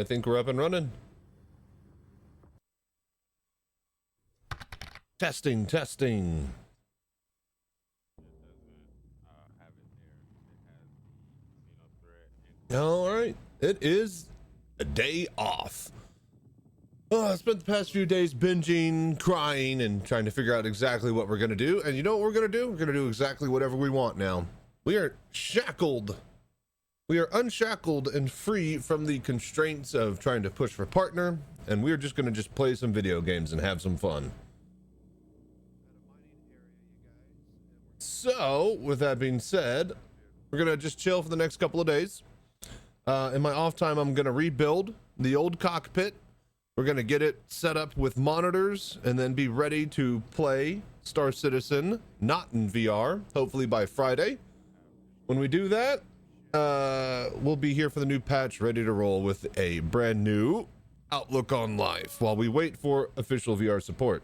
I think we're up and running. Testing, testing. All right, it is a day off. Oh, I spent the past few days binging, crying, and trying to figure out exactly what we're gonna do. And you know what we're gonna do? We're gonna do exactly whatever we want now. We are shackled. We are unshackled and free from the constraints of trying to push for partner, and we're just gonna play some video games and have some fun. So, with that being said, we're gonna just chill for the next couple of days. In my off time, I'm gonna rebuild the old cockpit. We're gonna get it set up with monitors and then be ready to play Star Citizen, not in VR, hopefully by Friday. When we do that, we'll be here for the new patch, ready to roll with a brand new outlook on life while we wait for official VR support.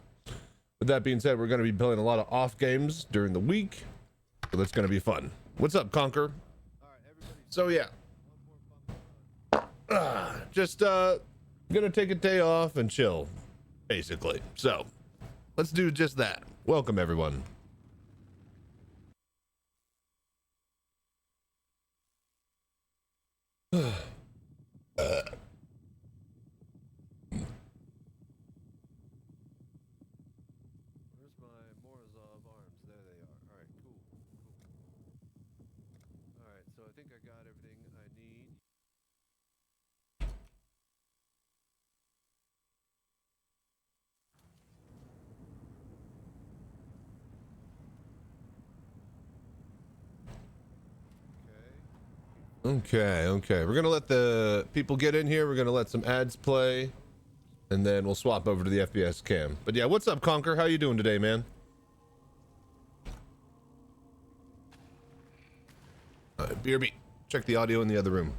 With that being said, we're going to be playing a lot of off games during the week, so that's going to be fun. What's up, Conquer? So yeah, just gonna take a day off and chill, basically. So let's do just that. Welcome, everyone. Okay. We're gonna let the people get in here. We're gonna let some ads play, and then we'll swap over to the FPS cam. But yeah, what's up, Conquer? How you doing today, man? BRB, check the audio in the other room.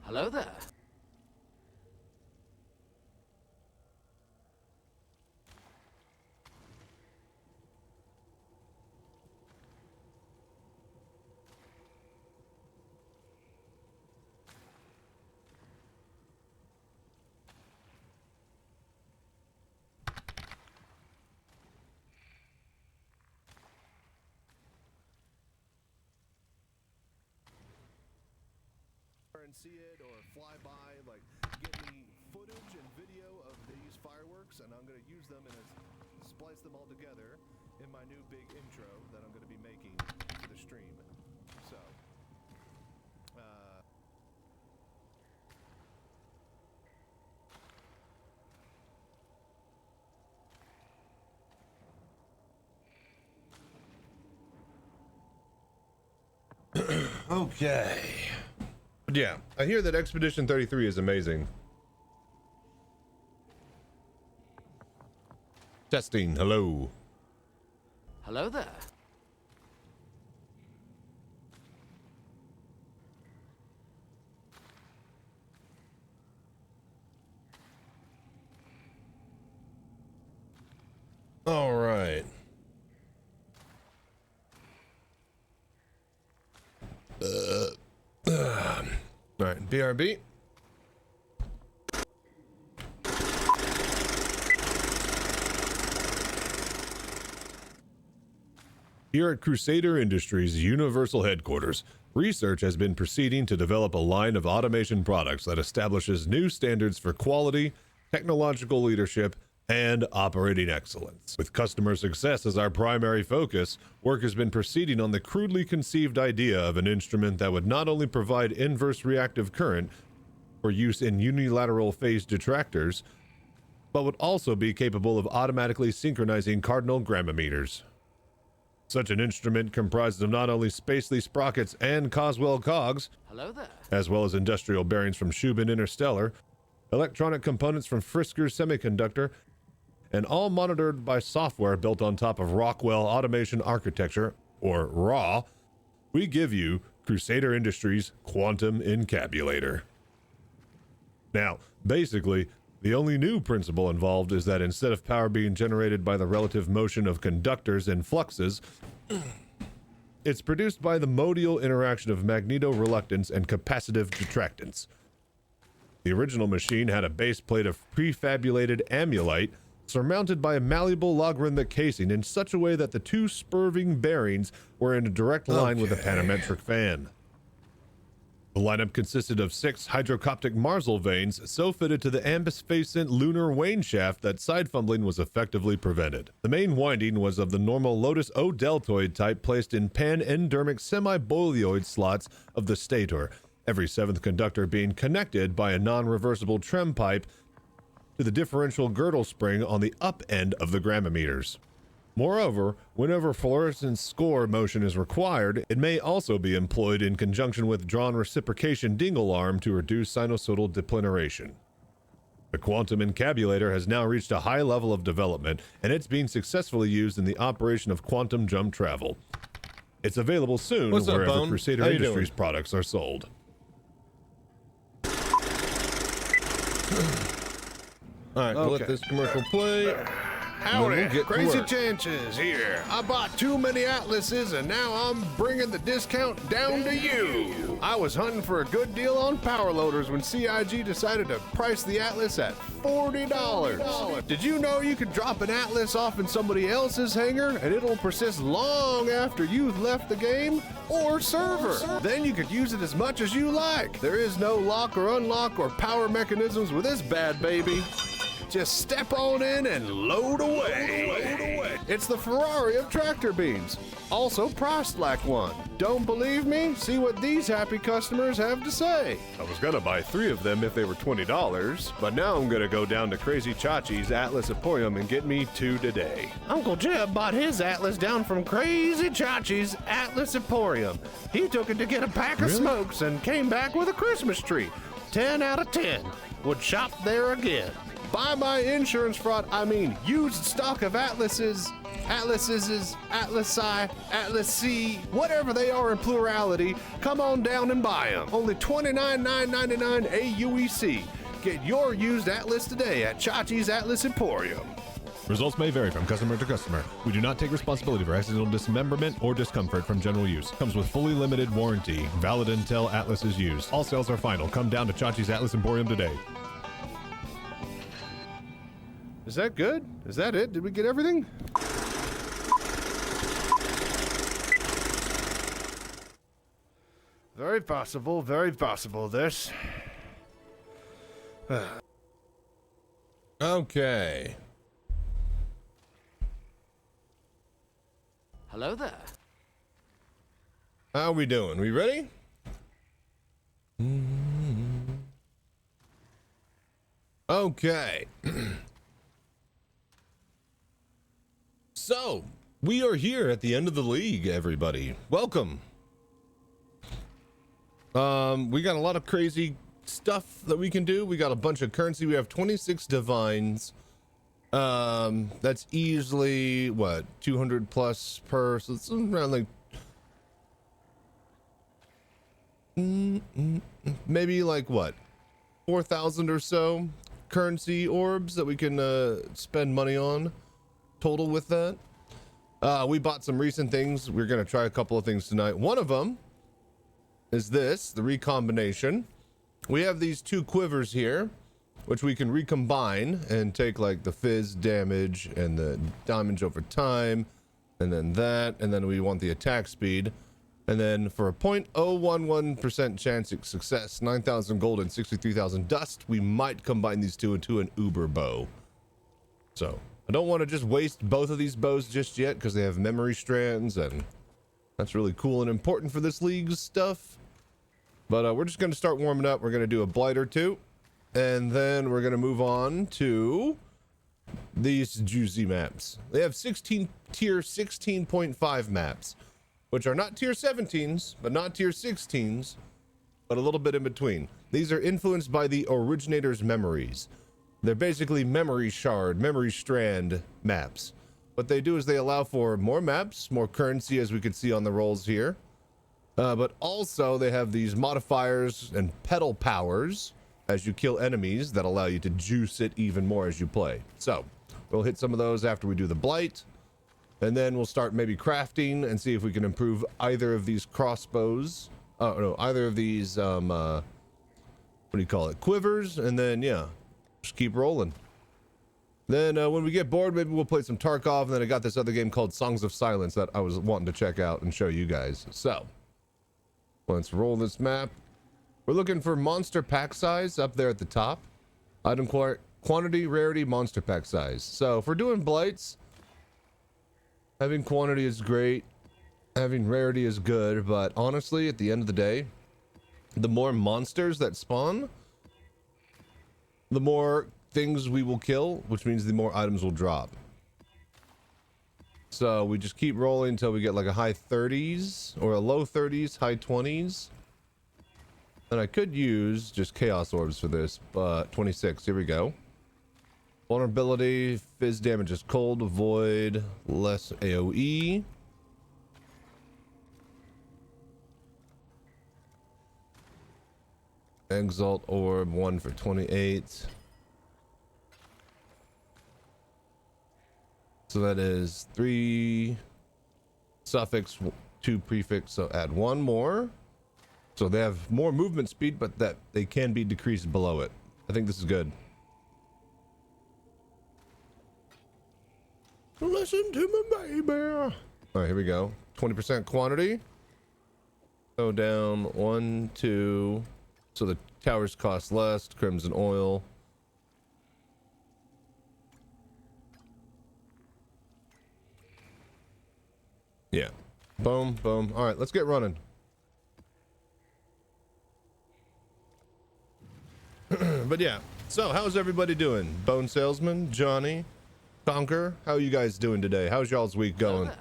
Hello there. And see it or fly by, like get me footage and video of these fireworks, and I'm going to use them and splice them all together in my new big intro that I'm going to be making for the stream. So Okay. But yeah, I hear that Expedition 33 is amazing. Testing, hello. Hello there. All right. All right, BRB. Here at Crusader Industries Universal Headquarters, research has been proceeding to develop a line of automation products that establishes new standards for quality, technological leadership, and operating excellence. With customer success as our primary focus, work has been proceeding on the crudely conceived idea of an instrument that would not only provide inverse reactive current for use in unilateral phase detractors, but would also be capable of automatically synchronizing cardinal grammometers. Such an instrument comprised of not only Spacely sprockets and Coswell cogs, Hello there. as well as industrial bearings from Shubin Interstellar, electronic components from Frisker Semiconductor, and all monitored by software built on top of Rockwell Automation Architecture, or RAW, we give you Crusader Industries Quantum Encabulator. Now, basically, the only new principle involved is that instead of power being generated by the relative motion of conductors and fluxes, it's produced by the modal interaction of magneto-reluctance and capacitive detractance. The original machine had a base plate of prefabulated amulite surmounted by a malleable logarithmic casing in such a way that the two spurving bearings were in a direct line with a panometric fan. The lineup consisted of 6 hydrocoptic Marsal vanes so fitted to the ambis-facent lunar wane shaft that side fumbling was effectively prevented. The main winding was of the normal Lotus O deltoid type placed in pan-endermic semi-boleoid slots of the stator, every 7th conductor being connected by a non-reversible trem pipe to the differential girdle spring on the up end of the grammometers. Moreover, whenever fluorescence score motion is required, it may also be employed in conjunction with drawn reciprocation dingle arm to reduce sinusoidal depleneration. The quantum encabulator has now reached a high level of development, and it's being successfully used in the operation of quantum jump travel. It's available soon wherever Crusader Industries products are sold. All right, we'll let this commercial play. Howdy, Crazy Chances here. I bought too many Atlases and now I'm bringing the discount down to you. I was hunting for a good deal on power loaders when CIG decided to price the Atlas at $40. Did you know you could drop an Atlas off in somebody else's hangar and it'll persist long after you've left the game or server? Then you could use it as much as you like. There is no lock or unlock or power mechanisms with this bad baby. Just step on in and load away. It's the Ferrari of tractor beams. Also priced like one. Don't believe me? See what these happy customers have to say. I was gonna buy 3 of them if they were $20, but now I'm gonna go down to Crazy Chachi's Atlas Emporium and get me 2 today. Uncle Jeb bought his Atlas down from Crazy Chachi's Atlas Emporium. He took it to get a pack of smokes and came back with a Christmas tree. 10 out of 10. Would shop there again. Buy my insurance fraud, I mean used stock of Atlases, Atlasi, Atlas C, whatever they are in plurality, come on down and buy them. Only $29,999 AUEC. Get your used Atlas today at Chachi's Atlas Emporium. Results may vary from customer to customer. We do not take responsibility for accidental dismemberment or discomfort from general use. Comes with fully limited warranty. Valid until Atlas is used. All sales are final. Come down to Chachi's Atlas Emporium today. Is that good? Is that it? Did we get everything? Very possible, this. Okay. Hello there. How we doing? We ready? Okay. So, we are here at the end of the league, everybody. Welcome. We got a lot of crazy stuff that we can do. We got a bunch of currency. We have 26 divines. That's easily, what, 200 plus per, so it's around like, maybe like what, 4,000 or so currency orbs that we can spend money on total with that. We bought some recent things. We're gonna try a couple of things tonight. One of them is this, the recombination. We have these 2 quivers here, which we can recombine and take like the fizz damage and the damage over time, and then that, and then we want the attack speed. And then for a 0.011% chance of success, 9,000 gold and 63,000 dust, we might combine these 2 into an uber bow. So I don't want to just waste both of these bows just yet because they have memory strands, and that's really cool and important for this league's stuff. But we're just going to start warming up. We're going to do a blight or 2, and then we're going to move on to these juicy maps. They have 16 tier 16.5 maps, which are not tier 17s, but not tier 16s, but a little bit in between. These are influenced by the originator's memories. They're basically memory shard, memory strand maps. What they do is they allow for more maps, more currency, as we can see on the rolls here. But also they have these modifiers and pedal powers as you kill enemies that allow you to juice it even more as you play. So we'll hit some of those after we do the blight, and then we'll start maybe crafting and see if we can improve either of these crossbows. Oh no, either of these what do you call it, quivers, and then yeah, just keep rolling. Then when we get bored, maybe we'll play some Tarkov, and then I got this other game called Songs of Silence that I was wanting to check out and show you guys. So let's roll this map. We're looking for monster pack size up there at the top. Item quantity, rarity, monster pack size. So if we're doing blights, having quantity is great, having rarity is good, but honestly, at the end of the day, the more monsters that spawn, the more things we will kill, which means the more items will drop. So we just keep rolling until we get like a high 30s or a low 30s, high 20s. And I could use just chaos orbs for this, but 26, here we go. Vulnerability, fizz damage is cold, void, less AoE. Exalt orb, 1 for 28. So that is 3 suffix, 2 prefix, so add 1 more. So they have more movement speed, but that they can be decreased below it. I think this is good. Listen to me, baby. All right, here we go. 20% quantity. Go down 1, 2. So the towers cost less. Crimson oil. Yeah. Boom, boom. All right, let's get running. But yeah, so how's everybody doing? Bone Salesman, Johnny, Conquer, how are you guys doing today? How's y'all's week going?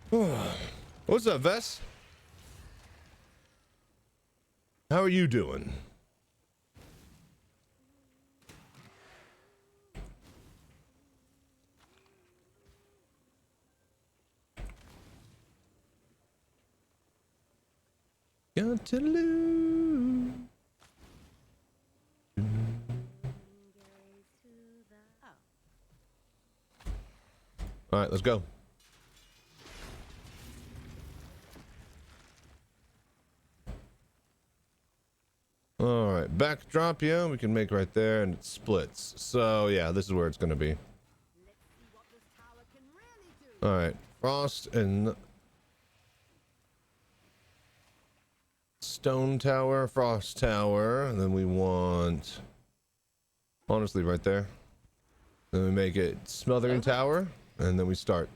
What's up, Vess? How are you doing? Got to lose. All right, let's go. All right, backdrop, yeah, we can make right there, and it splits. So yeah, this is where it's gonna be. All right, frost and stone tower, frost tower, and then we want, honestly, right there. Then we make it smothering tower, and then we start.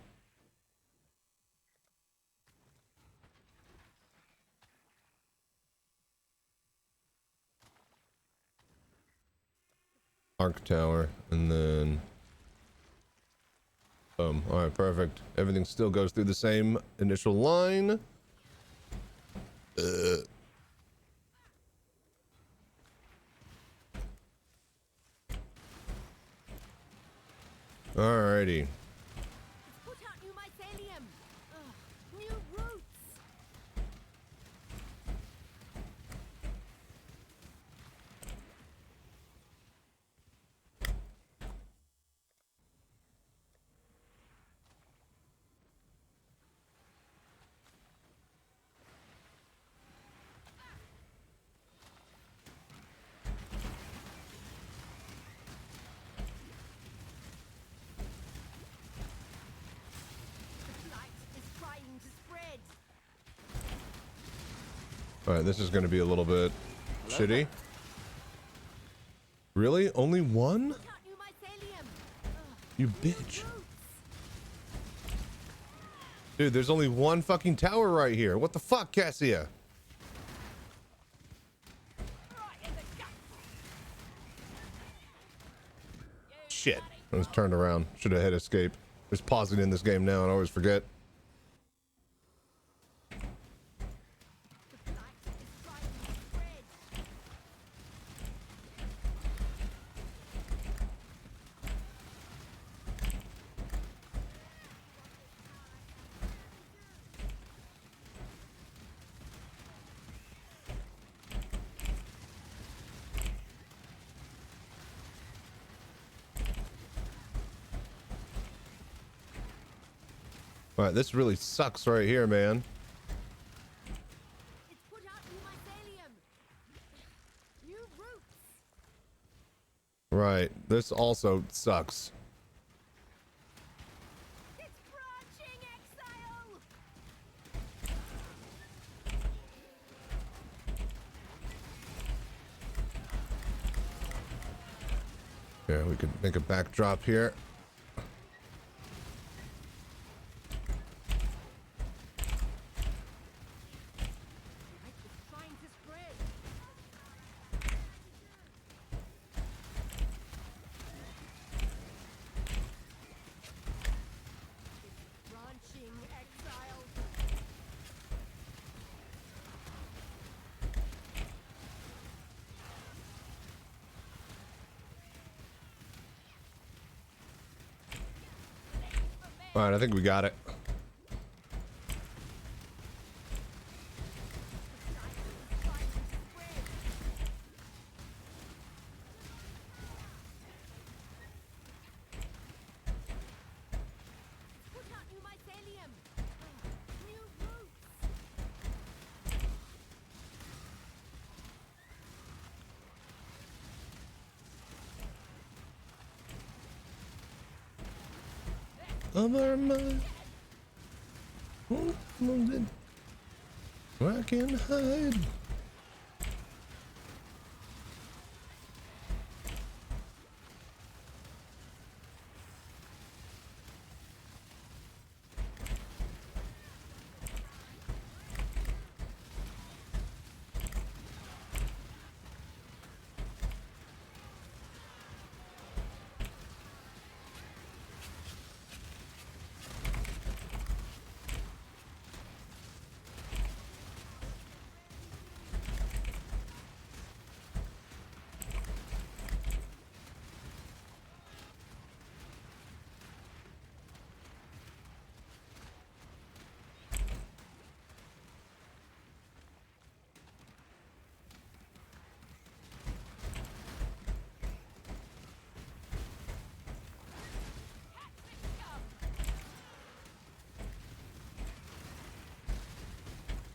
Arc tower, and then boom. All right, perfect. Everything still goes through the same initial line. Alrighty. Put out new mycelium. New roots. Alright, this is going to be a little bit shitty. Really? Only one? You bitch. Dude, there's only one fucking tower right here. What the fuck, Cassia? shit. I was turned around. Should have hit escape. Just pausing in this game now and I always forget. The blight is trying to spread. All right, this really sucks right here, man. It's put out new mycelium. New roots. Right, this also sucks. It's branching exile. Yeah, we could make a backdrop here. Blight is trying to spread. It's branching exile. All right, I think we got it. Put out new mycelium. New roots. Over my where I can hide.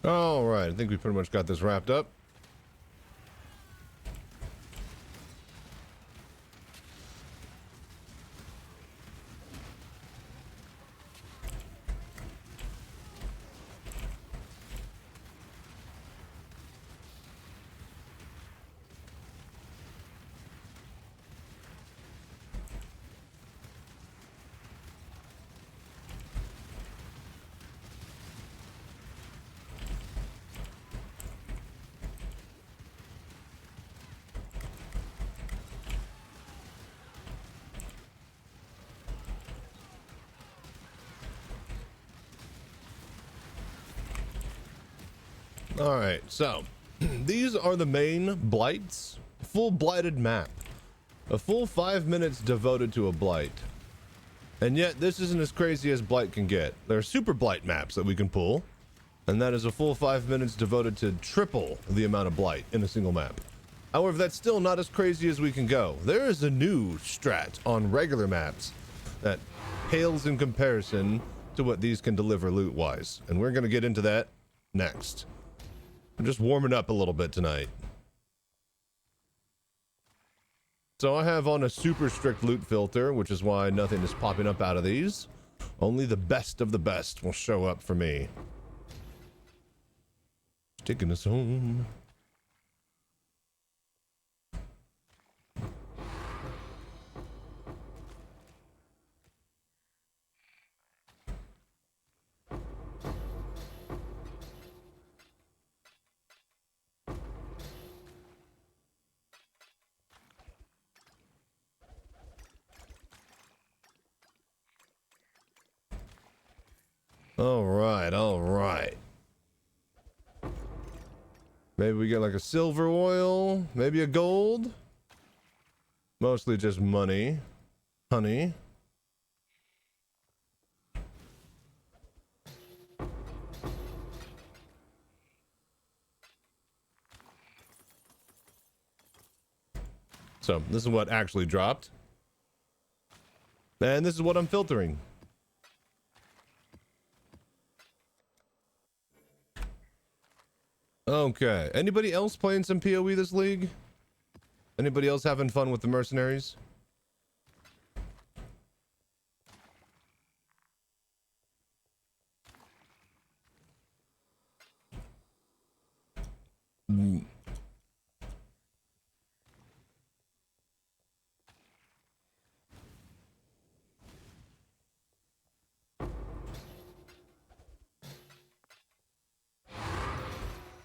All right, I think we pretty much got this wrapped up. All right, so these are the main blights. Full blighted map. A full 5 minutes devoted to a blight. And yet this isn't as crazy as blight can get. There are super blight maps that we can pull. And that is a full 5 minutes devoted to triple the amount of blight in a single map. However, that's still not as crazy as we can go. There is a new strat on regular maps that pales in comparison to what these can deliver loot-wise. And we're going to get into that next. I'm just warming up a little bit tonight. So I have on a super strict loot filter, which is why nothing is popping up out of these. Only the best of the best will show up for me. Taking us home. All right, all right. Maybe we get like a silver oil, maybe a gold. Mostly just money, honey. So this is what actually dropped. And this is what I'm filtering. Okay. Anybody else playing some PoE this league? Anybody else having fun with the mercenaries?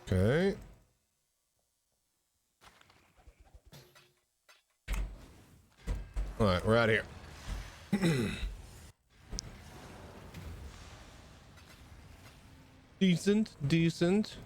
Okay. All right, we're out of here. Decent, decent.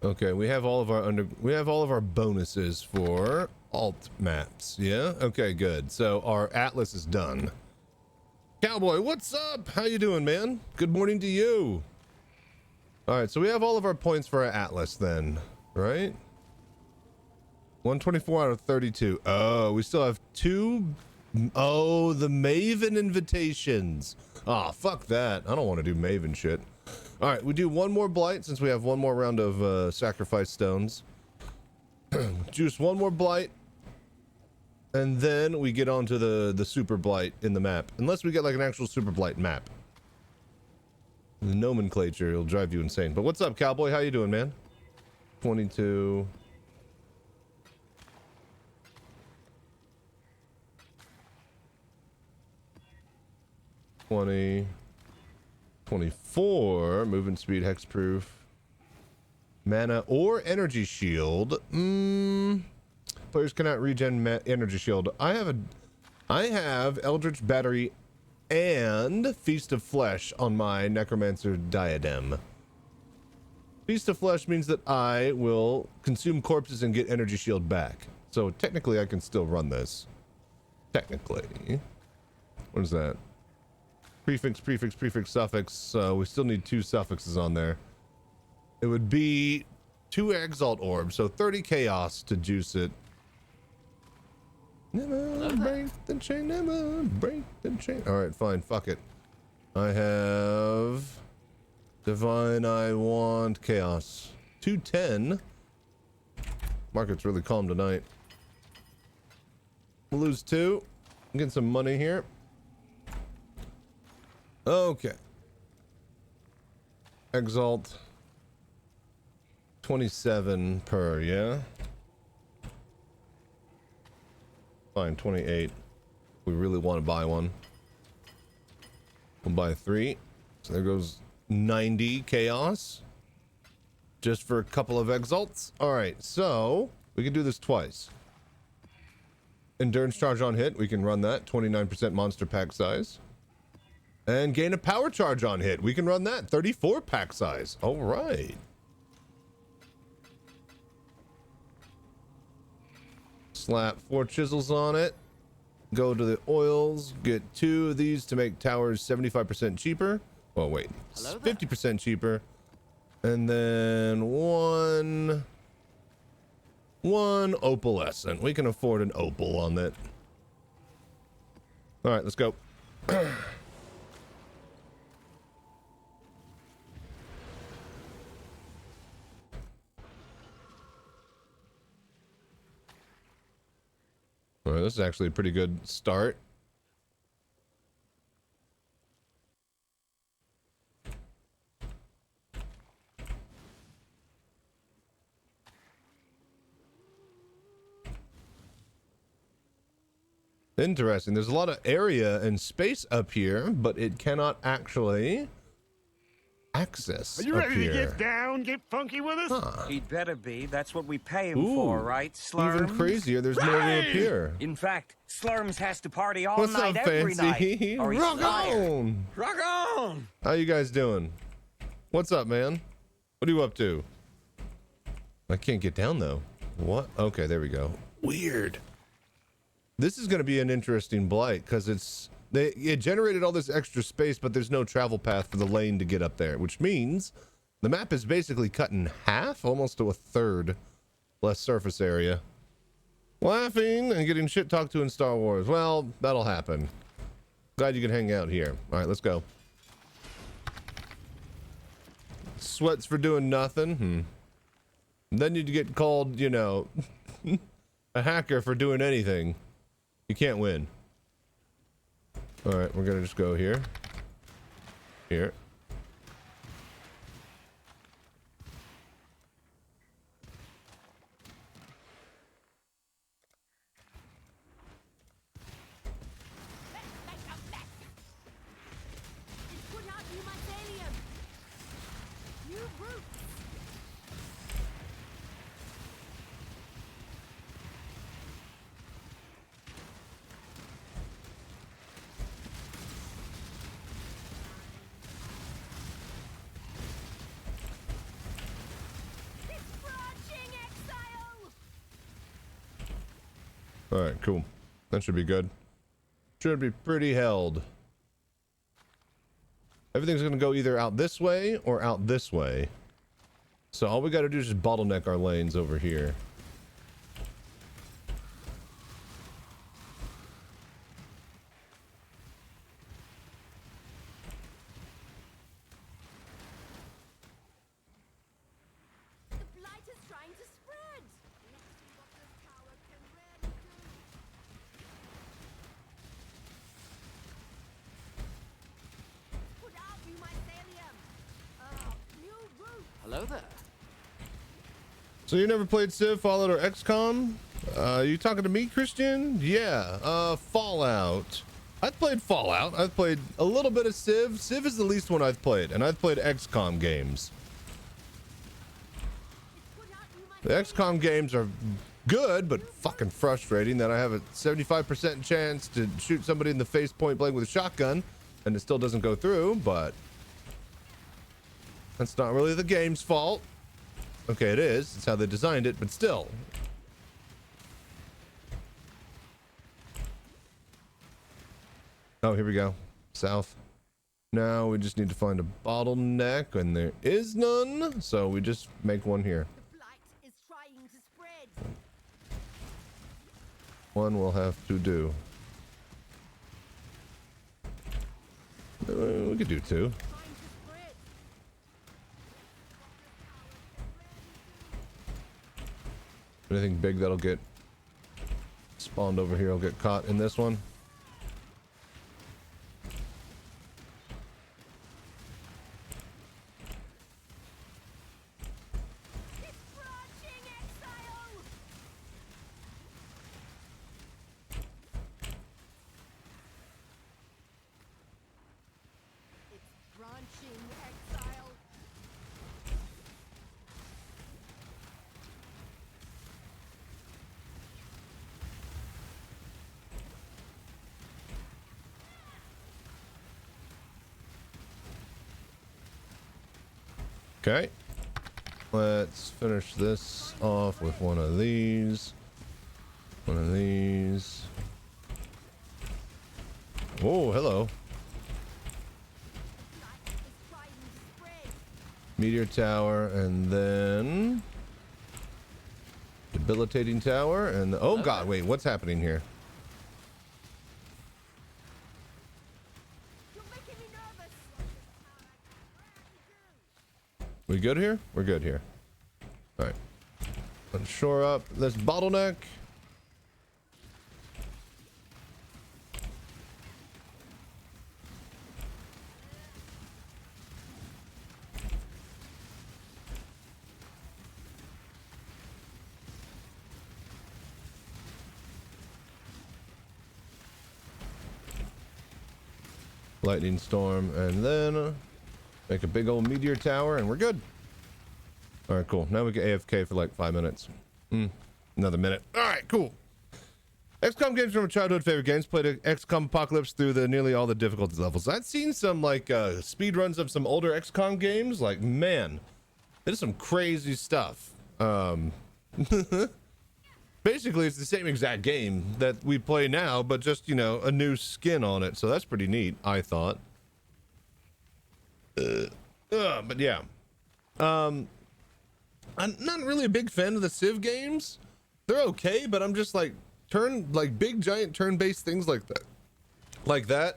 Okay, we have all of our bonuses for alt maps. Yeah? Okay, good. So our atlas is done. Cowboy, what's up? How you doing, man? Good morning to you. All right, so we have all of our points for our atlas then, right? 124 out of 32. Oh, we still have two. Oh, the Maven invitations. Ah, fuck that. I don't want to do Maven shit. All right, we do one more blight since we have one more round of sacrifice stones. Juice one more blight. And then we get onto the super blight in the map. Unless we get like an actual super blight map. The nomenclature will drive you insane. But what's up, Cowboy? How you doing, man? 22. $20. 24. Movement speed, hexproof. Mana or energy shield. Players cannot regen energy shield. I have Eldritch Battery and Feast of Flesh on my Necromancer Diadem. Feast of Flesh means that I will consume corpses and get energy shield back. So technically I can still run this. Technically. What is that? Prefix, prefix, prefix, suffix. So we still need 2 suffixes on there. It would be 2 Exalt Orbs, so 30 Chaos to juice it. Never break the chain, never break the chain. Alright, fine, fuck it. I have Divine, I want Chaos. 210. Market's really calm tonight. We'll lose 2. Get some money here. Okay. Exalt. 27 per, yeah? Fine, 28. We really want to buy one. We'll buy 3. So there goes 90 chaos. Just for a couple of exalts. Alright, so we can do this twice. Endurance charge on hit, we can run that. 29% monster pack size. And gain a power charge on hit. We can run that. 34 pack size. All right. Slap 4 chisels on it. Go to the oils. Get 2 of these to make towers 75% cheaper. Oh, wait. 50% cheaper. And then one opalescent. We can afford an opal on that. All right, let's go. All right, this is actually a pretty good start. Interesting. There's a lot of area and space up here, but it cannot actually access. Are you up ready here. to get down, get funky with us? Huh. He'd better be. That's what we pay him Ooh, for, right, Slurms? even crazier. There's more to up here. In fact, Slurms has to party all What's night up, every Fancy? night. Or he's Rock fired. on! Rock on! How you guys doing? What's up, man? What are you up to? I can't get down though. What? Okay, there we go. Weird. This is going to be an interesting blight because it generated all this extra space, but there's no travel path for the lane to get up there, which means the map is basically cut in half, almost to a third less surface area. Laughing and getting shit talked to in Star Wars. Well, that'll happen. Glad you can hang out here. All right, let's go. Sweats for doing nothing. Then you'd get called, you know, a hacker for doing anything. You can't win. All right, we're gonna just go here. Here. It's put out new mycelium. New roots. It's branching exile. All right, cool. That should be good. Should be pretty held. Everything's gonna go either out this way or out this way. So all we gotta do is just bottleneck our lanes over here. The blight is trying to spread. Let's see what this tower can really do. Put out new mycelium. New roots. Hello there. So you never played Civ, Fallout, or XCOM? You talking to me, Christian? Yeah, Fallout. I've played Fallout. I've played a little bit of Civ. Civ is the least one I've played, and I've played XCOM games. Put out new The XCOM games are good, but fucking frustrating that I have a 75% chance to shoot somebody in the face point blank with a shotgun, and it still doesn't go through, but that's not really the game's fault. Okay, it is. It's how they designed it, but still. Oh, here we go. South. Now we just need to find a bottleneck, and there is none, so we just make one here. The blight is trying to spread. One we'll have to do. We could do two. Trying to spread. Anything big that'll get spawned over here will get caught in this one. It's branching exile. It's branching exile. Okay. Let's finish this off with one of these. One of these. Oh, hello. Blight is trying to spread. Meteor tower, and then debilitating tower, and oh god, wait, what's happening here? You're making me nervous. We good here? We're good here. All right. Let's shore up this bottleneck. Lightning storm, and then Make a big old meteor tower and we're good. All right, cool. Now we get AFK for like 5 minutes. Another minute. All right, cool. XCOM games from my childhood favorite games. Played XCOM Apocalypse through nearly all the difficulty levels. I've seen some like speed runs of some older XCOM games. Like, man, there's some crazy stuff. Basically, it's the same exact game that we play now, but just, you know, a new skin on it. So that's pretty neat, I thought. But yeah. I'm not really a big fan of the Civ games. They're okay, but I'm just like, big giant turn-based things like that.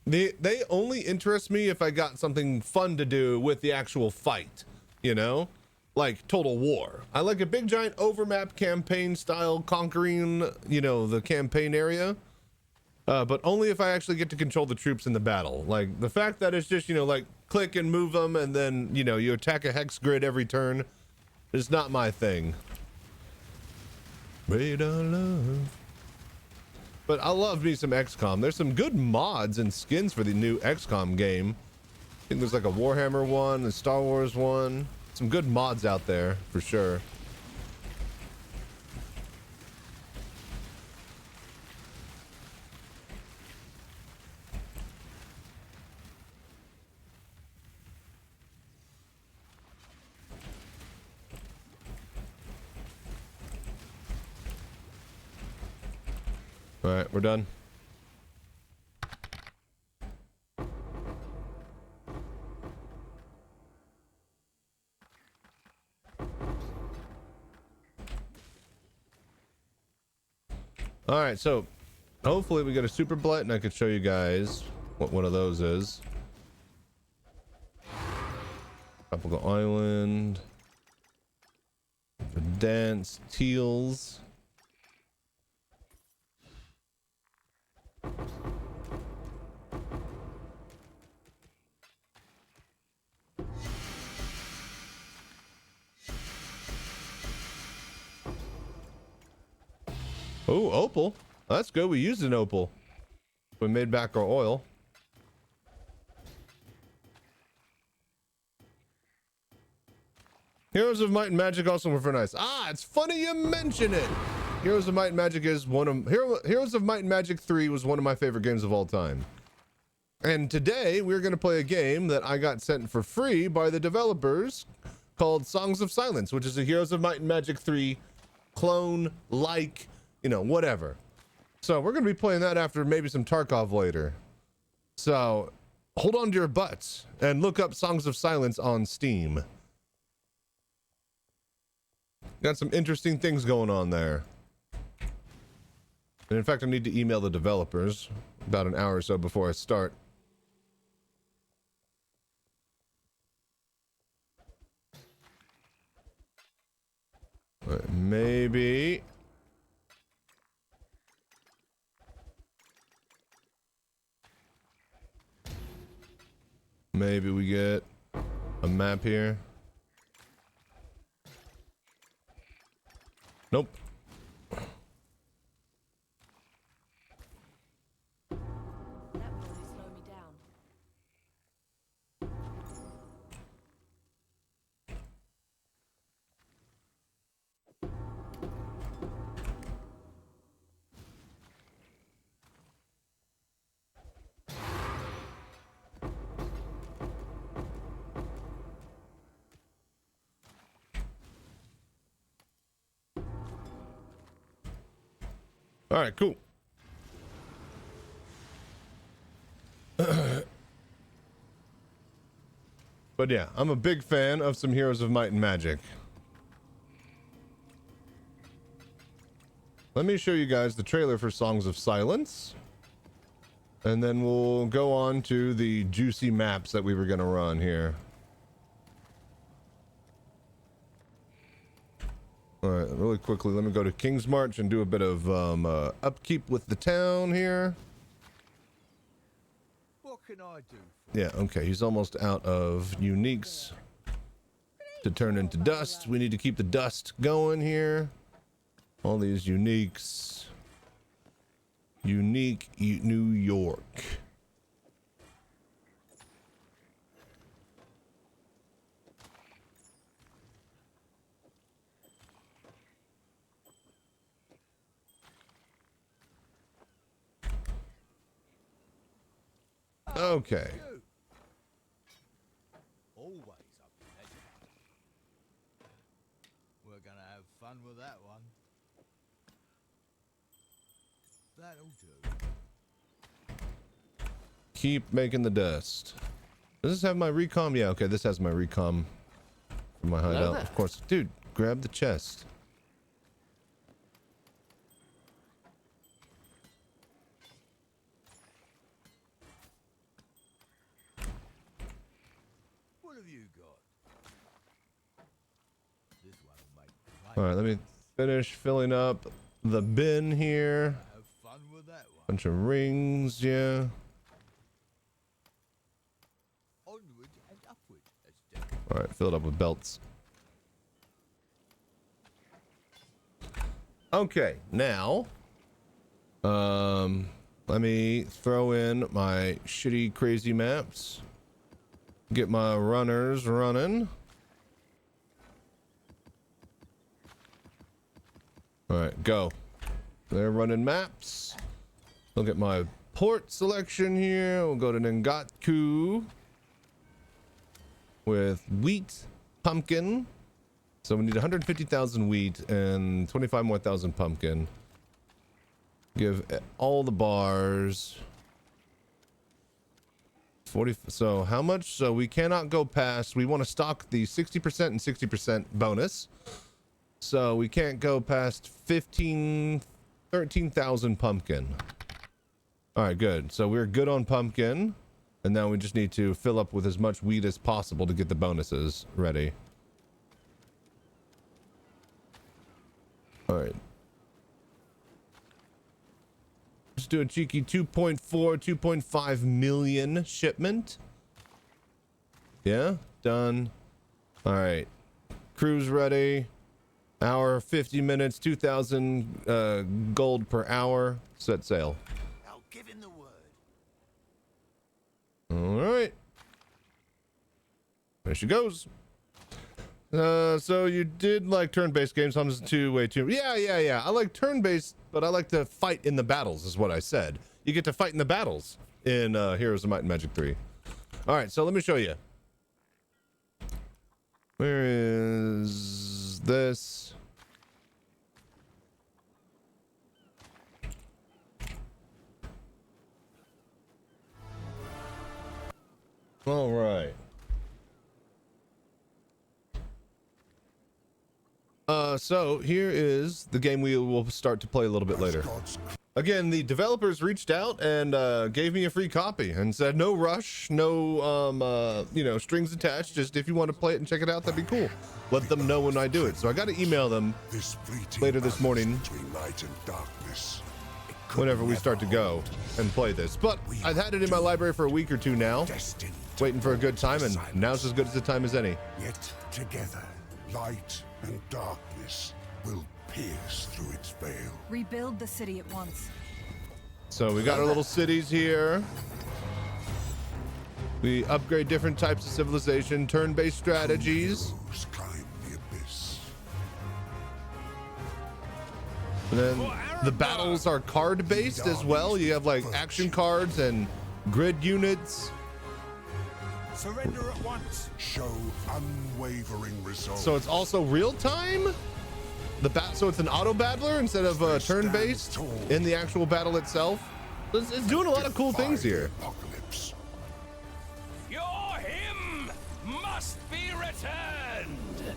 They only interest me if I got something fun to do with the actual fight, you know? Like Total War. I like a big giant overmap campaign style conquering, you know, the campaign area. But only if I actually get to control the troops in the battle. Like the fact that it's just, you know, like click and move them and then, you know, you attack a hex grid every turn is not my thing. Radar love. But I love me some XCOM. There's some good mods and skins for the new XCOM game. I think there's like a Warhammer one, a Star Wars one. Some good mods out there for sure. All right, we're done. All right, so hopefully we get a super blight and I could show you guys what one of those is. Tropical Island. Dance Teals. Oh, opal. That's good. We used an opal. We made back our oil. Heroes of Might and Magic also were very nice. Ah, it's funny you mention it. Heroes of Might and Magic is one of Heroes of Might and Magic 3 was one of my favorite games of all time. And today we're going to play a game that I got sent for free by the developers called Songs of Silence, which is a Heroes of Might and Magic 3 clone, like, you know, whatever. So we're going to be playing that after maybe some Tarkov later. So hold on to your butts and look up Songs of Silence on Steam. Got some interesting things going on there. And in fact, I need to email the developers about an hour or so before I start. Maybe. Maybe we get a map here. Nope. That will only slow me down. All right, cool. But yeah, I'm a big fan of some Heroes of Might and Magic. Let me show you guys the trailer for Songs of Silence. And then we'll go on to the juicy maps that we were going to run here. All right, really quickly, let me go to King's March and do a bit of upkeep with the town here. What can I do? Yeah, okay, he's almost out of uniques to turn into dust. We need to keep the dust going here. All these uniques. Unique New York. Okay. Always up to that. We're gonna have fun with that one. That'll do. Keep making the dust. Does this have my recom? Yeah, okay, this has my recom for my hideout. there. Of course. Dude, grab the chest. What have you got? This one'll make All right, let me finish filling up the bin here. have fun with that one. Bunch of rings, yeah. Onward and upward, as Jack. All right, fill it up with belts. Okay, now, let me throw in my shitty crazy maps. Get my runners running. All right, go. They're running maps. Look at my port selection here. We'll go to Nengatku with wheat, pumpkin. So we need 150,000 wheat and 25 more thousand pumpkin. Give all the bars 40. So how much? So we cannot go past. We want to stock the 60% and 60% bonus. So we can't go past 13,000 pumpkin. All right, good. So we're good on pumpkin. And now we just need to fill up with as much wheat as possible to get the bonuses ready. All right. Let's do a cheeky 2.5 million shipment. Yeah, done. All right. Crew's ready. Hour, 50 minutes, 2,000 gold per hour. Set sail. I'll give him the word. All right. There she goes. So you did like turn-based games. I'm just way too. Yeah. I like turn-based, but I like to fight in the battles, is what I said. You get to fight in the battles in Heroes of Might and Magic 3. All right, so let me show you. Where is this? All right. So here is the game we will start to play a little bit later. Again, the developers reached out and gave me a free copy and said no rush, no strings attached. Just if you want to play it and check it out, that'd be cool. Let them know when I do it. So I got to email them later this morning, whenever we start to go and play this. But I've had it in my library for a week or two now, waiting for a good time, and now's as good as the time as any. Yet together, light and darkness will pierce through its veil. Rebuild the city at once. So we got our little cities here. We upgrade different types of civilization, turn-based strategies. Heroes climb the abyss. And then the battles are card-based as well. You have like action cards and grid units. Surrender at once. Show unwavering resolve. So it's also real-time? So it's an auto-battler instead of turn-based in the actual battle itself? It's doing a lot of cool things here. Apocalypse. Your hymn must be returned.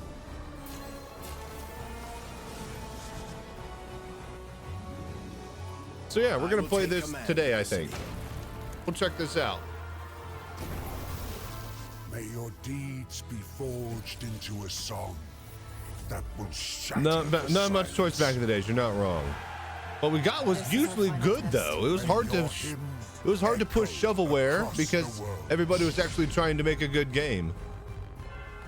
So yeah, we're gonna play this today, I think. We'll check this out. May your deeds be forged into a song that will shatter. Not much choice back in the days. You're not wrong. What we got was usually good though. It was hard to push shovelware because everybody was actually trying to make a good game.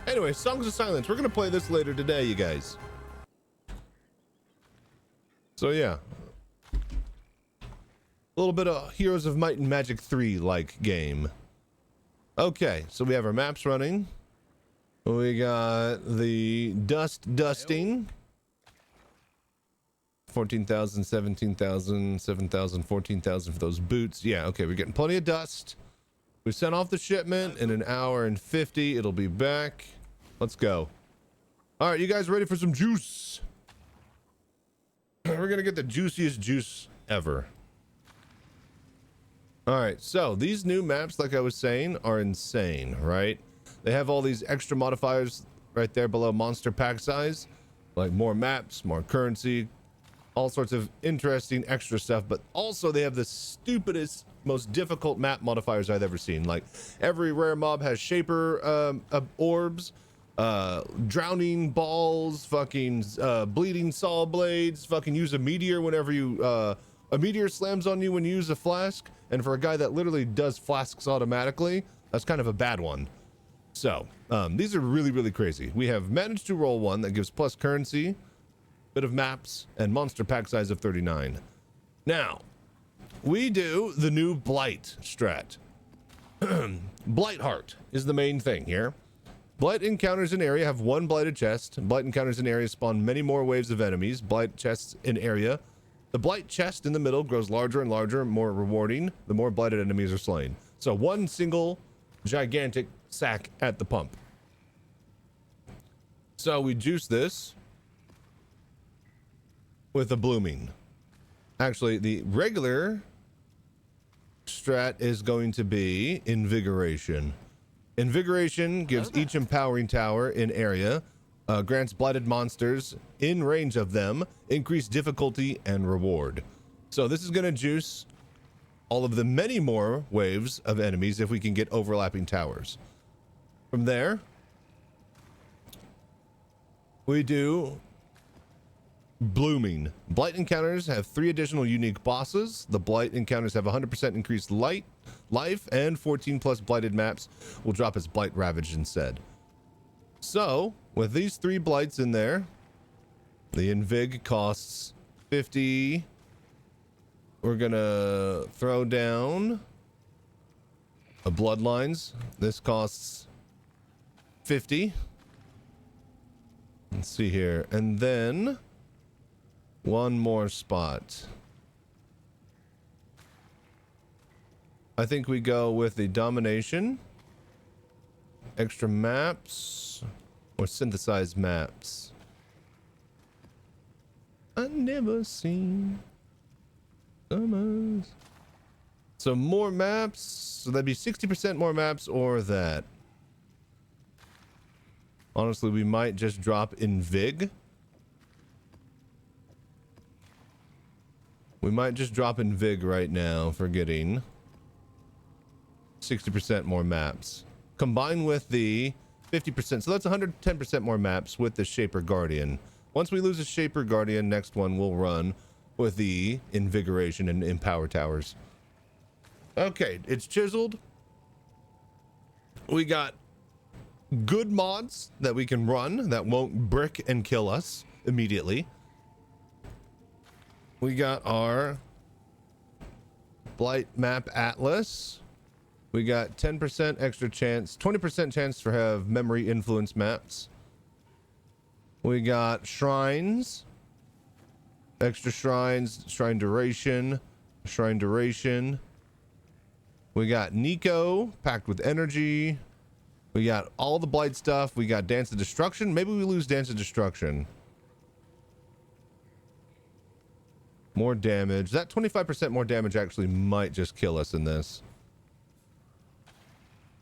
Anyway, Songs of Silence. We're gonna play this later today, you guys. So yeah, a little bit of Heroes of Might and Magic 3 like game. Okay, so we have our maps running. We got the dusting. 14,000, 17,000, 7,000, 14,000 for those boots. Yeah, okay, we're getting plenty of dust. We sent off the shipment in 1 hour and 50. It'll be back. Let's go. All right, you guys ready for some juice? We're gonna get the juiciest juice ever. All right, so these new maps, like I was saying, are insane, right? They have all these extra modifiers right there below monster pack size, like more maps, more currency, all sorts of interesting extra stuff. But also they have the stupidest, most difficult map modifiers I've ever seen. Like every rare mob has shaper orbs, drowning balls, fucking bleeding saw blades, fucking use a meteor whenever you a meteor slams on you when you use a flask. And for a guy that literally does flasks automatically, that's kind of a bad one. So these are really, really crazy. We have managed to roll one that gives plus currency, bit of maps, and monster pack size of 39. Now we do the new blight strat. Blight heart is the main thing here. Blight encounters in area have one blighted chest. Blight encounters in area spawn many more waves of enemies. Blight chests in area. The blight chest in the middle grows larger and larger, more rewarding the more blighted enemies are slain. So one single gigantic sack at the pump. So we juice this with a blooming. Actually, the regular strat is going to be invigoration. Invigoration gives each empowering tower in area, grants blighted monsters in range of them increased difficulty and reward. So this is going to juice all of the many more waves of enemies if we can get overlapping towers. From there, we do blooming. Blight encounters have 3 additional unique bosses. The blight encounters have 100% increased life, and 14 plus blighted maps will drop as blight ravage instead. So with these 3 blights in there, the invig costs 50. We're gonna throw down a bloodlines. This costs 50. Let's see here, and then one more spot. I think we go with the domination, extra maps, or synthesized maps. I never seen summers. So more maps. So that'd be 60% more maps, or that. Honestly, we might just drop invig. We might just drop invig right now for getting 60% more maps. Combined with the 50%. So that's 110% more maps with the Shaper Guardian. Once we lose a Shaper Guardian, next one we'll run with the Invigoration and Empower Towers. Okay, it's chiseled. We got good mods that we can run that won't brick and kill us immediately. We got our Blight Map Atlas. We got 10% extra chance, 20% chance to have memory influence maps. We got shrines, extra shrines, shrine duration. We got Nico packed with energy. We got all the blight stuff. We got Dance of Destruction. Maybe we lose Dance of Destruction. More damage. That 25% more damage actually might just kill us in this.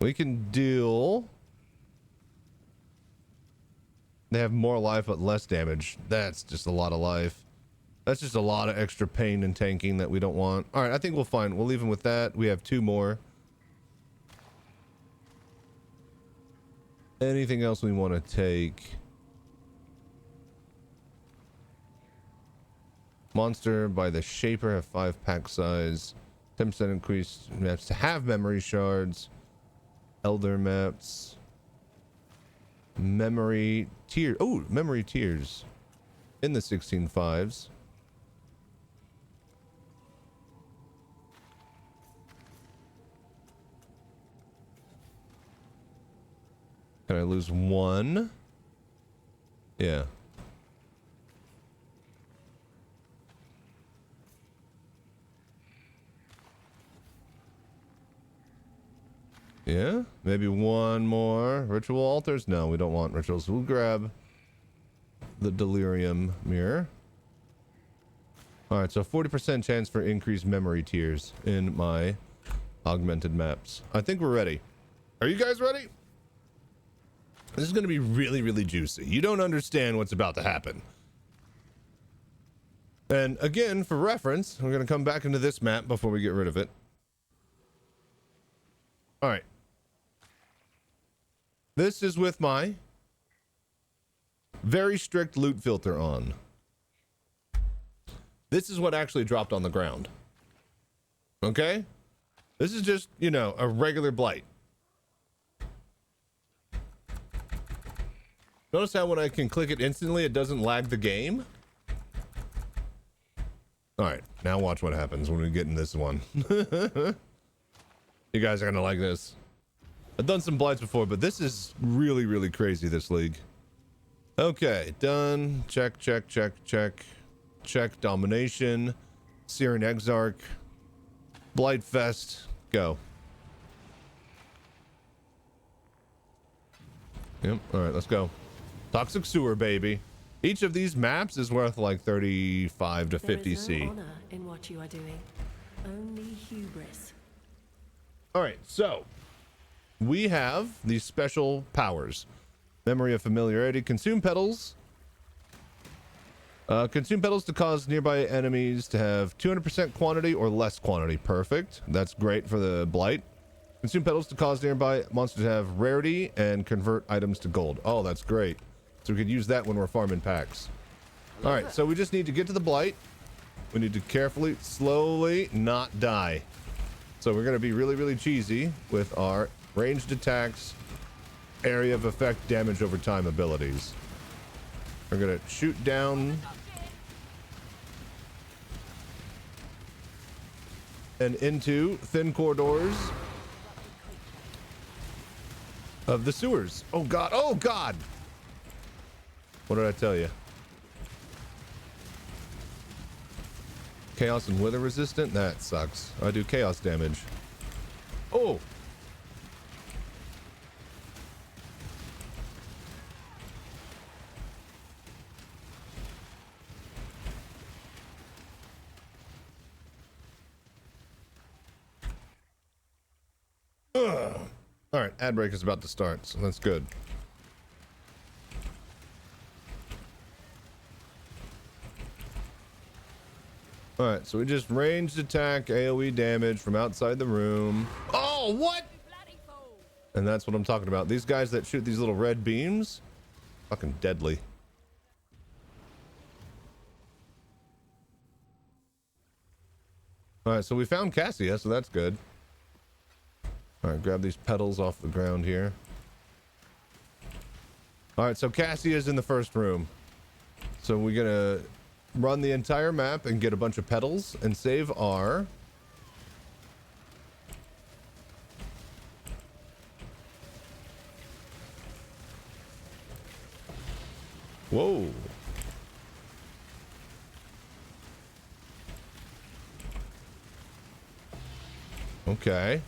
We can deal. They have more life but less damage. That's just a lot of life. That's just a lot of extra pain and tanking that we don't want. All right, I think we'll find. We'll leave him with that. We have 2 more. Anything else we want to take? Monster by the Shaper have 5 pack size. 10% increased maps to have memory shards. Elder maps. Memory tier. Oh, memory tiers in the 16.5s. Can I lose 1? Yeah. Yeah, maybe one more. Ritual altars? No, we don't want rituals. We'll grab the delirium mirror. All right, so 40% chance for increased memory tiers in my augmented maps. I think we're ready. Are you guys ready? This is going to be really, really juicy. You don't understand what's about to happen. And again, for reference, we're going to come back into this map before we get rid of it. All right. This is with my very strict loot filter on. This is what actually dropped on the ground. Okay? This is just, you know, a regular blight. Notice how when I can click it instantly, it doesn't lag the game? Alright, now watch what happens when we get in this one. You guys are gonna like this. I've done some blights before, but this is really, really crazy, this league. Okay, done. Check, check, check, check. Check, domination. Syrian Exarch. Blightfest. Go. Yep, alright, let's go. Toxic sewer, baby. Each of these maps is worth like 35 to 50 There is no C. honor in what you are doing. Only hubris. Alright, so we have these special powers. Memory of familiarity. Consume petals. Consume petals to cause nearby enemies to have 200% quantity or less quantity. Perfect. That's great for the blight. Consume petals to cause nearby monsters to have rarity and convert items to gold. Oh, that's great. So we could use that when we're farming packs. All right, so we just need to get to the blight. We need to carefully, slowly not die. So we're going to be really, really cheesy with our ranged attacks, area of effect, damage over time abilities. We're going to shoot down and into thin corridors of the sewers. Oh, God. Oh, God. What did I tell you? Chaos and wither resistant? That sucks. I do chaos damage. Oh! Ugh. All right, ad break is about to start, so that's good. All right, so we just ranged attack AoE damage from outside the room. Oh, what? And that's what I'm talking about. These guys that shoot these little red beams, fucking deadly. All right, so we found Cassia, so that's good. All right, grab these petals off the ground here. All right, so Cassia's in the first room. So we're gonna run the entire map and get a bunch of petals and save our whoa. Okay.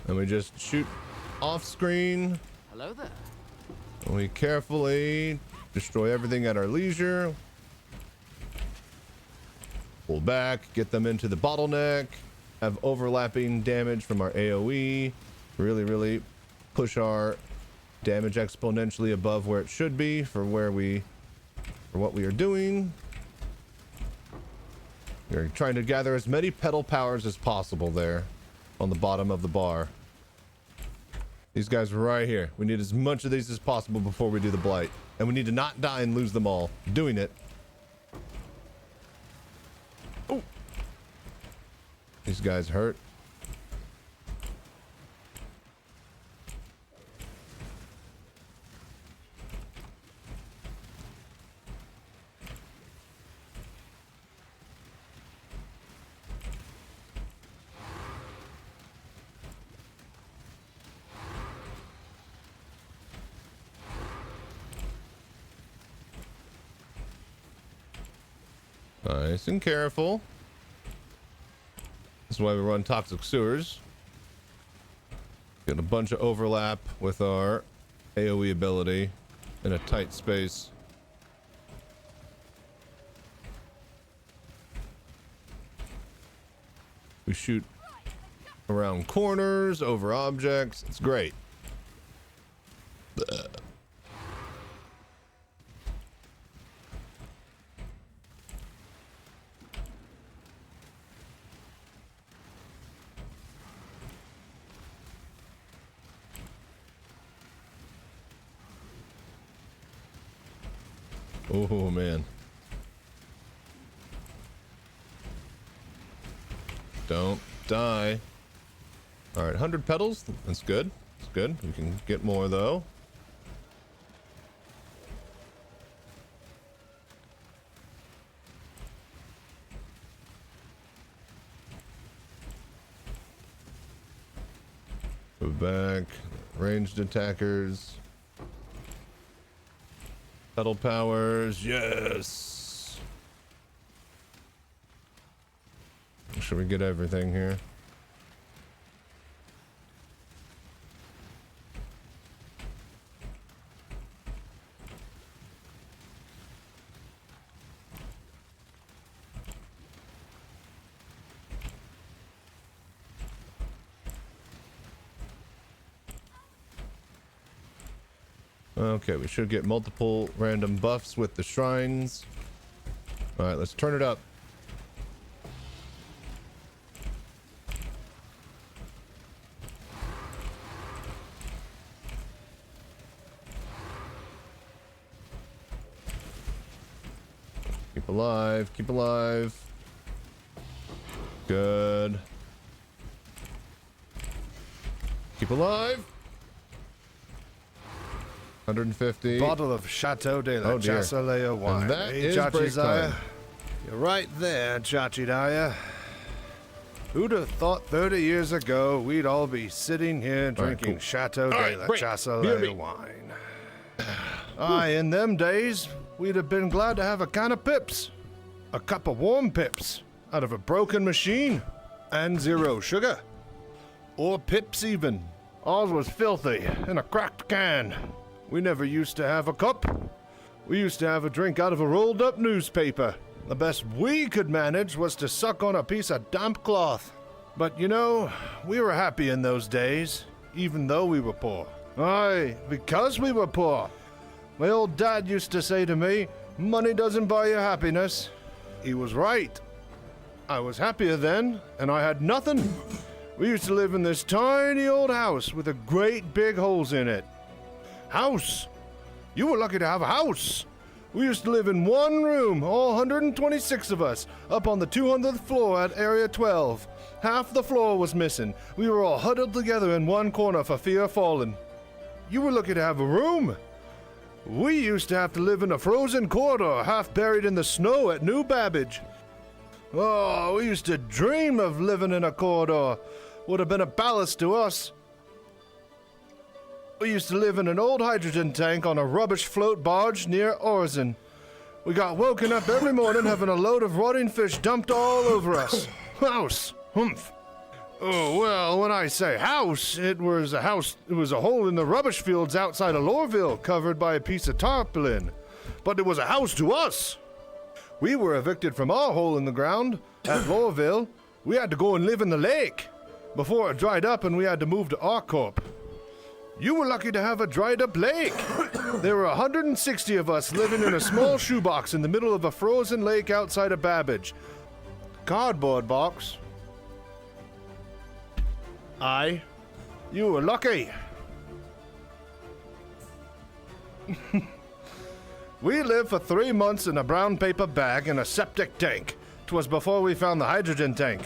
And we just shoot off screen. Hello there. And we carefully destroy everything at our leisure. Pull back, get them into the bottleneck, have overlapping damage from our AoE. Really, really push our damage exponentially above where it should be for what we are doing. We're trying to gather as many petal powers as possible there on the bottom of the bar. These guys right here. We need as much of these as possible before we do the blight. And we need to not die and lose them all. Doing it. Oh. These guys hurt. Nice and careful. This is why we run toxic sewers. Get a bunch of overlap with our AoE ability in a tight space. We shoot around corners, over objects. It's great. Oh man. Don't die. All right, 100 petals. That's good. That's good. We can get more though. Go back. Ranged attackers. Petal powers. Yes. Should we get everything here? Okay, we should get multiple random buffs with the shrines. All right, let's turn it up. Keep alive, keep alive. Good. Keep alive. 150. Bottle of Chateau de la Chassalea wine. And that is break time. You're right there, Chachidaya. Who'd have thought 30 years ago we'd all be sitting here drinking cool. Chateau de la break. Chassalea wine? Aye, in them days, we'd have been glad to have a can of pips. A cup of warm pips out of a broken machine. And 0 sugar. Or pips even. Ours was filthy in a cracked can. We never used to have a cup. We used to have a drink out of a rolled up newspaper. The best we could manage was to suck on a piece of damp cloth. But you know, we were happy in those days, even though we were poor. Aye, because we were poor. My old dad used to say to me, money doesn't buy you happiness. He was right. I was happier then, and I had nothing. We used to live in this tiny old house with a great big holes in it. House? You were lucky to have a house. We used to live in one room, all 126 of us, up on the 200th floor at Area 12. Half the floor was missing. We were all huddled together in one corner for fear of falling. You were lucky to have a room. We used to have to live in a frozen corridor, half buried in the snow at New Babbage. Oh, we used to dream of living in a corridor. Would have been a ballast to us. We used to live in an old hydrogen tank on a rubbish float barge near Orzen. We got woken up every morning having a load of rotting fish dumped all over us. House. Humph. Oh, well, when I say house, it was a hole in the rubbish fields outside of Lorville, covered by a piece of tarpaulin. But it was a house to us. We were evicted from our hole in the ground at Lorville. We had to go and live in the lake before it dried up and we had to move to Arcorp. You were lucky to have a dried up lake. There were 160 of us living in a small shoebox in the middle of a frozen lake outside of Babbage. Cardboard box. Aye. You were lucky. We lived for 3 months in a brown paper bag in a septic tank. 'Twas before we found the hydrogen tank.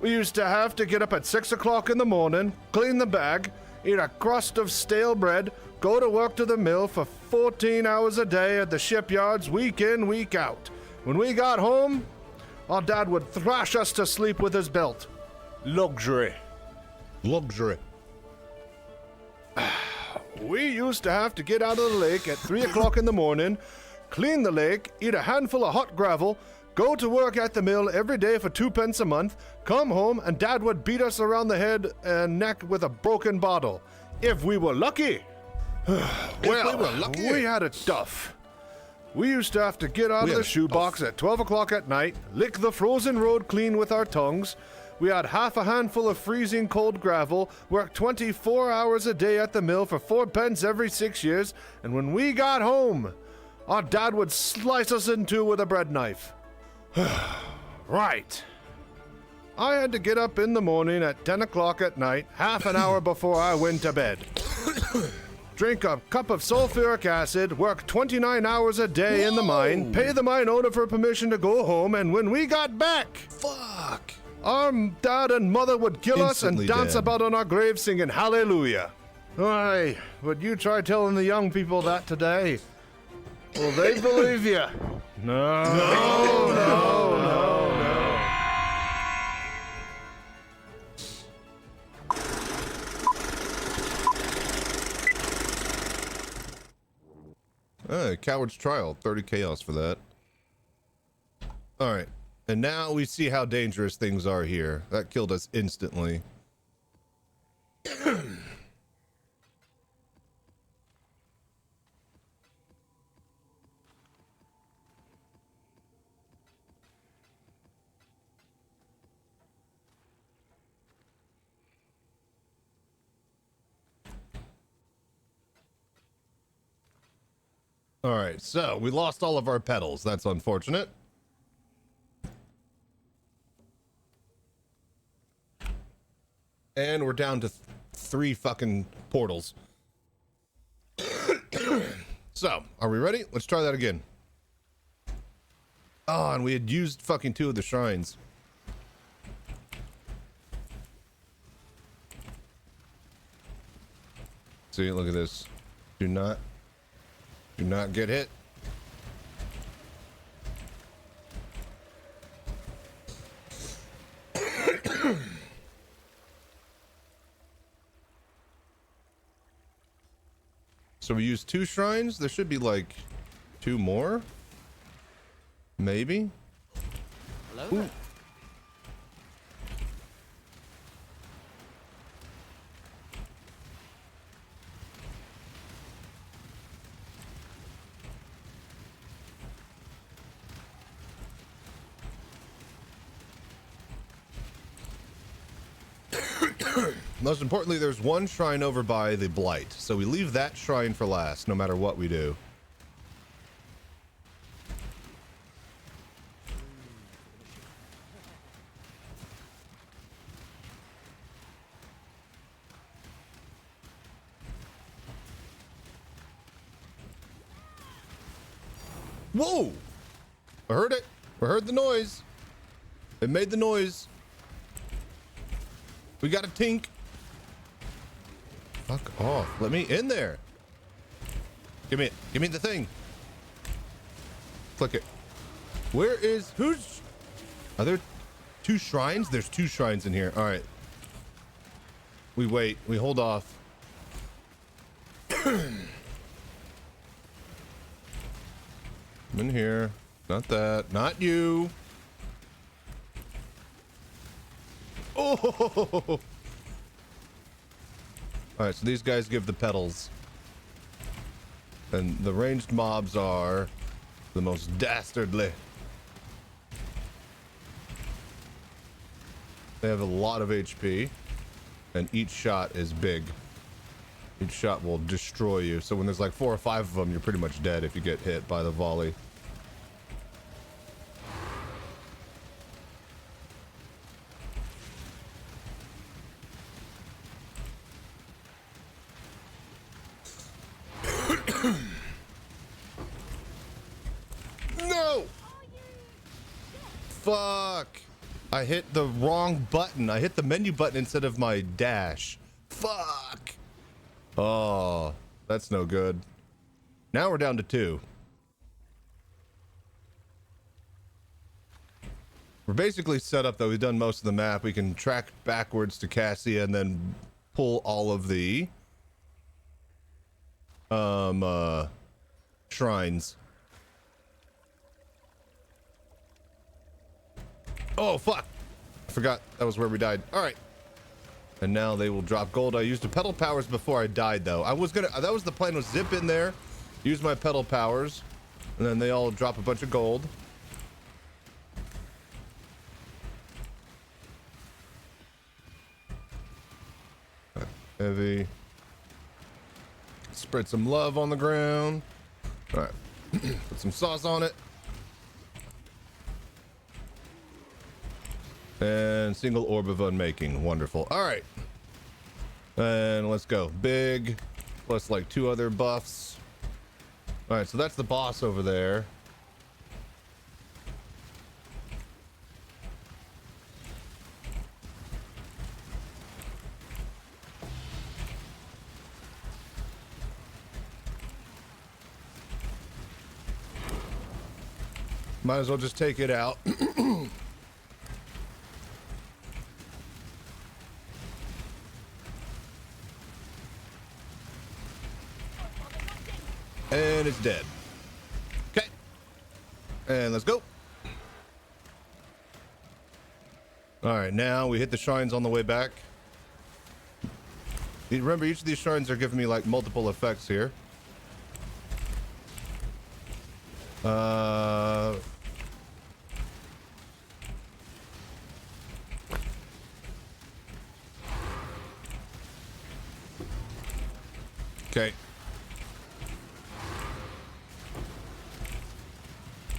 We used to have to get up at 6 o'clock in the morning, clean the bag, eat a crust of stale bread, go to work to the mill for 14 hours a day at the shipyards week in, week out. When we got home, our dad would thrash us to sleep with his belt. Luxury. Luxury. We used to have to get out of the lake at 3 o'clock in the morning, clean the lake, eat a handful of hot gravel, go to work at the mill every day for 2 pence a month, come home, and Dad would beat us around the head and neck with a broken bottle. If we were lucky. We had it tough. We used to have to get out of the shoebox at 12 o'clock at night, lick the frozen road clean with our tongues. We had half a handful of freezing cold gravel, worked 24 hours a day at the mill for 4 pence every 6 years, and when we got home, our dad would slice us in two with a bread knife. Right. I had to get up in the morning at 10 o'clock at night, half an hour before I went to bed. Drink a cup of sulfuric acid, work 29 hours a day in the mine, pay the mine owner for permission to go home, and when we got back, Fuck. our dad and mother would kill us and Instantly dance dead. about on our grave singing hallelujah. Aye, but you try telling the young people that today. Will they believe you? No. Coward's Trial, 30 chaos for that. Alright, and now we see how dangerous things are here. That killed us instantly. Alright, so we lost all of our pedals. That's unfortunate. And we're down to 3 fucking portals. So, are we ready? Let's try that again. Oh, and we had used fucking 2 of the shrines. See, look at this. Do not get hit. So we used 2 shrines. There should be like 2 more. Maybe. Hello there. Most importantly, there's 1 shrine over by the Blight, so we leave that shrine for last, no matter what we do. Whoa! I heard it. I heard the noise. It made the noise. We got a tink. Fuck off. Let me in there. Give me it. Give me the thing. Click it. Where is... Who's... Are there 2 shrines? There's 2 shrines in here. All right. We wait. We hold off. I'm in here. Not that. Not you. Oh! Alright, so these guys give the pedals. And the ranged mobs are the most dastardly. They have a lot of HP. And each shot is big. Each shot will destroy you. So when there's like 4 or 5 of them, you're pretty much dead if you get hit by the volley. No! Fuck! I hit the wrong button. I hit the menu button instead of my dash. Fuck! Oh, that's no good. Now we're down to 2. We're basically set up though. We've done most of the map. We can track backwards to Cassia and then pull all of the shrines. Oh, fuck. I forgot that was where we died. All right. And now they will drop gold. I used the pedal powers before I died, though. I was gonna, that was the plan, was zip in there, use my pedal powers, and then they all drop a bunch of gold. Heavy. Spread some love on the ground. All right. Put some sauce on it. And single orb of unmaking. Wonderful. All right. And let's go. Big, plus like 2 other buffs. All right, so that's the boss over there. Might as well just take it out. And it's dead. Okay. And let's go. All right, now we hit the shrines on the way back. Remember, each of these shrines are giving me like multiple effects here. Okay.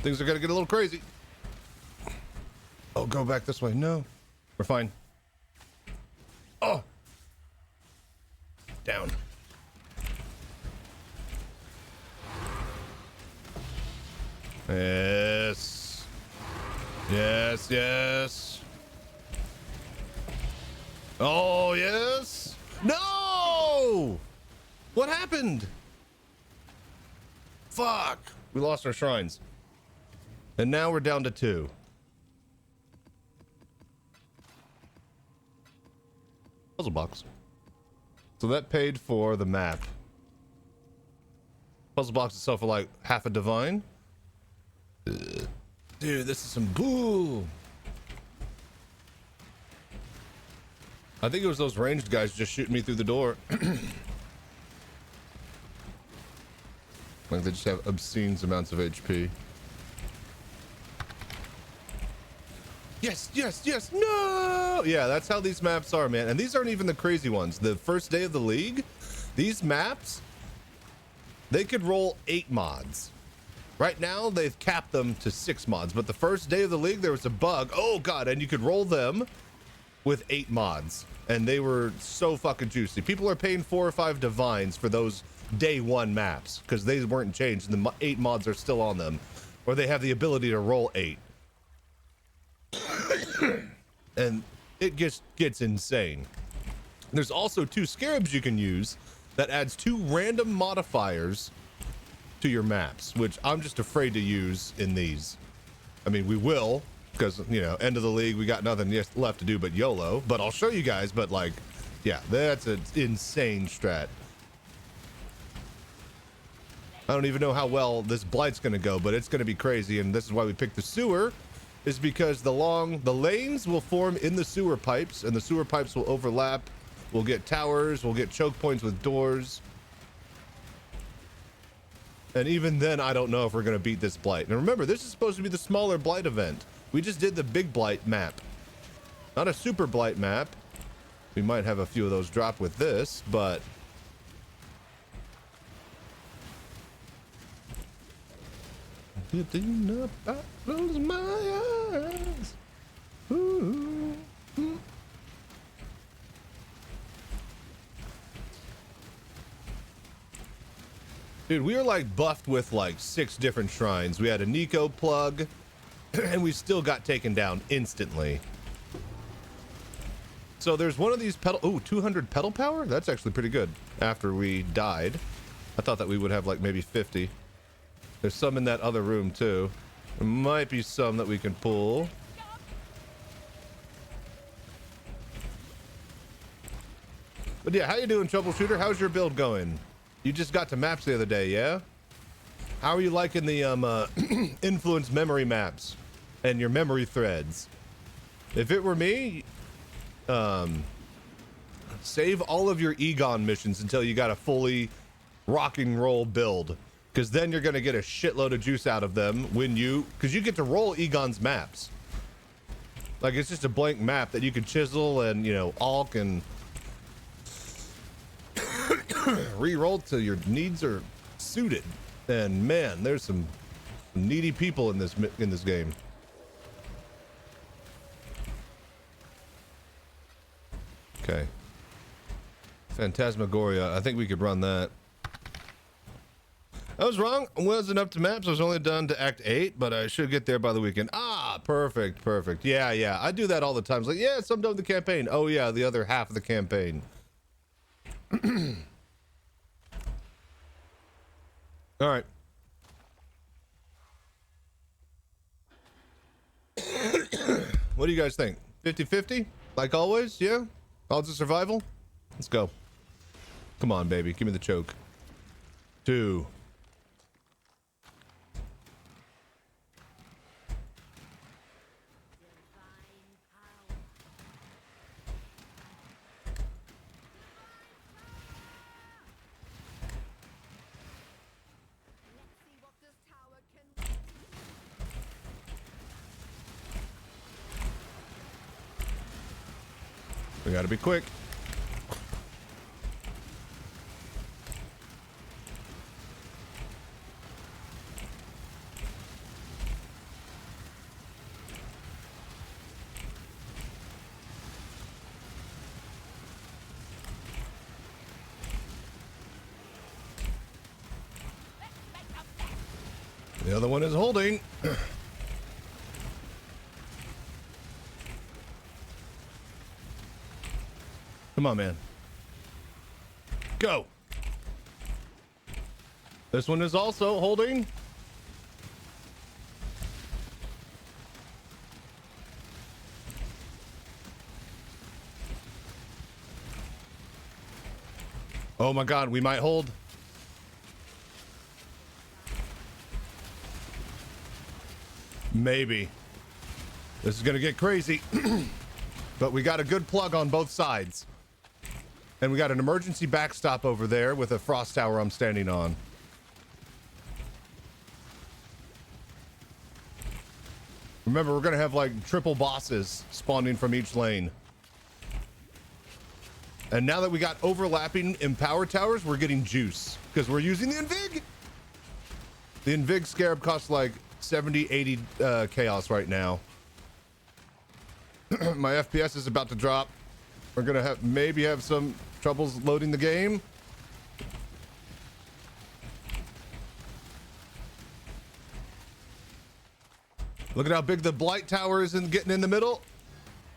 Things are gonna get a little crazy. Oh, go back this way. No, we're fine. Oh, down. Yes. Yes, yes. Oh, yes. No! What happened? Fuck. We lost our shrines. And now we're down to 2. Puzzle box. So that paid for the map. Puzzle box itself for like half a divine. Dude, this is some boo. I think it was those ranged guys just shooting me through the door. Like they just have obscene amounts of HP. Yes, yes, yes, no! Yeah, that's how these maps are, man. And these aren't even the crazy ones. The first day of the league, these maps, they could roll 8 mods. Right now, they've capped them to 6 mods. But the first day of the league, there was a bug. Oh, God, and you could roll them with 8 mods. And they were so fucking juicy. People are paying 4 or 5 divines for those day 1 maps because they weren't changed and the 8 mods are still on them. Or they have the ability to roll 8. And it just gets insane. There's also 2 scarabs you can use that adds 2 random modifiers to your maps, which I'm just afraid to use in these. I mean, we will, because, you know, end of the league, we got nothing left to do but YOLO, but I'll show you guys. But like, yeah, that's an insane strat. I don't even know how well this blight's gonna go, but it's gonna be crazy. And this is why we picked the sewer, is because the lanes will form in the sewer pipes, and the sewer pipes will overlap. We'll get towers, we'll get choke points with doors. And even then, I don't know if we're gonna beat this blight. Now remember, this is supposed to be the smaller blight event. We just did the big blight map, not a super blight map. We might have a few of those drop with this, but getting up, I close my eyes. Ooh. Dude, we were like buffed with like 6 different shrines. We had a Nico plug, and we still got taken down instantly. So there's one of these pedal. Oh, 200 pedal power? That's actually pretty good after we died. I thought that we would have like maybe 50. There's some in that other room too. There might be some that we can pull. But yeah, how you doing, troubleshooter? How's your build going? You just got to maps the other day, yeah? How are you liking the influence memory maps and your memory threads? If it were me, save all of your Egon missions until you got a fully rock and roll build, because then you're gonna get a shitload of juice out of them because you get to roll Egon's maps. Like, it's just a blank map that you can chisel and, you know, alk and re-roll till your needs are suited. And man, there's some needy people in this game. Okay. Phantasmagoria. I think we could run that. I was wrong. I wasn't up to maps. I was only done to Act 8, but I should get there by the weekend. Ah, perfect, perfect. Yeah. I do that all the time. It's like, yeah, some done the campaign. Oh, yeah, the other half of the campaign. All right. What do you guys think? 50-50? Like always? Yeah? Odds of survival? Let's go. Come on, baby. Give me the choke. 2. We gotta be quick. The other one is holding. Come on, man. Go. This one is also holding. Oh my God, we might hold. Maybe. This is gonna get crazy. But we got a good plug on both sides. And we got an emergency backstop over there with a frost tower I'm standing on. Remember, we're gonna have like triple bosses spawning from each lane. And now that we got overlapping Empower towers, we're getting juice because we're using the Invig. The Invig Scarab costs like 70, 80 chaos right now. My FPS is about to drop. We're gonna maybe have some troubles loading the game. Look at how big the Blight Tower is getting in the middle.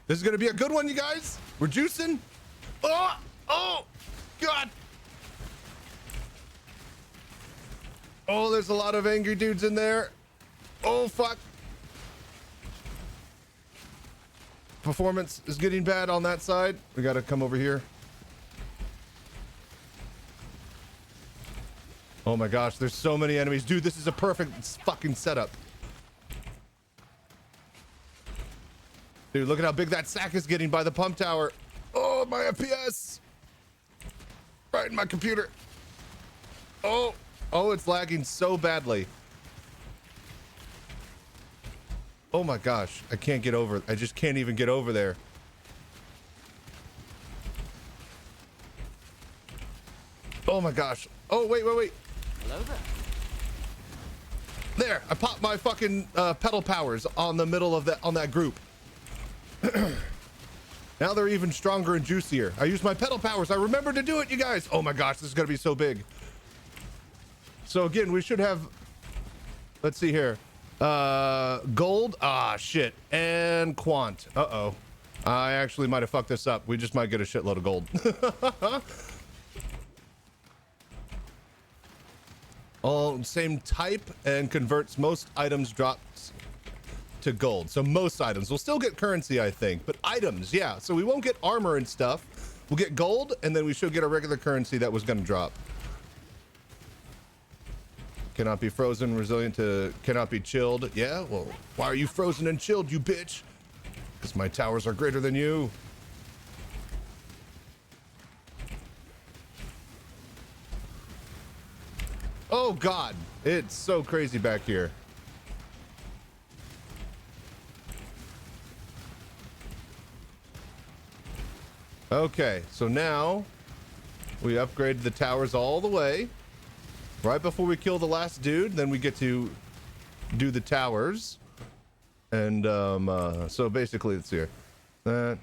This is gonna be a good one, you guys. We're juicing. Oh, God. Oh, there's a lot of angry dudes in there. Oh, fuck. Performance is getting bad on that side. We gotta come over here. Oh my gosh, there's so many enemies. Dude, this is a perfect fucking setup. Dude, look at how big that sack is getting by the pump tower. Oh, my FPS. Right in my computer. Oh, it's lagging so badly. Oh my gosh, I can't get over. I just can't even get over there. Oh my gosh. Oh, wait. Hello there. There, I popped my fucking pedal powers on the middle of that group. Now they're even stronger and juicier. I used my pedal powers. I remembered to do it, you guys. Oh my gosh, this is gonna be so big. So again, we should have, let's see here. Gold, shit, and quant. Uh-oh. I actually might have fucked this up. We just might get a shitload of gold. All same type and converts most items dropped to gold. So most items. We'll still get currency, I think, but items, yeah. So we won't get armor and stuff. We'll get gold, and then we should get a regular currency that was gonna drop. Cannot be frozen, resilient to cannot be chilled. Yeah, well, why are you frozen and chilled, you bitch? Because my towers are greater than you. Oh God, it's so crazy back here. Okay, so now we upgraded the towers all the way. Right before we kill the last dude, then we get to do the towers. And so basically it's here. That.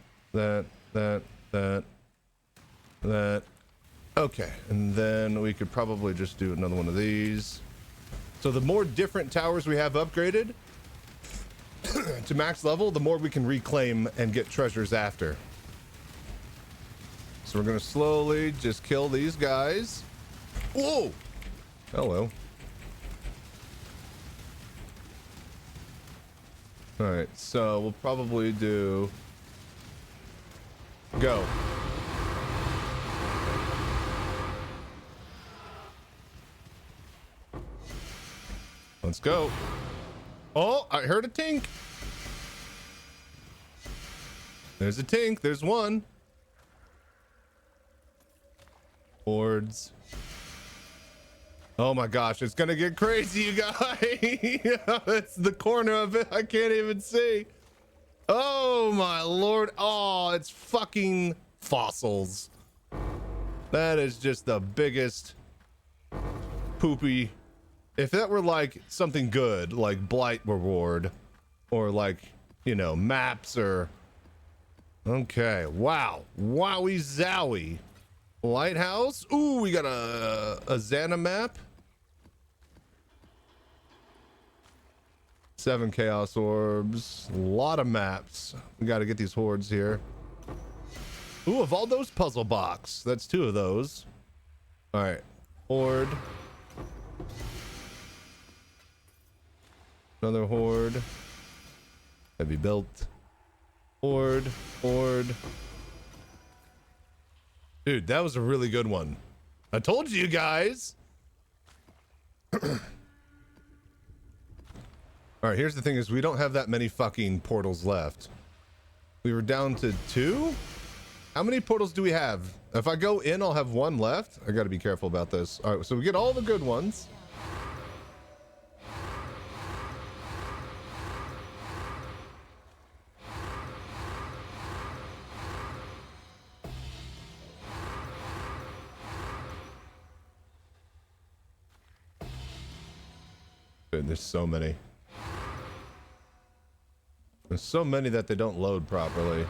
Okay, and then we could probably just do another one of these. So the more different towers we have upgraded to max level, the more we can reclaim and get treasures after. So we're gonna slowly just kill these guys. Whoa! Hello. All right, so we'll probably do go. Let's go. Oh, I heard a tink. There's a tink. There's one. Boards. Oh my gosh, it's gonna get crazy, you guys. It's the corner of it. I can't even see. Oh my lord. Oh, it's fucking fossils. That is just the biggest poopy. If that were like something good, like Blight Reward, or like, you know, maps or... Okay, wow. Wowie zowie. Lighthouse. Ooh, we got a Xana map. 7 Chaos Orbs. A lot of maps. We got to get these hordes here. Ooh, of all those puzzle box. That's 2 of those. All right. Horde. Another horde. Heavy built. Horde. Horde. Dude, that was a really good one. I told you guys. All right, here's the thing is we don't have that many fucking portals left. We were down to 2? How many portals do we have? If I go in, I'll have 1 left. I got to be careful about this. All right, so we get all the good ones. Dude, there's so many. There's so many that they don't load properly.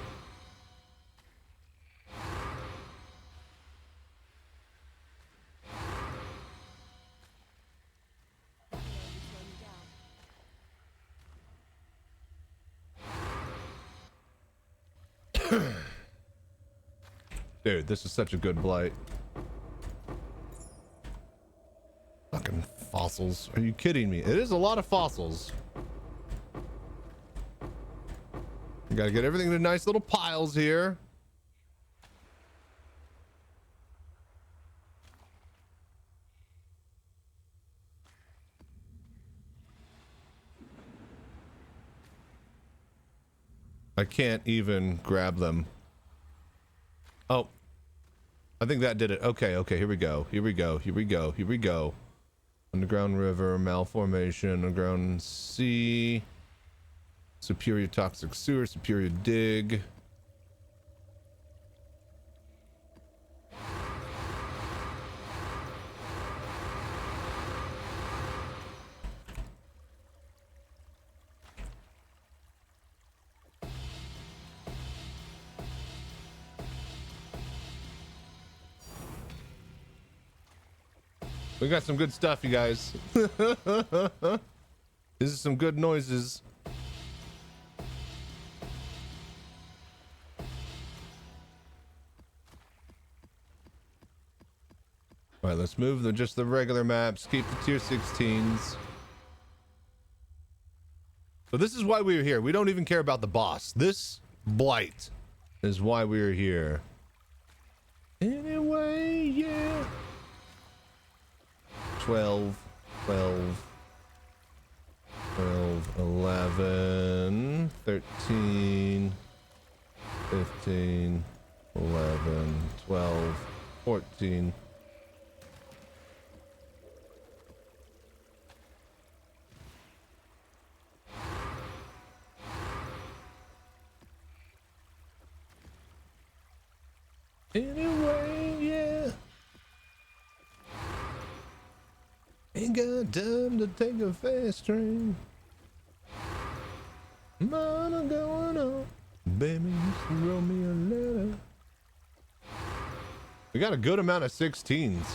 Dude, this is such a good blight. Fucking fossils. Are you kidding me? It is a lot of fossils. You gotta get everything into nice little piles here. I can't even grab them. Oh. I think that did it. Okay, okay, here we go. Here we go. Here we go. Here we go. Underground river, malformation, underground sea, superior toxic sewer, superior dig. We got some good stuff, you guys. This is some good noises. All right, let's move just the regular maps. Keep the tier 16s. So this is why we were here. We don't even care about the boss. This blight is why we are here. Anyway, yeah. 12. 12, 11, 13, 15, 11, 12, 14. Anyway, yeah. Ain't got time to take a fast train. Mama going on. Baby, just wrote me a letter. We got a good amount of 16s.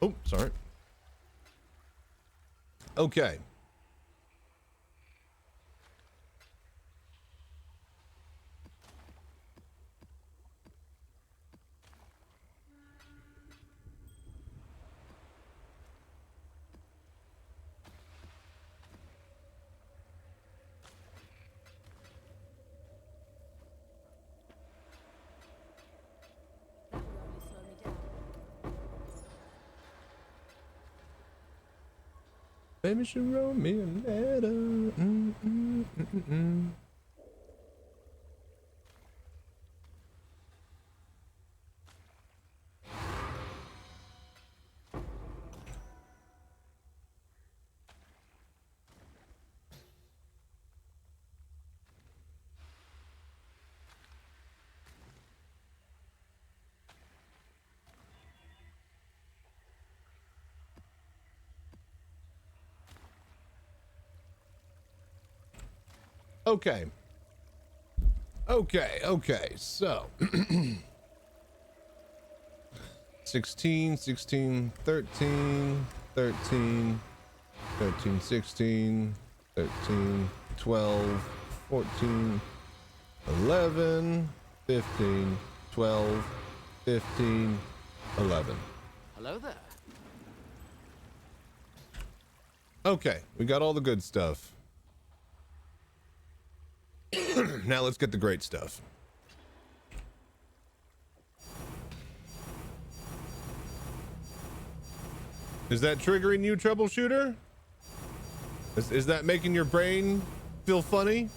Oh, sorry. Okay. Baby should wrote me a letter. Okay. Okay, so 16, 13, 13, 16, 13, 12, 14, 11, 15, 12, 15, 11. Hello there. Okay, we got all the good stuff. Now let's get the great stuff. Is that triggering you, troubleshooter? Is that making your brain feel funny?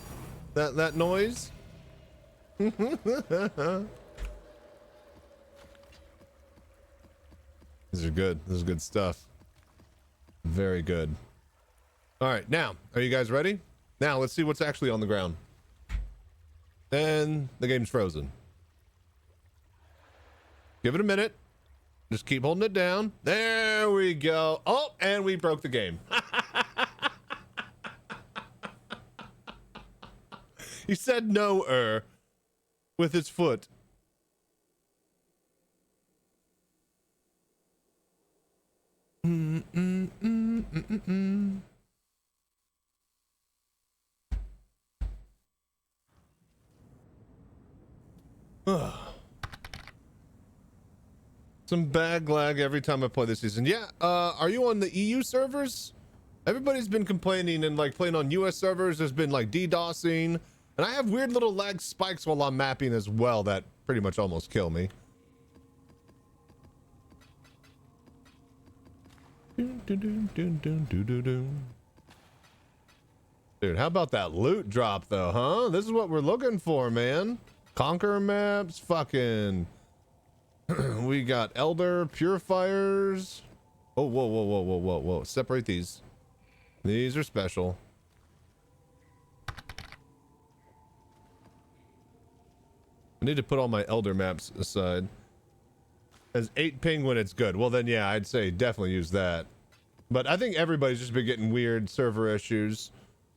That noise? This is good. This is good stuff. Very good. All right, now, are you guys ready? Now, let's see what's actually on the ground. And the game's frozen. Give it a minute. Just keep holding it down. There we go. Oh, and we broke the game. He said no, with his foot. Some bag lag every time I play this season. Yeah, are you on the EU servers? Everybody's been complaining, and like playing on US servers, there's been like DDoSing, and I have weird little lag spikes while I'm mapping as well that pretty much almost kill me. Dude, how about that loot drop though, huh? This is what we're looking for, man. Conqueror maps, fucking... We got Elder Purifiers. Oh, whoa. Separate these. These are special. I need to put all my Elder maps aside. As 8 ping when it's good. Well, then, yeah, I'd say definitely use that. But I think everybody's just been getting weird server issues.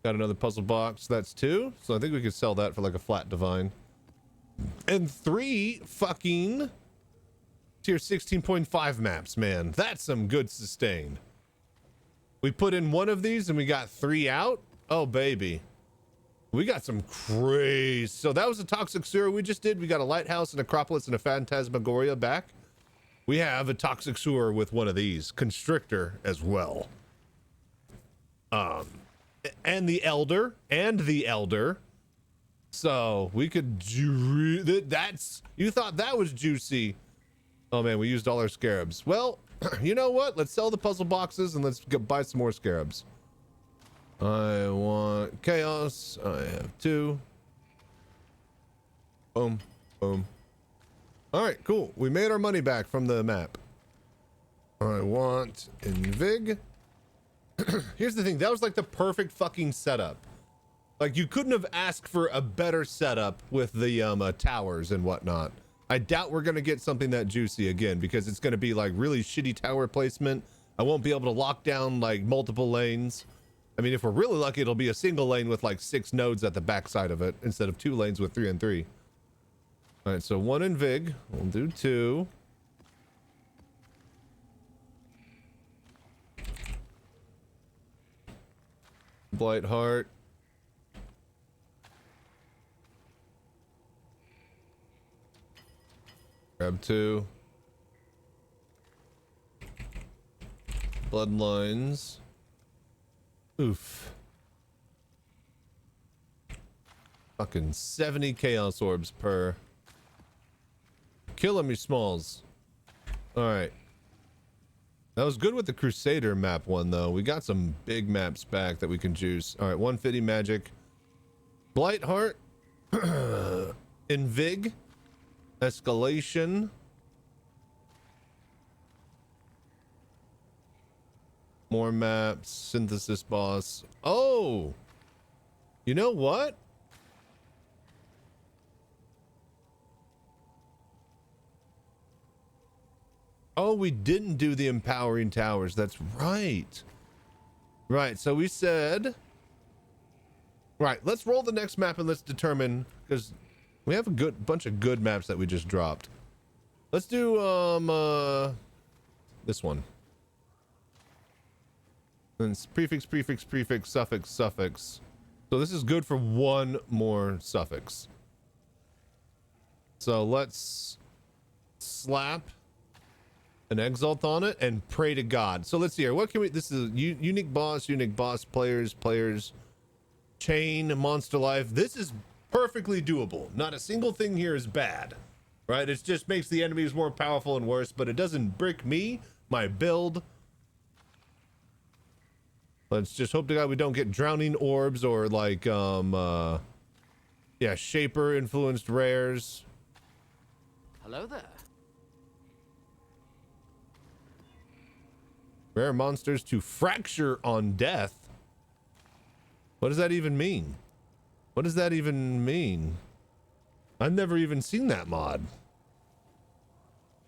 Got another puzzle box. That's 2. So I think we could sell that for like a flat divine. And 3 fucking... Tier 16.5 maps, man. That's some good sustain. We put in 1 of these and we got 3 out. Oh, baby. We got some crazy. So that was a Toxic Sewer we just did. We got a Lighthouse, an Acropolis, and a Phantasmagoria back. We have a Toxic Sewer with one of these. Constrictor as well. and the Elder. So we could that's, you thought that was juicy. Oh man, we used all our scarabs. Well, you know what? Let's sell the puzzle boxes and let's buy some more scarabs. I want chaos. I have 2. Boom, boom. All right, cool. We made our money back from the map. I want Invig. Here's the thing. That was like the perfect fucking setup. Like you couldn't have asked for a better setup with the towers and whatnot. I doubt we're going to get something that juicy again because it's going to be like really shitty tower placement. I won't be able to lock down like multiple lanes. I mean, if we're really lucky, it'll be a single lane with like 6 nodes at the backside of it instead of 2 lanes with 3 and 3. All right, so 1 in Vig. We'll do 2. Blight Heart. Grab 2. Bloodlines. Oof. Fucking 70 chaos orbs per. Kill him, you smalls. Alright. That was good with the Crusader map one, though. We got some big maps back that we can juice. Alright, 150 magic. Blight Heart. Invig. Escalation. More maps. Synthesis boss. Oh! You know what? Oh, we didn't do the empowering towers. That's right. Right, so we said... Right, let's roll the next map and let's determine... Because we have a bunch of good maps that we just dropped. Let's do, this one. And it's prefix, prefix, prefix, suffix, suffix. So this is good for 1 more suffix. So let's slap an exalt on it and pray to God. So let's see here. What can we, this is unique boss, players, chain, monster life. This is perfectly doable. Not a single thing here is bad, right? It just makes the enemies more powerful and worse, but it doesn't brick me, my build. Let's just hope to God we don't get drowning orbs or like, yeah, shaper influenced rares. Hello there. Rare monsters to fracture on death. What does that even mean? What does that even mean? I've never even seen that mod.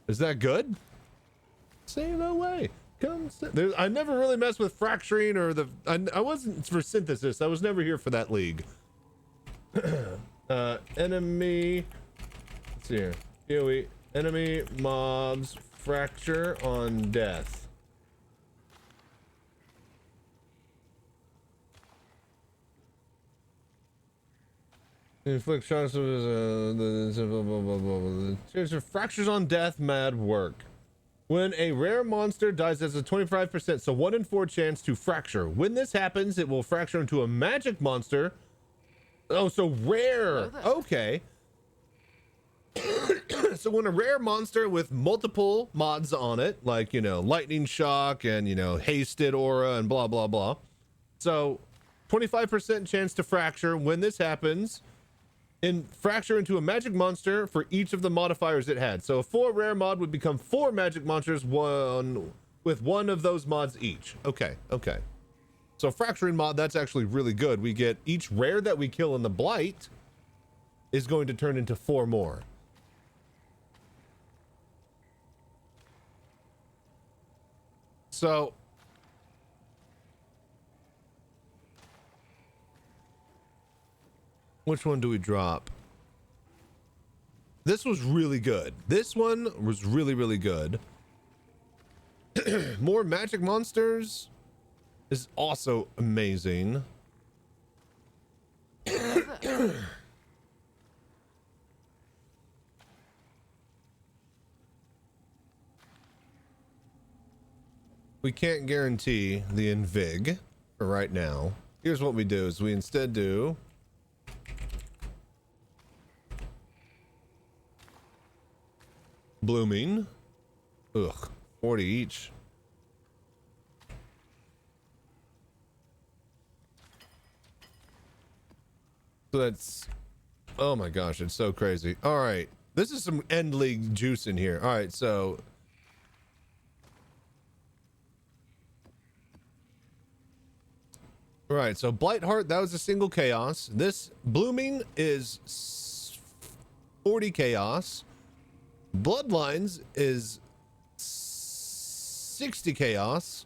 Is that good? Say no way. Come, I never really messed with fracturing or the. I wasn't for synthesis. I was never here for that league. Enemy. Let's see here. PoE. Enemy mobs fracture on death. Inflict shots of fractures on death. Mad work. When a rare monster dies, there's a 25%, so 1 in 4 chance to fracture. When this happens, it will fracture into a magic monster. Oh, so rare. Okay. So when a rare monster with multiple mods on it, like, you know, lightning shock and, you know, hasted aura and blah, blah, blah. So 25% chance to fracture. When this happens, and fracture into a magic monster for each of the modifiers it had. So a 4 rare mod would become 4 magic monsters, with 1 of those mods each. Okay, okay. So fracturing mod, that's actually really good. We get each rare that we kill in the blight is going to turn into 4 more. So which one do we drop? This was really good. This one was really, really good. More magic monsters is also amazing. We can't guarantee the Invig for right now. Here's what we do: is we instead do blooming. Ugh, 40 each. So that's, oh my gosh, it's so crazy. All right, this is some end league juice in here. All right, so right, so Blightheart, that was a single chaos. This blooming is 40 chaos. Bloodlines is 60 chaos.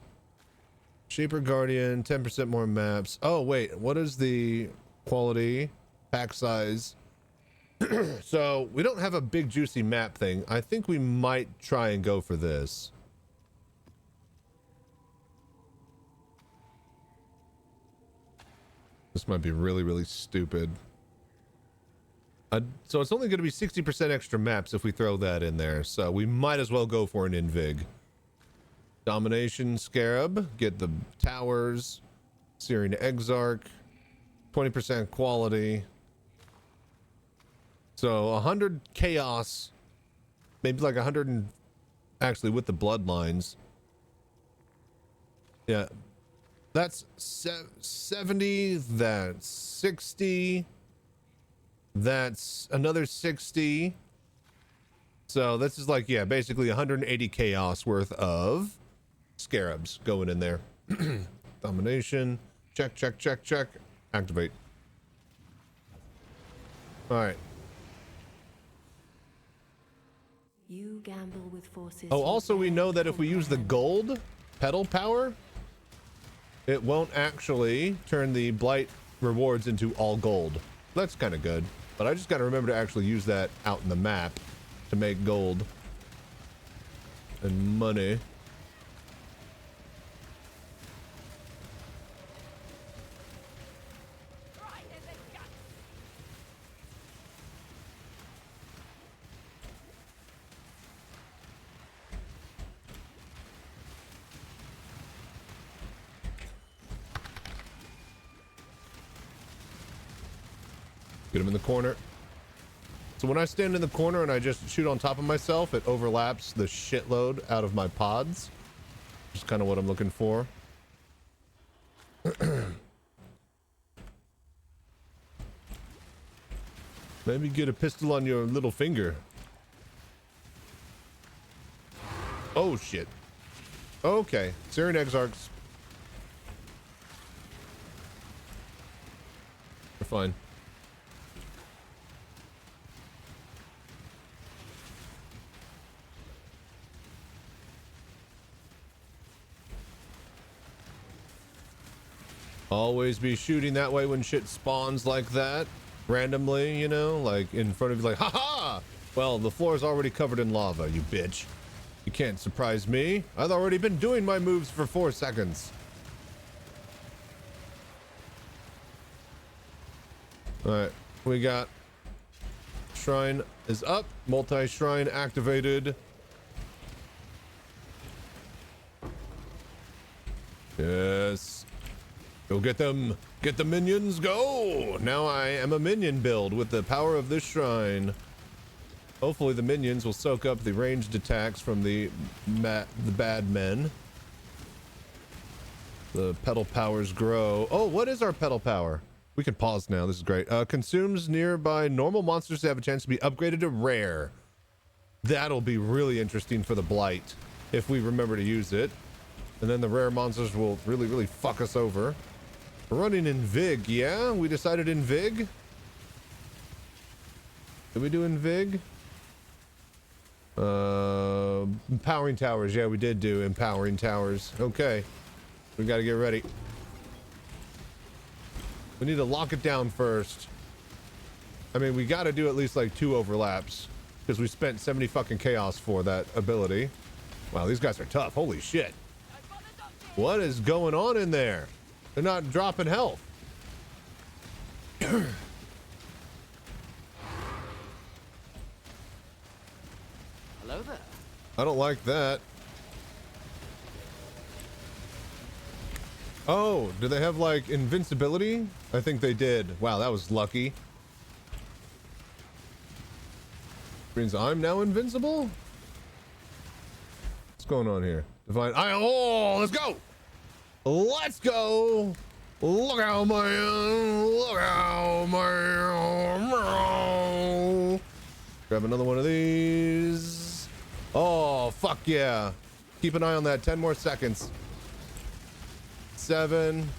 Shaper Guardian, 10% more maps. Oh wait, what is the quality, pack size? So we don't have a big juicy map thing. I think we might try and go for this. This might be really, really stupid. So it's only going to be 60% extra maps if we throw that in there. So we might as well go for an Invig. Domination Scarab. Get the towers. Syrian Exarch. 20% quality. So 100 chaos. Maybe like 100 and... Actually, with the bloodlines. Yeah. That's 70. That's 60. That's another 60. So this is like, yeah, basically 180 chaos worth of scarabs going in there. Domination. Check, check, check, check. Activate. All right. You gamble with forces. Oh, also we know that if we use the gold pedal power, it won't actually turn the blight rewards into all gold. That's kind of good. But I just got to remember to actually use that out in the map to make gold and money. Get him in the corner. So when I stand in the corner and I just shoot on top of myself, it overlaps the shitload out of my pods. Which is kind of what I'm looking for. Maybe get a pistol on your little finger. Oh shit. Okay. Syrian Exarchs. We're fine. Always be shooting that way when shit spawns like that. Randomly, you know, like in front of you, like, haha! Well, the floor is already covered in lava, you bitch. You can't surprise me. I've already been doing my moves for 4 seconds. Alright, we got Shrine is up. Multi-shrine activated. Yes. Go get them. Get the minions. Go. Now I am a minion build with the power of this shrine. Hopefully the minions will soak up the ranged attacks from the bad men. The pedal powers grow. Oh, what is our pedal power? We can pause now. This is great. Consumes nearby normal monsters to have a chance to be upgraded to rare. That'll be really interesting for the blight if we remember to use it. And then the rare monsters will really, really fuck us over. We're running in Vig, yeah? We decided in Vig? Did we do in Vig? Empowering towers. Yeah, we did do empowering towers. Okay. We gotta get ready. We need to lock it down first. I mean, we gotta do at least like 2 overlaps because we spent 70 fucking chaos for that ability. Wow, these guys are tough. Holy shit. What is going on in there? They're not dropping health. Hello there. I don't like that. Oh, do they have like invincibility? I think they did. Wow, that was lucky. Means I'm now invincible? What's going on here? Divine. Oh, let's go! Let's go! Look out, man! Look out, man! Grab another one of these. Oh, fuck yeah. Keep an eye on that. 10 more seconds. 7,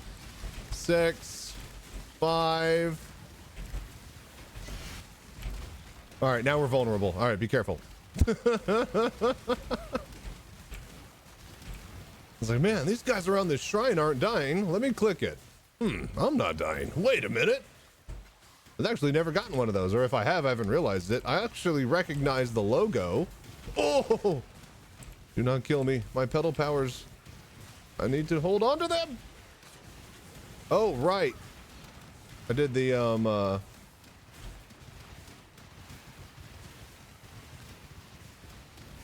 6, 5. All right, now we're vulnerable. All right, be careful. It's like, man, these guys around this shrine aren't dying. Let me click it. I'm not dying. Wait a minute. I've actually never gotten one of those, or if I have, I haven't realized it. I actually recognize the logo. Oh! Do not kill me. My pedal powers. I need to hold on to them. Oh, right. I did the,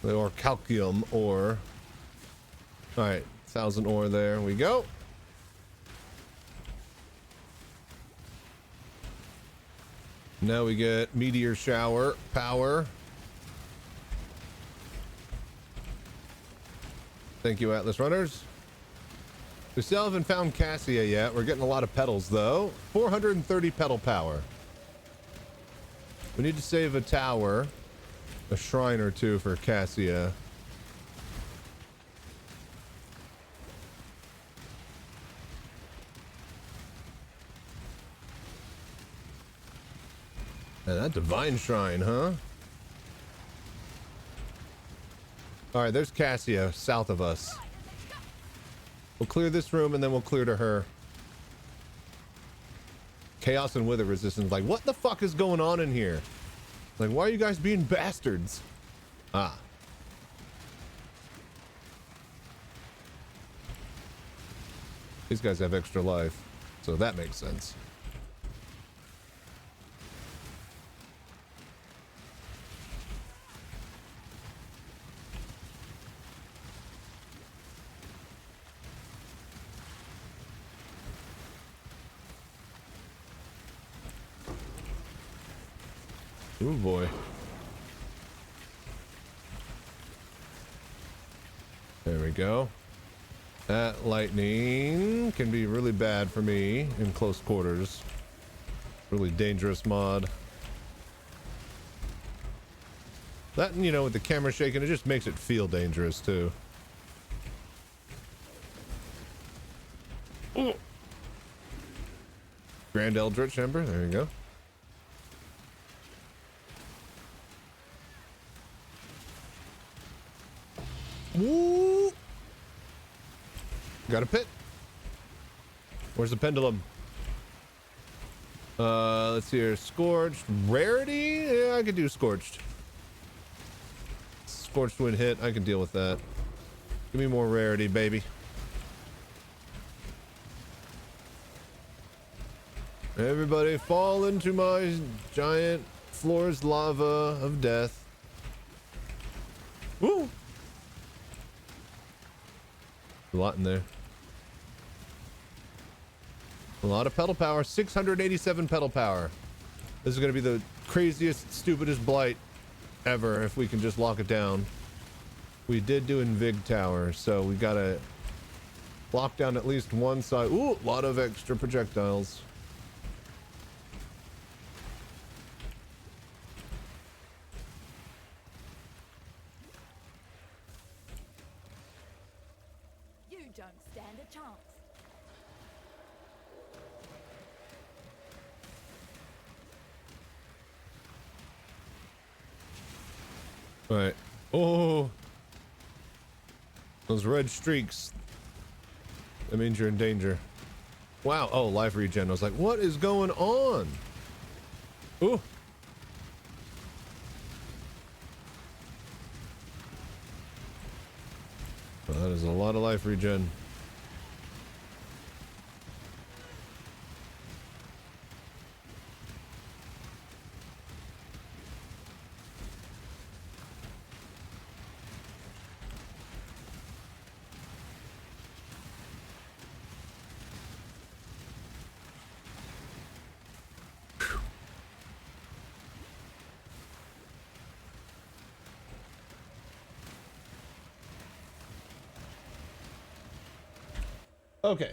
the orichalcum ore. All right, 1,000 ore there we go. Now we get meteor shower power. Thank you, Atlas Runners. We still haven't found Cassia yet. We're getting a lot of pedals though. 430 pedal power. We need to save a tower, a shrine or two for Cassia. And that divine shrine, huh? All right, there's Cassia south of us. We'll clear this room and then we'll clear to her. Chaos and wither resistance. Like, what the fuck is going on in here? Like, why are you guys being bastards? Ah. These guys have extra life, so that makes sense. Oh boy. There we go. That lightning can be really bad for me in close quarters. Really dangerous mod. That, you know, with the camera shaking, it just makes it feel dangerous too. Ooh. Grand Eldritch Ember, there you go. Woo! Got a pit. Where's the pendulum? Let's see here. Scorched. Rarity? Yeah, I could do Scorched. Scorched would hit. I can deal with that. Give me more rarity, baby. Everybody fall into my giant floor's lava of death. Woo! A lot in there. A lot of pedal power. 687 pedal power. This is going to be the craziest, stupidest blight ever if we can just lock it down. We did do Invig Tower, so we got to lock down at least one side. Ooh, a lot of extra projectiles. Don't stand a chance. All right. Oh, those red streaks. That means you're in danger. Wow. Oh, life regen. I was like, what is going on? Ooh. Well, that is a lot of life regen. Okay.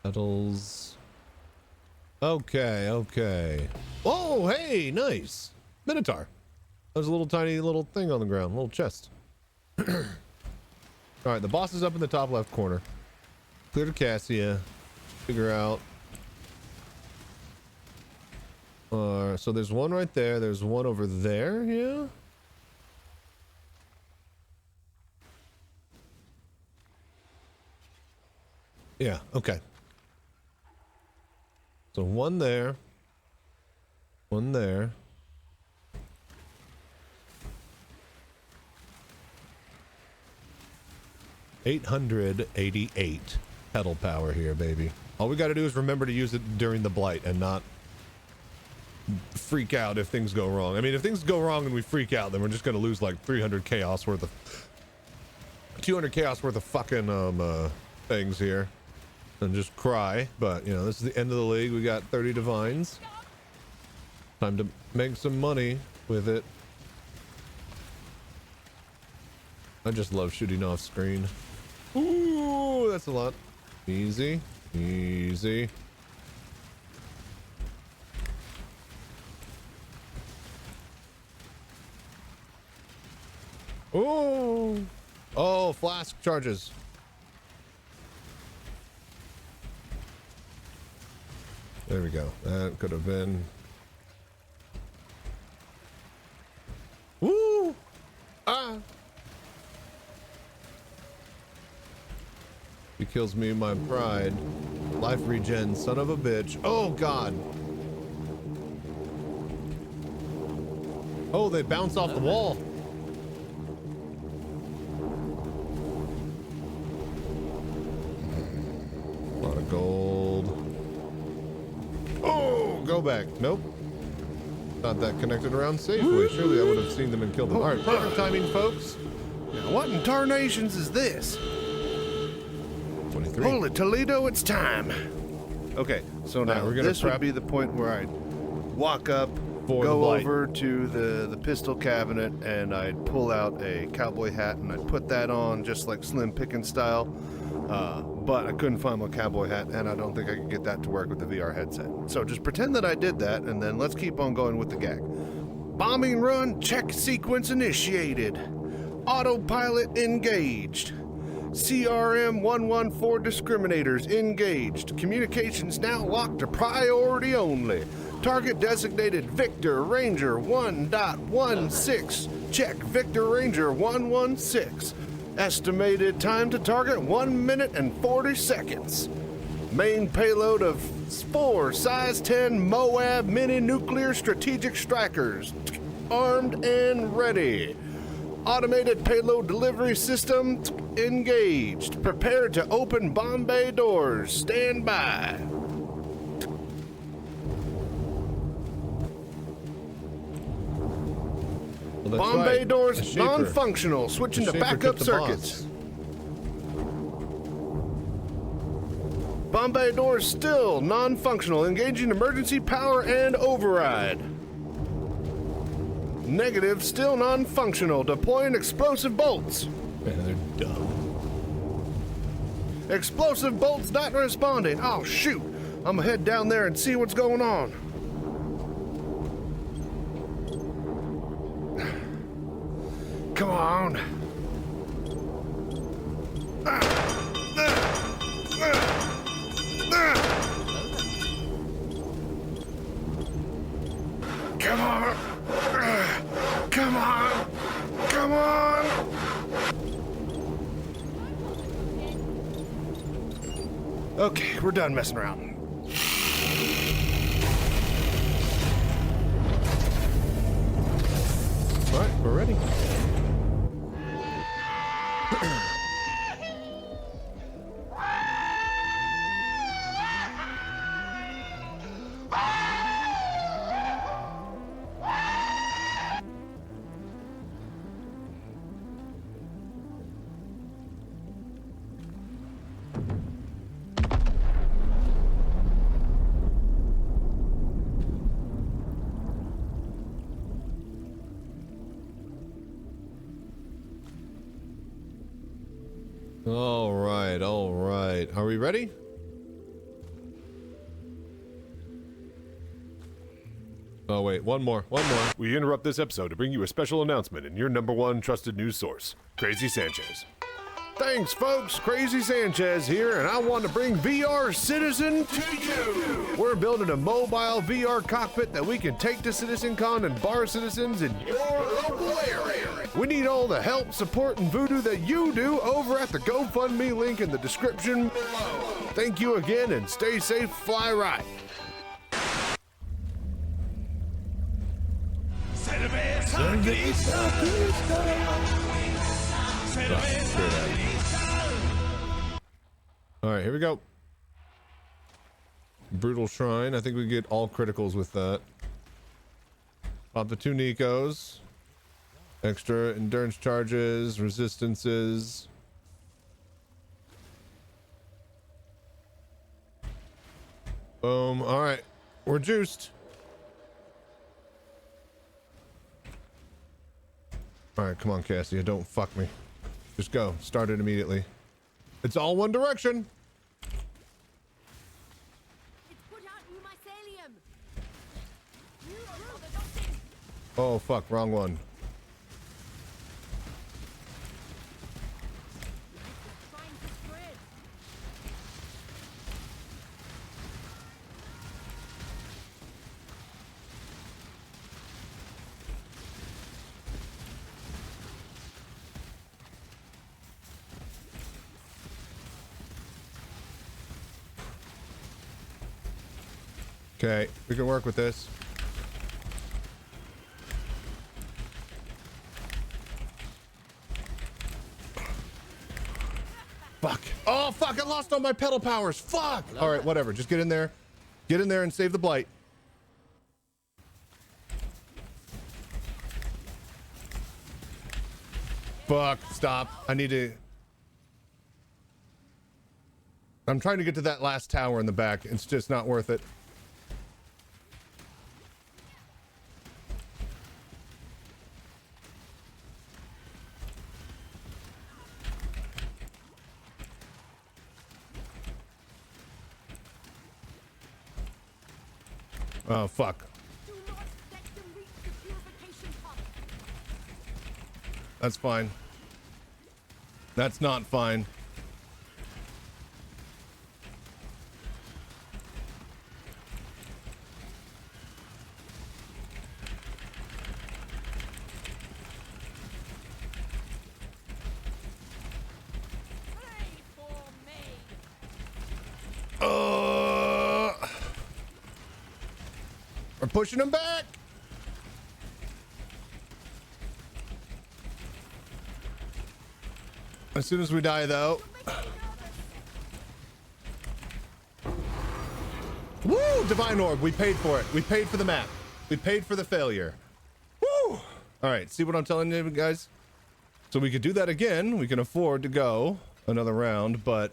Petals. Okay, okay. Oh, hey, nice. Minotaur. There's a little tiny little thing on the ground, little chest. All right, the boss is up in the top left corner. Clear to Cassia. Figure out. So there's one right there. There's one over there. Yeah. Yeah. Okay. So one there. One there. $888 pedal power here, baby. All we got to do is remember to use it during the blight and not freak out if things go wrong. I mean, if things go wrong and we freak out, then we're just going to lose like 300 chaos worth of 200 chaos worth of fucking things here and just cry. But you know, this is the end of the league. We got 30 divines. Time to make some money with it. I just love shooting off screen. Ooh, that's a lot. Easy, easy. Oh, oh, flask charges. There we go. That could have been. Woo! Ah! He kills me, my pride. Life regen, son of a bitch. Oh, God. Oh, they bounce off the wall. A lot of gold. Oh, go back. Nope. Not that connected around safely. Surely I would have seen them and killed them. All right, perfect timing, folks. Now, what in tarnations is this? 23. Holy Toledo, it's time. Okay, so now we're gonna this would be the point where I'd walk up, go over to the pistol cabinet, and I'd pull out a cowboy hat and I'd put that on just like Slim Pickens style. But I couldn't find my cowboy hat, and I don't think I could get that to work with the VR headset. So just pretend that I did that, and then let's keep on going with the gag. Bombing run, check sequence initiated. Autopilot engaged. CRM 114 discriminators engaged. Communications now locked to priority only. Target designated Victor Ranger 1.16. Check Victor Ranger 116. Estimated time to target 1 minute and 40 seconds. Main payload of 4 size 10 Moab mini nuclear strategic strikers. Armed and ready. Automated payload delivery system engaged. Prepared to open bomb bay doors. Stand by. Well, Bomb bay doors The non-functional. Switching to shaper backup took the boss. circuits. Bomb bay doors still non-functional. Engaging emergency power and override. Negative, still non-functional. Deploying explosive bolts. Man, they're dumb. Explosive bolts not responding. Oh, shoot. I'm gonna head down there and see what's going on. Come on. Come on. Come on. Come on. Okay, we're done messing around. All right, we're ready. All right, all right. Are we ready? Oh wait, one more. We interrupt this episode to bring you a special announcement in your #1 trusted news source, Crazy Sanchez. Thanks, folks. Crazy Sanchez here, and I want to bring VR Citizen to you. We're building a mobile VR cockpit that we can take to Citizencon and bar citizens in your local area. We need all the help, support, and voodoo that you do over at the GoFundMe link in the description below. Thank you again, and stay safe, fly right. All right, here we go. Brutal Shrine. I think we get all criticals with that. Pop the 2 Nikos. Extra endurance charges, resistances. Boom. All right, we're juiced. All right, come on, Cassia. Don't fuck me. Just go. Start it immediately. It's all one direction. It's put out new mycelium. Oh, fuck. Wrong one. Trying to spread. Okay, we can work with this. Fuck. Oh, fuck. I lost all my pedal powers. Fuck. All right, whatever. Just get in there. Get in there and save the blight. Fuck. Stop. I need to... I'm trying to get to that last tower in the back. It's just not worth it. Oh, fuck. Do not let them reach the purification pump. That's fine. That's not fine. Pray for me. We're pushing them back. As soon as we die, though. Woo! Divine Orb. We paid for it. We paid for the map. We paid for the failure. Woo! All right. See what I'm telling you, guys? So we could do that again. We can afford to go another round, but...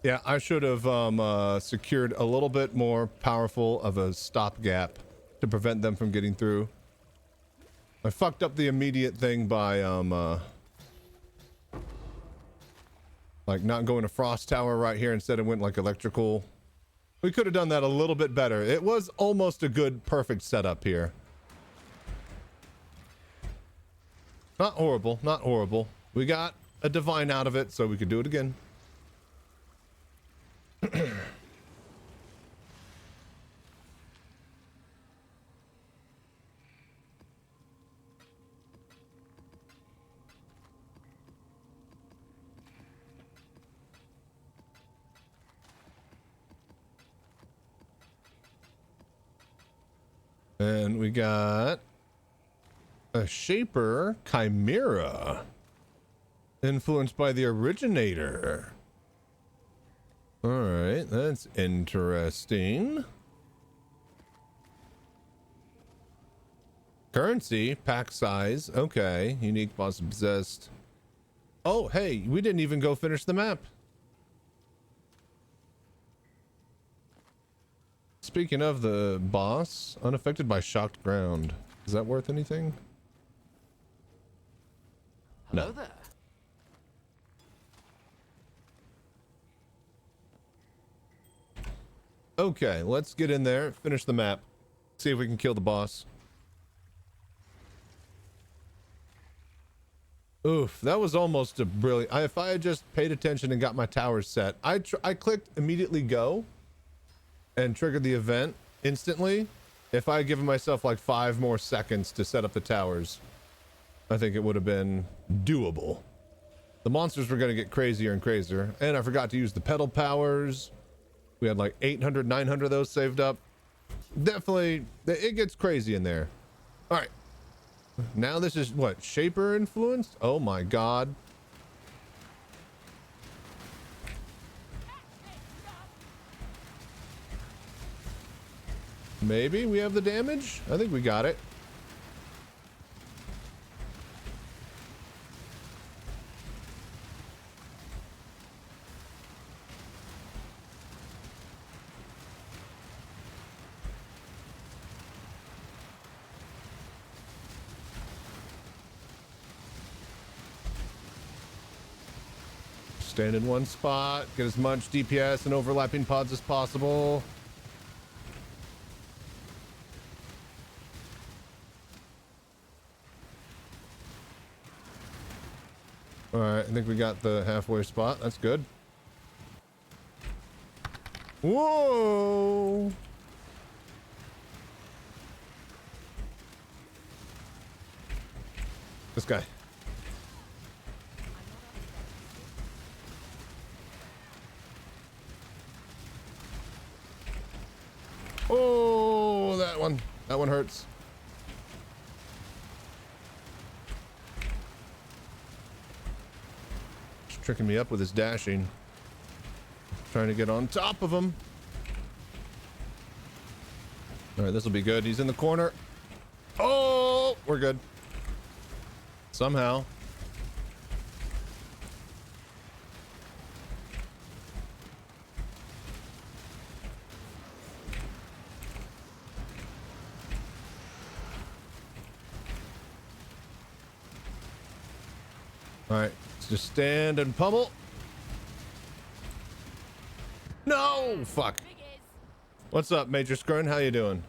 Yeah, I should have secured a little bit more powerful of a stopgap to prevent them from getting through. I fucked up the immediate thing by like not going to Frost Tower right here. Instead it went like electrical. We could have done that a little bit better. It was almost a good, perfect setup here. Not horrible, not horrible. We got a divine out of it, so we could do it again. And we got a Shaper Chimera, influenced by the originator. All right, that's interesting. Currency, pack size, okay. Unique boss possessed. Oh, hey, we didn't even go finish the map. Speaking of the boss, unaffected by shocked ground. Is that worth anything? Hello No. there. Okay, let's get in there, finish the map, see if we can kill the boss. Oof, that was almost a brilliant. If I had just paid attention and got my towers set, I clicked immediately go and triggered the event instantly. If I had given myself like 5 more seconds to set up the towers, I think it would have been doable. The monsters were going to get crazier and crazier, and I forgot to use the pedal powers. We had like 800, 900 of those saved up. Definitely, it gets crazy in there. All right. Now this is what? Shaper influenced? Oh my god. Maybe we have the damage? I think we got it. Stand in one spot, get as much DPS and overlapping pods as possible. All right, I think we got the halfway spot. That's good. Whoa! This guy. Oh, that one. That one hurts. He's tricking me up with his dashing. Trying to get on top of him. All right, this will be good. He's in the corner. Oh, we're good. Somehow. All right, let's just stand and pummel. No, fuck. What's up, Major Scrun? How you doing?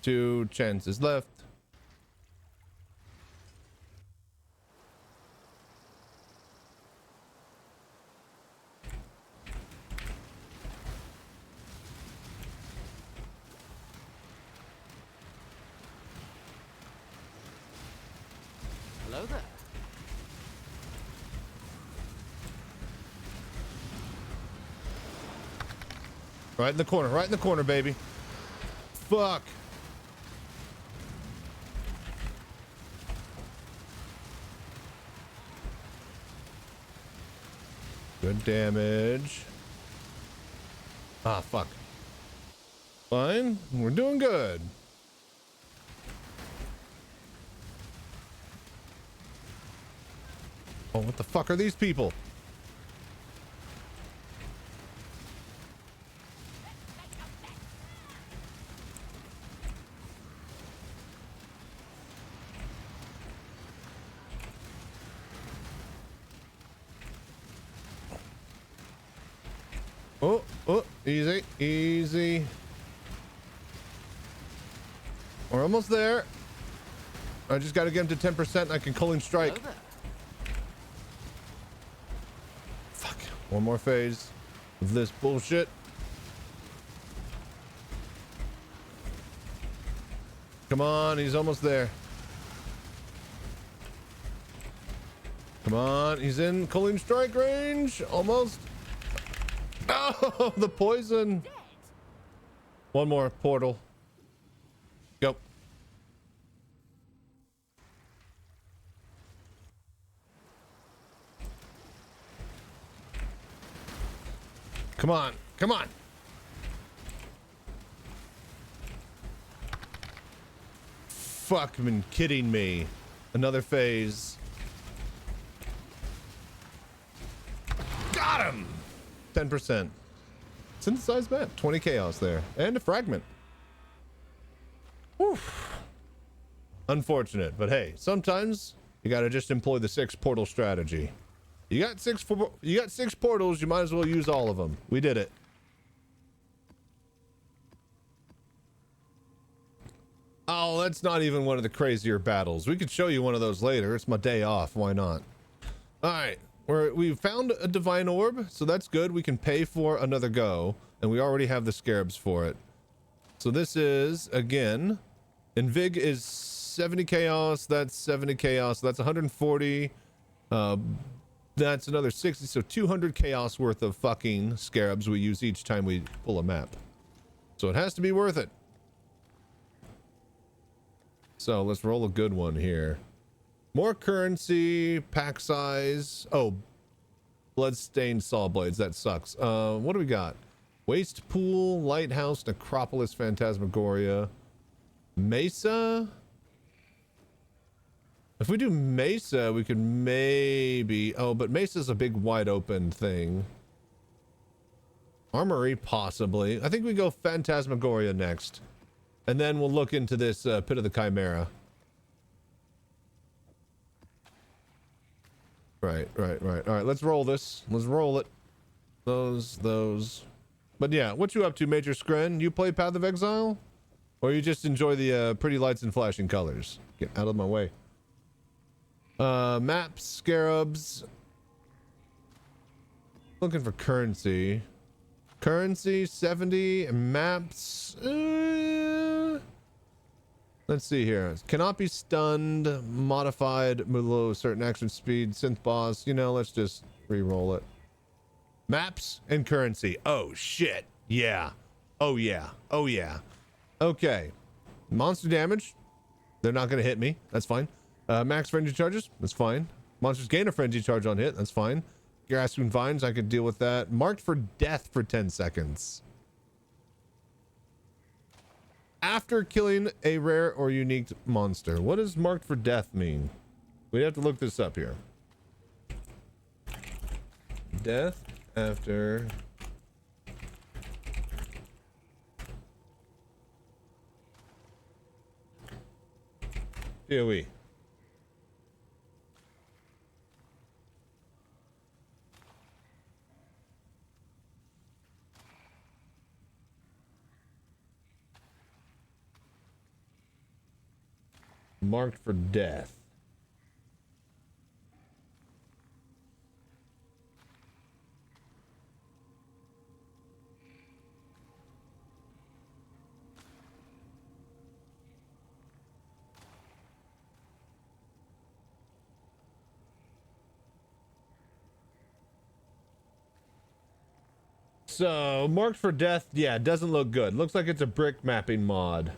2 chances left. Hello there. Right in the corner, right in the corner, baby. Fuck. Good damage. Ah, fuck. Fine. We're doing good. Oh, what the fuck are these people? Oh, easy, easy. We're almost there. I just got to get him to 10% and I can Culling Strike. Fuck. One more phase of this bullshit. Come on, he's almost there. Come on, he's in Culling Strike range. Almost. Oh, the poison. One more portal. Go. Come on, come on. Fucking kidding me. Another phase. Got him. 10%. Synthesized map. 20 chaos there. And a fragment. Oof. Unfortunate, but hey, sometimes you gotta just employ the 6 portal strategy. You got six portals, you might as well use all of them. We did it. Oh, that's not even one of the crazier battles. We could show you one of those later. It's my day off. Why not? All right. We found a divine orb, so that's good. We can pay for another go, and we already have the scarabs for it. So this is, again, Invig is 70 chaos. That's 70 chaos. So that's 140. That's another 60. So 200 chaos worth of fucking scarabs we use each time we pull a map. So it has to be worth it. So let's roll a good one here. More currency, pack size. Oh, bloodstained saw blades. That sucks. What do we got? Waste pool, lighthouse, necropolis, phantasmagoria, mesa. If we do mesa, we could maybe. Oh, but mesa's a big wide open thing. Armory, possibly. I think we go phantasmagoria next. And then we'll look into this Pit of the Chimera. Right. All right, let's roll this. Let's roll it. Those. But yeah, what you up to, Major Scren? You play Path of Exile? Or you just enjoy the pretty lights and flashing colors? Get out of my way. Maps, scarabs. Looking for currency. Currency, 70. Maps. Let's see here. Cannot be stunned. Modified. Below certain action speed. Synth boss. You know, let's just re-roll it. Maps and currency. Oh, shit. Yeah. Oh, yeah. Oh, yeah. Okay. Monster damage. They're not going to hit me. That's fine. Max frenzy charges. That's fine. Monsters gain a frenzy charge on hit. That's fine. Grasping vines. I could deal with that. Marked for death for 10 seconds. After killing a rare or unique monster. What does marked for death mean? We have to look this up here. Death after PoE. Marked for death. So, marked for death, yeah, doesn't look good. Looks like it's a brick mapping mod.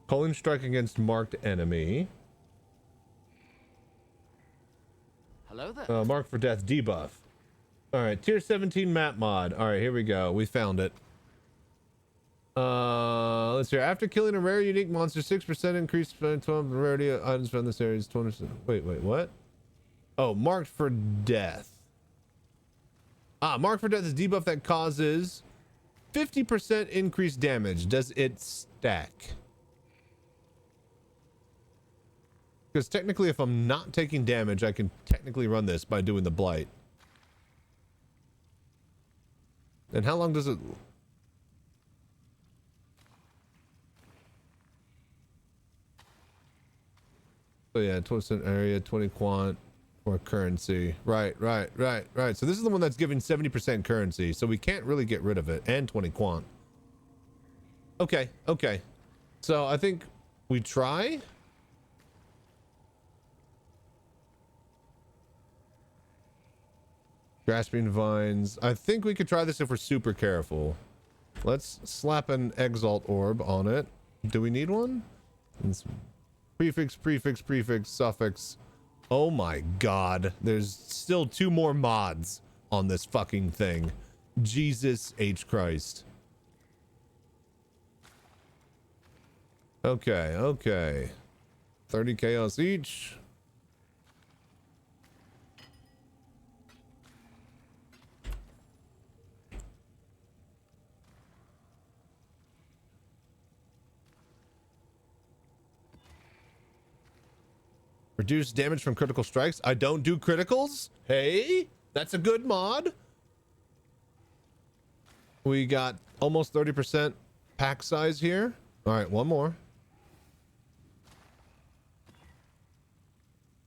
Colon strike against marked enemy. Hello there. Marked for death debuff. All right, tier 17 map mod. All right, here we go. We found it. Let's see. After killing a rare unique monster, 6% increase 12 rarity of items found in this area is 20%. Wait, what? Oh, marked for death. Marked for death is debuff that causes 50% increased damage. Does it stack? Because technically, if I'm not taking damage, I can technically run this by doing the blight. And how long does it... So yeah, 20% area, 20 quant, or currency. Right. So this is the one that's giving 70% currency, so we can't really get rid of it. And 20 quant. Okay. So I think we try... Grasping vines. I think we could try this if we're super careful. Let's slap an exalt orb on it. Do we need one? It's prefix, suffix. Oh my god. There's still 2 more mods on this fucking thing. Jesus H. Christ. Okay. 30 chaos each. Reduce damage from critical strikes. I don't do criticals. Hey, that's a good mod. We got almost 30% pack size here. All right, one more.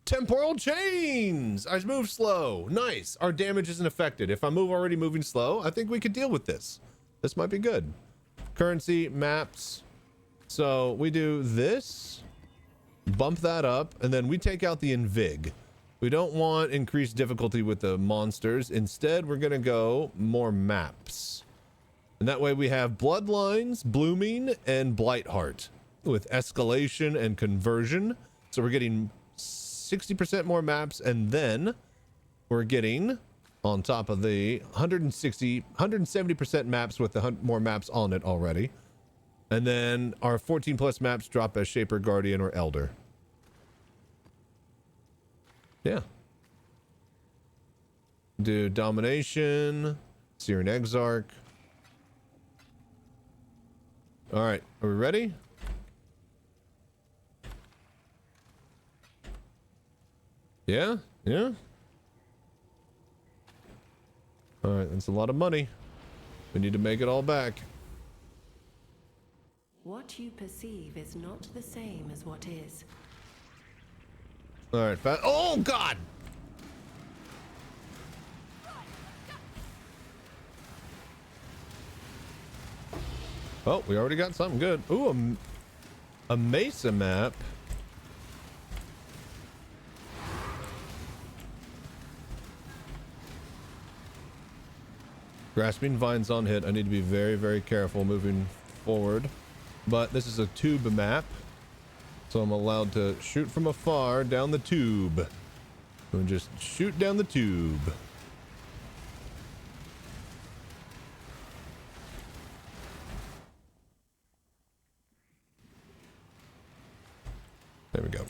Temporal chains. I move slow. Nice. Our damage isn't affected. If I'm already moving slow, I think we could deal with this. This might be good. Currency, maps. So we do this. Bump that up, and then we take out the Invig. We don't want increased difficulty with the monsters. Instead, we're gonna go more maps. And that way we have Bloodlines, Blooming, and Blightheart with escalation and conversion. So we're getting 60% more maps, and then we're getting, on top of the 170% maps with the more maps on it already. And then our 14 plus maps drop as Shaper, Guardian, or Elder. Yeah. Do Domination, Syrian Exarch. All right, are we ready? Yeah, yeah. All right, that's a lot of money. We need to make it all back. What you perceive is not the same as what is. All right, oh God! Oh, we already got something good. Ooh, a Mesa map. Grasping vines on hit. I need to be very, very careful moving forward. But this is a tube map. So I'm allowed to shoot from afar down the tube. And just shoot down the tube. There we go.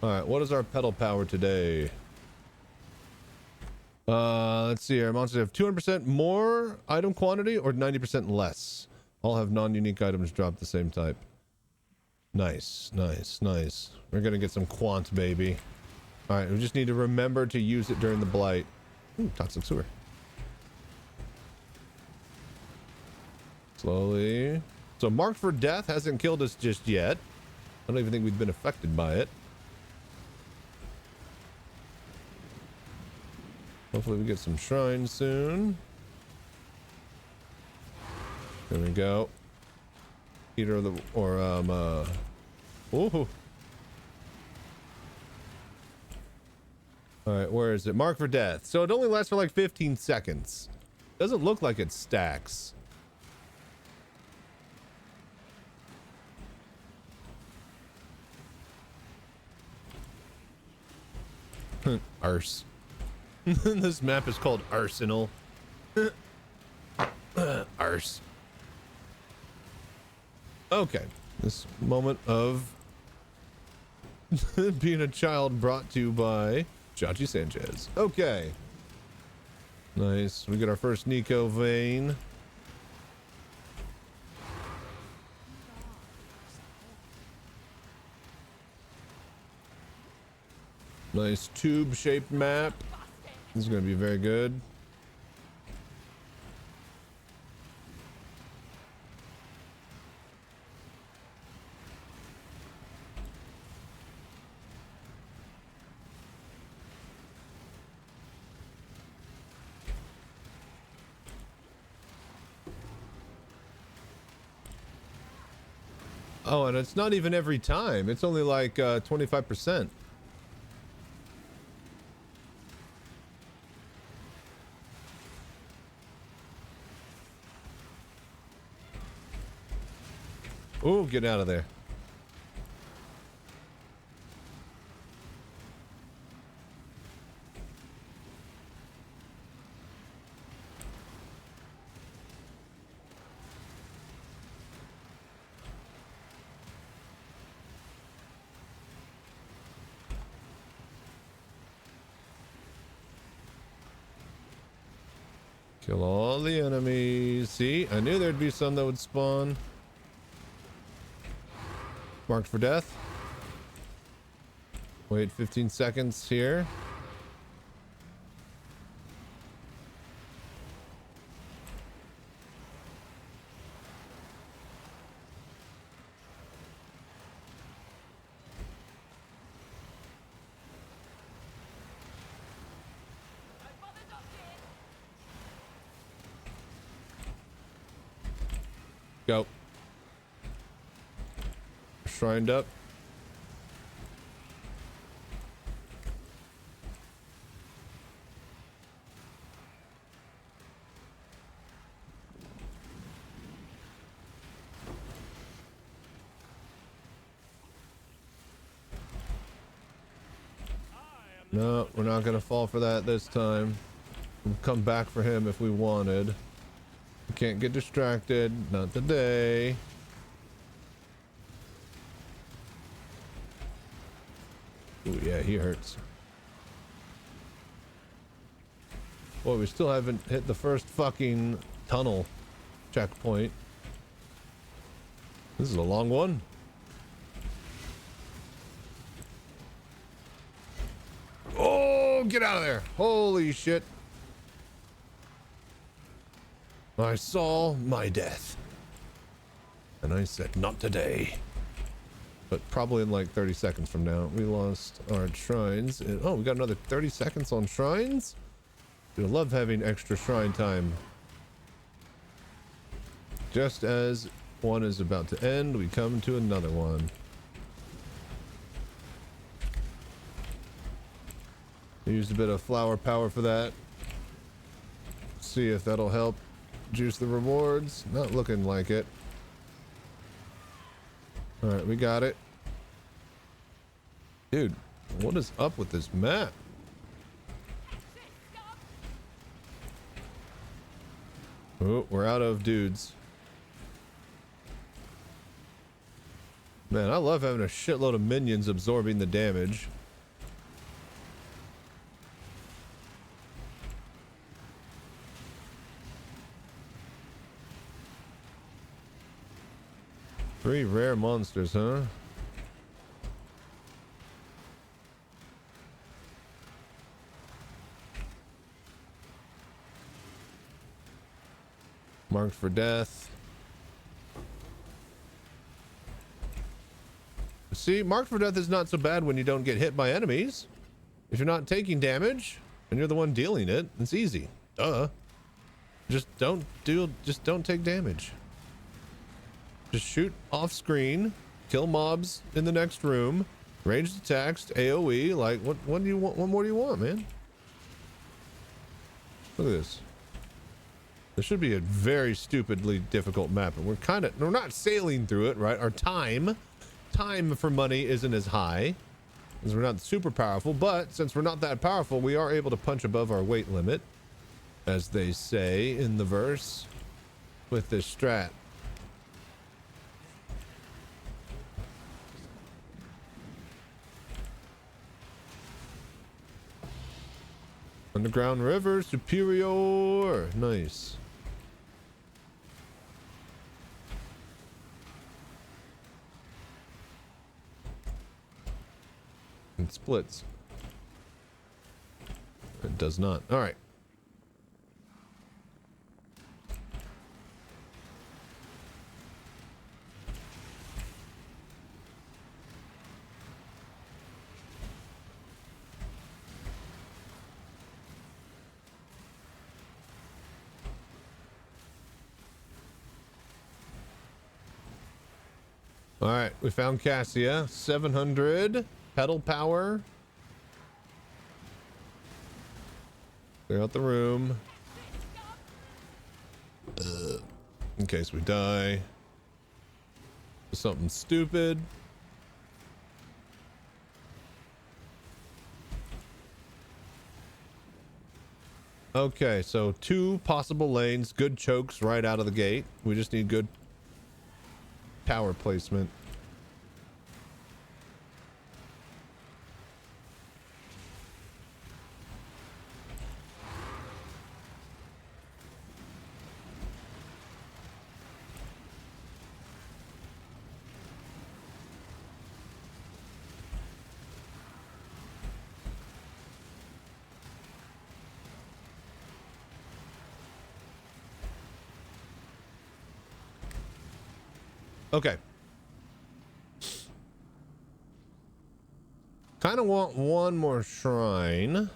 All right, what is our pedal power today? Let's see here. Monsters have 200% more item quantity or 90% less. All have non-unique items drop the same type. Nice, nice, nice. We're gonna get some quant, baby. All right, we just need to remember to use it during the blight. Ooh, toxic sewer. Slowly. So marked for death hasn't killed us just yet. I don't even think we've been affected by it. Hopefully we get some shrines soon. There we go. Eater of the, or ooh. Alright, where is it? Mark for death. So it only lasts for like 15 seconds. Doesn't look like it stacks. Arse. This map is called Arsenal. Arse. Okay. This moment of being a child brought to you by Chachi Sanchez. Okay. Nice. We get our first Nico vein. Nice tube-shaped map. This is going to be very good. Oh, and it's not even every time. It's only like 25%. Oh, get out of there. Kill all the enemies. See, I knew there'd be some that would spawn. Marked for death. Wait 15 seconds here. Go. Shrined up. No, we're not gonna fall for that this time. We'll come back for him if we wanted. We can't get distracted. Not today. Ooh, yeah, he hurts. Boy, we still haven't hit the first fucking tunnel checkpoint. This is a long one. Oh, get out of there. Holy shit. I saw my death. And I said, not today. But probably in like 30 seconds from now. We lost our shrines. Oh, we got another 30 seconds on shrines? I love having extra shrine time. Just as one is about to end, we come to another one. Used a bit of flower power for that. See if that'll help juice the rewards. Not looking like it. Alright, we got it. Dude, what is up with this map? Oh, we're out of dudes. Man, I love having a shitload of minions absorbing the damage. Three rare monsters, huh? Marked for death. See, marked for death is not so bad when you don't get hit by enemies. If you're not taking damage and you're the one dealing it, it's easy. Just don't take damage. Just shoot off screen, kill mobs in the next room, ranged attacks, AoE. Like, what do you want? What more do you want, man? Look at this. This should be a very stupidly difficult map, and we're not sailing through it, right? Our time for money isn't as high, because we're not super powerful, but since we're not that powerful, we are able to punch above our weight limit, as they say in the verse, with this strat. Underground river, superior. Nice. It splits. It does not. All right. All right, we found Cassia. 700 pedal power. Clear out the room. In case we die. Something stupid. Okay, so 2 possible lanes. Good chokes right out of the gate. We just need good power placement. Okay. Kind of want one more shrine.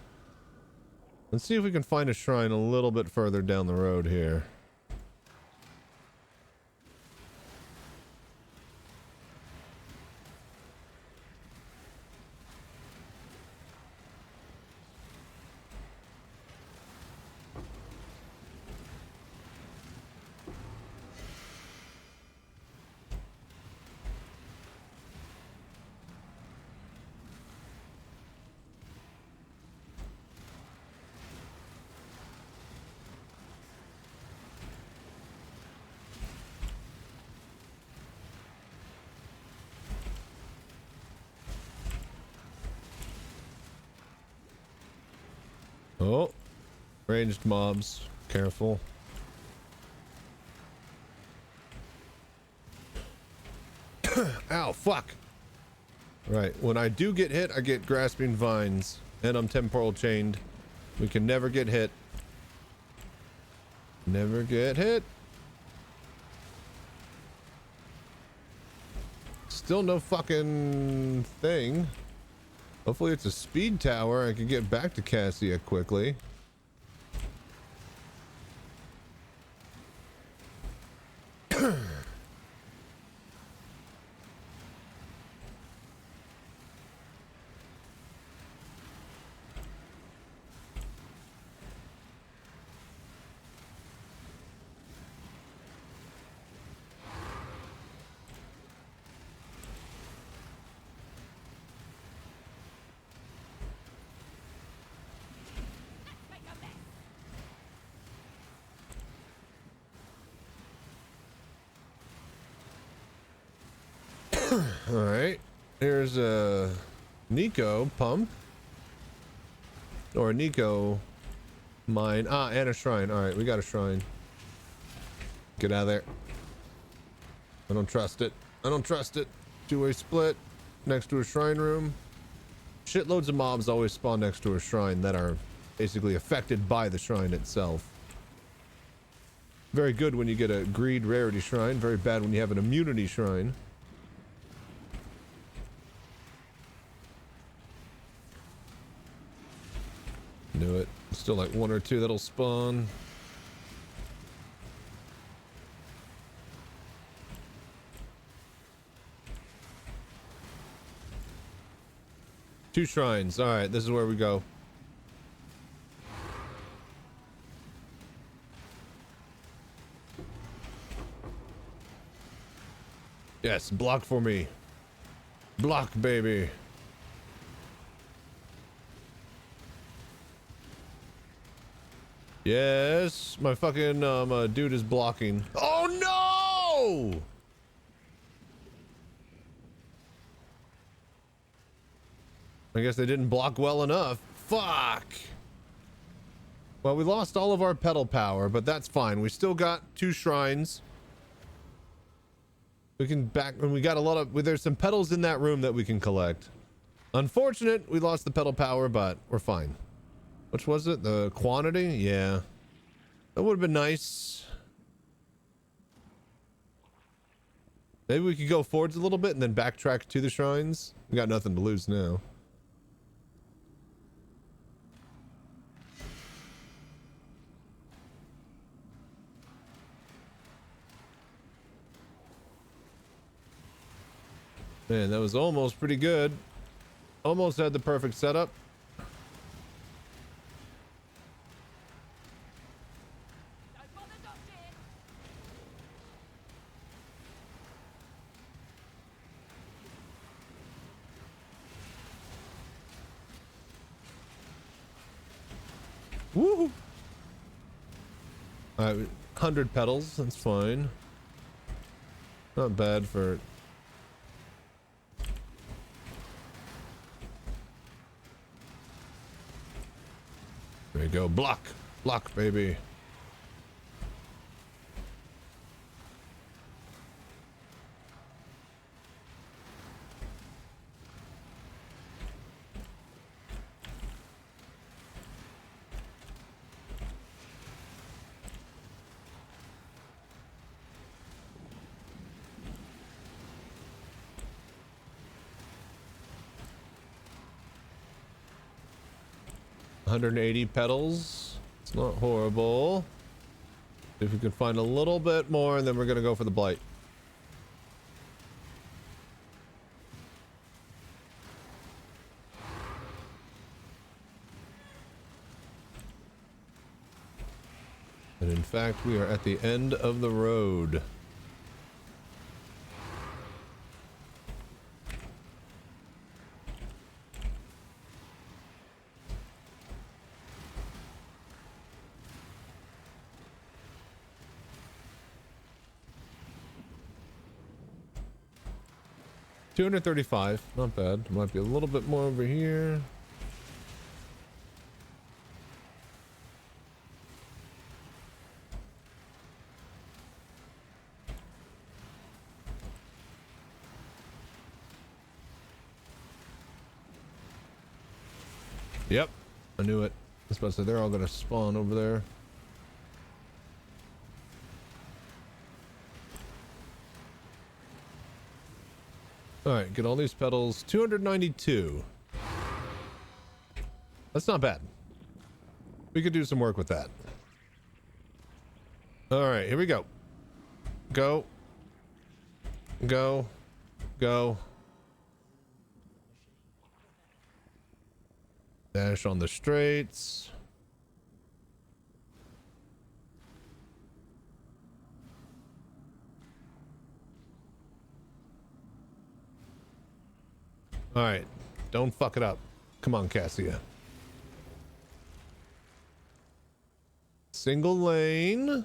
Let's see if we can find a shrine a little bit further down the road here. Oh, ranged mobs. Careful. Ow, fuck. Right, when I do get hit, I get grasping vines, and I'm temporal chained. We can never get hit. Never get hit. Still no fucking thing. Hopefully it's a speed tower. I can get back to Cassia quickly. All right, here's a Nico pump or a Nico mine. Ah, and a shrine. All right, we got a shrine. Get out of there. I don't trust it. I don't trust it. Two-way split next to a shrine room. Shitloads of mobs always spawn next to a shrine that are basically affected by the shrine itself. Very good when you get a greed rarity shrine. Very bad when you have an immunity shrine. Knew it. Still like one or two that'll spawn. Two shrines. All right, this is where we go. Yes, block for me. Block, baby. Yes, my fucking dude is blocking. Oh no! I guess they didn't block well enough. Fuck. Well, we lost all of our pedal power, but that's fine. We still got two shrines. We can back, and we got a lot of, there's some pedals in that room that we can collect. Unfortunate, we lost the pedal power, but we're fine. Which was it? The quantity? Yeah. That would have been nice. Maybe we could go forwards a little bit and then backtrack to the shrines. We got nothing to lose now. Man, that was almost pretty good. Almost had the perfect setup. Woo! Alright, 100 pedals, that's fine. Not bad for... There you go, block! Block, baby! 180 petals. It's not horrible. If we could find a little bit more, and then we're gonna go for the blight. And in fact, we are at the end of the road. $235, not bad. Might be a little bit more over here. Yep, I knew it. I was supposed to say they're all gonna spawn over there. All right, get all these petals. 292. That's not bad. We could do some work with that. All right, here we go. Go. Go. Go. Dash on the straights. All right, don't fuck it up. Come on, Cassia. Single lane.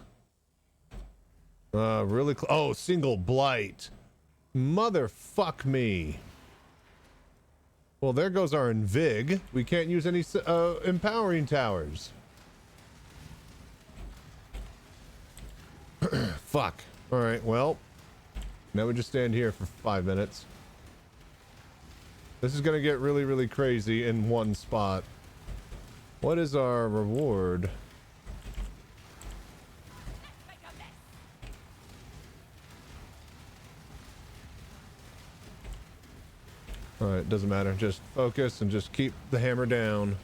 Really oh, single blight. Motherfuck me. Well, there goes our Invig. We can't use any empowering towers. Fuck. All right, well, now we just stand here for 5 minutes. This is gonna get really, really crazy in one spot. What is our reward? All right, doesn't matter. Just focus and just keep the hammer down.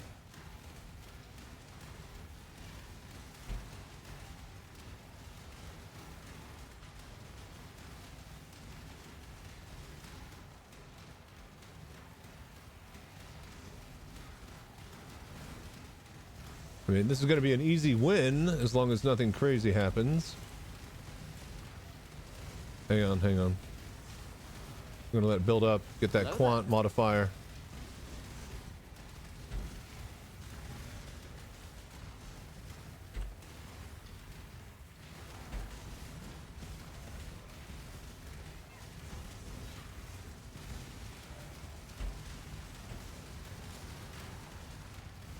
I mean, this is going to be an easy win as long as nothing crazy happens. Hang on, hang on. I'm going to let it build up, get that quant modifier.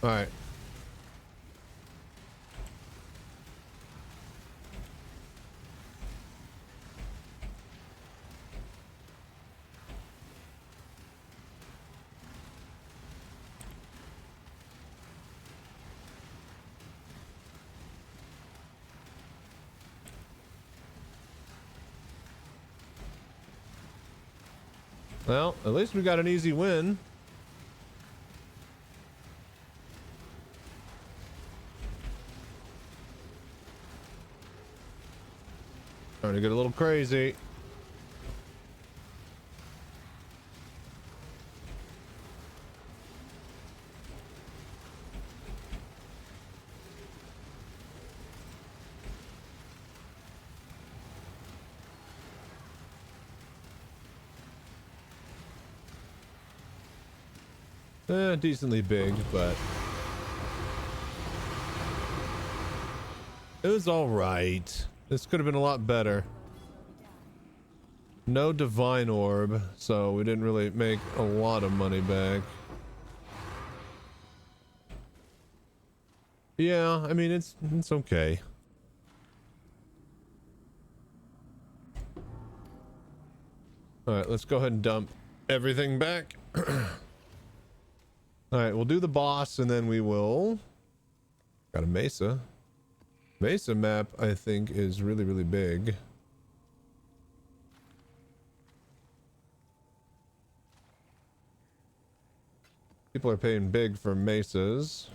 All right. Well, at least we got an easy win. Starting to get a little crazy. Decently big, but it was all right. This could have been a lot better. No divine orb, so we didn't really make a lot of money back. Yeah, I mean, it's okay. All right, let's go ahead and dump everything back. All right, we'll do the boss and then we will... Got a mesa. Mesa map, I think, is really, really big. People are paying big for mesas.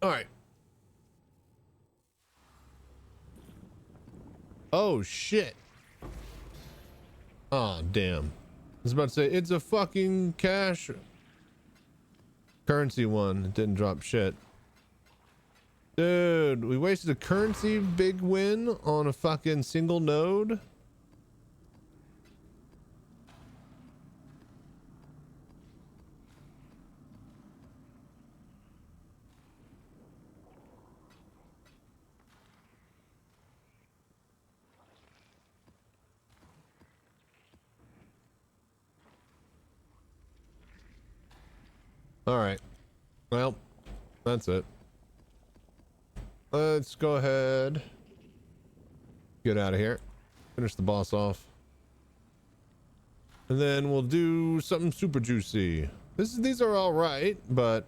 All right. Oh shit. Oh damn. I was about to say it's a fucking cash currency one. It didn't drop shit. Dude, we wasted a currency big win on a fucking single node. All right. Well, that's it. Let's go ahead. Get out of here. Finish the boss off. And then we'll do something super juicy. These are all right, but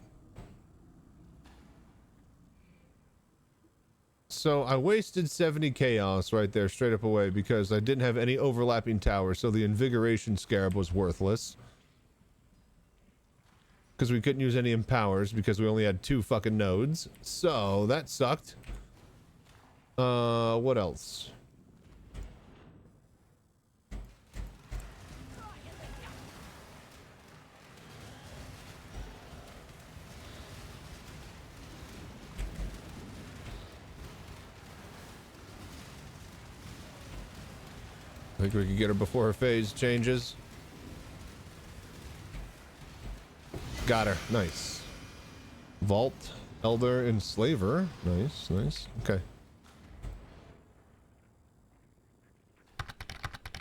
so I wasted 70 chaos right there straight up away because I didn't have any overlapping towers, so the invigoration scarab was worthless. Because we couldn't use any empowers because we only had 2 fucking nodes. So that sucked. What else? I think we can get her before her phase changes. Got her. Nice. Vault, Elder, Enslaver. Nice, nice. Okay.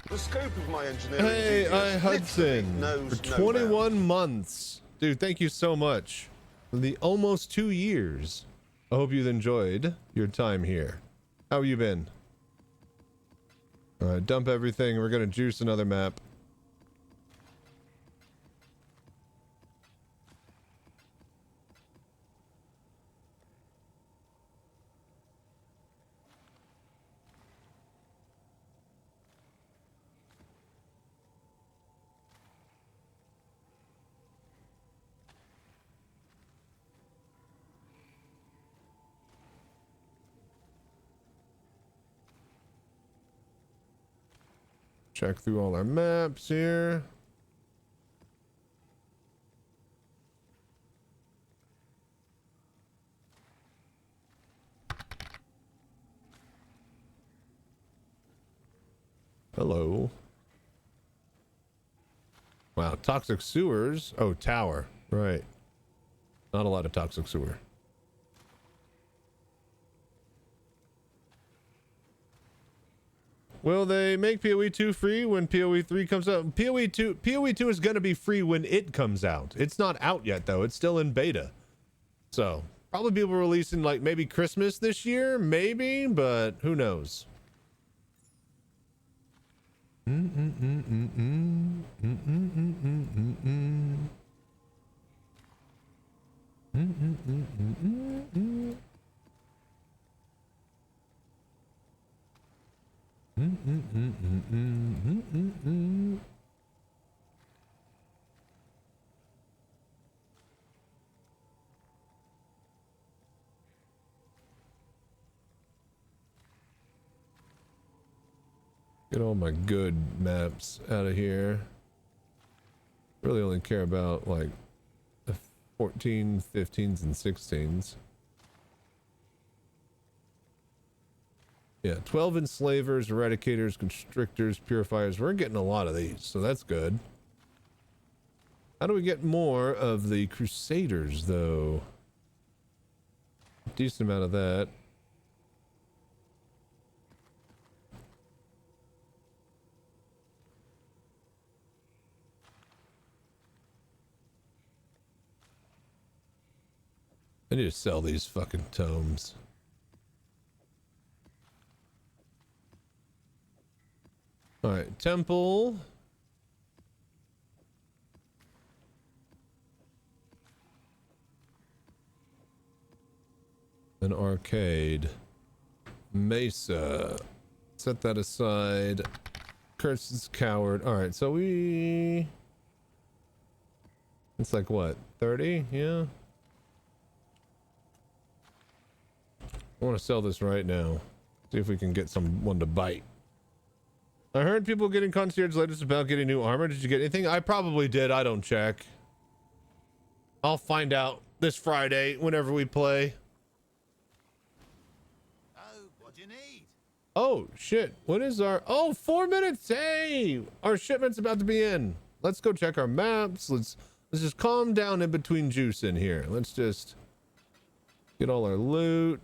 The scope of my engineering. Hey, I Hudson knows for 21 months. Dude, thank you so much. For the almost 2 years. I hope you've enjoyed your time here. How have you been? Alright, dump everything. We're gonna juice another map. Check through all our maps here. Hello. Wow, toxic sewers. Oh, tower. Right. Not a lot of toxic sewer. Will they make PoE 2 free when PoE 3 comes out? PoE 2 is going to be free when it comes out. It's not out yet though. It's still in beta. So, probably be releasing like maybe Christmas this year, maybe, but who knows. Get all my good maps out of here. Really only care about like the 14, 15s, and 16s. Yeah, 12 enslavers, eradicators, constrictors, purifiers. We're getting a lot of these, so that's good. How do we get more of the crusaders, though? Decent amount of that. I need to sell these fucking tomes. Alright, temple. An arcade. Mesa. Set that aside. Curse's coward. Alright, so we... It's like what? 30? Yeah. I want to sell this right now. See if we can get someone to bite. I heard people getting concierge letters about getting new armor. Did you get anything? I probably did. I don't check. I'll find out this Friday whenever we play. Oh, what do you need? Oh, shit. What is our... Oh, 4 minutes. Hey, our shipment's about to be in. Let's go check our maps. Let's just calm down in between juice in here. Let's just get all our loot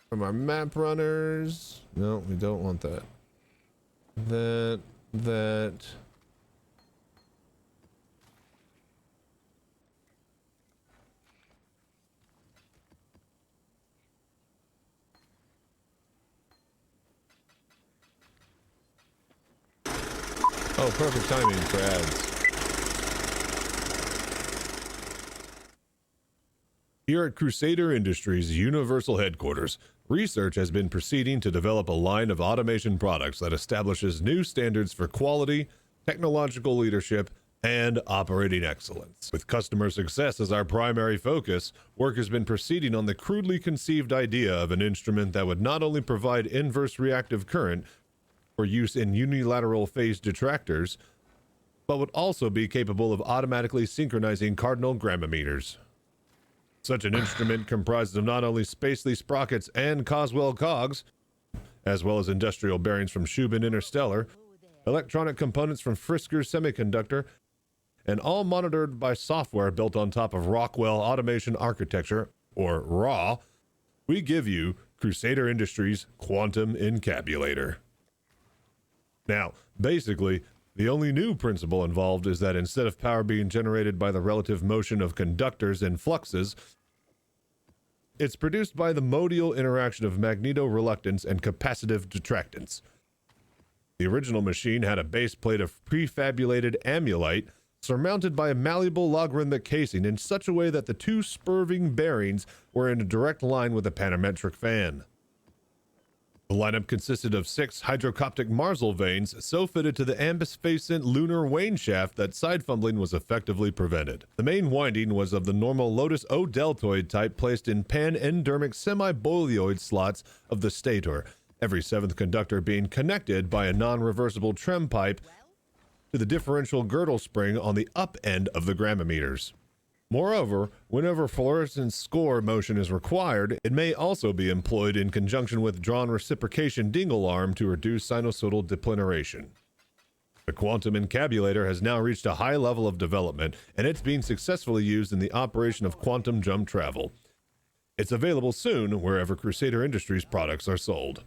from our map runners. No, we don't want that. That. Oh, perfect timing for ads. Here at Crusader Industries Universal Headquarters, research has been proceeding to develop a line of automation products that establishes new standards for quality, technological leadership, and operating excellence. With customer success as our primary focus, work has been proceeding on the crudely conceived idea of an instrument that would not only provide inverse reactive current for use in unilateral phase detractors, but would also be capable of automatically synchronizing cardinal grammometers. Such an instrument comprised of not only Spacely sprockets and Coswell cogs, as well as industrial bearings from Shubin Interstellar, electronic components from Frisker Semiconductor, and all monitored by software built on top of Rockwell Automation Architecture, or RAW, we give you Crusader Industries Quantum Encabulator. Now, basically, the only new principle involved is that instead of power being generated by the relative motion of conductors and fluxes, it's produced by the modial interaction of magnetoreluctance and capacitive detractance. The original machine had a base plate of prefabulated amulite surmounted by a malleable logarithmic casing in such a way that the two spurving bearings were in a direct line with a panometric fan. The lineup consisted of 6 hydrocoptic Marsal vanes so fitted to the ambisphasent lunar wane shaft that side fumbling was effectively prevented. The main winding was of the normal Lotus O deltoid type placed in pan-endermic semi-boleoid slots of the stator, every 7th conductor being connected by a non-reversible trem pipe to the differential girdle spring on the up end of the grammometers. Moreover, whenever fluorescence score motion is required, it may also be employed in conjunction with drawn reciprocation dingle arm to reduce sinusoidal depleneration. The quantum encabulator has now reached a high level of development, and it's being successfully used in the operation of quantum jump travel. It's available soon wherever Crusader Industries products are sold.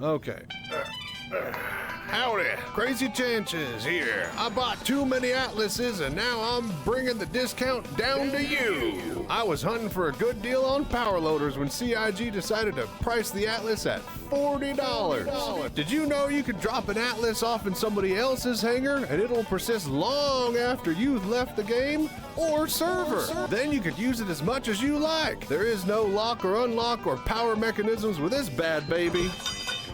Okay. Howdy, Crazy Chances here. I bought too many atlases and now I'm bringing the discount down to you. I was hunting for a good deal on power loaders when CIG decided to price the atlas at $40. Did you know you could drop an atlas off in somebody else's hangar and it'll persist long after you've left the game or server? Then you could use it as much as you like. There is no lock or unlock or power mechanisms with this bad baby.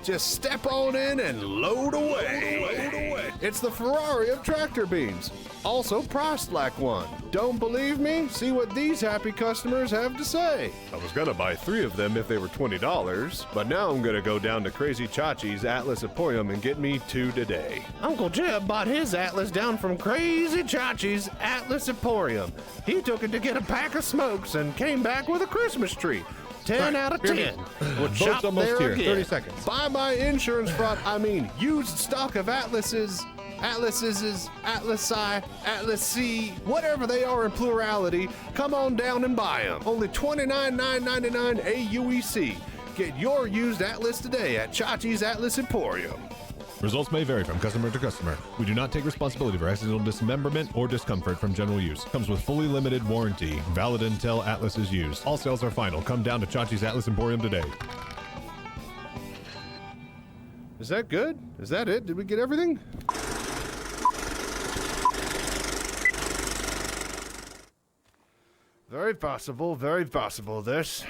Just step on in and load away. It's the Ferrari of tractor beams, also priced like one. Don't believe me? See what these happy customers have to say. I was gonna buy 3 of them if they were $20, but now I'm gonna go down to Crazy Chachi's Atlas Emporium and get me 2 today. Uncle Jeb bought his Atlas down from Crazy Chachi's Atlas Emporium. He took it to get a pack of smokes and came back with a Christmas tree. 10 out of 10. Would shop almost there here. 30 seconds. Buy my insurance fraud. Used stock of Atlases, Atlasi, Atlas-C, whatever they are in plurality. Come on down and buy them. Only $29,999 AUEC. Get your used Atlas today at Chachi's Atlas Emporium. Results may vary from customer to customer. We do not take responsibility for accidental dismemberment or discomfort from general use. Comes with fully limited warranty. Valid until Atlas is used. All sales are final. Come down to Chachi's Atlas Emporium today. Is that good? Is that it? Did we get everything? Very possible, this.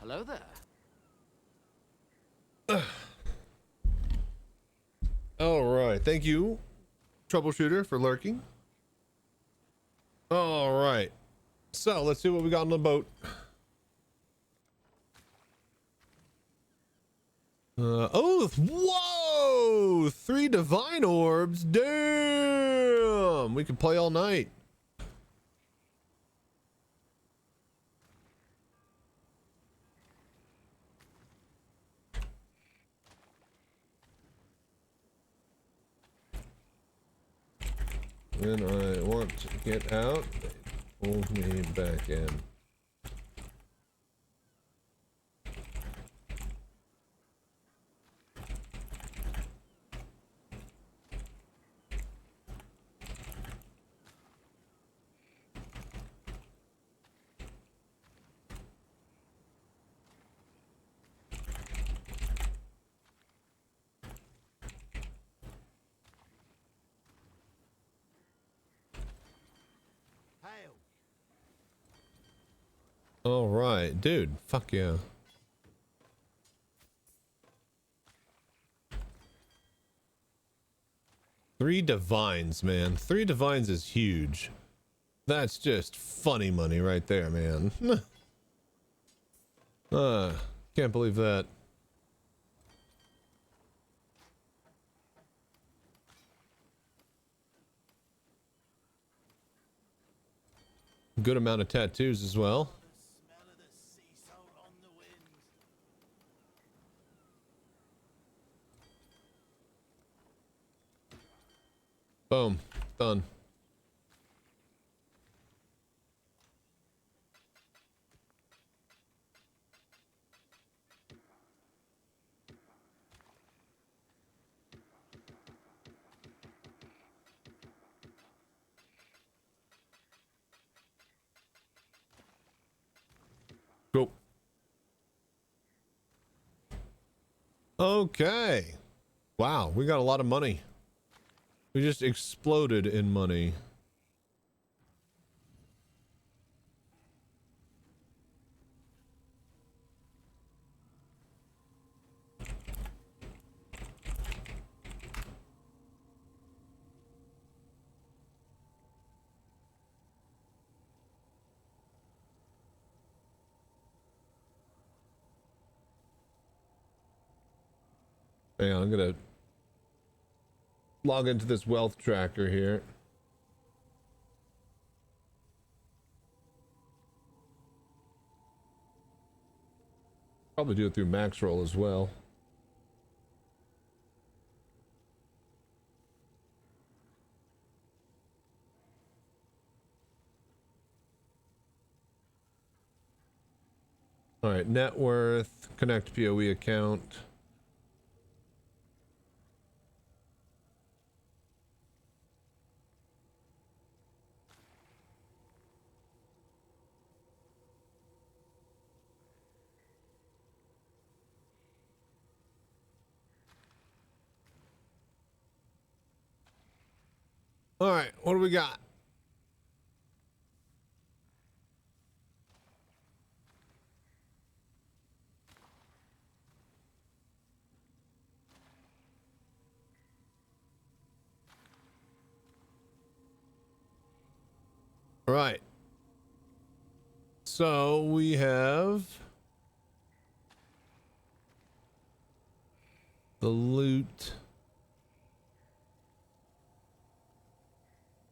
Hello there. All right. Thank you, troubleshooter, for lurking. All right. So let's see what we got on the boat. Oh, whoa! 3 divine orbs. Damn! We can play all night. When I want to get out, they pull me back in. All right, dude. Fuck yeah. Three divines, man. 3 divines is huge. That's just funny money right there, man. Can't believe that. Good amount of tattoos as well. Boom. Done. Cool. Okay. Wow, we got a lot of money. We just exploded in money. Hang on, I'm gonna log into this wealth tracker here. Probably do it through max roll as well. All right, net worth, connect PoE account. All right, what do we got? All right. So we have the loot.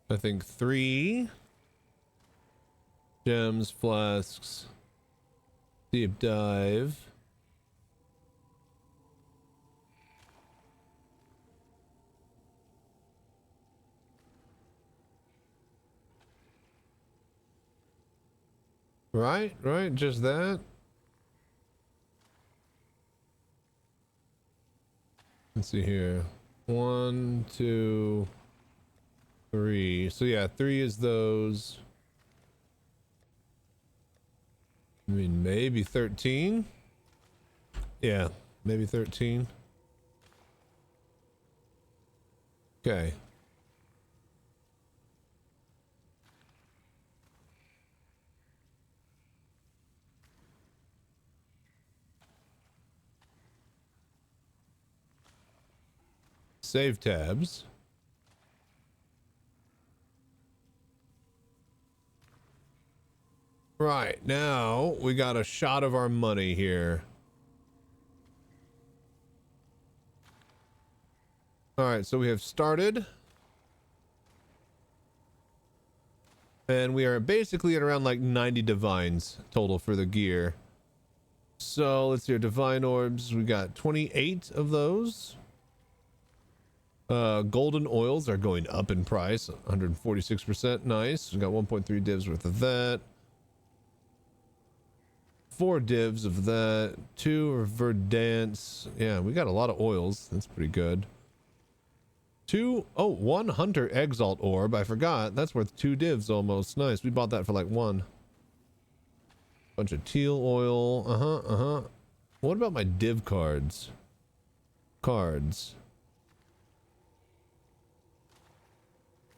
I think 3 gems, flasks, deep dive. Right, just that. Let's see here. 1, 2, 3. So yeah, 3 is those. I mean, maybe 13. Yeah, maybe 13. Okay. Save tabs. Right, now we got a shot of our money here. Alright, so we have started. And we are basically at around like 90 divines total for the gear. So let's see our divine orbs. We got 28 of those. Golden oils are going up in price, 146%. Nice. We got 1.3 divs worth of that. 4 divs of that. 2 are verdance. Yeah, we got a lot of oils. That's pretty good. 1 hunter exalt orb. I forgot. That's worth 2 divs almost. Nice. We bought that for like 1. Bunch of teal oil. What about my div cards? Cards.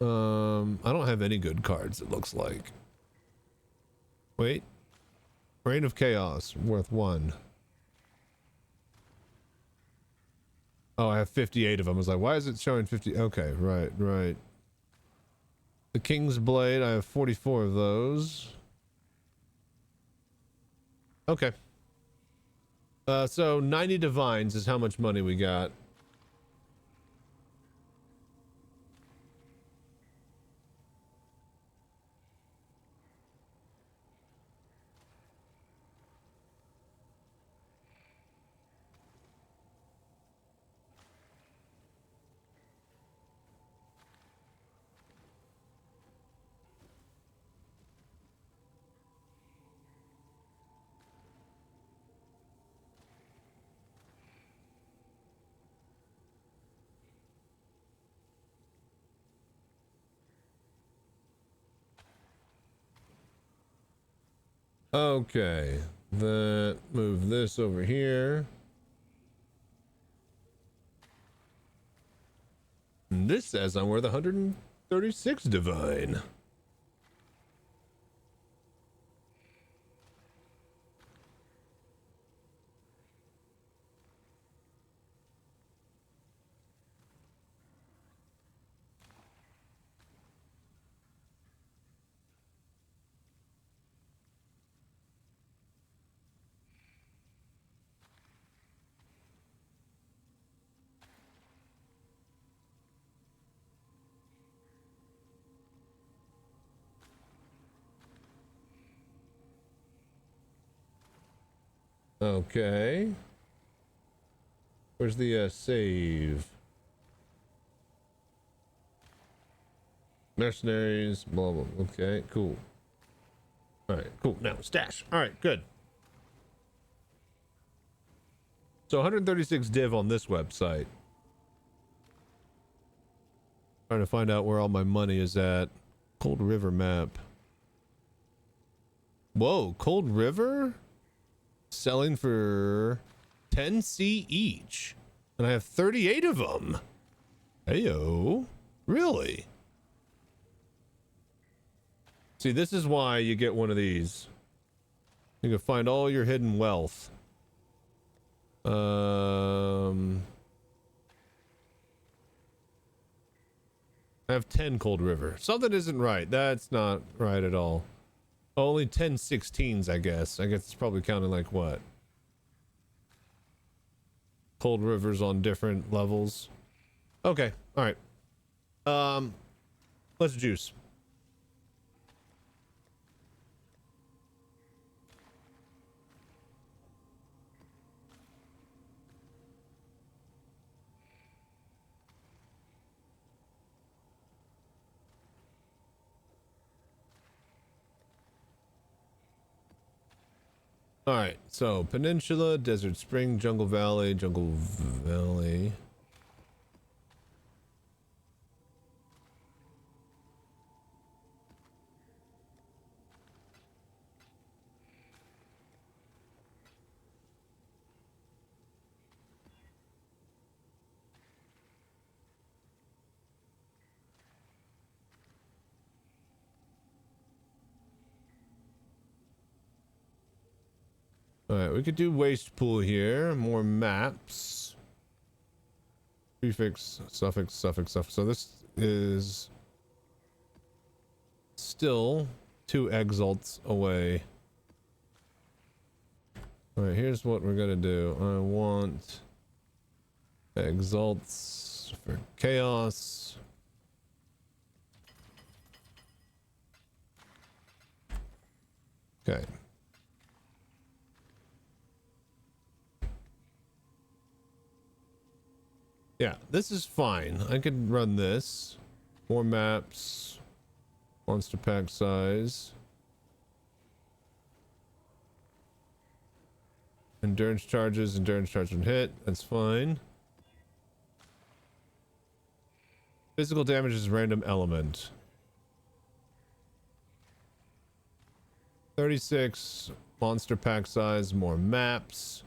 I don't have any good cards, it looks like. Wait. Reign of Chaos, worth 1. Oh, I have 58 of them. I was like, why is it showing 50? Okay, right. The King's Blade, I have 44 of those. Okay. So 90 divines is how much money we got. Okay, then move this over here. And this says I'm worth 136 divine. Okay. Where's the save? Mercenaries, blah, blah. Okay, cool. Alright, cool. Now, stash. Alright, good. So 136 div on this website. Trying to find out where all my money is at. Cold River map. Whoa, Cold River? Selling for 10C each. And I have 38 of them. Heyo. Really? See, this is why you get one of these. You can find all your hidden wealth. I have 10 Cold River. Something isn't right. That's not right at all. Only 10 16s, I guess. I guess it's probably counting like what? Cold Rivers on different levels. Okay, alright. Let's juice. Alright, so Peninsula, Desert Spring, Jungle Valley. Alright, we could do waste pool here. More maps. Prefix, suffix, suffix, suffix. So this is still 2 exalts away. All right, here's what we're gonna do. I want exalts for chaos. Okay. Yeah, this is fine. I could run this. More maps. Monster pack size. Endurance charges, endurance charge and hit. That's fine. Physical damage is random element. 36 monster pack size, more maps.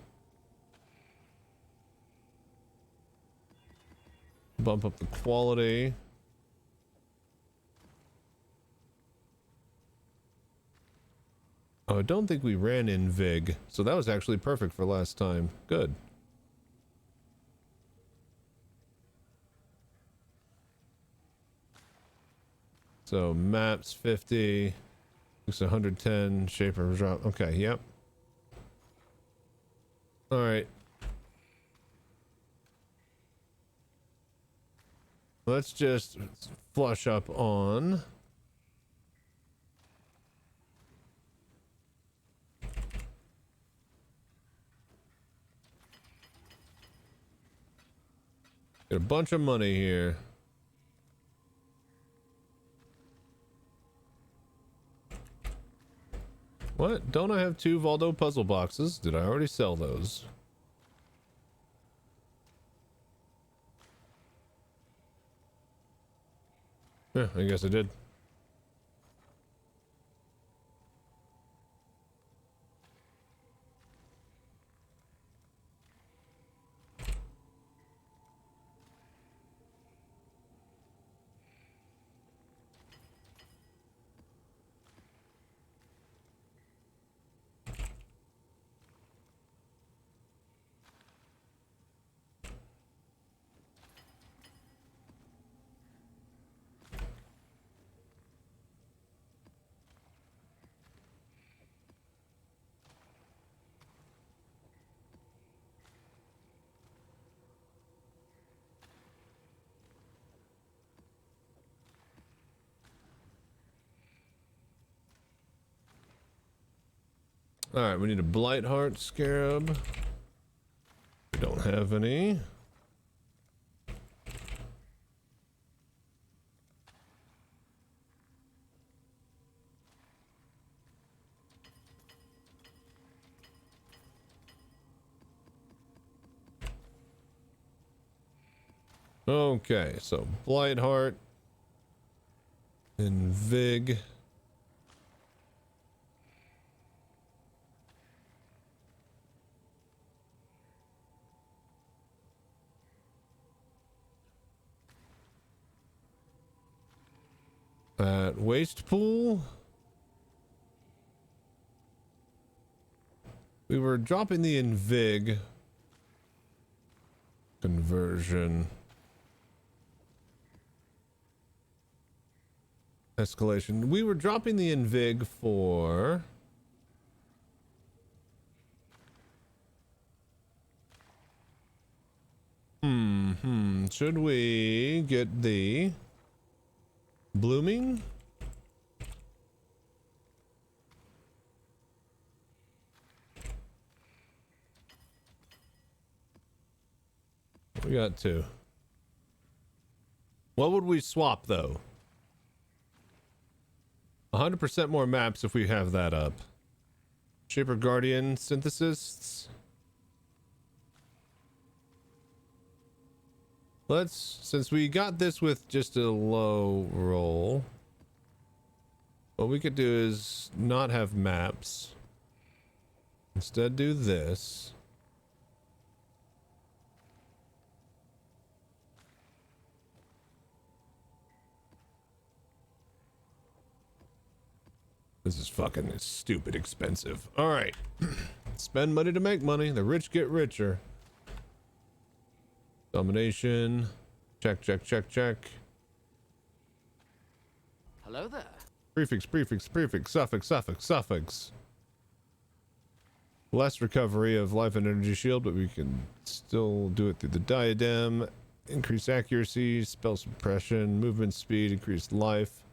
Bump up the quality. Oh, I don't think we ran in Vig, so that was actually perfect for last time. Good. So maps 50, looks 110, shaper drop. Okay, yep. All right. Let's just flush up on get a bunch of money here. What? Don't I have 2 Voldo puzzle boxes? Did I already sell those? Yeah, I guess I did. All right, we need a Blight Heart Scarab. We don't have any. Okay, so Blight Heart and Vig. At Waste Pool, we were dropping the Invig conversion. Escalation. We were dropping the Invig for should we get the blooming? We got 2. What would we swap though? 100% more maps if we have that up. Shaper Guardian synthesis. Let's, since we got this with just a low roll, what we could do is not have maps. Instead do this. This is fucking stupid expensive. All right. Spend money to make money. The rich get richer. Domination. Check, check, check, check. Hello there. Prefix, prefix, prefix, suffix, suffix, suffix. Less recovery of life and energy shield, but we can still do it through the diadem. Increased accuracy, spell suppression, movement speed, increased life.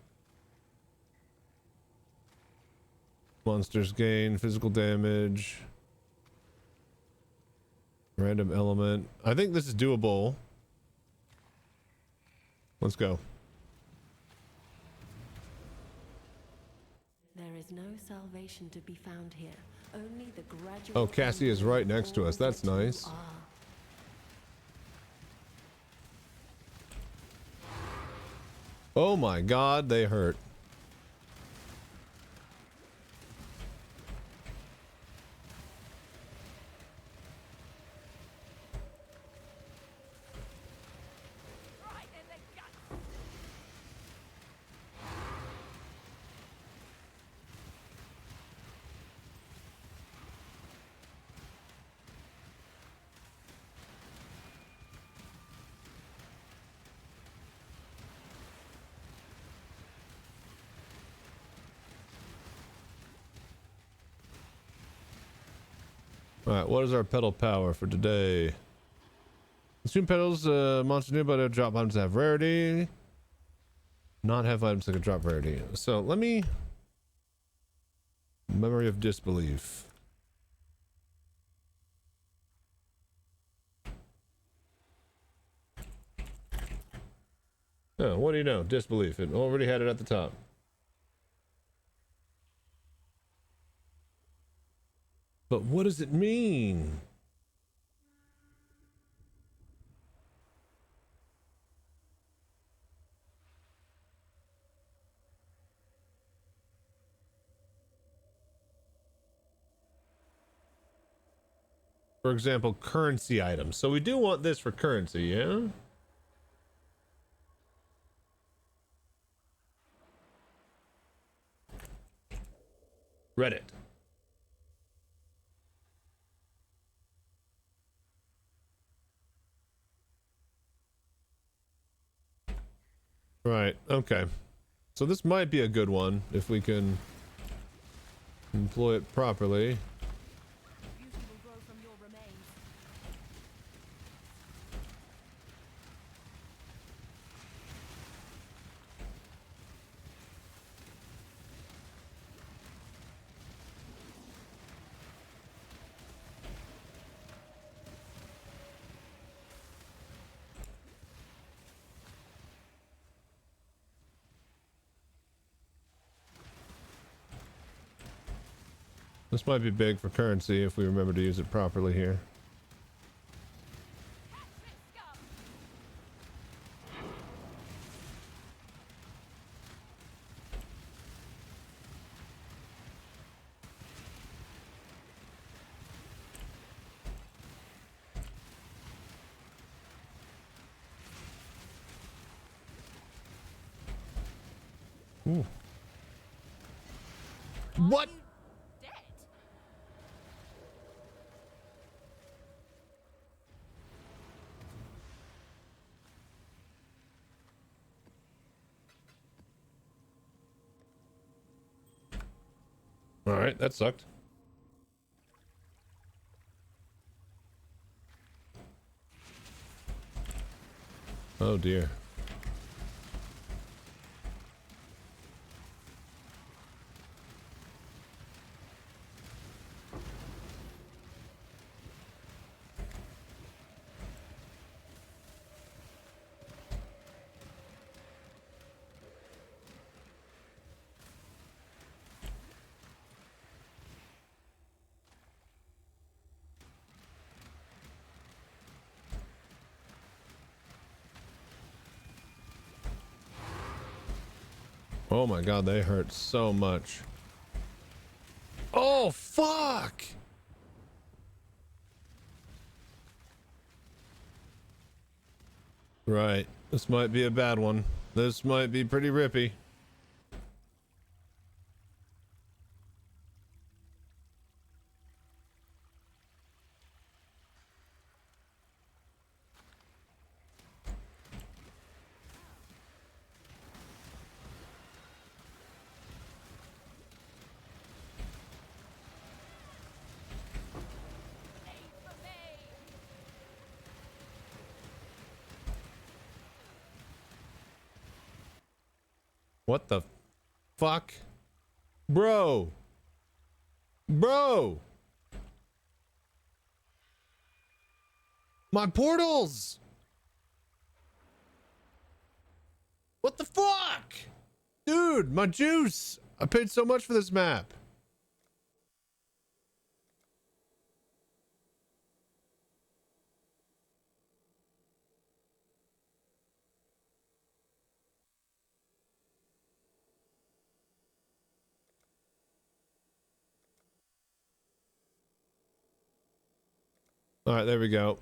Monsters gain physical damage. Random element. I think this is doable. Let's go. There is no salvation to be found here. Only the gradual. Oh, Cassie is right next to us. That's nice. Oh my god, they hurt. Alright, what is our pedal power for today? Consume pedals, monster nearby to drop items that have rarity. Not have items that can drop rarity. So let me... Memory of disbelief. Oh, what do you know? Disbelief. It already had it at the top. But what does it mean? For example, currency items. So we do want this for currency, yeah? Reddit. Right, okay. So this might be a good one if we can employ it properly. This might be big for currency if we remember to use it properly here. Ooh. What? All right, that sucked. Oh dear. Oh my god, they hurt so much. Oh, fuck! Right. This might be a bad one. This might be pretty rippy. What the fuck? Bro. Bro. My portals. What the fuck? Dude, my juice. I paid so much for this map. All right, there we go.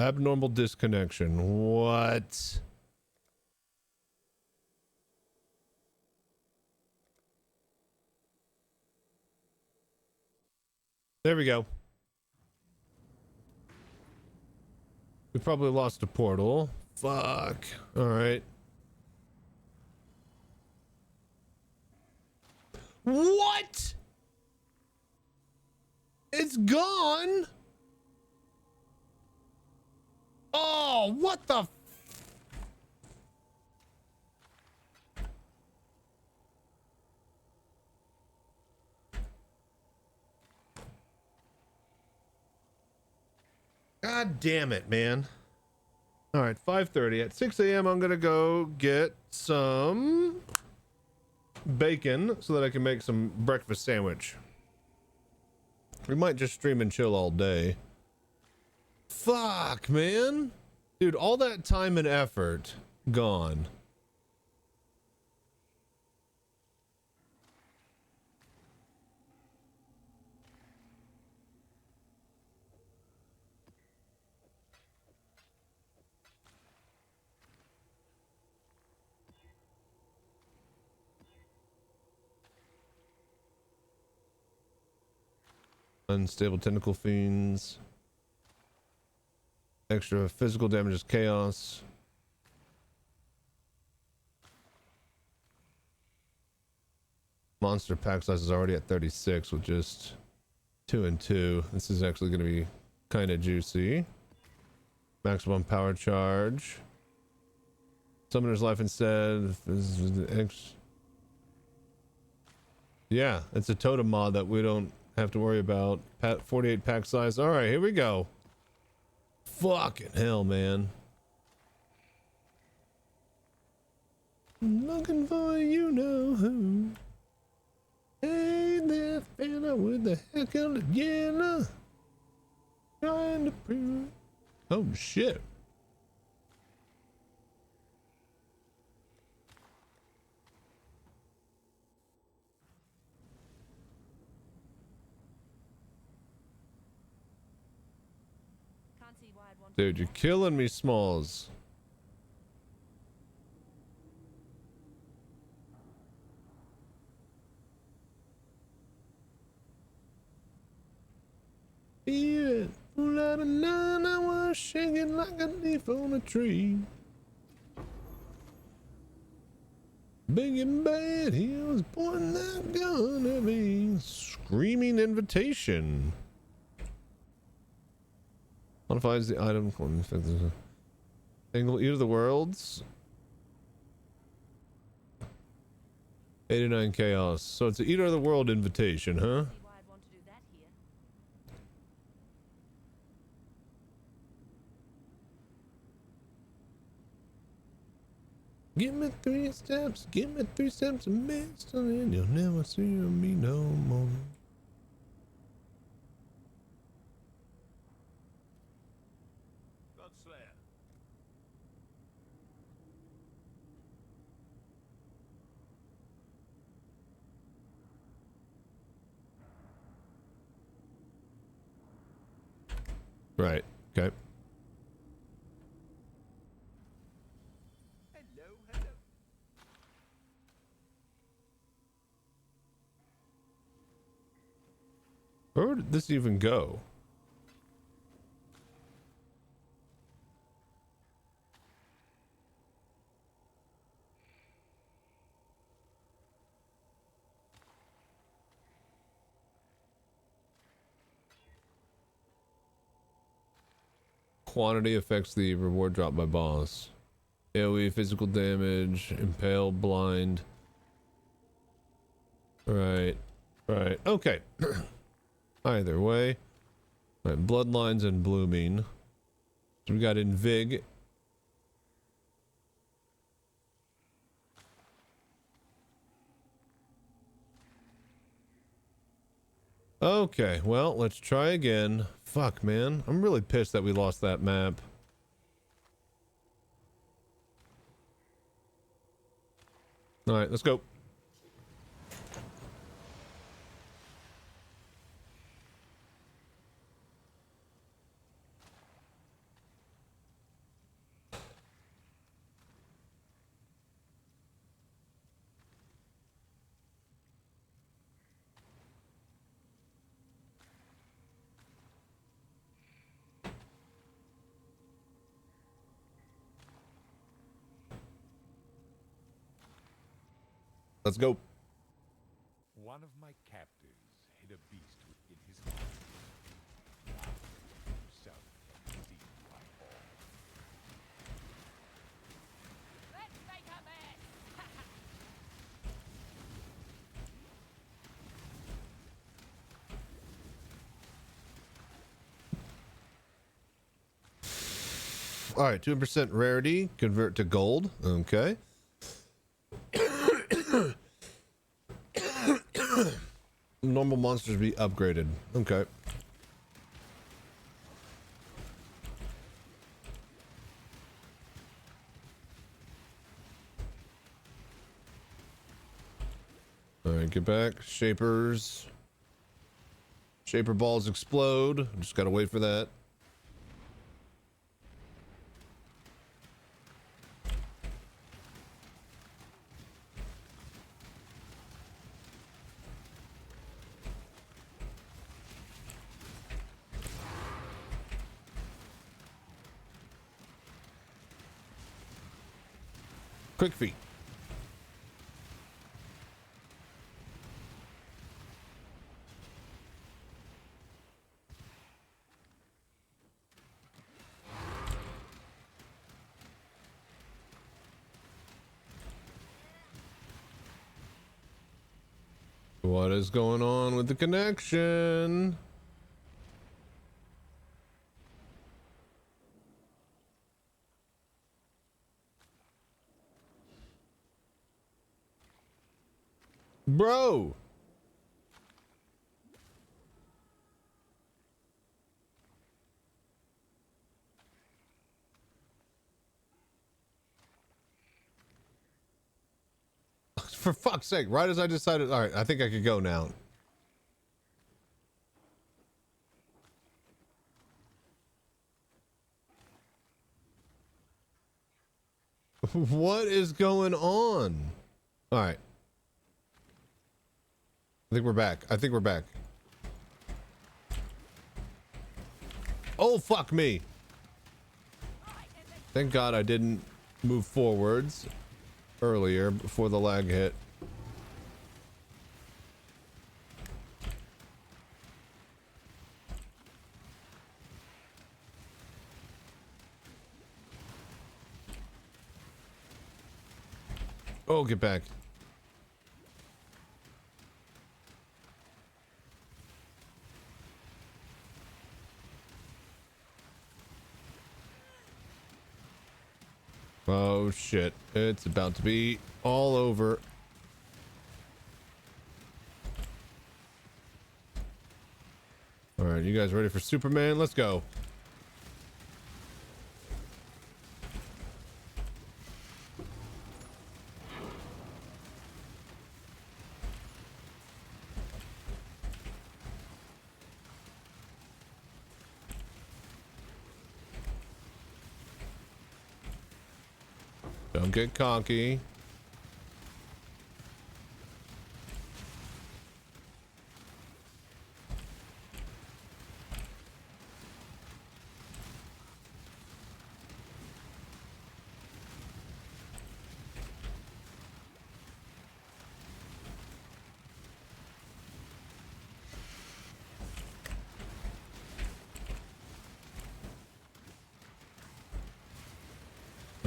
Abnormal disconnection. What? There we go. We probably lost a portal. Fuck. All right. What? It's gone. Oh, what the? God damn it, man. All right, 5:30. At 6 a.m. I'm gonna go get some bacon so that I can make some breakfast sandwich. We might just stream and chill all day. Fuck, man. Dude, all that time and effort gone. Unstable tentacle fiends. Extra physical damage is chaos. Monster pack size is already at 36 with just 2 and 2. This is actually going to be kind of juicy. Maximum power charge. Summoner's life instead. Yeah, it's a totem mod that we don't have to worry about. 48 pack size. All right, here we go. Fucking hell, man. Looking for you know who. Hey there, fella with the heck of the yellow. Trying to prove. Oh shit. Dude, you're killing me, Smalls. Yeah, full out of 9, I was shaking like a leaf on a tree. Big and bad, he was pointing that gun at me. Screaming invitation. Modifies the item. Angle, eat of the worlds. 89 chaos. So it's an eater of the world invitation, huh? Give me 3 steps, give me 3 steps of mist, and then you'll never see me no more. Right. Okay. Hello, hello. Where did this even go? Quantity affects the reward drop by boss. AoE, physical damage, impale, blind. Right. Right. Okay. Either way. Alright, bloodlines and blooming. So we got Invig. Okay, well, let's try again. Fuck, man. I'm really pissed that we lost that map. Alright, let's go. Let's go. One of my captors hid a beast within his heart. Yourself can see why all. Let's make a mess! All right, 2% rarity, convert to gold. Okay. Normal monsters be upgraded. Okay. All right, get back. Shapers. Shaper balls explode. Just gotta wait for that. Quick feet. What is going on with the connection? Bro. For fuck's sake, right as I decided, all right, I think I could go now. What is going on? All right. I think we're back. I think we're back. Oh, fuck me. Thank God I didn't move forwards earlier before the lag hit. Oh, get back. Oh shit, it's about to be all over. All right, you guys ready for Superman? Let's go. Don't get cocky.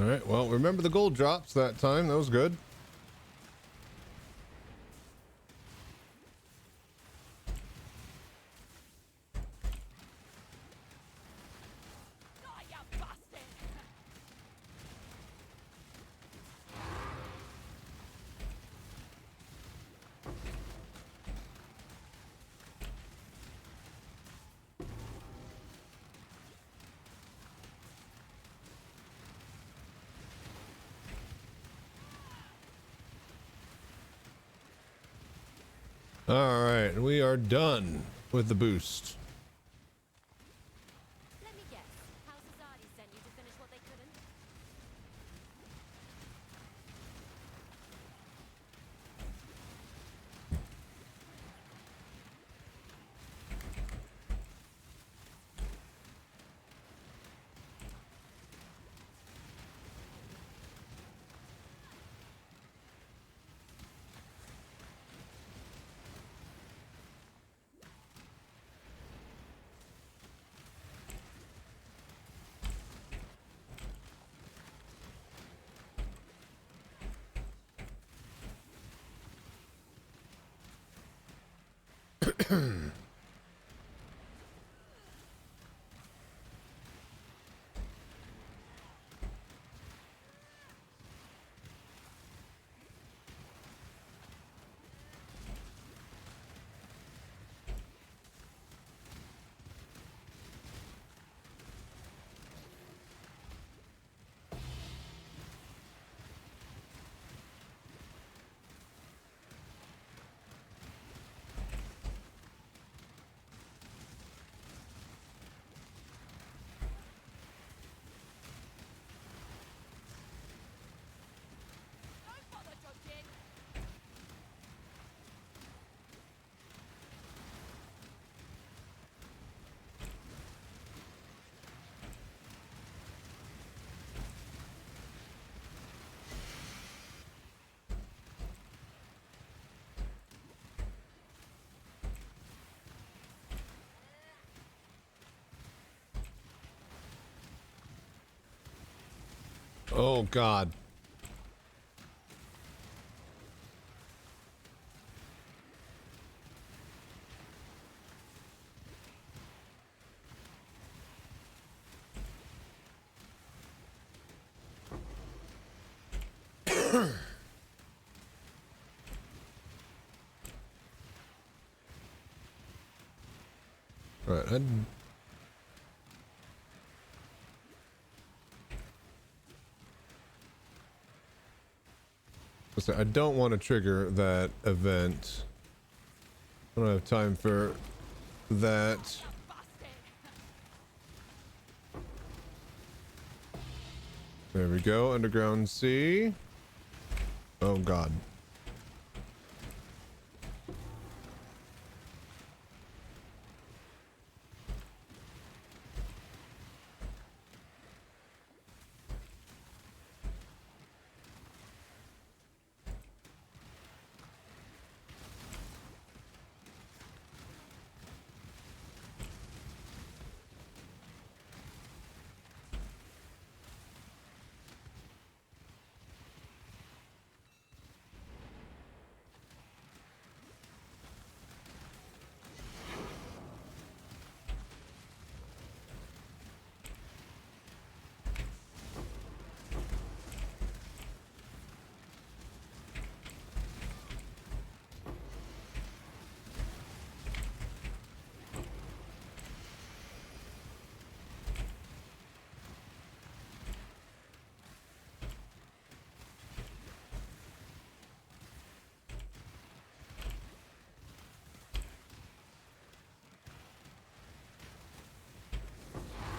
All right. Well, remember the gold drops that time. That was good. All right, we are done with the boost. Let me guess. House Azadi sent you to finish what they couldn't? Oh God. Right, I don't want to trigger that event. I don't have time for that. There we go, underground sea. Oh God.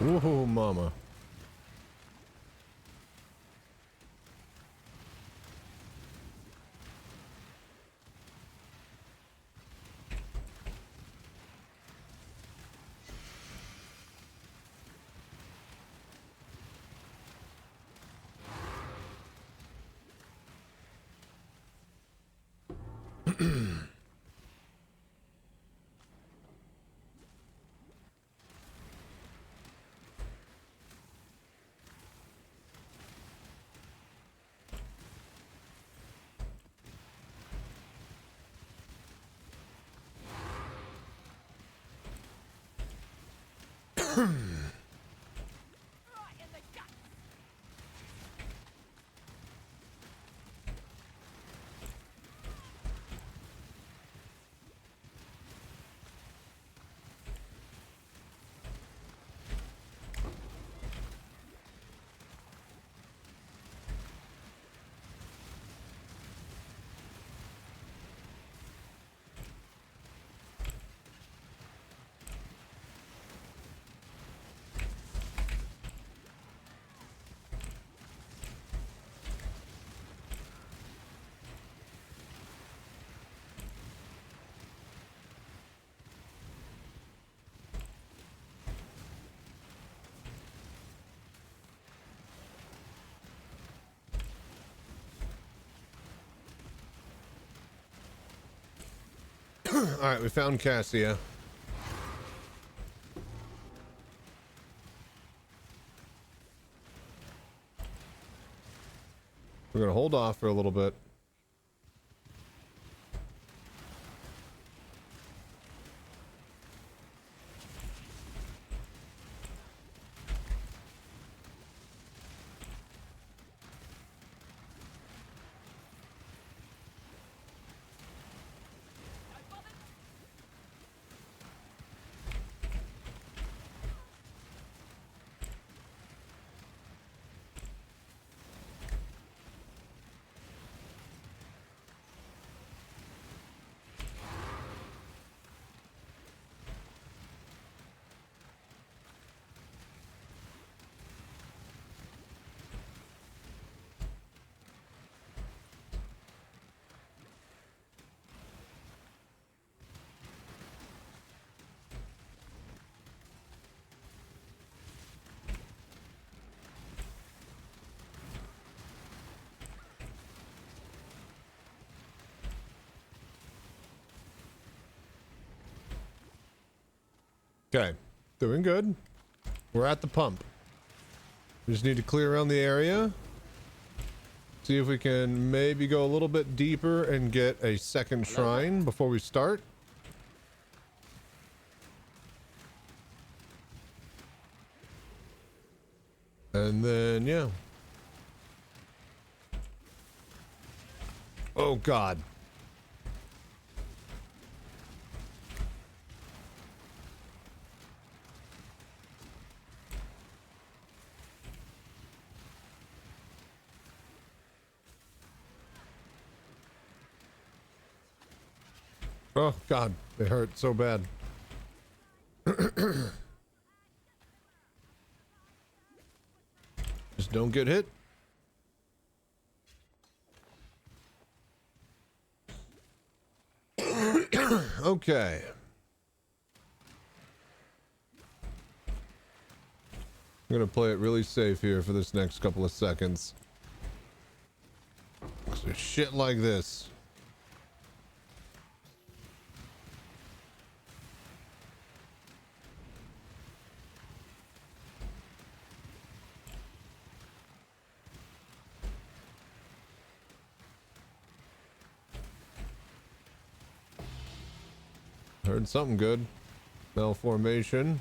Whoa, mama. in the gut. All right, we found Cassia. We're gonna hold off for a little bit. Okay, doing good. We're at the pump. We just need to clear around the area. See if we can maybe go a little bit deeper and get a second shrine before we start. And then, yeah. Oh, God. Oh, God. They hurt so bad. Just don't get hit. Okay. I'm gonna play it really safe here for this next couple of seconds. So shit like this. Heard something good. Malformation.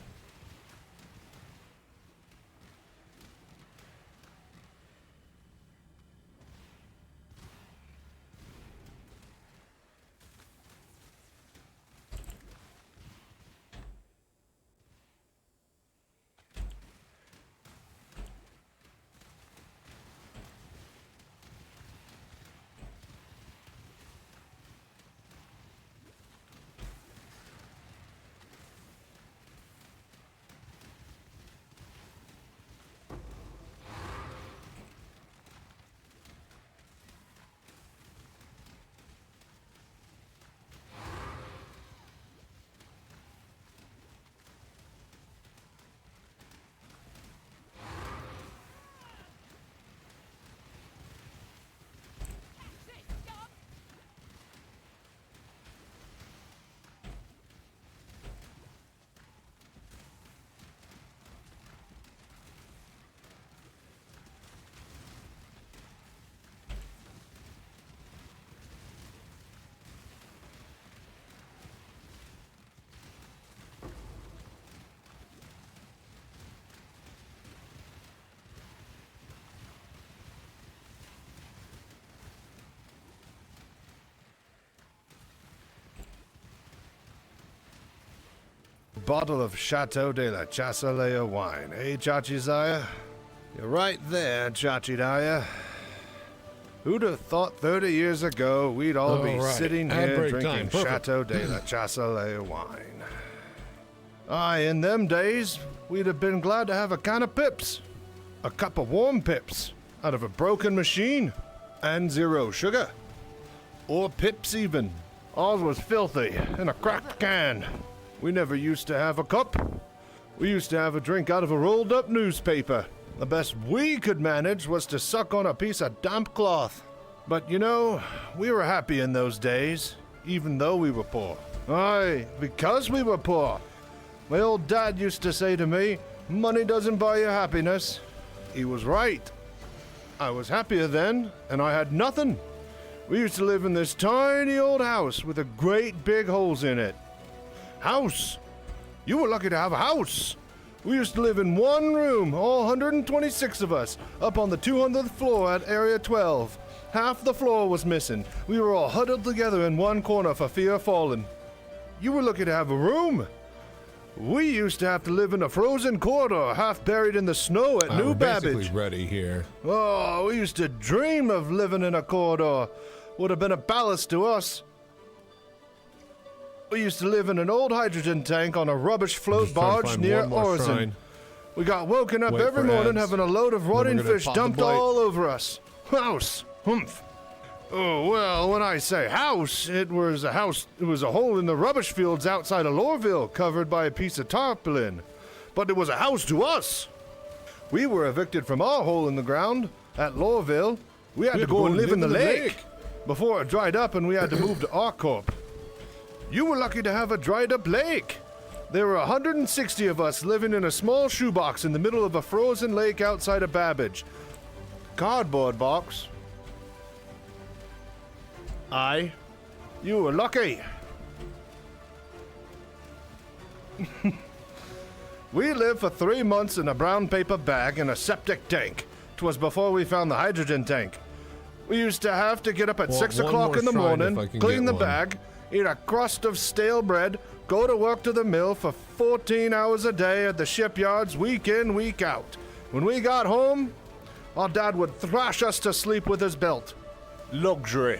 bottle of Chateau de la Chassalea wine, eh, Chachizaya? You're right there, Chachidaya. Who'd have thought 30 years ago we'd all be sitting here drinking Chateau de la Chassalea wine? Aye, in them days, we'd have been glad to have a can of pips. A cup of warm pips out of a broken machine. And 0 sugar. Or pips even. Ours was filthy in a cracked can. We never used to have a cup. We used to have a drink out of a rolled up newspaper. The best we could manage was to suck on a piece of damp cloth. But you know, we were happy in those days, even though we were poor. Aye, because we were poor. My old dad used to say to me, money doesn't buy you happiness. He was right. I was happier then, and I had nothing. We used to live in this tiny old house with a great big holes in it. House! You were lucky to have a house! We used to live in one room, all 126 of us, up on the 200th floor at Area 12. Half the floor was missing. We were all huddled together in one corner for fear of falling. You were lucky to have a room. We used to have to live in a frozen corridor, half buried in the snow at New Babbage. Basically ready here. Oh, we used to dream of living in a corridor. Would have been a ballast to us. We used to live in an old hydrogen tank on a rubbish float barge near Orison. We got woken up every morning having a load of rotting fish dumped all over us. House. Humph. Oh, well, when I say house, it was a hole in the rubbish fields outside of Lorville, covered by a piece of tarpaulin. But it was a house to us. We were evicted from our hole in the ground at Lorville. We had to go and live in the lake before it dried up and we had to move to Arcorp. You were lucky to have a dried up lake. There were 160 of us living in a small shoebox in the middle of a frozen lake outside of Babbage. Cardboard box. Aye, you were lucky. We lived for 3 months in a brown paper bag in a septic tank. 'Twas before we found the hydrogen tank. We used to have to get up at 6 o'clock in the morning, clean the bag, eat a crust of stale bread, go to work to the mill for 14 hours a day at the shipyards, week in, week out. When we got home, our dad would thrash us to sleep with his belt. Luxury.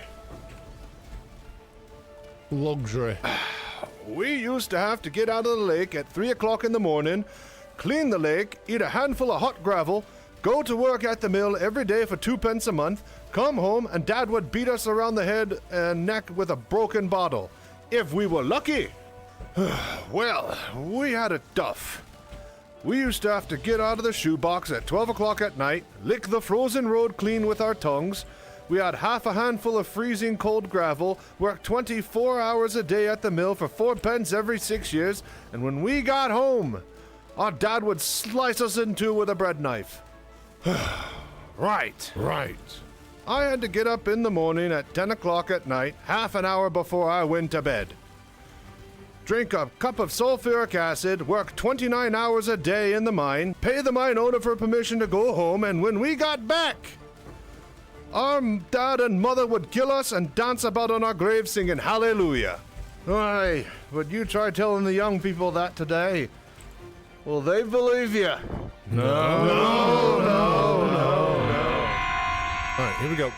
Luxury. We used to have to get out of the lake at 3 o'clock in the morning, clean the lake, eat a handful of hot gravel, go to work at the mill every day for 2 pence a month, come home, and Dad would beat us around the head and neck with a broken bottle. If we were lucky. Well, we had it tough. We used to have to get out of the shoebox at 12 o'clock at night, lick the frozen road clean with our tongues. We had half a handful of freezing cold gravel, worked 24 hours a day at the mill for 4 pence every 6 years, and when we got home, our dad would slice us in two with a bread knife. Right. I had to get up in the morning at 10 o'clock at night, half an hour before I went to bed. Drink a cup of sulfuric acid, work 29 hours a day in the mine, pay the mine owner for permission to go home, and when we got back, our dad and mother would kill us and dance about on our grave singing hallelujah. Aye, but you try telling the young people that today. Will they believe you? No. All right, here we go.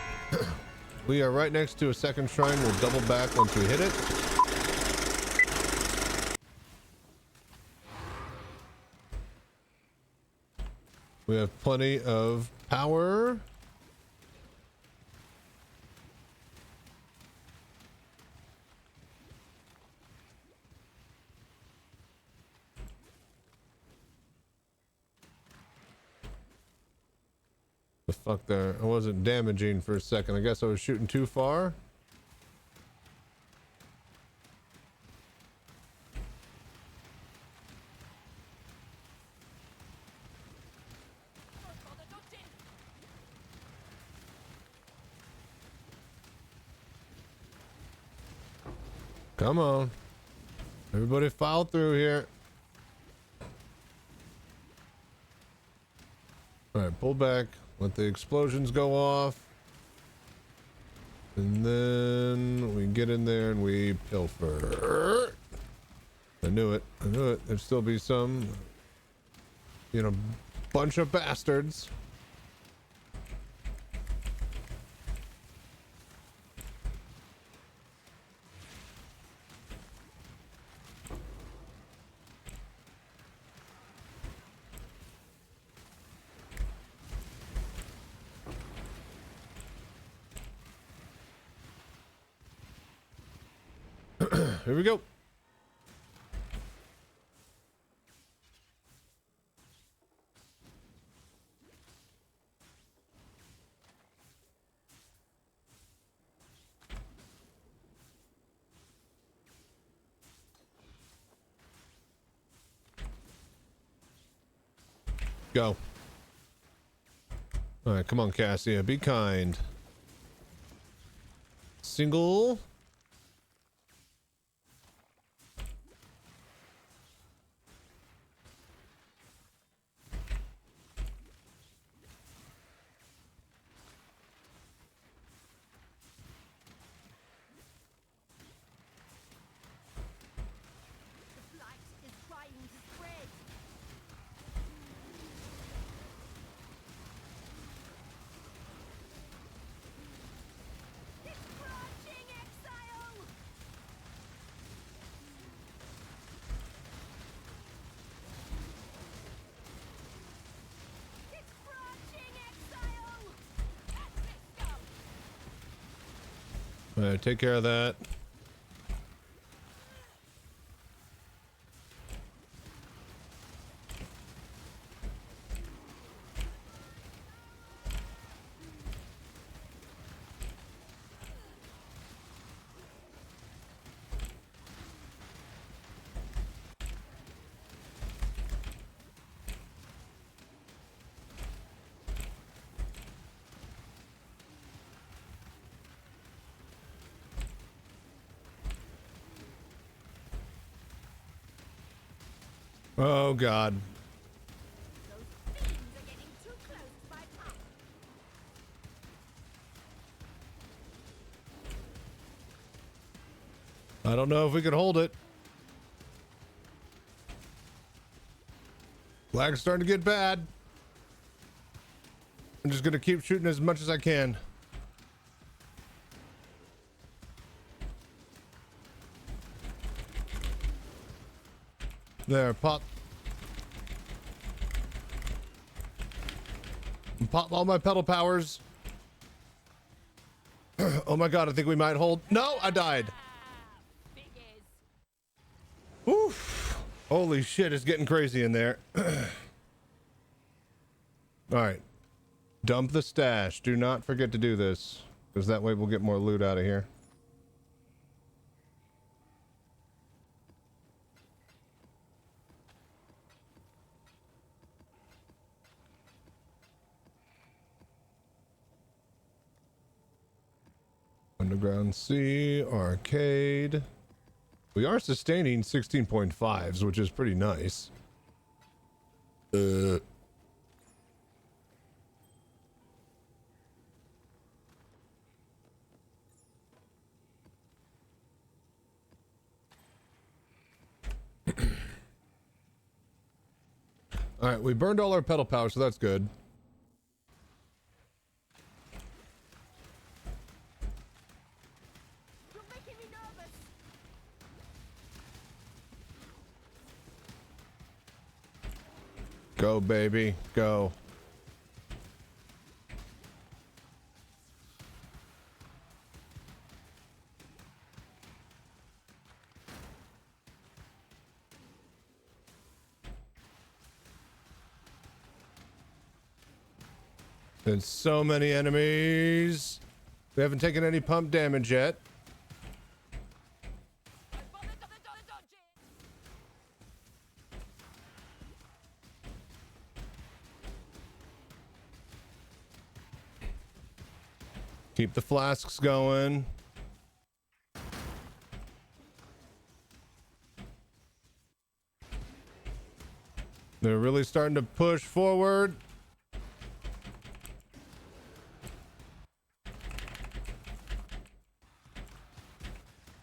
We are right next to a second shrine. We'll double back once we hit it. We have plenty of power. The fuck there? I wasn't damaging for a second. I guess I was shooting too far. Come on. Everybody file through here. All right, pull back. Let the explosions go off. And then we get in there and we pilfer. I knew it. I knew it. There'd still be some, you know, bunch of bastards. Here we go. Go. All right, come on, Cassia. Be kind. Single. All right, take care of that. Oh God. I don't know if we can hold it. Lag's starting to get bad. I'm just gonna keep shooting as much as I can. There, pop. Pop all my pedal powers. Oh my God, I think we might hold. No, I died. Oof. Holy shit, it's getting crazy in there. All right. Dump the stash. Do not forget to do this, because that way we'll get more loot out of here. Underground C, arcade. We are sustaining 16.5s, which is pretty nice. All right, we burned all our pedal power, so that's good. Go, baby, go. There's so many enemies. We haven't taken any pump damage yet. Keep the flasks going. They're really starting to push forward.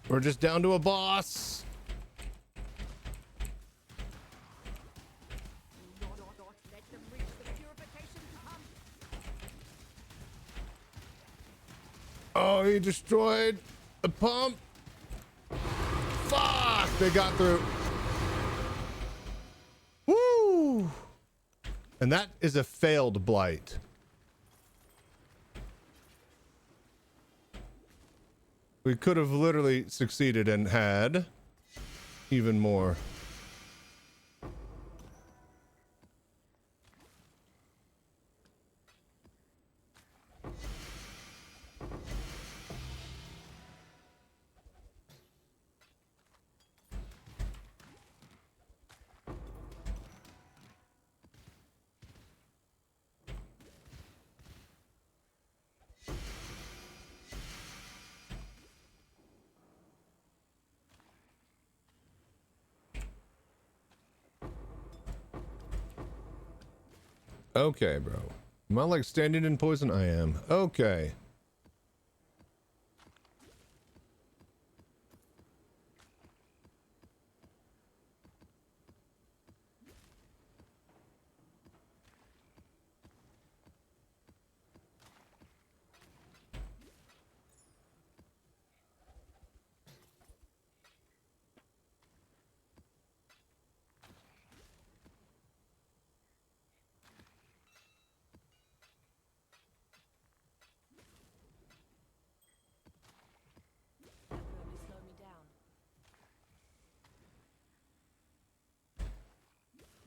We're just down to a boss. Oh, he destroyed the pump. Fuck! They got through. Woo! And that is a failed blight. We could have literally succeeded and had even more. Okay, bro. Am I like standing in poison? I am. Okay.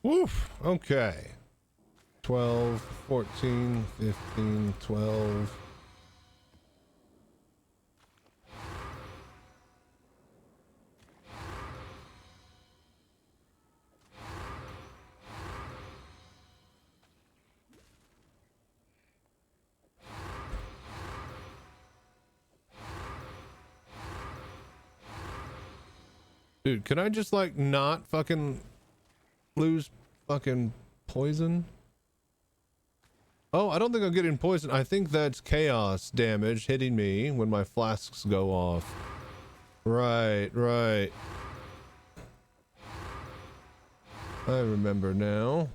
Woof. Okay. 12, 14, 15, 12. Dude, can I just like not fucking lose fucking poison? Oh, I don't think I'm getting poison. I think that's chaos damage hitting me when my flasks go off. Right, right. I remember now.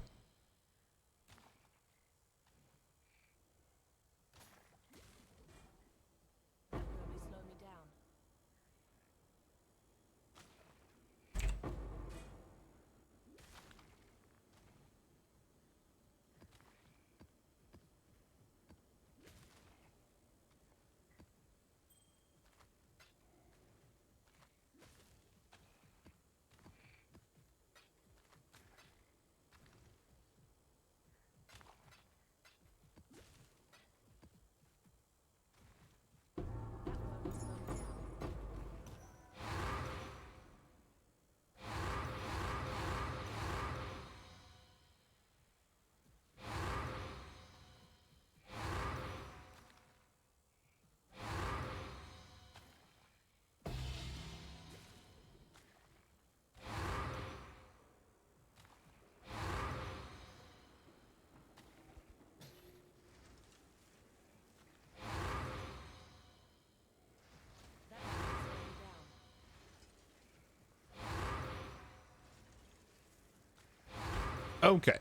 Okay.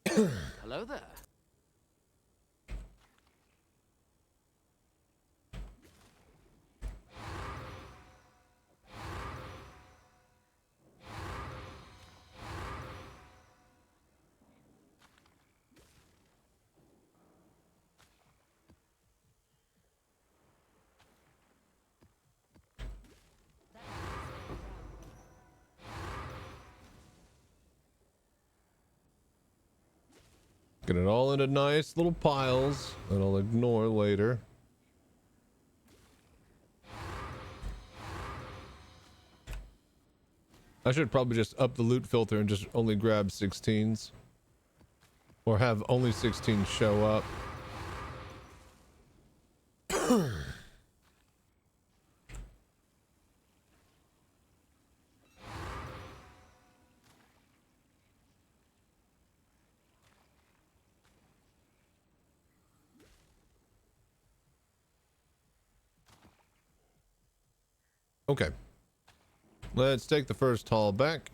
Hello there. Get it all into nice little piles that I'll ignore later. I should probably just up the loot filter and just only grab 16s. Or have only 16 show up. Okay. Let's take the first haul back.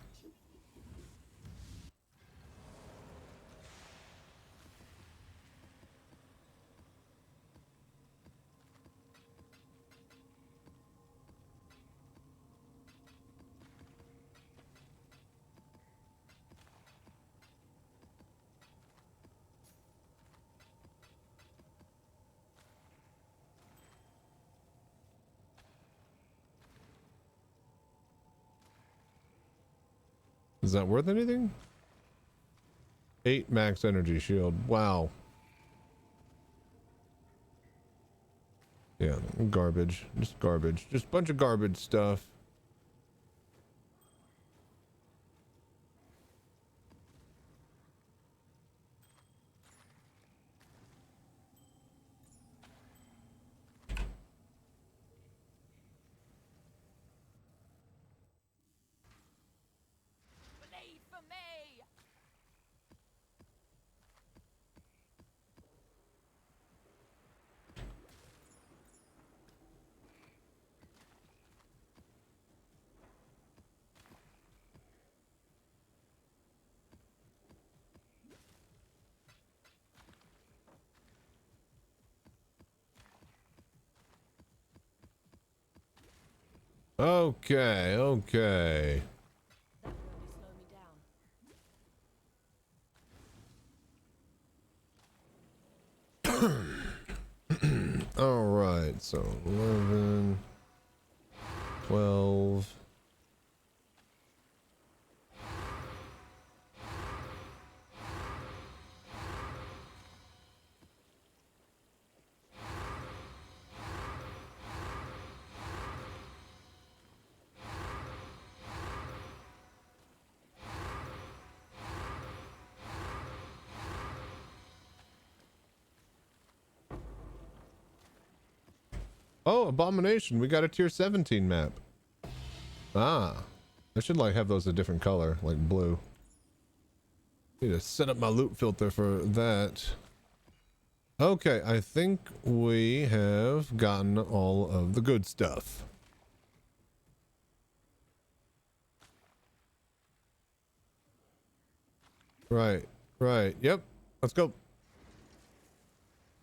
Is that worth anything? 8 max energy shield. Wow. Yeah, garbage. Just garbage. Just a bunch of garbage stuff. Bleed for me! Okay, okay. That will only slow me down. All right, so 11, 12. Oh, Abomination. We got a tier 17 map. Ah. I should like have those a different color, like blue. Need to set up my loot filter for that. Okay, I think we have gotten all of the good stuff. Right, right. Yep. Let's go.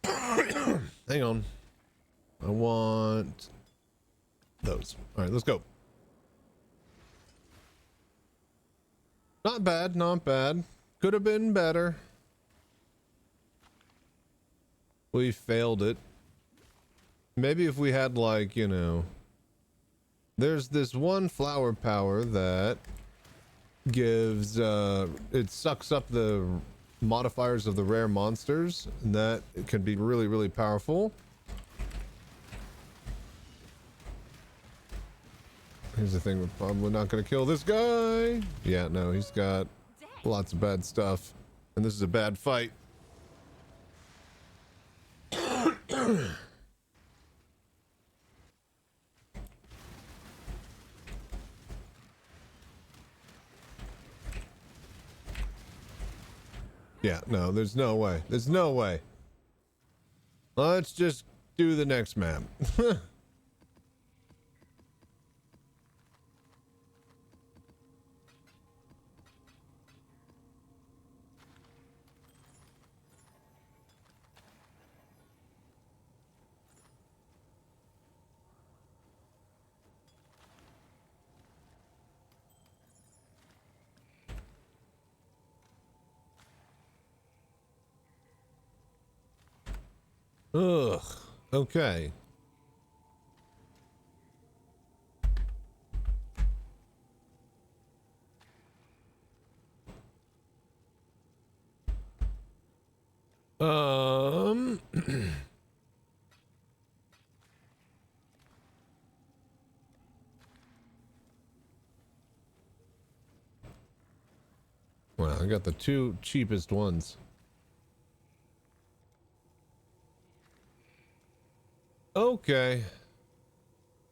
Hang on. I want those. All right, let's go. Not bad, not bad. Could have been better. We failed it. Maybe if we had, like, you know, there's this one flower power that gives, it sucks up the modifiers of the rare monsters, and that it can be really, really powerful. Here's the thing, we're probably not gonna kill this guy. Yeah, no, he's got lots of bad stuff. And this is a bad fight. Yeah, no, there's no way. There's no way. Let's just do the next map. Ugh. Okay. Well, I got the 2 cheapest ones. Okay.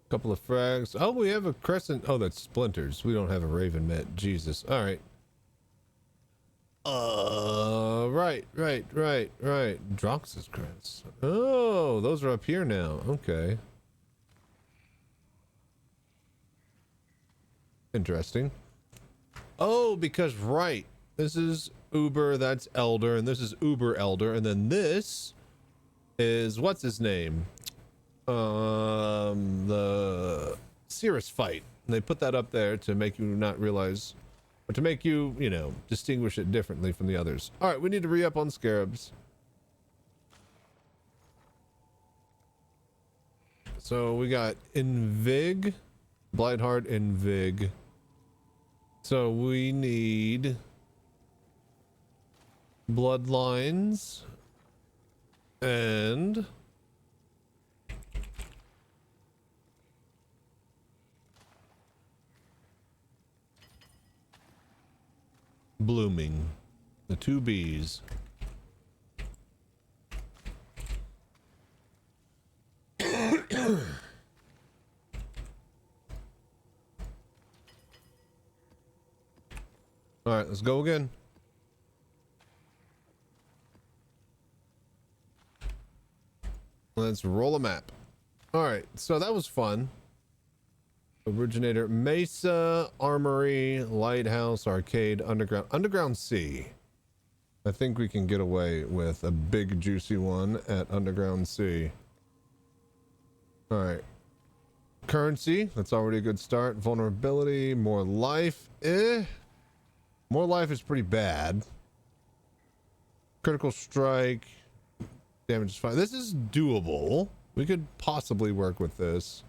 Couple of frags. Oh, we have a crescent. Oh, that's splinters. We don't have a raven met. Jesus. All right. Right. Drox's crest. Oh, those are up here now. Okay. Interesting. Oh, because right. This is Uber, that's Elder, and this is Uber Elder, and then this is what's his name? The Cirrus fight. And they put that up there to make you not realize, or to make you, you know, distinguish it differently from the others. All right, we need to re-up on Scarabs. So we got Invig, Blightheart, Invig. So we need bloodlines and blooming. The two B's. All right, let's go again. Let's roll a map. All right, so that was fun. Originator, Mesa, Armory, Lighthouse, Arcade, Underground. Underground C. I think we can get away with a big juicy one at Underground C. All right. Currency, that's already a good start. Vulnerability, more life. More life is pretty bad. Critical strike. Damage is fine. This is doable. We could possibly work with this.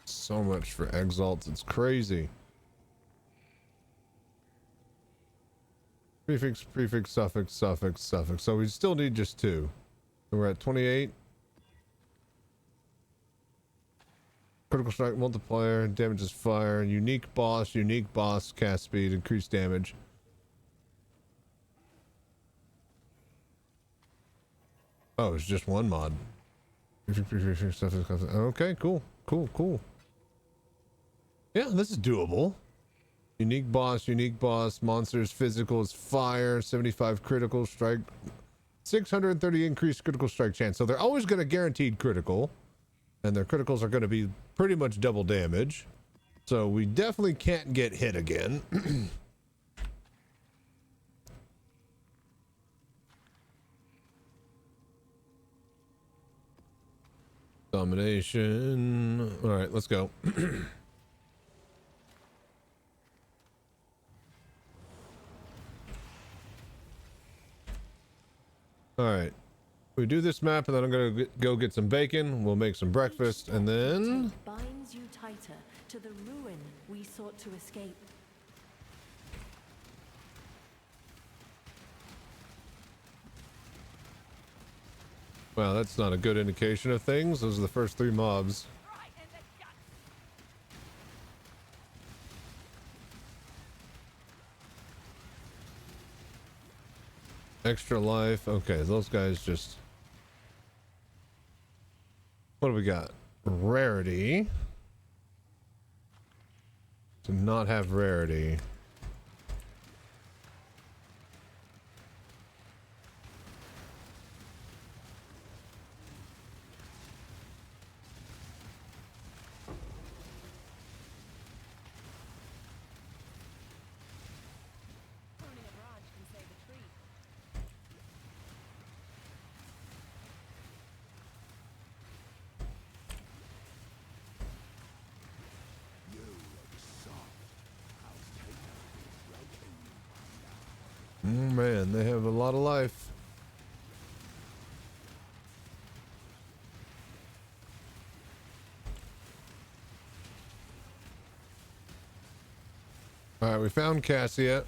So much for exalts, it's crazy. Prefix, prefix, suffix, suffix, suffix. So we still need just 2. So we're at 28. Critical strike multiplier, damages fire, unique boss, cast speed, increased damage. Oh, it's just one mod. Okay, cool. Yeah, this is doable. Unique boss, monsters, physicals, fire, 75 critical strike, 630 increased critical strike chance. So they're always going to guaranteed critical, and their criticals are going to be pretty much double damage. So we definitely can't get hit again. Domination. All right, let's go. All right, we do this map, and then I'm gonna go get some bacon. We'll make some breakfast, and then binds you tighter to the ruin we sought to escape. Well, that's not a good indication of things. Those are the first 3 mobs. Extra life. Okay, those guys just... What do we got? Rarity. To not have rarity. Oh man, they have a lot of life. All right, we found Cassia.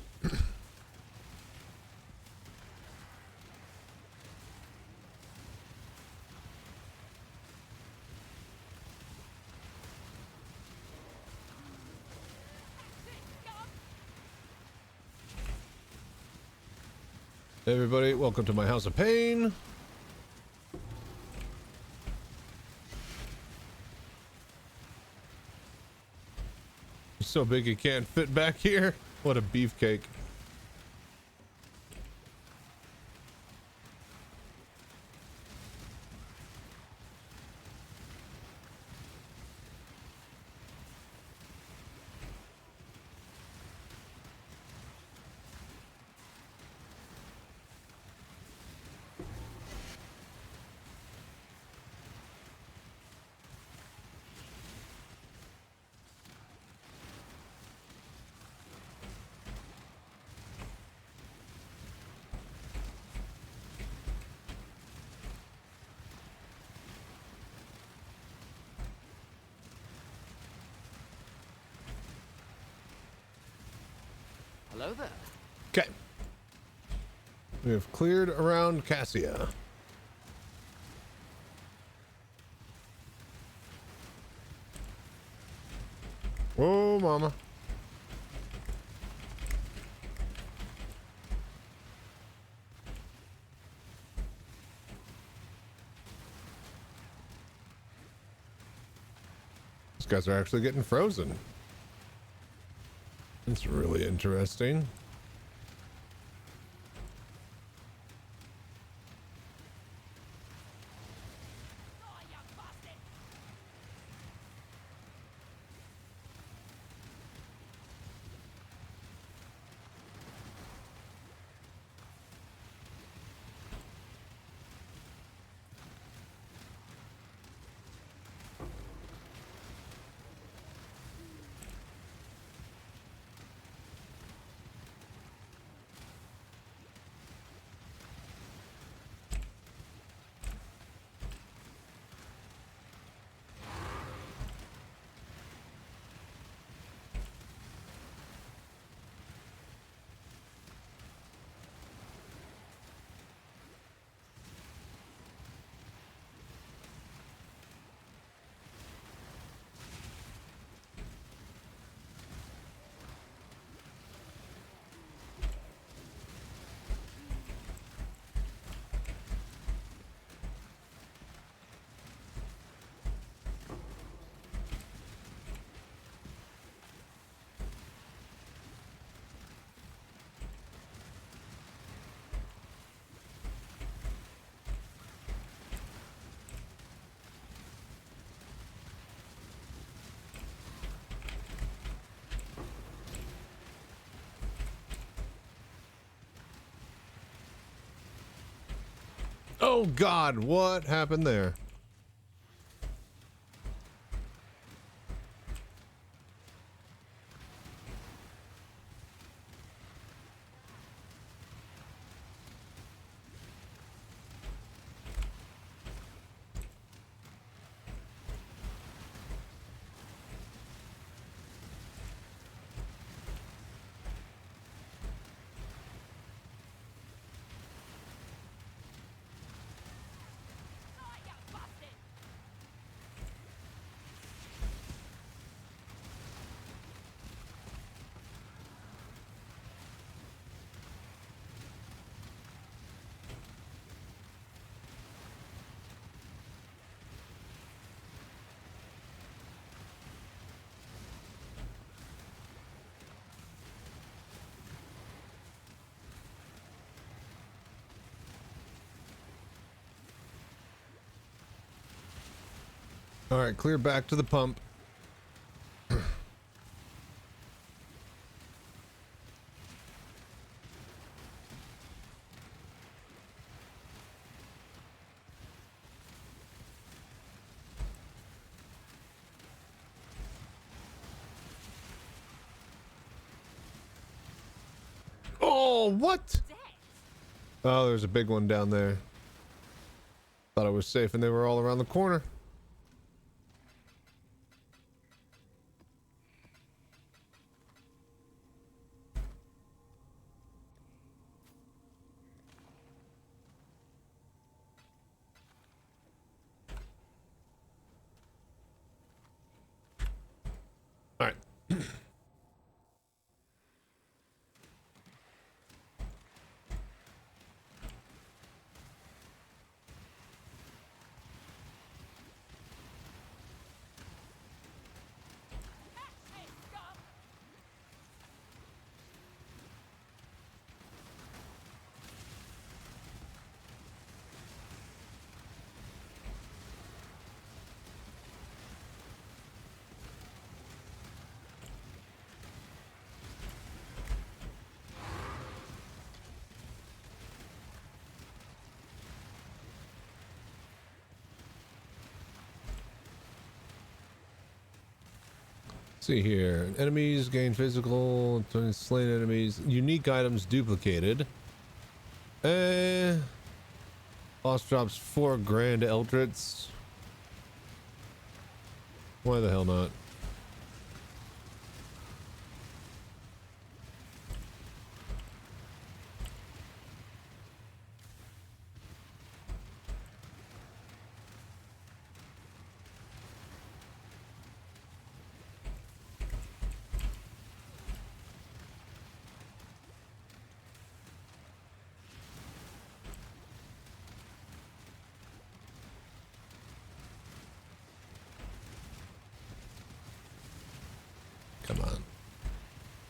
Hey everybody, welcome to my house of pain. He's so big he can't fit back here. What a beefcake. Hello there. Okay. We have cleared around Cassia. Whoa, mama. These guys are actually getting frozen. It's really interesting. Oh God, what happened there? All right, clear back to the pump. Oh, what? Oh, there's a big one down there. Thought I was safe and they were all around the corner. All right. See here, enemies gain physical, slain enemies, unique items duplicated. Boss drops 4 grand Eldritz. Why the hell not?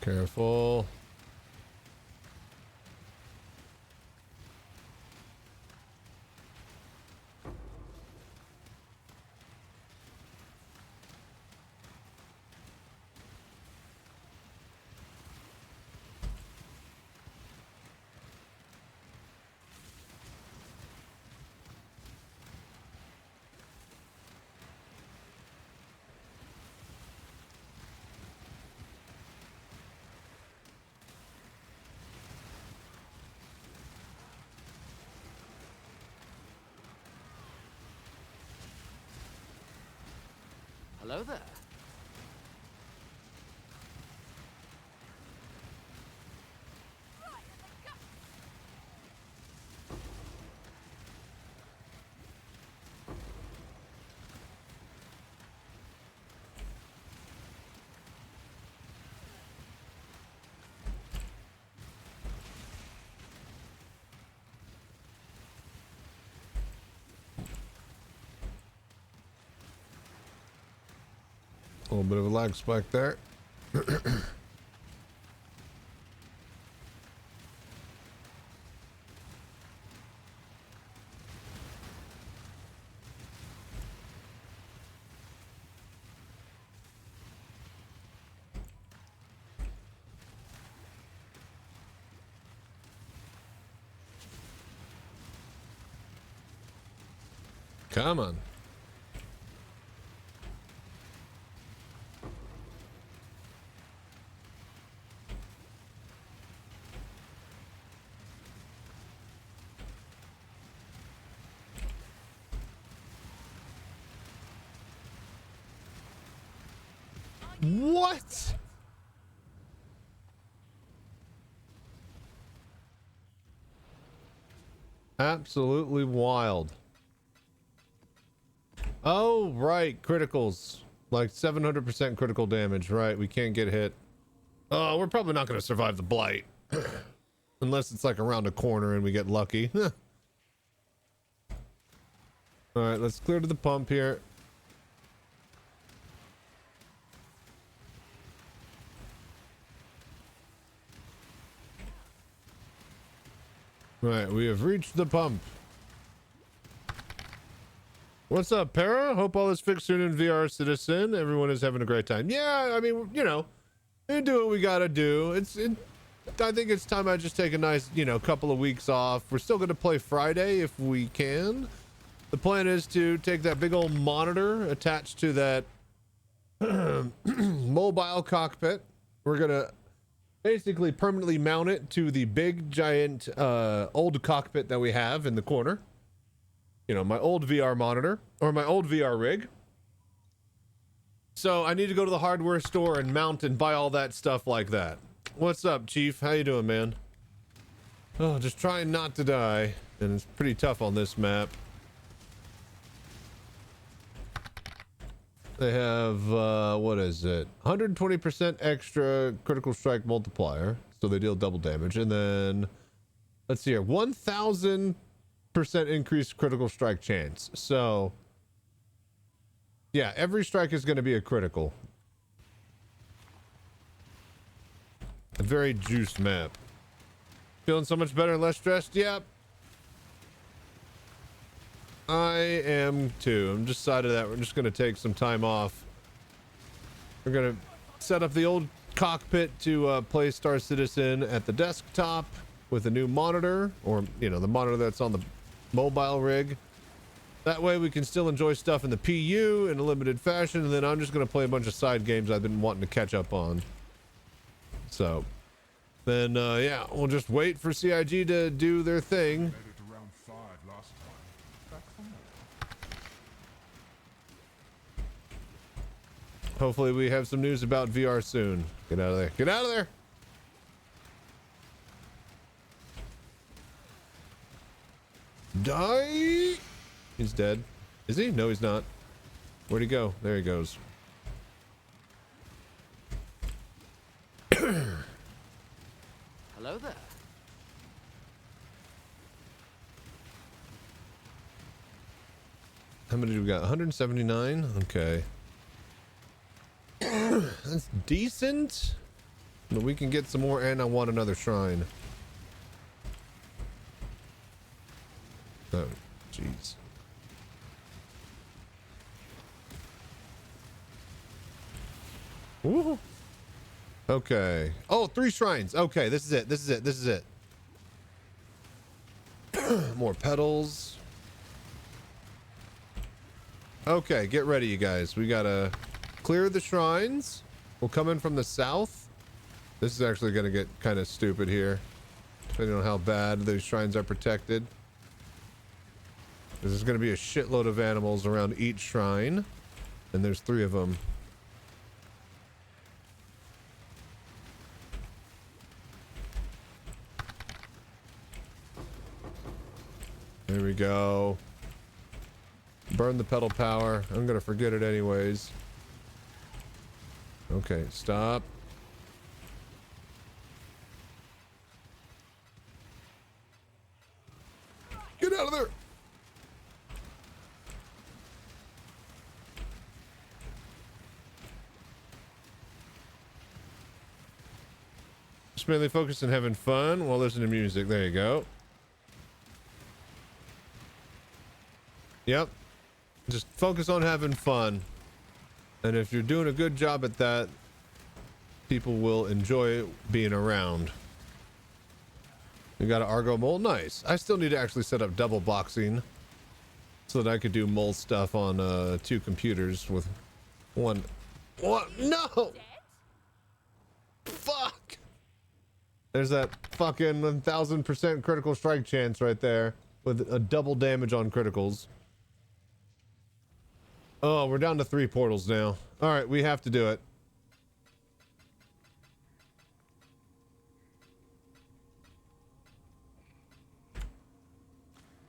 Careful. Hello there. A little bit of a lag spike there. Come on. What? Absolutely wild. Oh, right. Criticals. Like 700% critical damage. Right. We can't get hit. Oh, we're probably not going to survive the blight. Unless it's like around a corner and we get lucky. All right. Let's clear to the pump here. Right, we have reached the pump. What's up, Para? Hope all is fixed soon in VR Citizen. Everyone is having a great time. Yeah, I mean, you know, we do what we gotta do. I think it's time I just take a nice, you know, couple of weeks off. We're still gonna play Friday if we can. The plan is to take that big old monitor attached to that mobile cockpit. We're gonna basically permanently mount it to the big giant old cockpit that we have in the corner. You know, my old VR monitor or my old VR rig. So I need to go to the hardware store and mount and buy all that stuff like that. What's up, Chief? How you doing, man? Oh, just trying not to die. And it's pretty tough on this map. They have, what is it? 120% extra critical strike multiplier. So they deal double damage. And then, let's see here. 1000% increased critical strike chance. So, yeah, every strike is going to be a critical. A very juiced map. Feeling so much better and less stressed? Yep. I am too. I'm decided that we're just going to take some time off. We're going to set up the old cockpit to play Star Citizen at the desktop with a new monitor, or, you know, the monitor that's on the mobile rig. That way we can still enjoy stuff in the PU in a limited fashion, and then I'm just going to play a bunch of side games I've been wanting to catch up on. So, then, yeah, we'll just wait for CIG to do their thing. Hopefully we have some news about VR soon. Get out of there. Get out of there! Die! He's dead. Is he? No, he's not. Where'd he go? There he goes. Hello there. How many do we got? 179? Okay. That's decent. But we can get some more, and I want another shrine. Oh, jeez. Woo. Okay. Oh, 3 shrines. Okay, this is it. This is it. This is it. More petals. Okay, get ready, you guys. We gotta clear the shrines. We'll come in from the south. This is actually gonna get kind of stupid here, depending on how bad those shrines are protected. There's gonna be a shitload of animals around each shrine, and there's 3 of them. There we go. Burn the pedal power. I'm gonna forget it anyways. Okay, stop. Get out of there! Just mainly focused on having fun while listening to music. There you go. Yep. Just focus on having fun. And if you're doing a good job at that, people will enjoy being around. We got an Argo mole. Nice. I still need to actually set up double boxing so that I could do mole stuff on 2 computers with one. What? No! Fuck! There's that fucking 1000% critical strike chance right there with a double damage on criticals. Oh, we're down to 3 portals now. All right, we have to do it.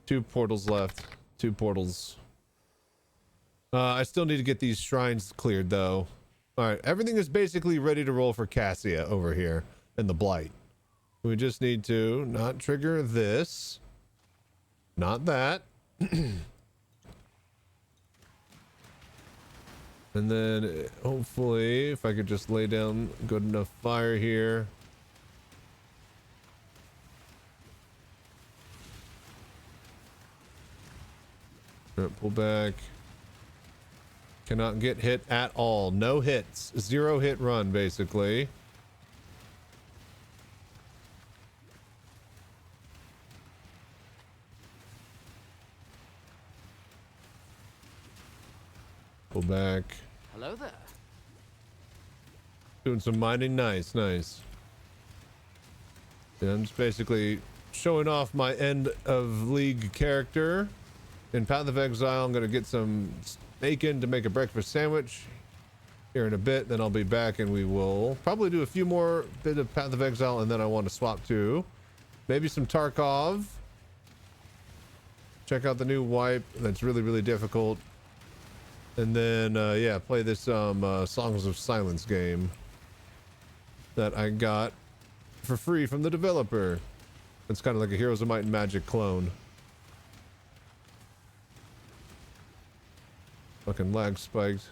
Two portals left. 2 portals. I still need to get these shrines cleared, though. All right, everything is basically ready to roll for Cassia over here in the Blight. We just need to not trigger this. Not that. And then hopefully if I could just lay down good enough fire here. Pull back. Cannot get hit at all. No hits. 0 hit run basically. Pull back. Hello there. Doing some mining. Nice, nice. Yeah, I'm just basically showing off my end of league character. In Path of Exile, I'm going to get some bacon to make a breakfast sandwich here in a bit. Then I'll be back and we will probably do a few more bit of Path of Exile, and then I want to swap to maybe some Tarkov. Check out the new wipe. That's really, really difficult. And then, yeah, play this Songs of Silence game that I got for free from the developer. It's kind of like a Heroes of Might and Magic clone. Fucking lag spiked.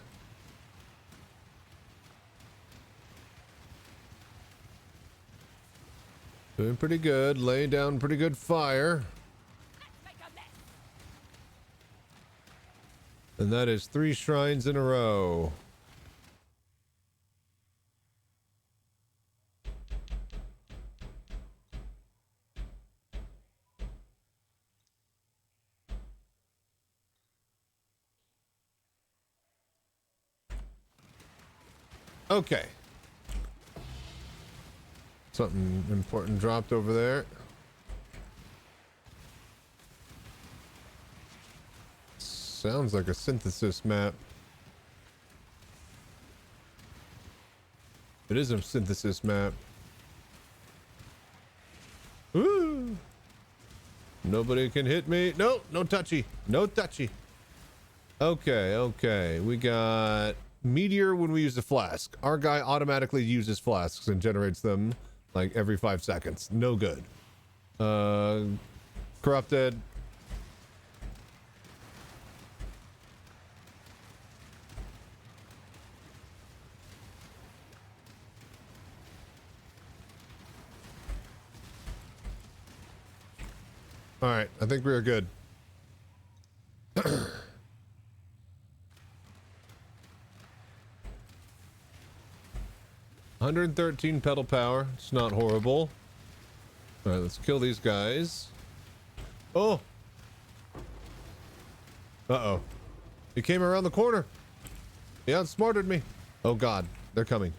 Doing pretty good. Laying down pretty good fire. And that is 3 shrines in a row. Okay. Something important dropped over there. Sounds like a synthesis map. It is a synthesis map. Woo! Nobody can hit me. No, no touchy. No touchy. Okay, okay. We got meteor when we use the flask. Our guy automatically uses flasks and generates them like every 5 seconds. No good. Corrupted. All right, I think we are good. 113 pedal power. It's not horrible. All right, let's kill these guys. Oh. Uh-oh. He came around the corner. He outsmarted me. Oh God, they're coming.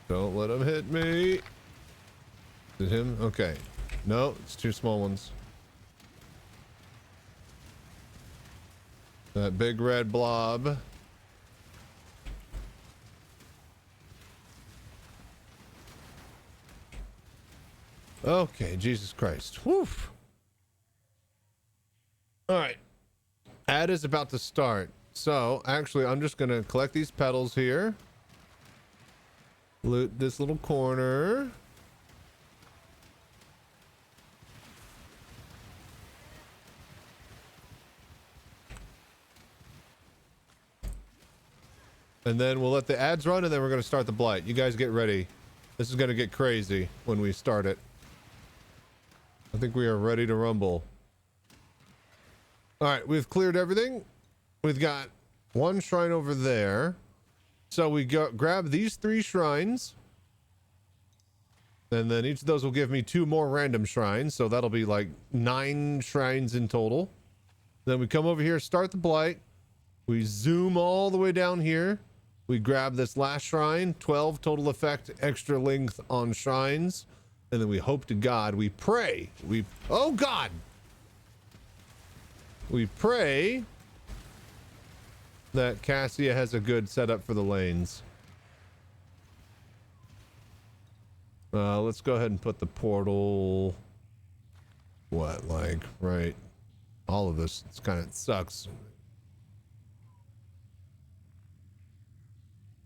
Don't let him hit me. Is it him? Okay. No, it's two small ones. That big red blob. Okay, Jesus Christ. Whew. All right. Ad is about to start. So, actually, I'm just going to collect these petals here. Loot this little corner. And then we'll let the ads run, and then we're going to start the blight. You guys get ready. This is going to get crazy when we start it. I think we are ready to rumble. All right, we've cleared everything. We've got one shrine over there. So we grab these 3 shrines. And then each of those will give me 2 more random shrines. So that'll be like 9 shrines in total. Then we come over here, start the blight. We zoom all the way down here. We grab this last shrine, 12 total effect, extra length on shrines. And then we hope to God, we pray. Oh God! We pray that Cassia has a good setup for the lanes. Let's go ahead and put the portal. What, like, right? All of this, it's kind of sucks.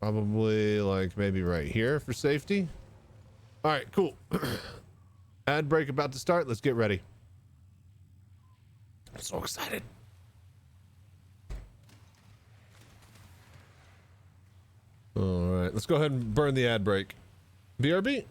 Probably like maybe right here for safety. All right, cool. Ad break about to start. Let's get ready. I'm so excited. All right, let's go ahead and burn the ad break. BRB.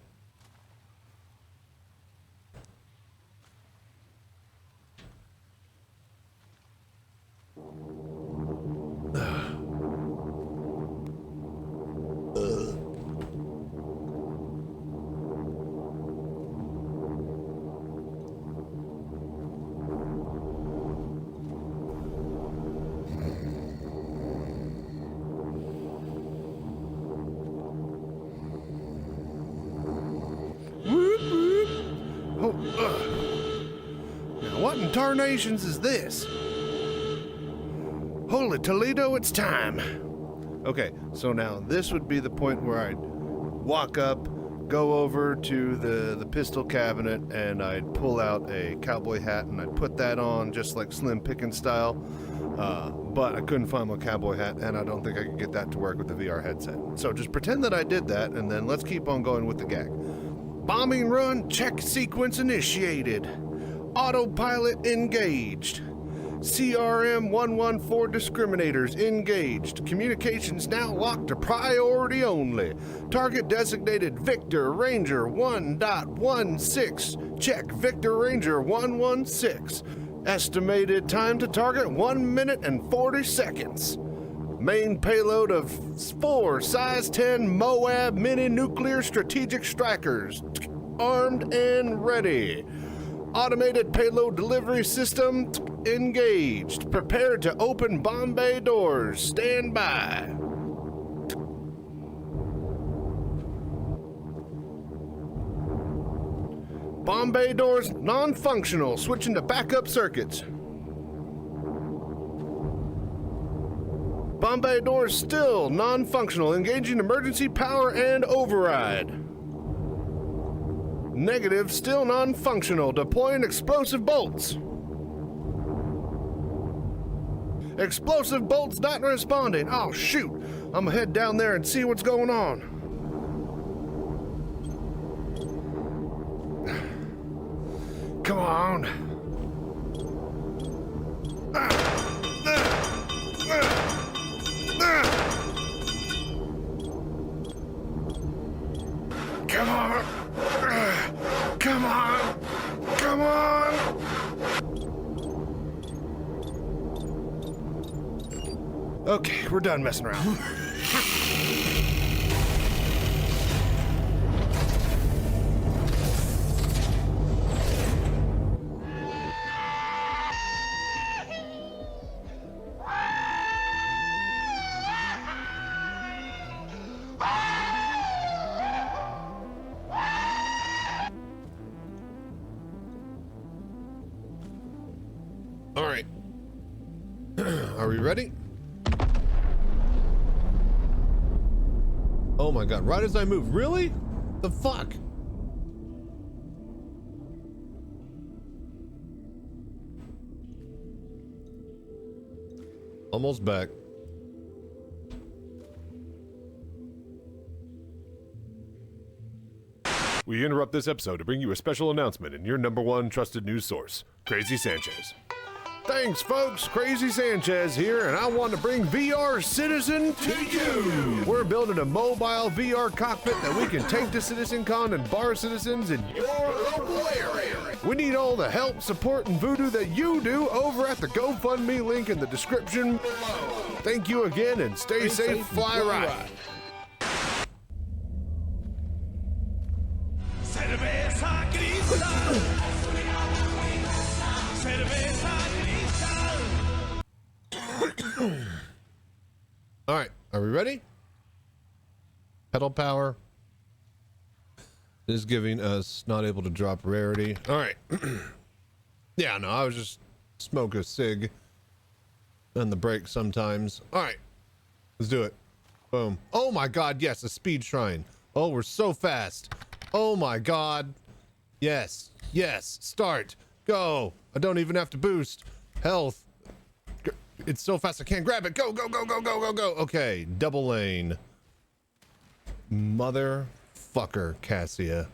Now what in tarnations is this? Holy Toledo, it's time. Okay, so now this would be the point where I'd walk up, go over to the pistol cabinet, and I'd pull out a cowboy hat and I'd put that on just like Slim Pickens style. But I couldn't find my cowboy hat, and I don't think I could get that to work with the VR headset. So just pretend that I did that, and then let's keep on going with the gag. Bombing run, check sequence initiated. Autopilot engaged. CRM 114 discriminators engaged. Communications now locked to priority only. Target designated Victor Ranger 1.16. Check Victor Ranger 116. Estimated time to target 1 minute and 40 seconds. Main payload of 4 size 10 Moab mini nuclear strategic strikers. Armed and ready. Automated payload delivery system engaged. Prepared to open bomb bay doors. Stand by. Bomb bay doors non-functional. Switching to backup circuits. Bomb bay doors still non-functional. Engaging emergency power and override. Negative, still non-functional. Deploying explosive bolts. Explosive bolts not responding. Oh, shoot. I'm gonna head down there and see what's going on. Come on. Come on. Come on. Come on. Okay, we're done messing around. All right. Are we ready? Oh my god, right as I move. Really? The fuck? Almost back. We interrupt this episode to bring you a special announcement in your number one trusted news source, Crazy Sanchez. Thanks, folks. Crazy Sanchez here, and I want to bring VR Citizen to you. We're building a mobile VR cockpit that we can take to Citizencon and bar citizens in your local area. We need all the help, support, and voodoo that you do over at the GoFundMe link in the description below. Thank you again, and stay safe, fly right. All right, are we ready? Pedal power is giving us not able to drop rarity. All right. Yeah, no, I was just smoke a cig on the break sometimes. All right, let's do it. Boom. Oh my god, yes, a speed shrine. Oh, we're so fast. Oh my god. Yes, yes, start, go. I don't even have to boost. Health. It's so fast I can't grab it. Go, go, go, go, go, go, go. Okay, double lane. Motherfucker, Cassia.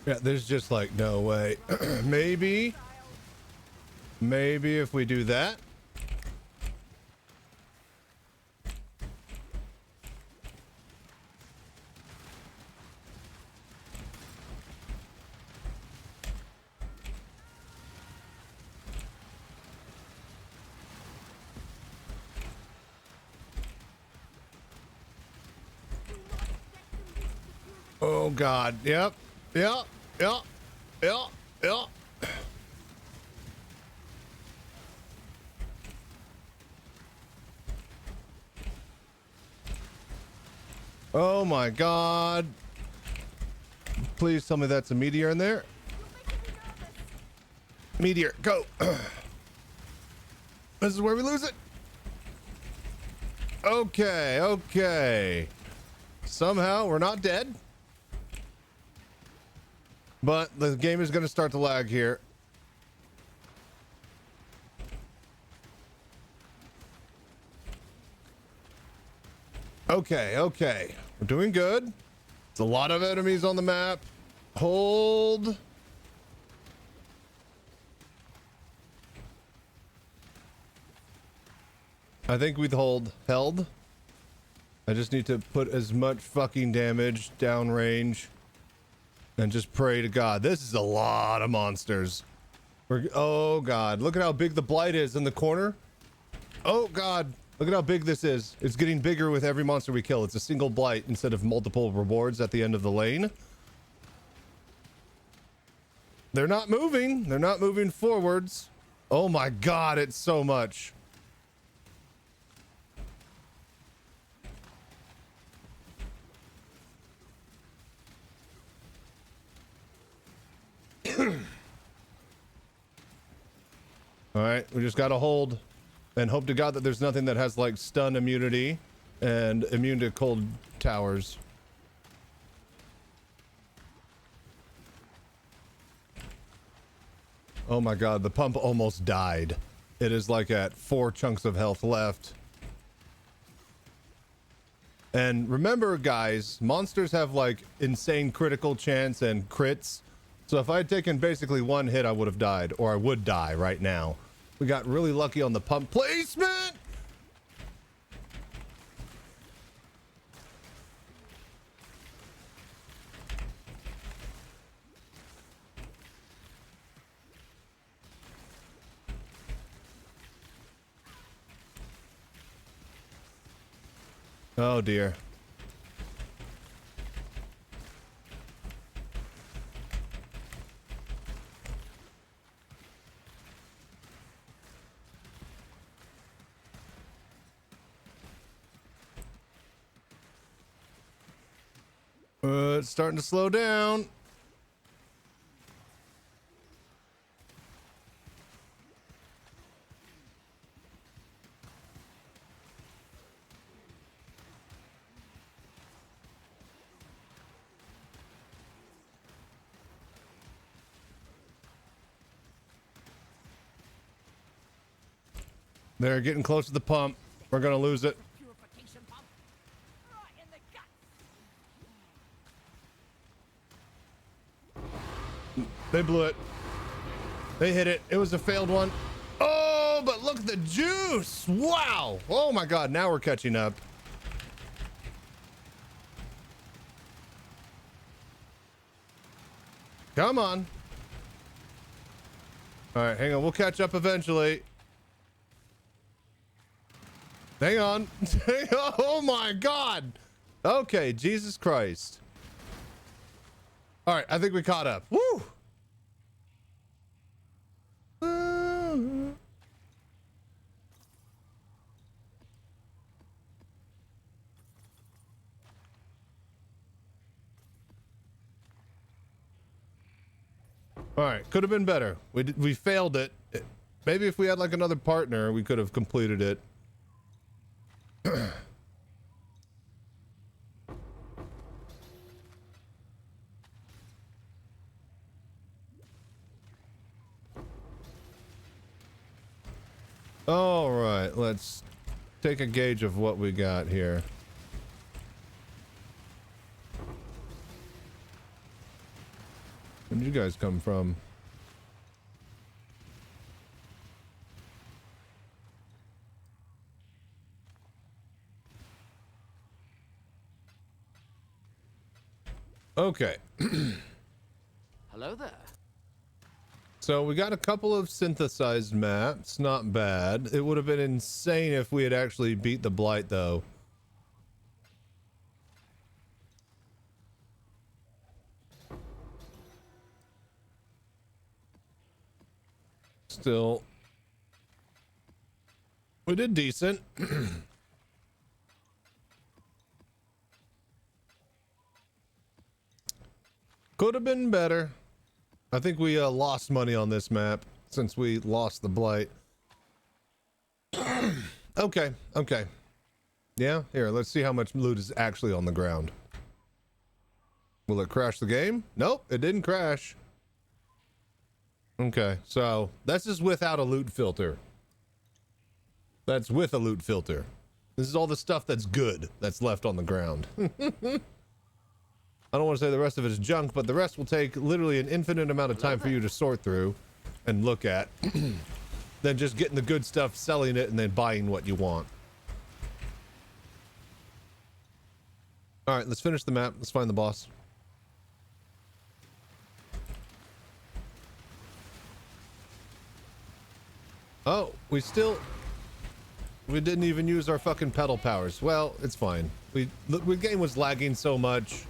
Yeah, there's just like no way. Maybe if we do that. Oh God, yep. Yeah. Oh my god. Please tell me that's a meteor in there. Meteor, go. This is where we lose it. Okay, okay. Somehow we're not dead. But the game is going to start to lag here. Okay, okay. We're doing good. It's a lot of enemies on the map. Hold. I think we'd held. I just need to put as much fucking damage downrange. And just pray to God. This is a lot of monsters. Oh God, look at how big the blight is in the corner. Oh God, look at how big this is. It's getting bigger with every monster we kill. It's a single blight instead of multiple rewards at the end of the lane. They're not moving. They're not moving forwards. Oh my God, it's so much. All right, we just gotta hold and hope to God that there's nothing that has like stun immunity and immune to cold towers. Oh my god, the pump almost died. It is like at 4 chunks of health left. And remember, guys, monsters have like insane critical chance and crits. So if I had taken basically 1 hit, I would have died, or I would die right now. We got really lucky on the pump placement. Oh dear. It's starting to slow down. They're getting close to the pump. We're gonna lose it. Purification pump. Right in the gut. They blew it. They hit it. It was a failed one. Oh, but look at the juice. Wow. Oh my god, now we're catching up. Come on. All right, hang on. We'll catch up eventually. Hang on. Oh my god. Okay, Jesus Christ. All right, I think we caught up. Woo! All right, could have been better. We failed it. Maybe if we had like another partner, we could have completed it. All right, let's take a gauge of what we got here. Where did you guys come from? Okay. Hello there. So we got a couple of synthesized maps. Not bad. It would have been insane if we had actually beat the Blight, though. Still, we did decent. Could have been better. I think we lost money on this map since we lost the Blight. Okay, okay. Yeah, here, let's see how much loot is actually on the ground. Will it crash the game? Nope, it didn't crash. Okay, so this is without a loot filter. That's with a loot filter. This is all the stuff that's good that's left on the ground. I don't want to say the rest of it is junk, but the rest will take literally an infinite amount of time for you to sort through and look at. Than just getting the good stuff, selling it, and then buying what you want. Alright, let's finish the map. Let's find the boss. Oh, we didn't even use our fucking pedal powers. Well, it's fine. The game was lagging so much.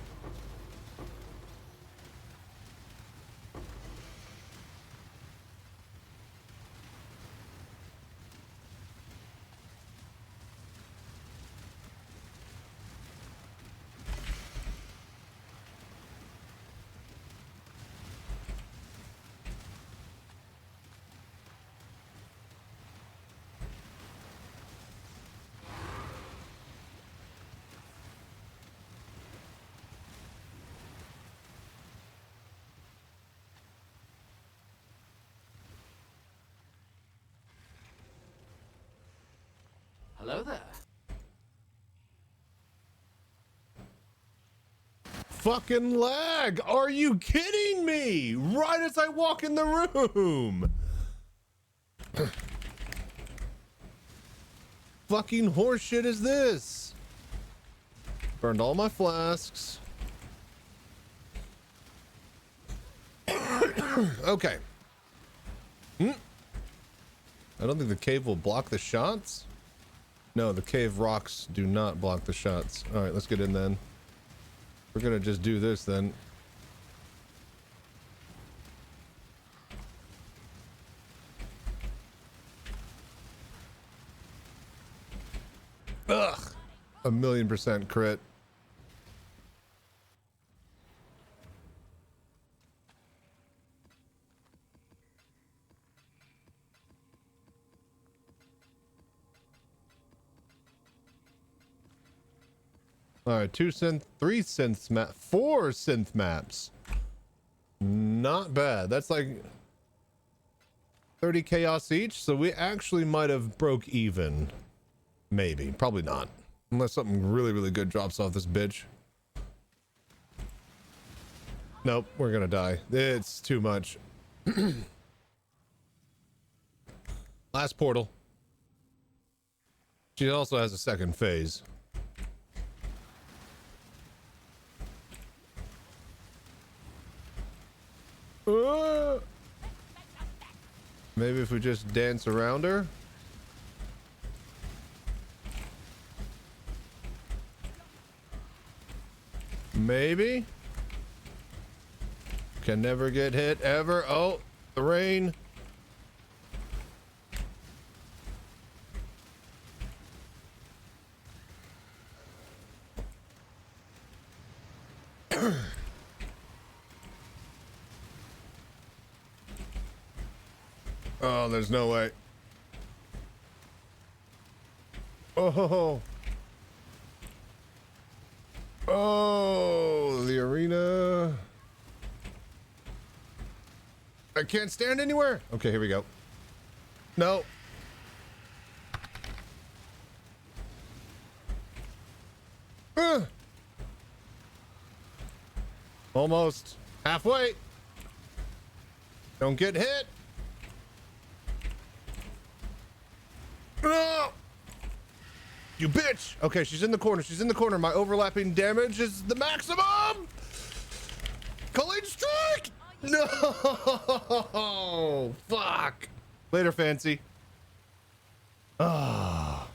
Hello there. Fucking lag. Are you kidding me? Right as I walk in the room. Fucking horseshit is this? Burned all my flasks. Okay. I don't think the cave will block the shots. No, the cave rocks do not block the shots. All right, let's get in then. We're gonna just do this then. Ugh. 1,000,000% crit. All right, 2 synth, 3 synth map, 4 synth maps. Not bad. That's like 30 chaos each. So we actually might have broke even. Maybe, probably not. Unless something really, really good drops off this bitch. Nope, we're gonna die. It's too much. Last portal. She also has a second phase. Maybe if we just dance around her. Maybe. Can never get hit ever. Oh, the rain. Oh, there's no way. Oh. Oh, the arena. I can't stand anywhere. Okay, here we go. No. Almost halfway. Don't get hit. No. You bitch. Okay, she's in the corner. She's in the corner. My overlapping damage is the maximum. Colleen strike. No. Fuck. Later, fancy. Ah.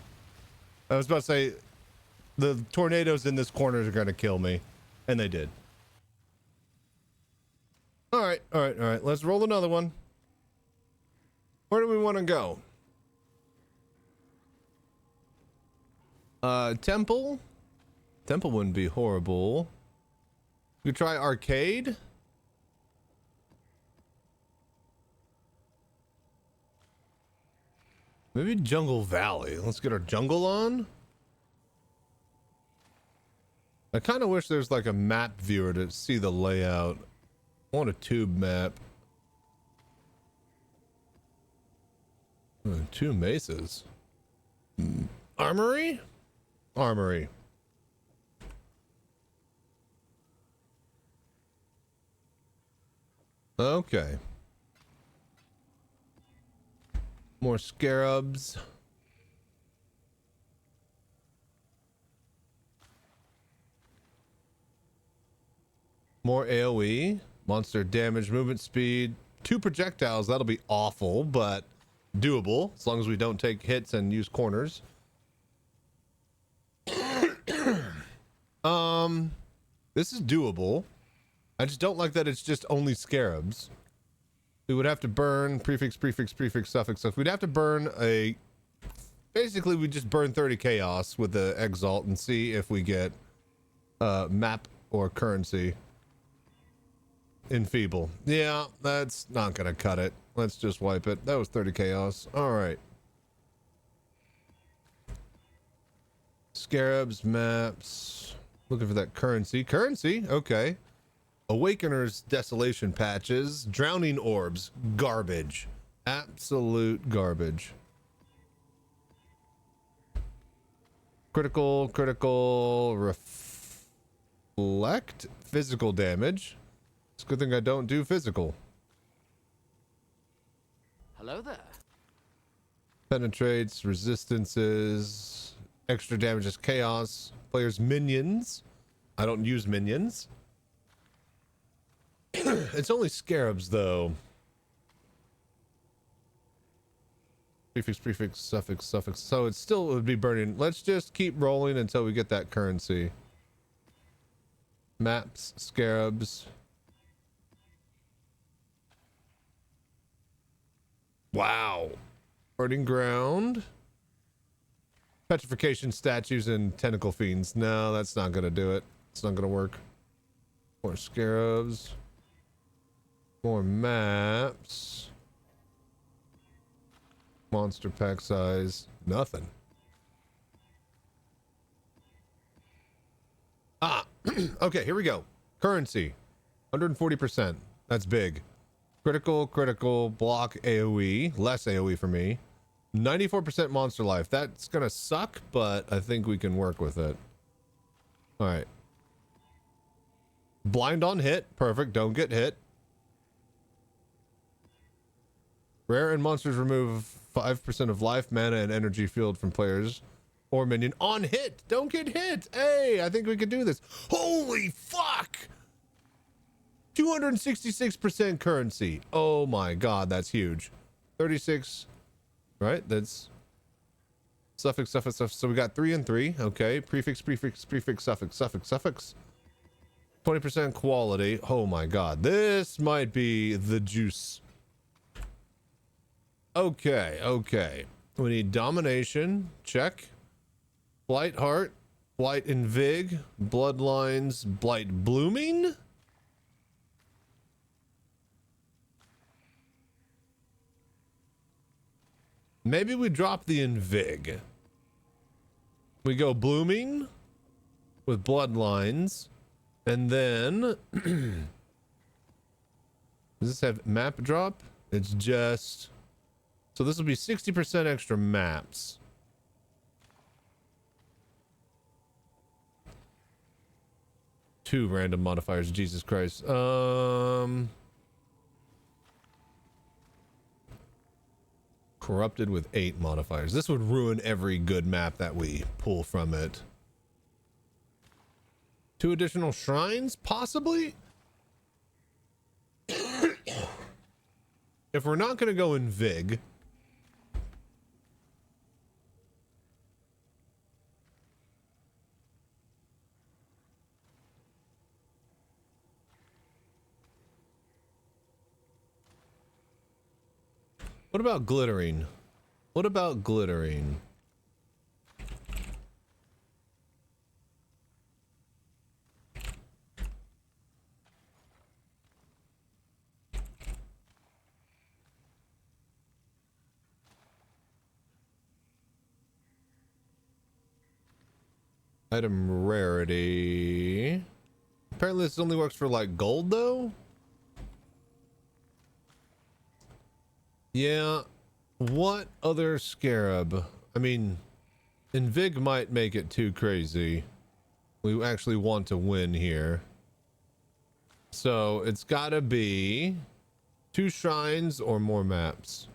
I was about to say the tornadoes in this corner are going to kill me. And they did. All right. All right. All right. Let's roll another one. Where do we want to go? Temple? Temple wouldn't be horrible. We could try arcade. Maybe Jungle Valley. Let's get our jungle on. I kind of wish there's like a map viewer to see the layout. I want a tube map. 2 mesas. Armory? Armory. Okay. More scarabs. More AoE. Monster damage, movement speed. 2 projectiles. That'll be awful, but doable as long as we don't take hits and use corners. This is doable. I just don't like that it's just only scarabs. We would have to burn prefix, suffix. So if we'd have to burn a... Basically, we just burn 30 chaos with the exalt and see if we get map or currency. Enfeeble. Yeah, that's not gonna cut it. Let's just wipe it. That was 30 chaos. All right. Scarabs, maps. Looking for that currency. Currency? Okay. Awakener's desolation patches. Drowning orbs. Garbage. Absolute garbage. Critical, reflect, physical damage. It's a good thing I don't do physical. Hello there. Penetrates, resistances, extra damage is chaos. Players' minions. I don't use minions. It's only scarabs, though. Prefix, suffix. So it still would be burning. Let's just keep rolling until we get that currency. Maps, scarabs. Wow. Burning ground. Petrification statues and tentacle fiends. No, that's not gonna do it. It's not gonna work. More scarabs. More maps. Monster pack size. Nothing. Ah. Okay, here we go. Currency. 140%. That's big. Critical, block AoE. Less AoE for me. 94% monster life. That's gonna suck, but I think we can work with it. Alright. Blind on hit. Perfect. Don't get hit. Rare and monsters remove 5% of life, mana, and energy field from players or minion on hit. Don't get hit. Hey, I think we could do this. Holy fuck! 266% currency. Oh my god, that's huge. 36. Right? That's suffix. So we got 3 and 3. Okay. Prefix, suffix. 20% quality. Oh my god. This might be the juice. Okay. We need domination. Check. Blight heart. Blight invig. Bloodlines. Blight blooming. Maybe we drop the invig. We go blooming with bloodlines. And then does this have map drop? It's just so this will be 60% extra maps. Two random modifiers, Jesus Christ. Corrupted with 8 modifiers. This would ruin every good map that we pull from it. 2 additional shrines, possibly? If we're not going to go in Vig, what about glittering? What about glittering? Item rarity. Apparently this only works for like gold though. Yeah. What other scarab? I mean, Invig might make it too crazy. We actually want to win here. So it's gotta be 2 shrines or more maps.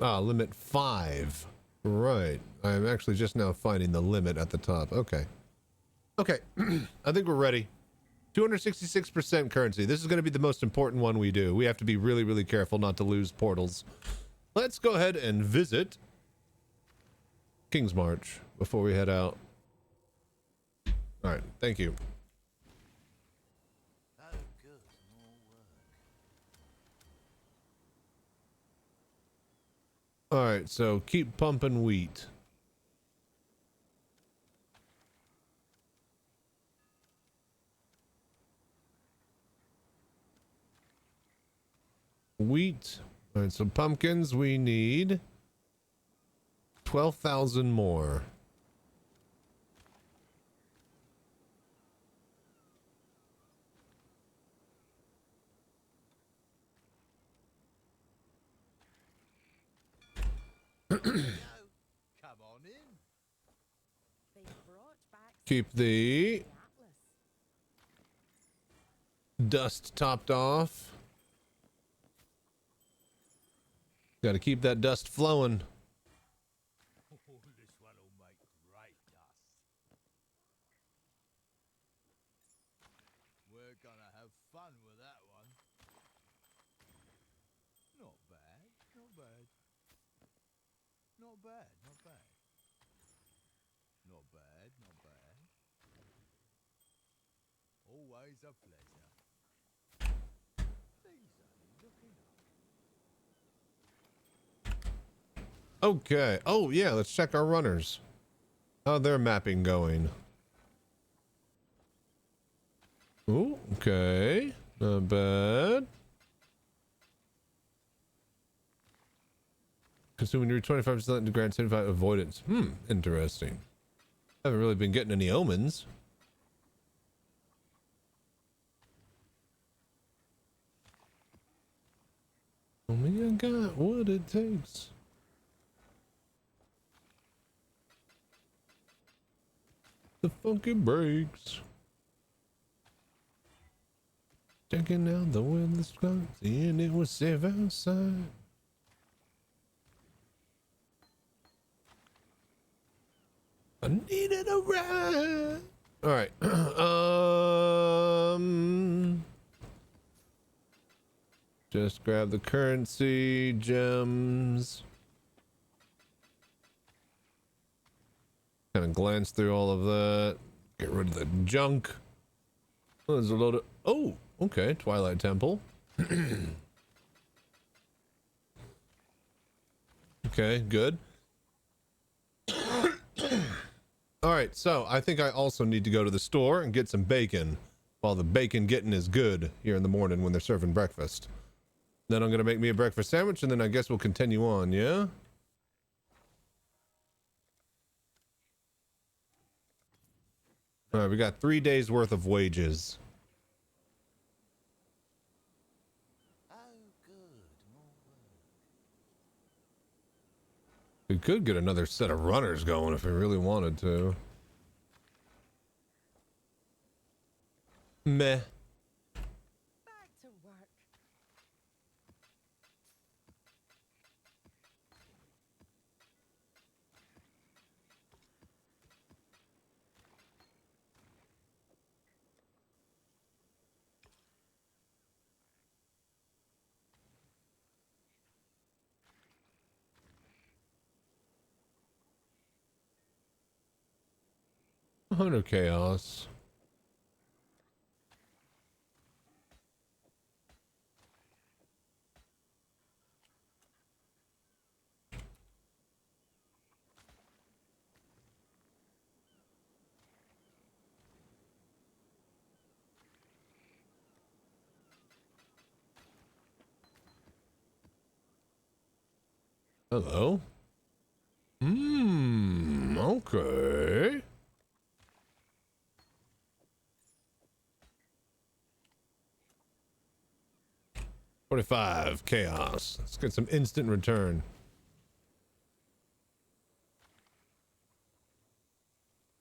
Ah, limit 5. Right. I'm actually just now finding the limit at the top. Okay. Okay. I think we're ready. 266% currency. This is going to be the most important one we do. We have to be really, really careful not to lose portals. Let's go ahead and visit King's March before we head out. All right. Thank you. All right, so keep pumping wheat. Wheat. All right, so pumpkins, we need 12,000 more. Come on in. They brought back Keep the dust topped off. Got to keep that dust flowing. This one'll make great dust. We're gonna have fun with that one. Not bad, not bad. Not bad, not bad. Not bad, not bad. Always a pleasure. Things are looking up. Okay. Oh, yeah. Let's check our runners. How's their mapping going? Ooh, okay. Not bad. Consuming your 25% to grant 75 avoidance. Interesting. Haven't really been getting any omens. Only I got what it takes. The funky breaks. Checking out the weather's clouds, and it was safe outside. I needed a ride. All right. Just grab the currency, gems. Kind of glance through all of that. Get rid of the junk. Oh, there's a load of... Oh, okay. Twilight Temple. Okay, good. All right, so I think I also need to go to the store and get some bacon while the bacon getting is good here in the morning when they're serving breakfast. Then I'm going to make me a breakfast sandwich, and then I guess we'll continue on, yeah? All right, we got 3 days worth of wages. Oh, good. More work. We could get another set of runners going if we really wanted to. Meh. back to work. 100 chaos. Hello. Okay. $45 chaos. Let's get some instant return.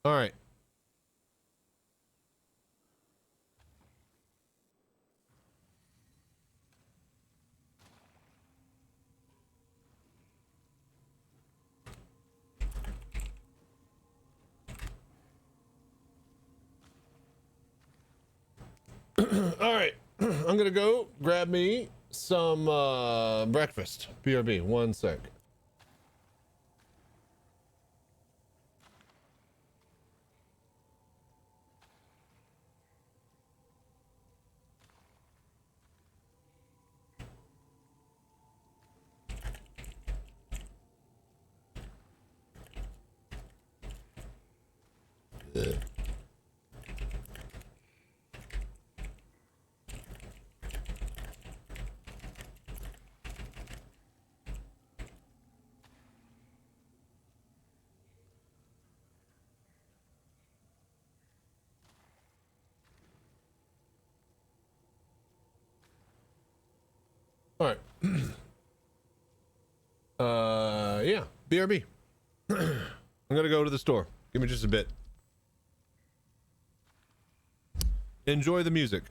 All right. All right. I'm gonna go grab me some breakfast. BRB. 1 sec. All right. Yeah. BRB. I'm gonna go to the store. Give me just a bit. Enjoy the music.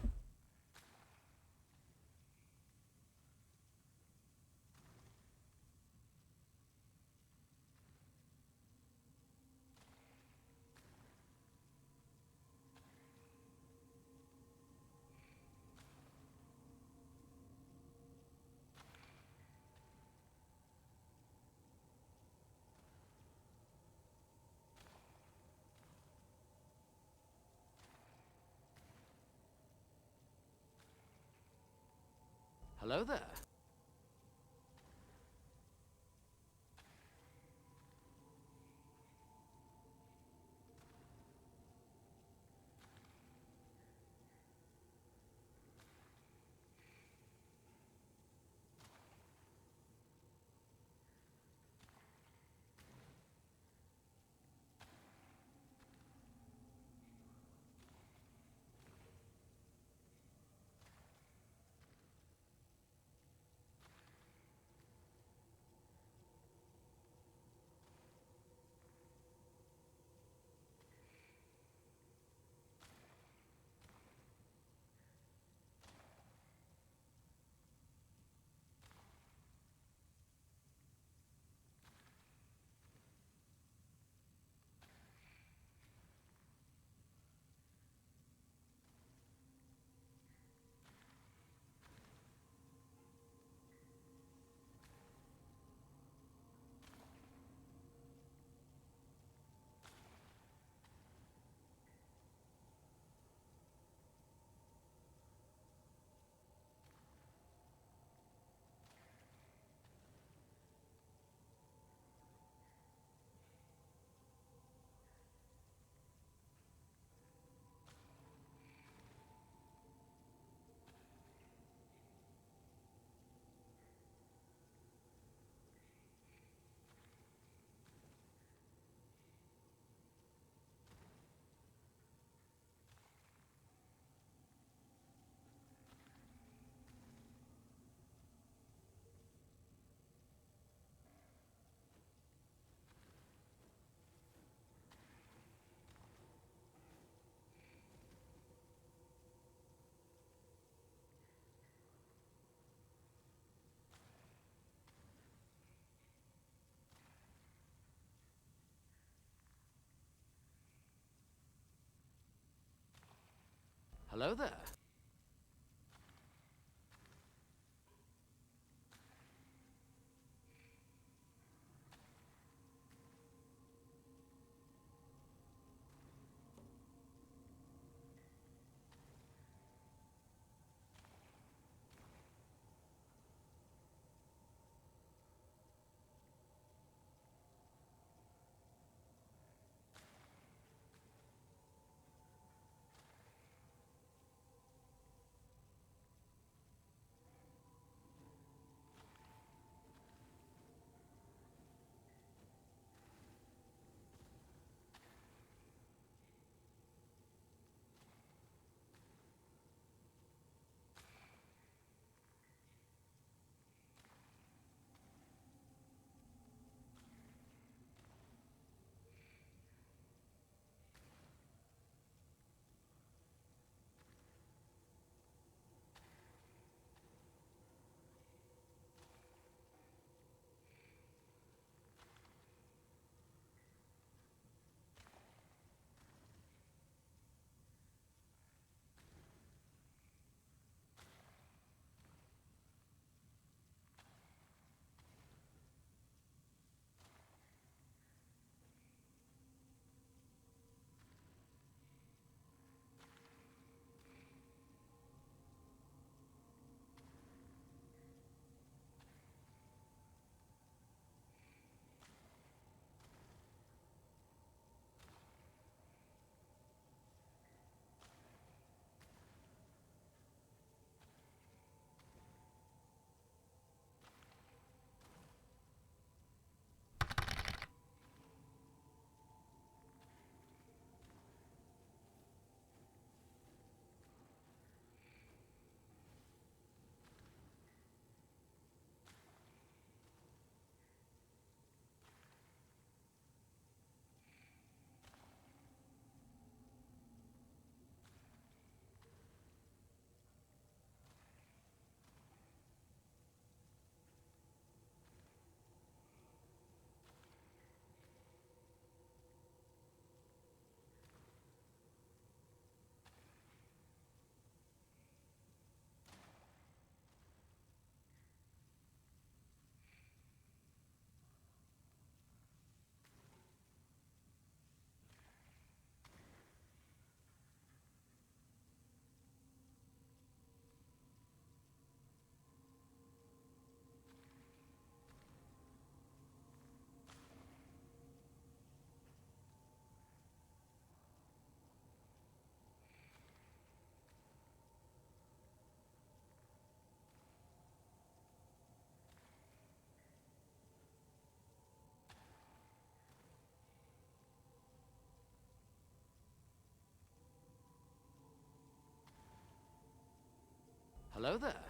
Hello there. Hello there. Hello there.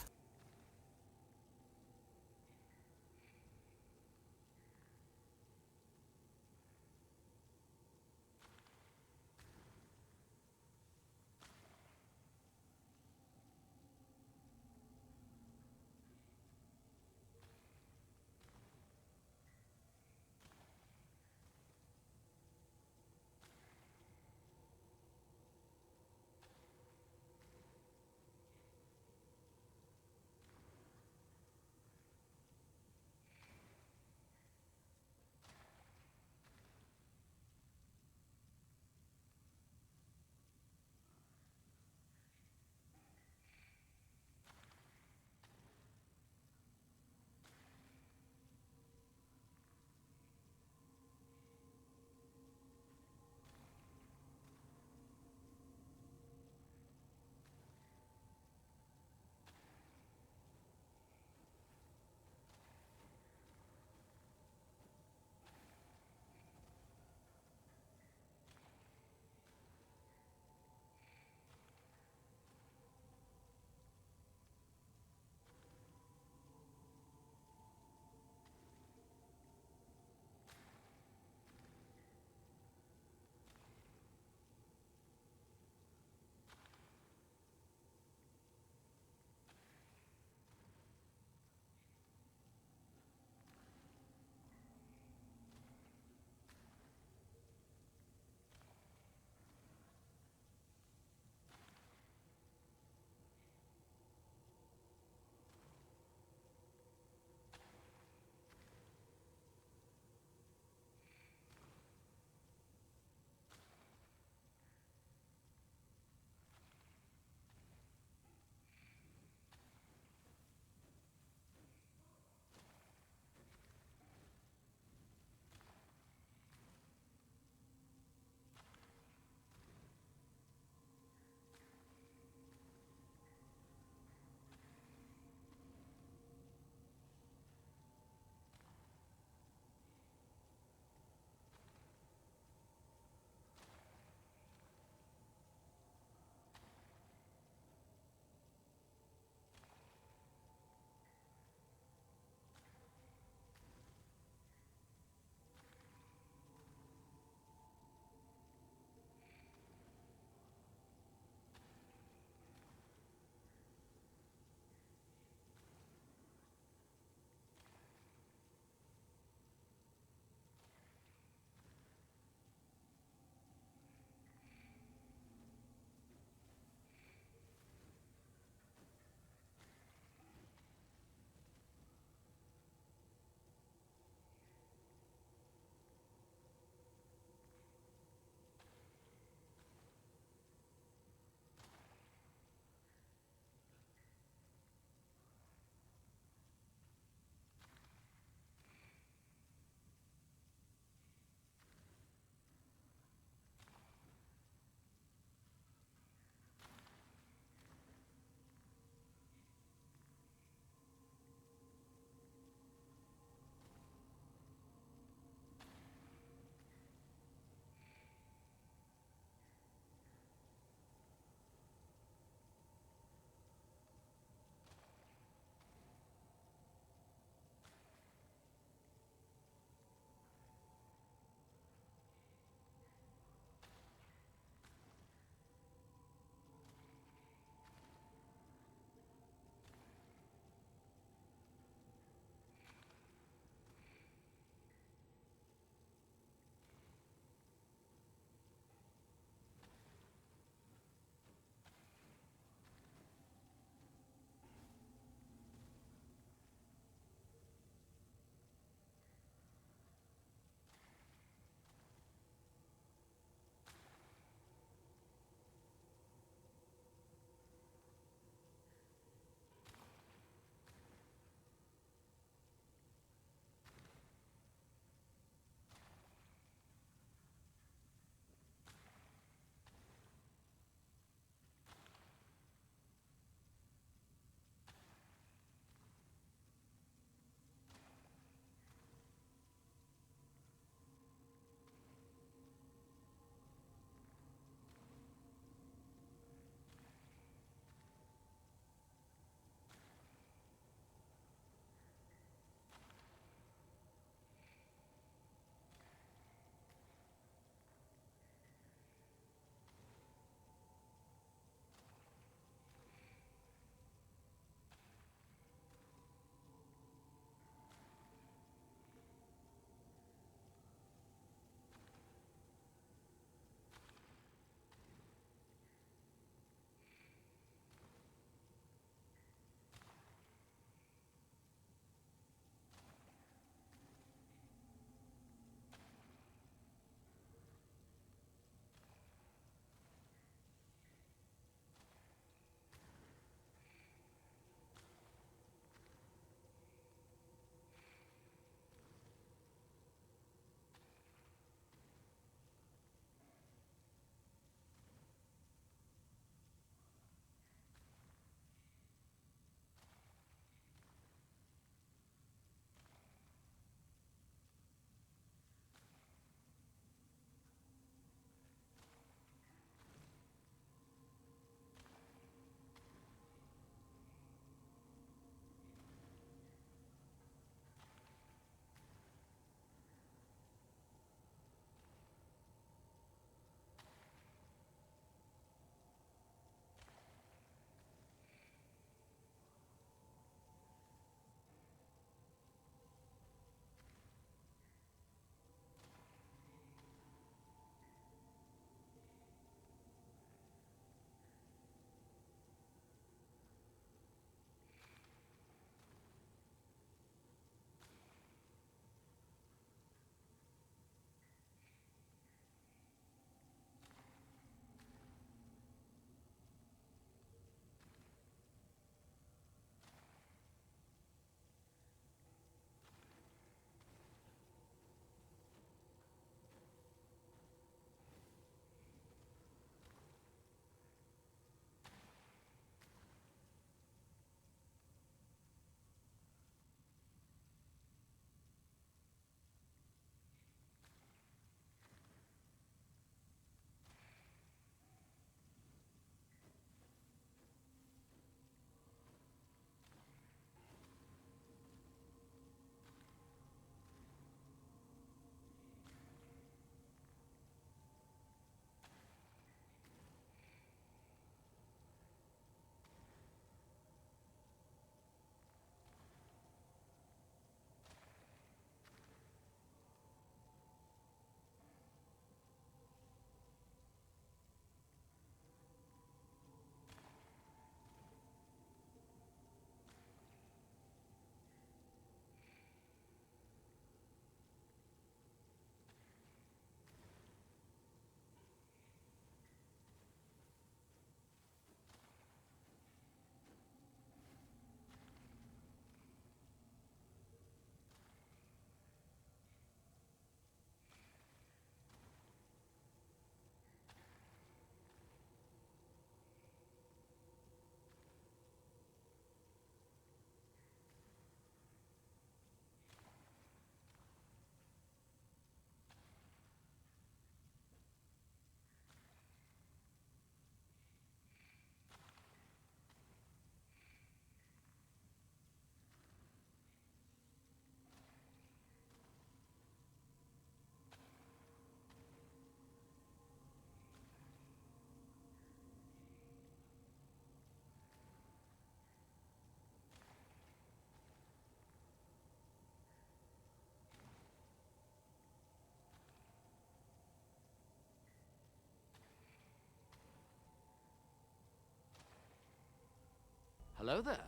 Hello there.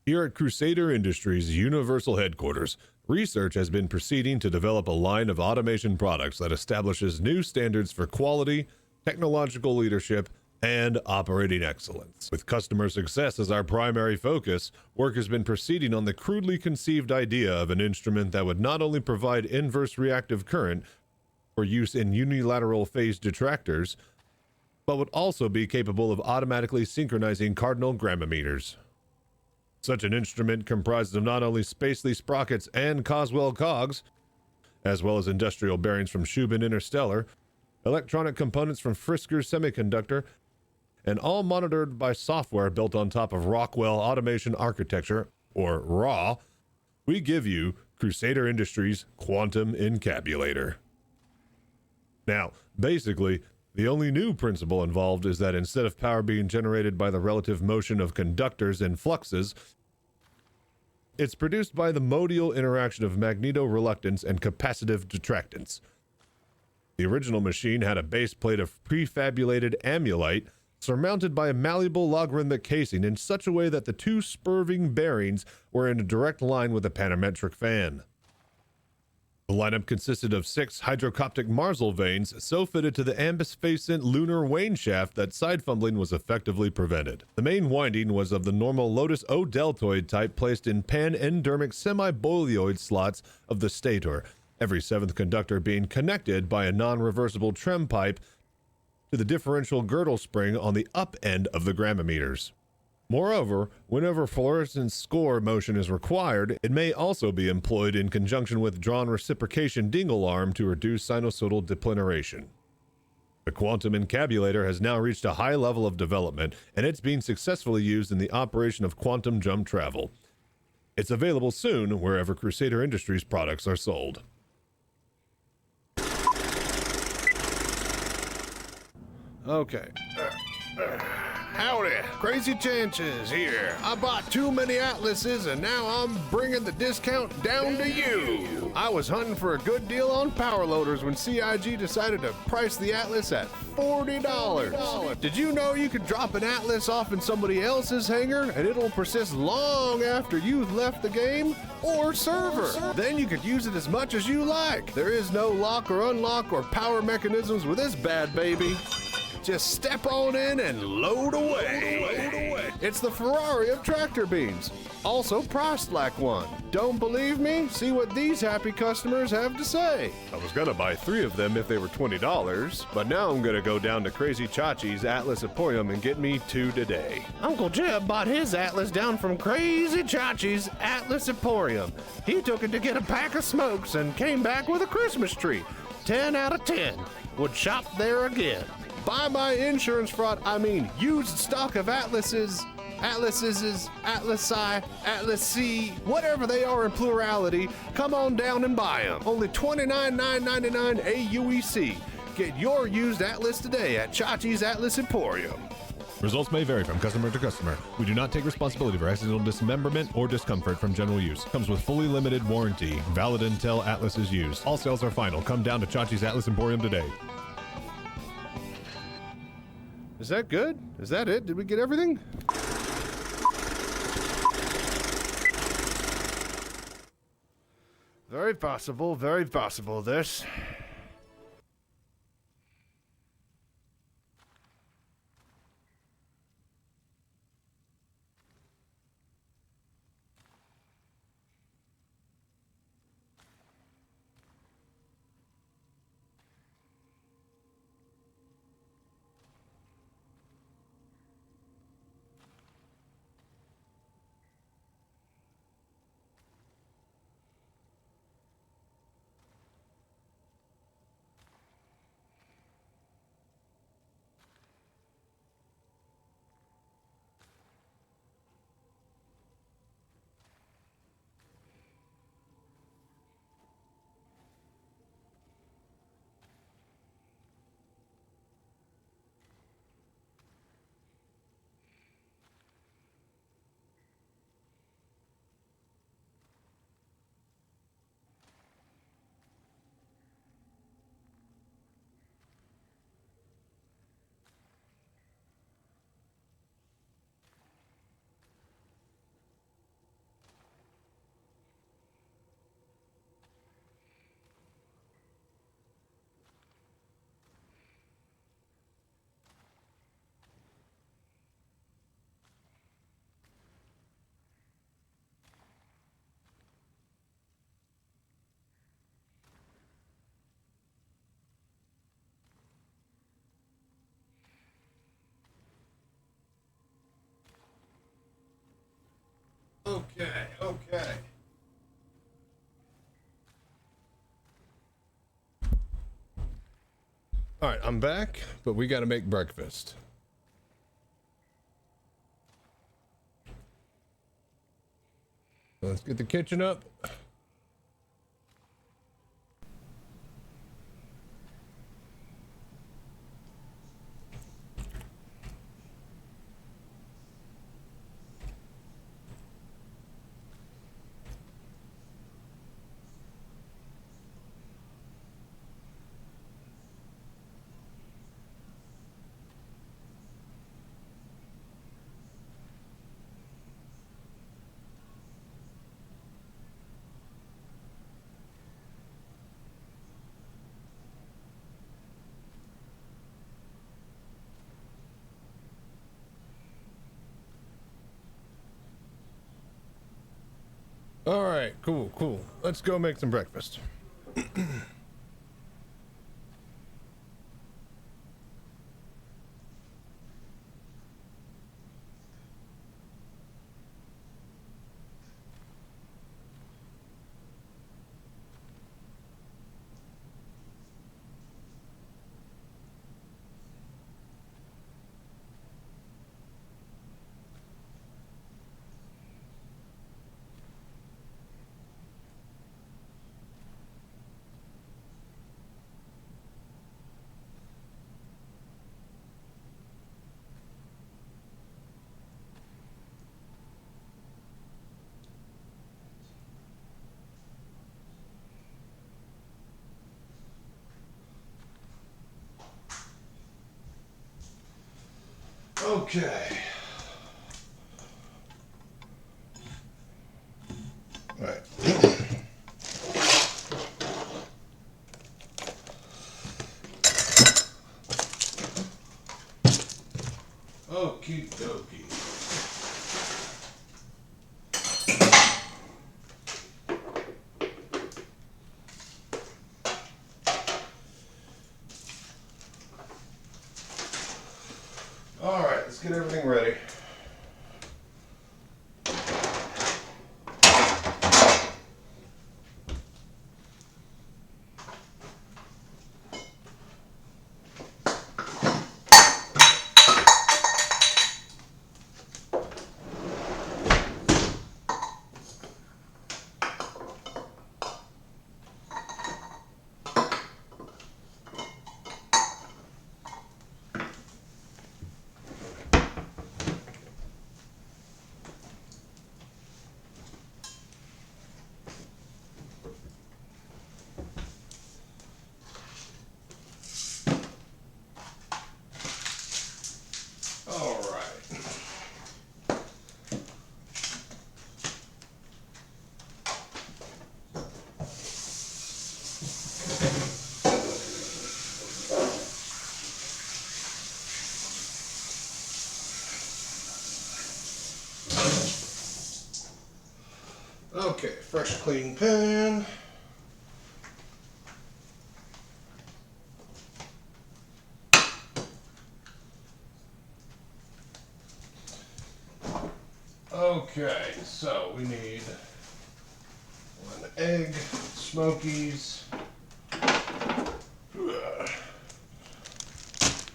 Here at Crusader Industries' Universal Headquarters, research has been proceeding to develop a line of automation products that establishes new standards for quality, technological leadership, and operating excellence. With customer success as our primary focus, work has been proceeding on the crudely conceived idea of an instrument that would not only provide inverse reactive current for use in unilateral phase detractors, but would also be capable of automatically synchronizing cardinal grammometers. Such an instrument comprised of not only Spacely sprockets and Coswell cogs, as well as industrial bearings from Shubin Interstellar, electronic components from Frisker Semiconductor, and all monitored by software built on top of Rockwell Automation Architecture, or RAW, we give you Crusader Industries Quantum Encabulator. Now, basically, the only new principle involved is that instead of power being generated by the relative motion of conductors and fluxes, it's produced by the modial interaction of magnetoreluctance and capacitive detractance. The original machine had a base plate of prefabulated amulite surmounted by a malleable logarithmic casing in such a way that the two spurving bearings were in a direct line with a panometric fan. The lineup consisted of 6 hydrocoptic Marsal vanes so fitted to the ambisphasent lunar wane shaft that side fumbling was effectively prevented. The main winding was of the normal Lotus O deltoid type placed in pan-endermic semi-boilioid slots of the stator, every 7th conductor being connected by a non-reversible trem pipe to the differential girdle spring on the up end of the grammometers. Moreover, whenever fluorescence score motion is required, it may also be employed in conjunction with drawn reciprocation dingle arm to reduce sinusoidal depleneration. The Quantum Encabulator has now reached a high level of development, and it's being successfully used in the operation of quantum jump travel. It's available soon wherever Crusader Industries products are sold. Okay. Howdy, Crazy Sanchez here. I bought too many atlases and now I'm bringing the discount down to you. I was hunting for a good deal on power loaders when CIG decided to price the atlas at $40. Did you know you could drop an atlas off in somebody else's hangar and it'll persist long after you've left the game or server? Then you could use it as much as you like. There is no lock or unlock or power mechanisms with this bad baby. Just step on in and load away. It's the Ferrari of tractor beams. Also priced like one. Don't believe me? See what these happy customers have to say. I was gonna buy 3 of them if they were $20, but now I'm gonna go down to Crazy Chachi's Atlas Emporium and get me 2 today. Uncle Jeb bought his Atlas down from Crazy Chachi's Atlas Emporium. He took it to get a pack of smokes and came back with a Christmas tree. 10 out of 10. Would shop there again. Buy my insurance fraud, used stock of Atlases, Atlasi, Atlas C, whatever they are in plurality, come on down and buy them. Only $29,999 AUEC. Get your used Atlas today at Chachi's Atlas Emporium. Results may vary from customer to customer. We do not take responsibility for accidental dismemberment or discomfort from general use. Comes with fully limited warranty. Valid until Atlas is used. All sales are final. Come down to Chachi's Atlas Emporium today. Is that good? Is that it? Did we get everything? Very possible, this. Okay. All right, I'm back, but we got to make breakfast. Let's get the kitchen up. All right, cool. Let's go make some breakfast. Okay. All right. Okie dokie. All right, let's get everything ready. All right. Okay, fresh clean pan. Okay, so we need 1 egg, Smokies,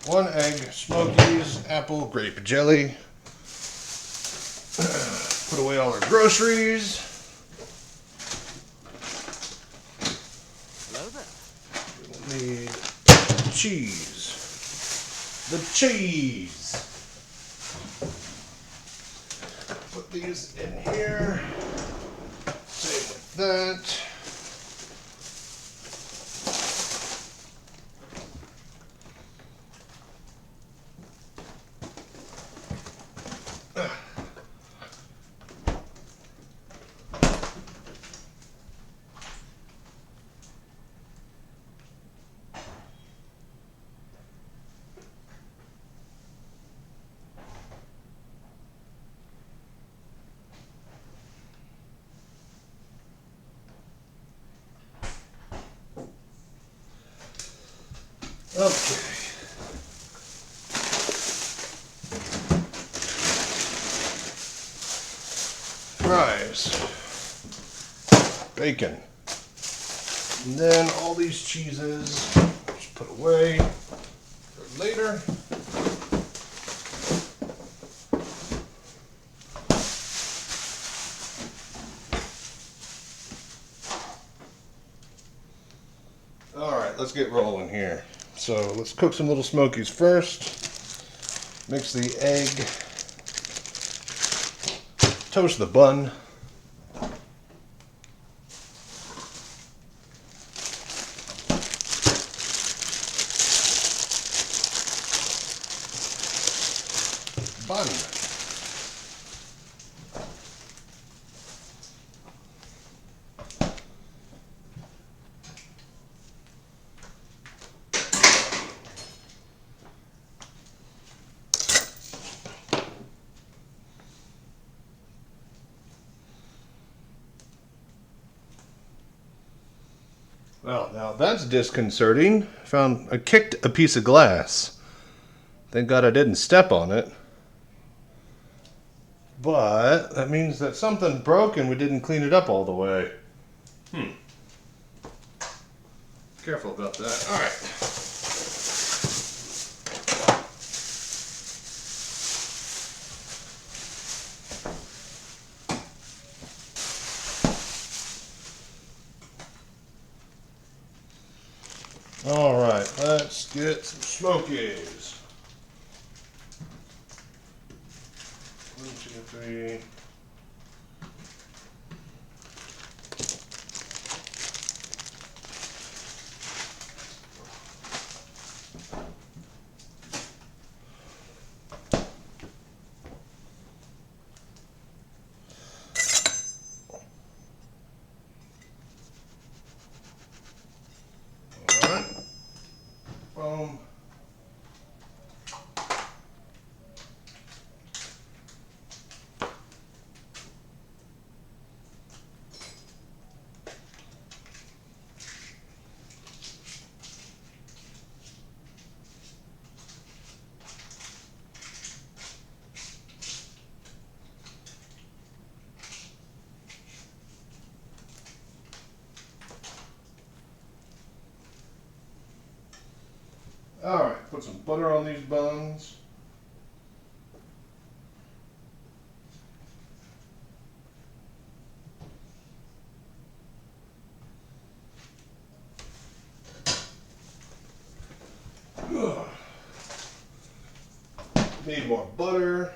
1 egg, Smokies, apple, grape jelly. Put away all our groceries. Hello there. We'll need cheese. The cheese. Put these in here. Same with that. Okay. Fries. Bacon. And then all these cheeses, just put away for later. All right, let's get rolling here. So let's cook some little Smokies first. Mix the egg. Toast the bun. Bun. Well, now that's disconcerting. I kicked a piece of glass. Thank God I didn't step on it. But that means that something broke and we didn't clean it up all the way. Careful about that. All right. All right, let's get some Smokies. 1, 2, 3. Alright, put some butter on these buns. Need more butter.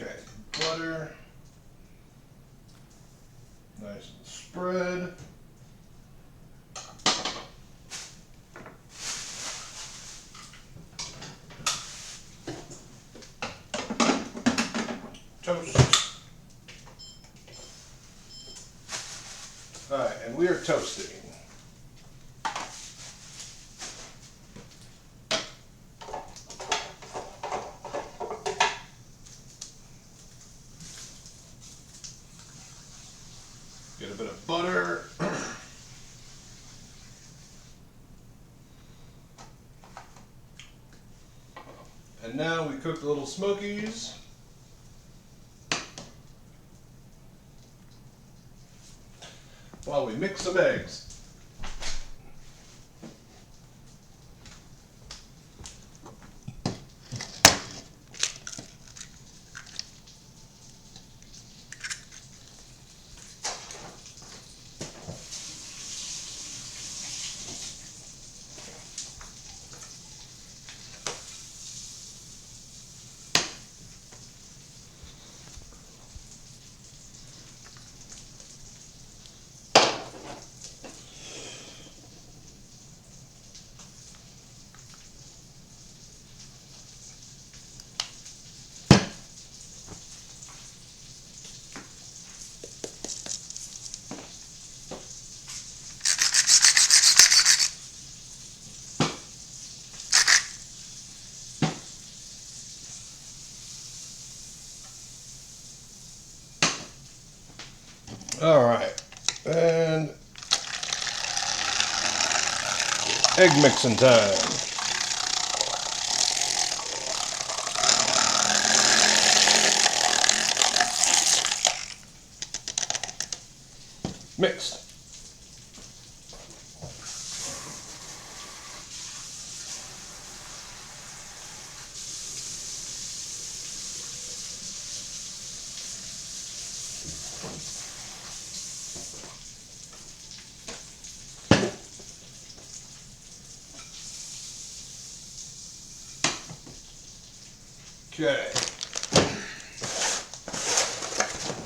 Okay, butter. Nice and spread. Toast. Alright, and we are toasting. Get a bit of butter. And now we cook the little smokies. While we mix some eggs. All right, and egg mixing time. Mixed. Okay.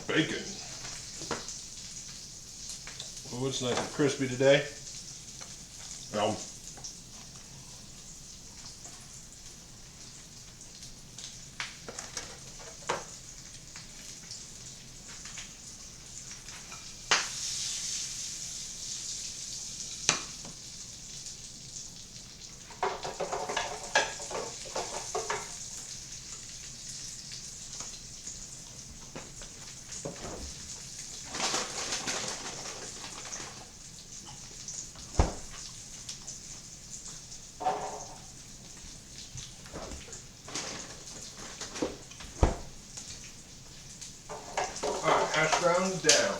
Bacon. Oh, it's nice and crispy today. Yum. Hash browns down.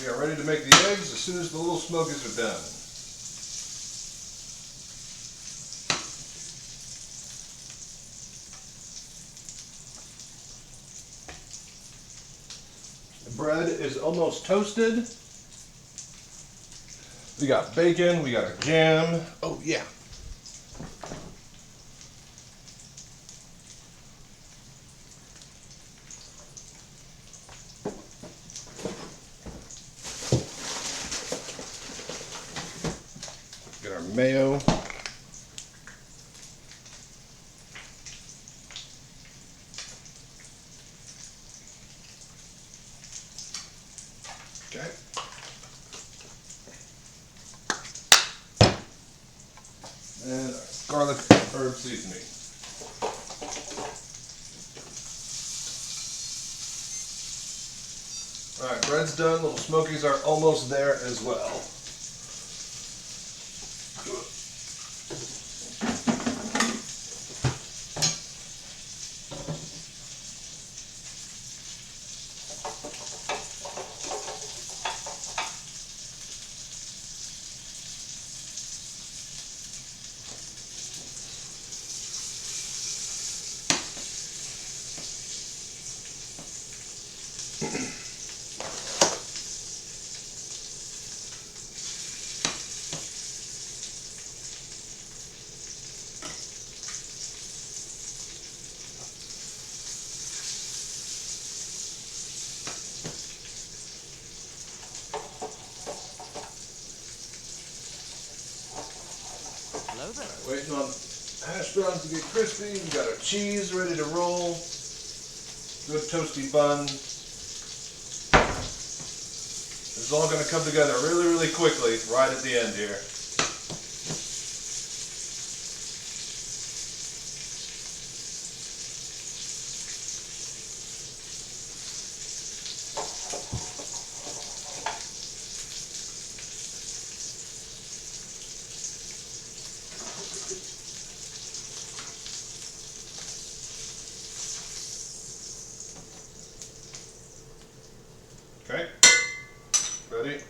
We are ready to make the eggs as soon as the little smokies are done. The bread is almost toasted. We got bacon, we got a jam. Oh yeah. Get our mayo. Okay. And garlic herb seasoning. Alright, bread's done. Little smokies are almost there as well. Hello there. Waiting on hash browns to get crispy. We got our cheese ready to roll. Good toasty bun. This is all going to come together really, really quickly right at the end here. Okay, ready?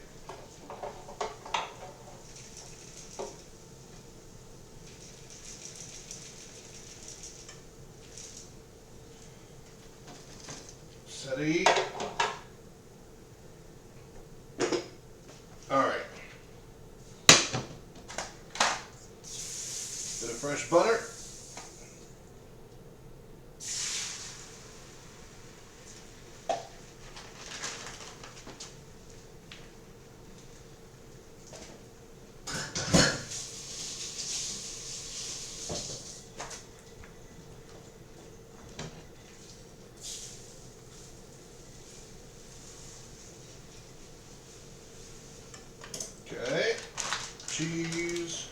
Steady. All right. Bit of fresh butter. Okay, cheese.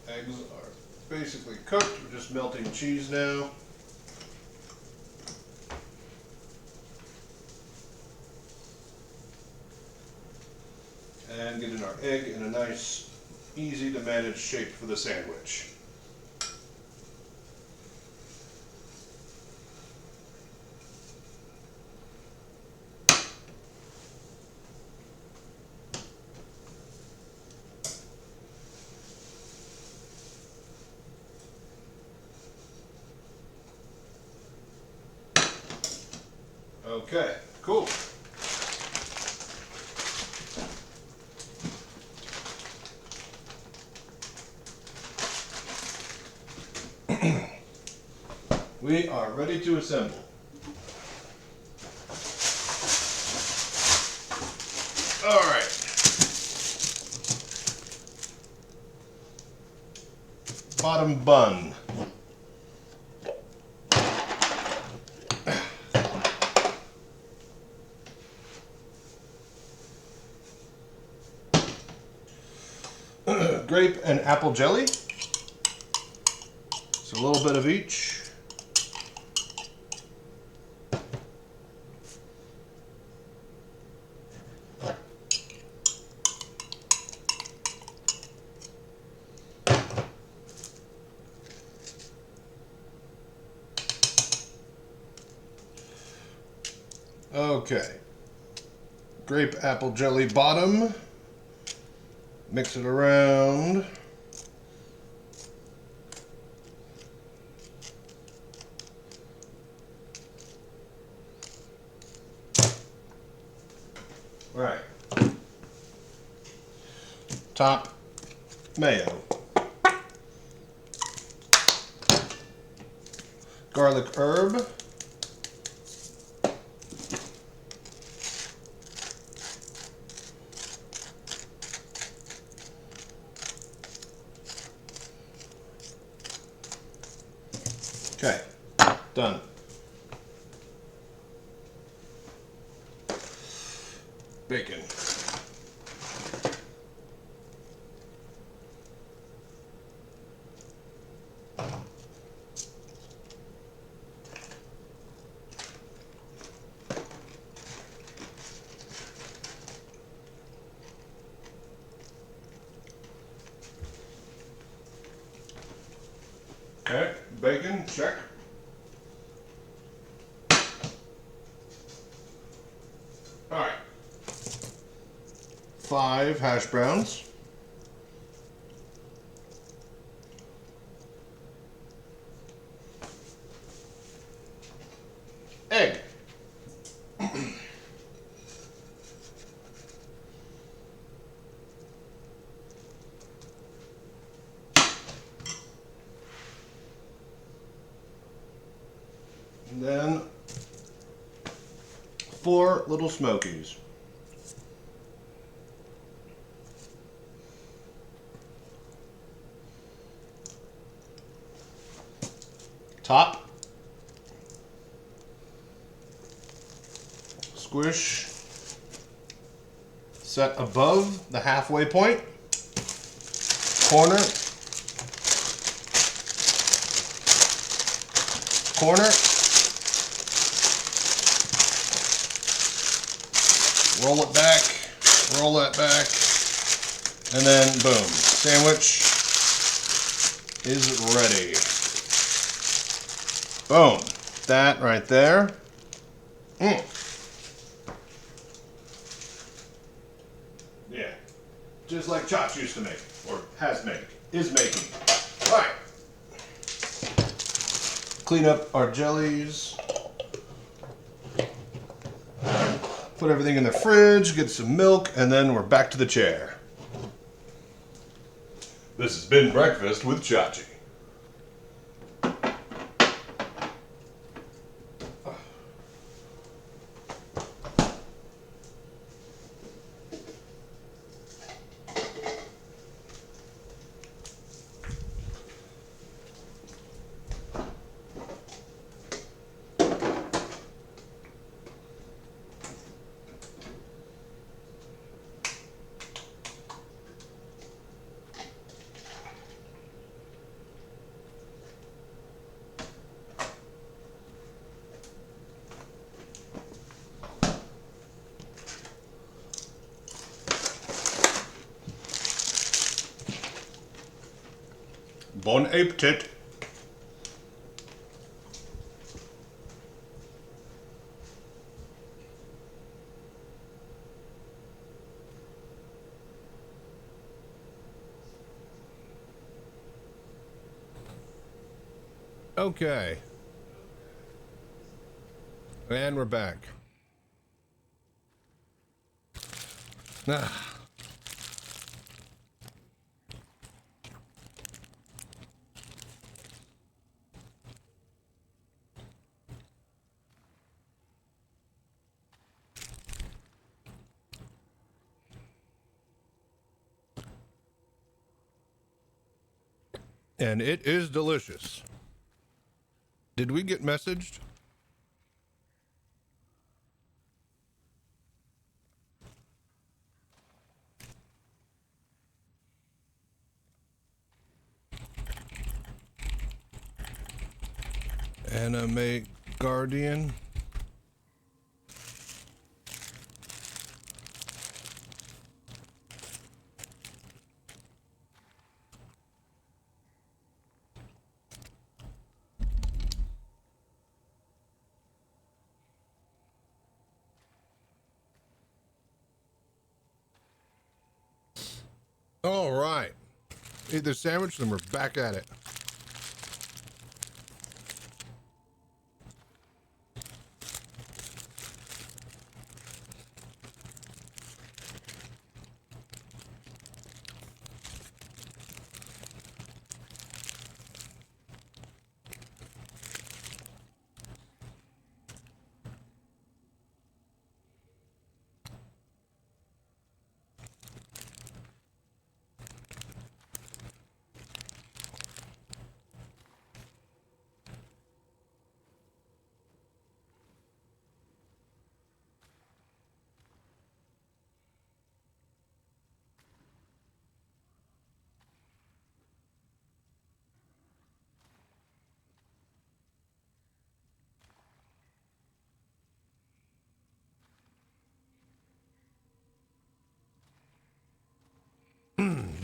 Eggs are basically cooked. We're just melting cheese now. And getting our egg in a nice, easy to manage shape for the sandwich. Okay, cool. We are ready to assemble. All right. Bottom bun. Grape and apple jelly. So a little bit of each. Okay. Grape apple jelly bottom. Mix it around. All right. Top mayo. Garlic herb. Okay, done. Bacon. Okay, bacon, check. All right. 5 hash browns. Egg. And then 4 little smokies. Top. Squish. Set above the halfway point. Corner. Corner. Roll it back. Roll that back. And then boom. Sandwich is ready. Boom. That right there. Yeah. Just like Chotch used to make, or is making. All right. Clean up our jellies. Put everything in the fridge, get some milk, and then we're back to the chair. This has been Breakfast with Chachi. Bon appetit. Okay. And we're back. Ah. And it is delicious. Did we get messaged? Anime Guardian. All right. Eat this sandwich, and we're back at it.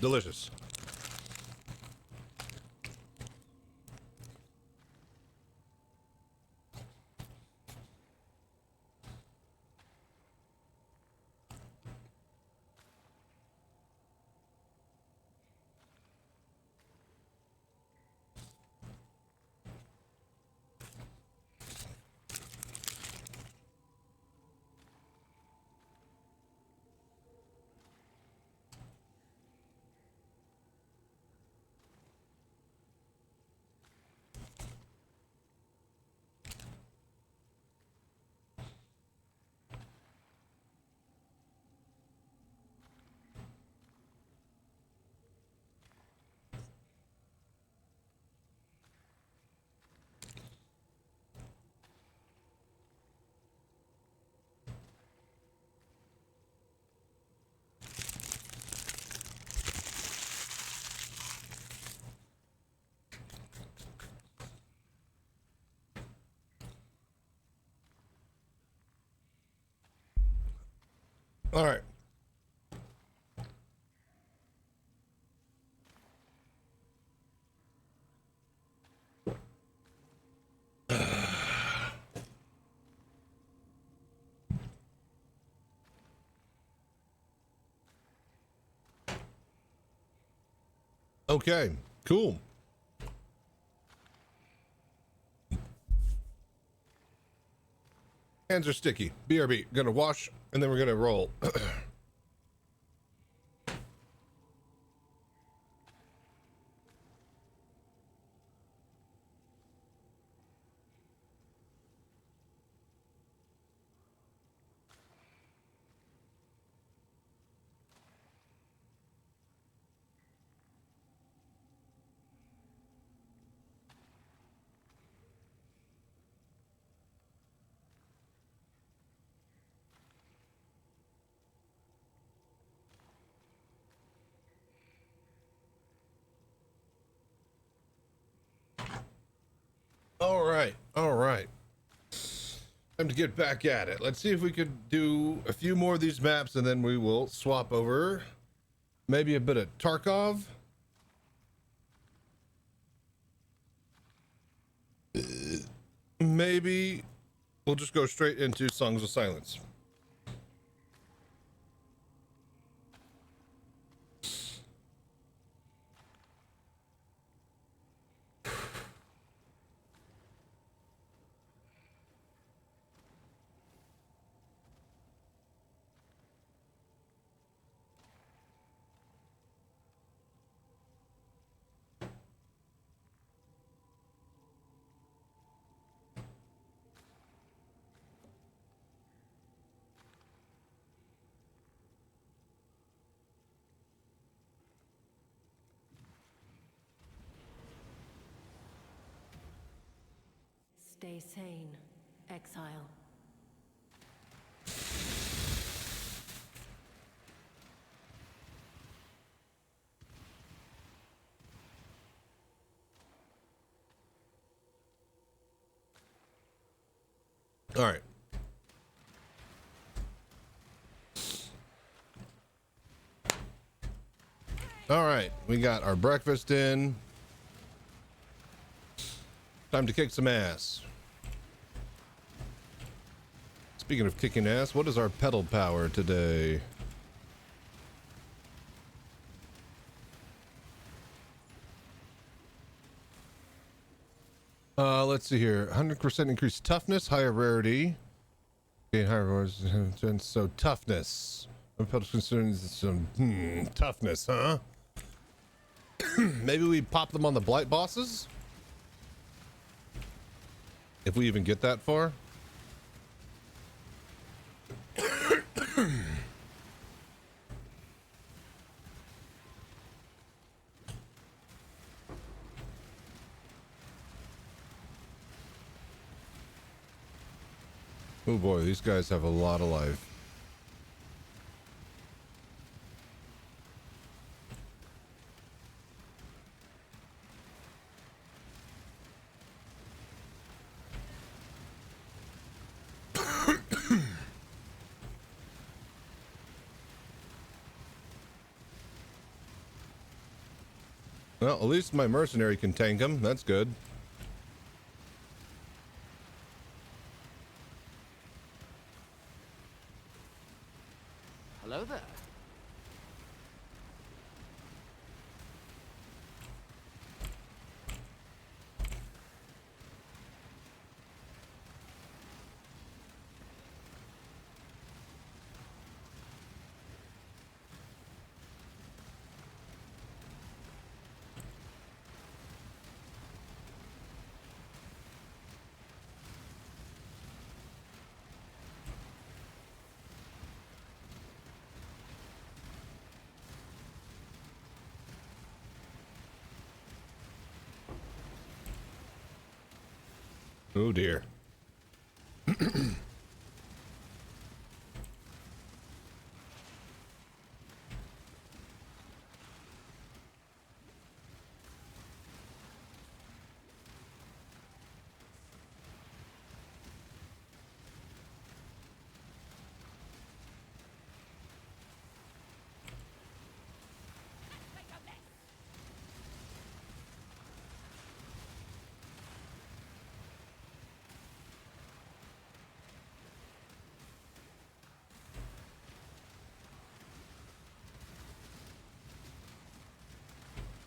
Delicious. All right. Okay, cool. Hands are sticky. BRB. Gonna wash and then we're gonna roll. All right. Time to get back at it. Let's see if we could do a few more of these maps and then we will swap over. Maybe a bit of Tarkov. Maybe we'll just go straight into Songs of Silence. Stay sane, exile. All right. All right, we got our breakfast in. Time to kick some ass. Speaking of kicking ass, what is our pedal power today? Let's see here. 100% increased toughness, higher rarity. Gain higher rewards. So toughness. Concerns some toughness, huh? Maybe we pop them on the blight bosses? If we even get that far. Oh boy, these guys have a lot of life. Well, at least my mercenary can tank him. That's good. Hello there. Oh dear.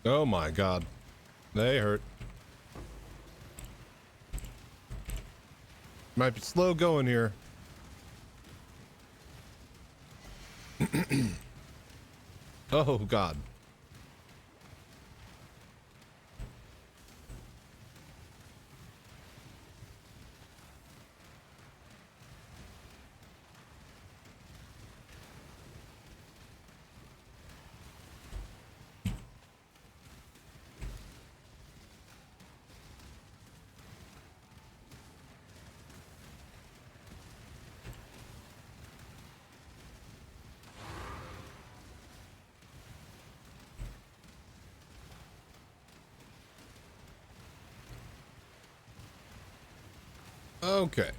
Oh my god. They hurt. Might be slow going here. Oh god. Okay.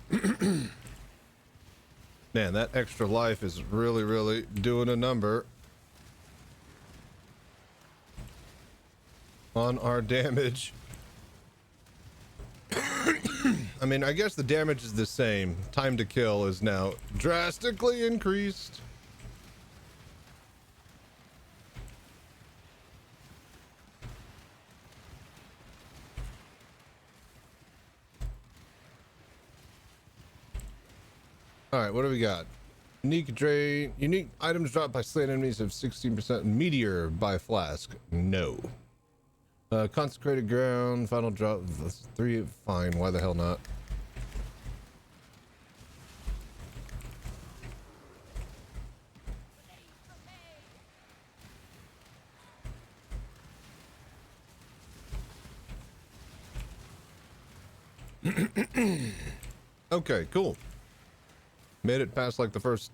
Man, that extra life is really, really doing a number on our damage. I mean, I guess the damage is the same. Time to kill is now drastically increased. All right, what do we got? Unique drain. Unique items dropped by slain enemies of 16%. Meteor by flask. No. Consecrated ground. Final drop. 3. Fine. Why the hell not? Okay, cool. Made it past like the first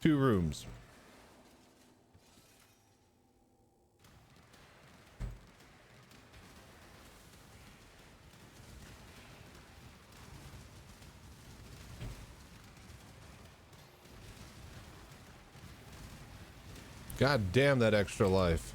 2 rooms. God damn that extra life.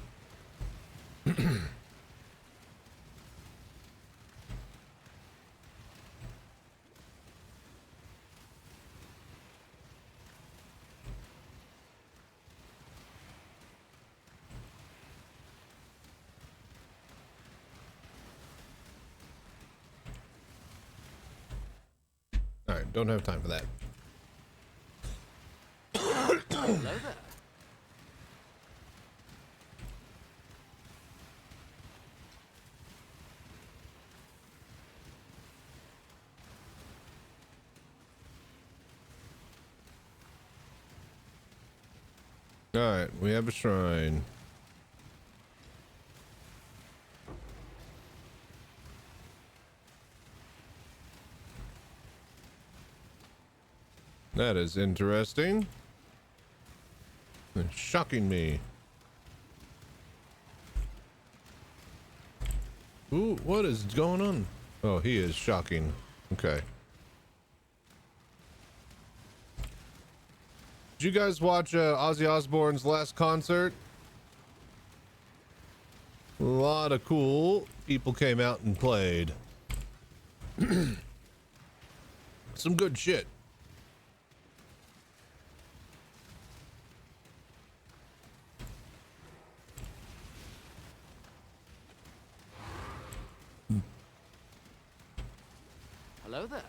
Don't have time for that. Hello there. All right, we have a shrine. That is interesting. It's shocking me. Ooh, what is going on? Oh, he is shocking. Okay. Did you guys watch Ozzy Osbourne's last concert? A lot of cool people came out and played. Some good shit. Hello there.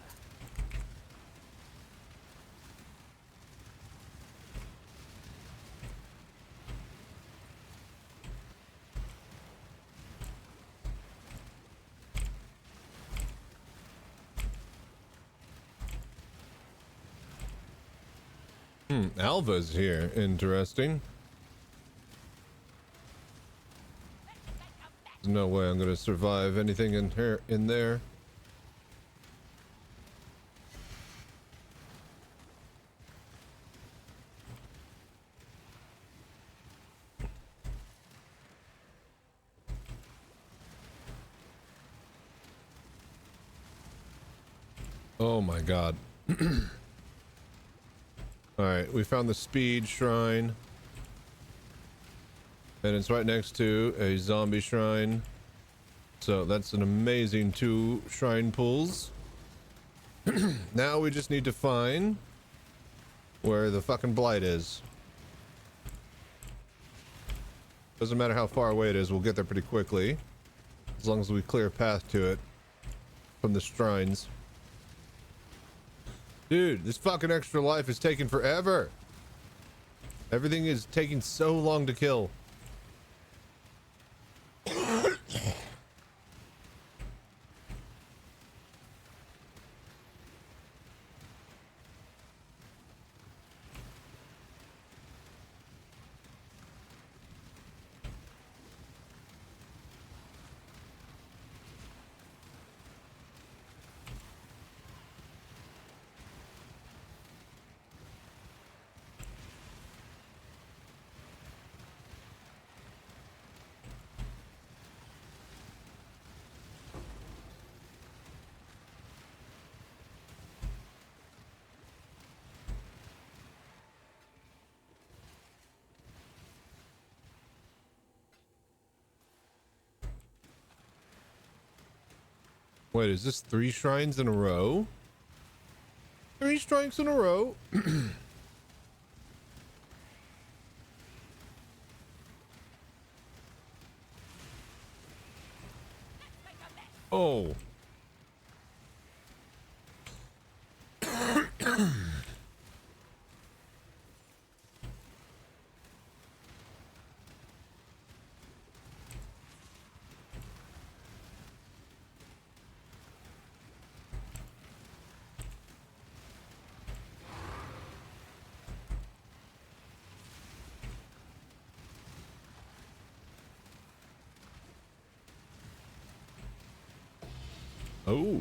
Alva's here. Interesting. There's no way I'm gonna survive anything in there. Oh my god. Alright, we found the speed shrine. And it's right next to a zombie shrine. So that's an amazing 2 shrine pulls. Now we just need to find where the fucking blight is. Doesn't matter how far away it is, we'll get there pretty quickly. As long as we clear a path to it from the shrines. Dude, this fucking extra life is taking forever. Everything is taking so long to kill. Wait, is this 3 shrines in a row? 3 strikes in a row? Oh. Oh.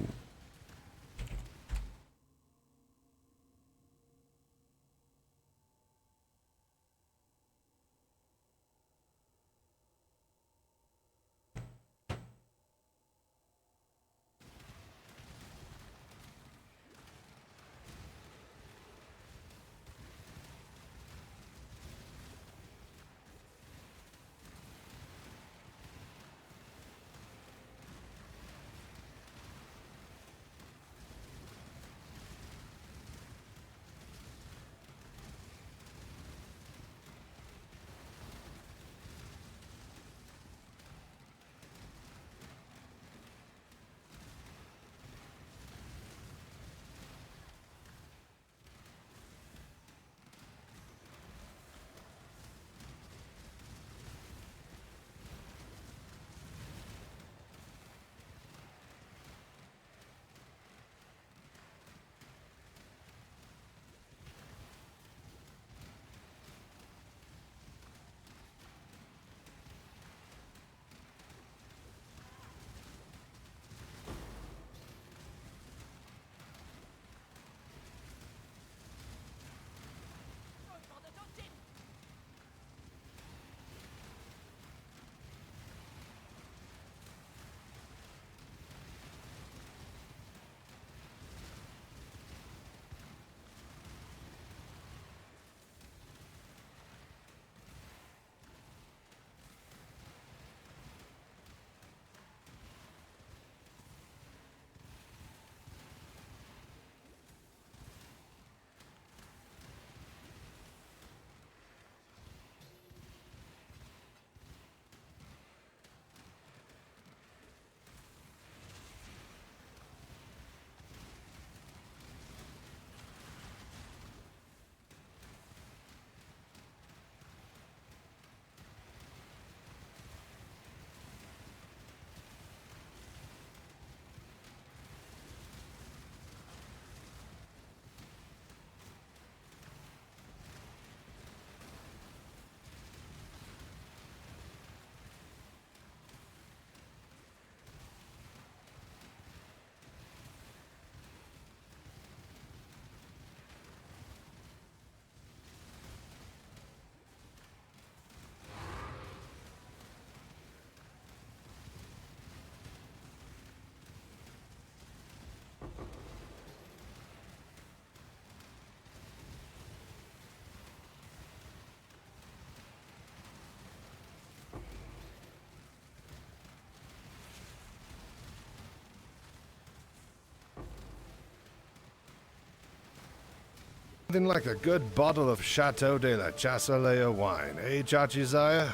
Nothing like a good bottle of Chateau de la Chassalea wine, eh, Chachizaya?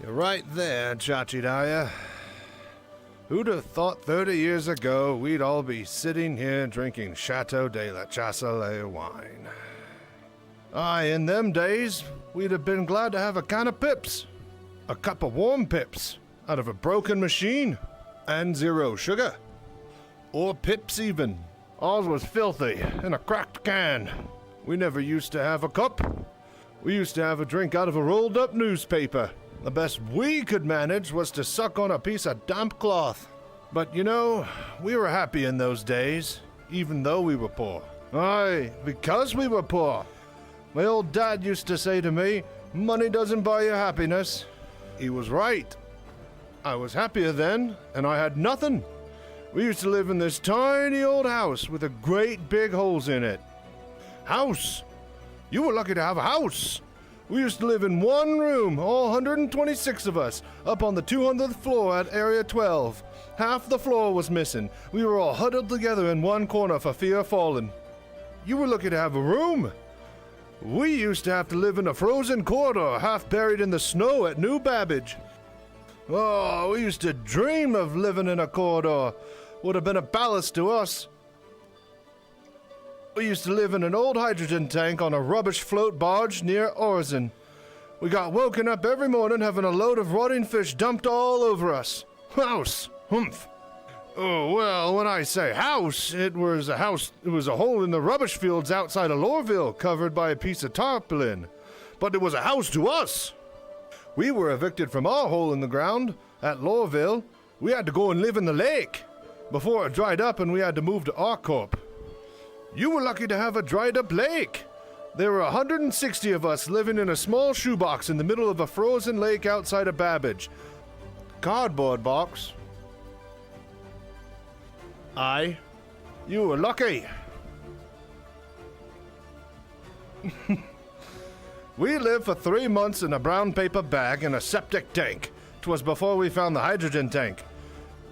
You're right there, Chachidaya. Who'd have thought 30 years ago we'd all be sitting here drinking Chateau de la Chassalea wine? Aye, in them days, we'd have been glad to have a can of pips. A cup of warm pips out of a broken machine. And 0 sugar. Or pips even. Ours was filthy in a cracked can. We never used to have a cup. We used to have a drink out of a rolled up newspaper. The best we could manage was to suck on a piece of damp cloth. But you know, we were happy in those days, even though we were poor. Aye, because we were poor. My old dad used to say to me, money doesn't buy you happiness. He was right. I was happier then, and I had nothing. We used to live in this tiny old house with a great big holes in it. House? You were lucky to have a house. We used to live in one room, all 126 of us, up on the 200th floor at Area 12. Half the floor was missing. We were all huddled together in one corner for fear of falling. You were lucky to have a room. We used to have to live in a frozen corridor, half buried in the snow at New Babbage. Oh, we used to dream of living in a corridor. Would have been a ballast to us. We used to live in an old hydrogen tank on a rubbish float barge near Orzen. We got woken up every morning having a load of rotting fish dumped all over us. House! Humph! Oh, well, when I say house, it was a hole in the rubbish fields outside of Lorville, covered by a piece of tarpaulin. But it was a house to us. We were evicted from our hole in the ground at Lorville. We had to go and live in the lake before it dried up and we had to move to Arcorp. You were lucky to have a dried up lake. There were 160 of us living in a small shoebox in the middle of a frozen lake outside of Babbage. Cardboard box. Aye, you were lucky. We lived for 3 months in a brown paper bag in a septic tank. 'Twas before we found the hydrogen tank.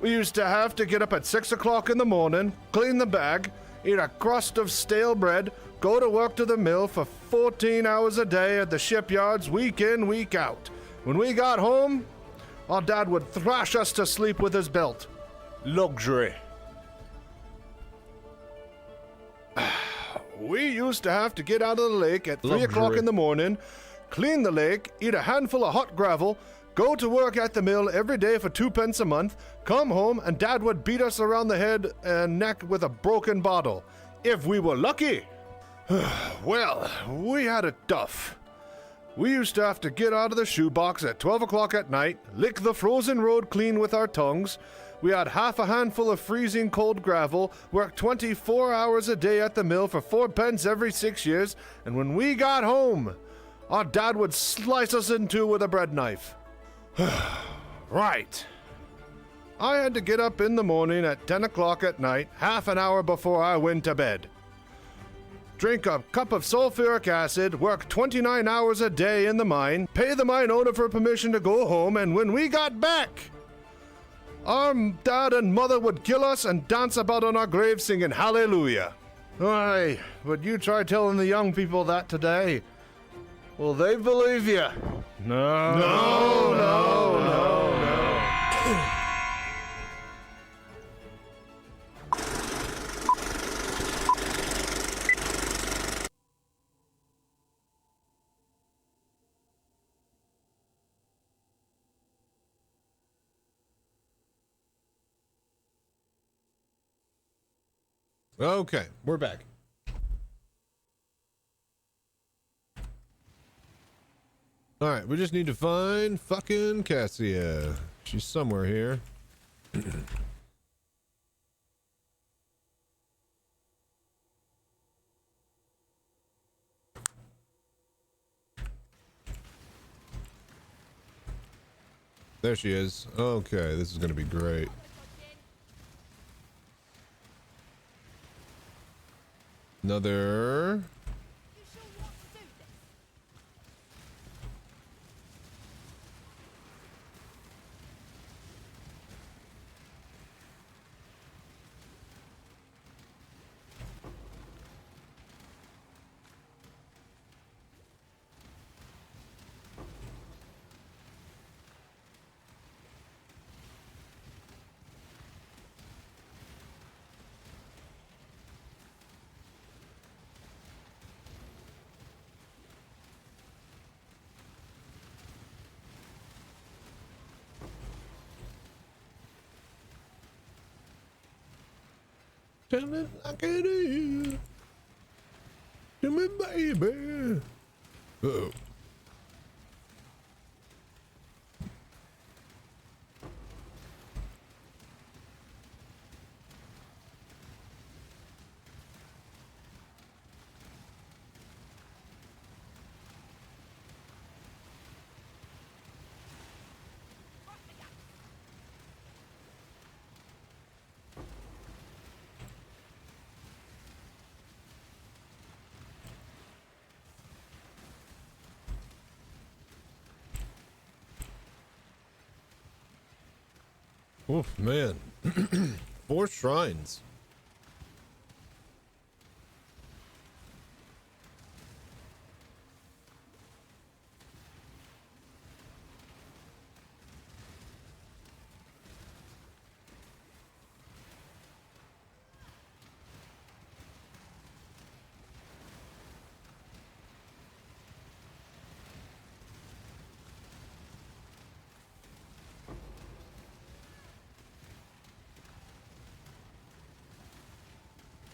We used to have to get up at 6 o'clock in the morning, clean the bag, eat a crust of stale bread, go to work to the mill for 14 hours a day at the shipyards week in, week out. When we got home, our dad would thrash us to sleep with his belt. Luxury. We used to have to get out of the lake at 3 o'clock in the morning, clean the lake, eat a handful of hot gravel, go to work at the mill every day for 2 pence a month, come home, and Dad would beat us around the head and neck with a broken bottle. If we were lucky. Well, we had it tough. We used to have to get out of the shoebox at 12 o'clock at night, lick the frozen road clean with our tongues. We had half a handful of freezing cold gravel, worked 24 hours a day at the mill for 4 pence every 6 years, and when we got home, our dad would slice us in two with a bread knife. Right. I had to get up in the morning at 10 o'clock at night, half an hour before I went to bed. Drink a cup of sulfuric acid, work 29 hours a day in the mine, pay the mine owner for permission to go home, and when we got back, our dad and mother would kill us and dance about on our grave singing hallelujah. Aye, but you try telling the young people that today. Will they believe you? No. Okay, we're back. All right, we just need to find fucking Cassia. She's somewhere here. There she is. Okay, this is gonna be great. Another. Tell it like it is. To me, baby. Uh-oh. Oof, man. 4 shrines.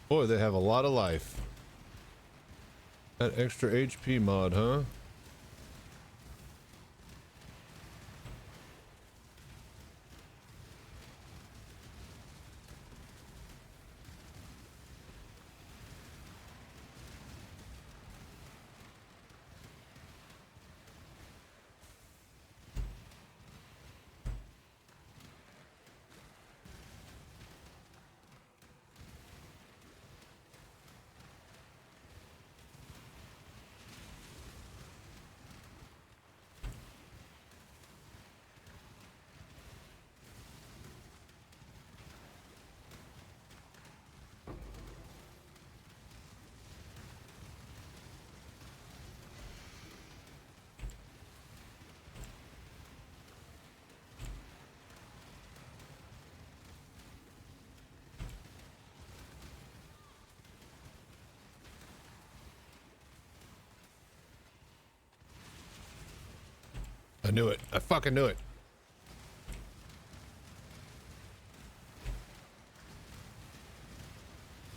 Boy, they have a lot of life. That extra HP mod, huh? I knew it. I fucking knew it.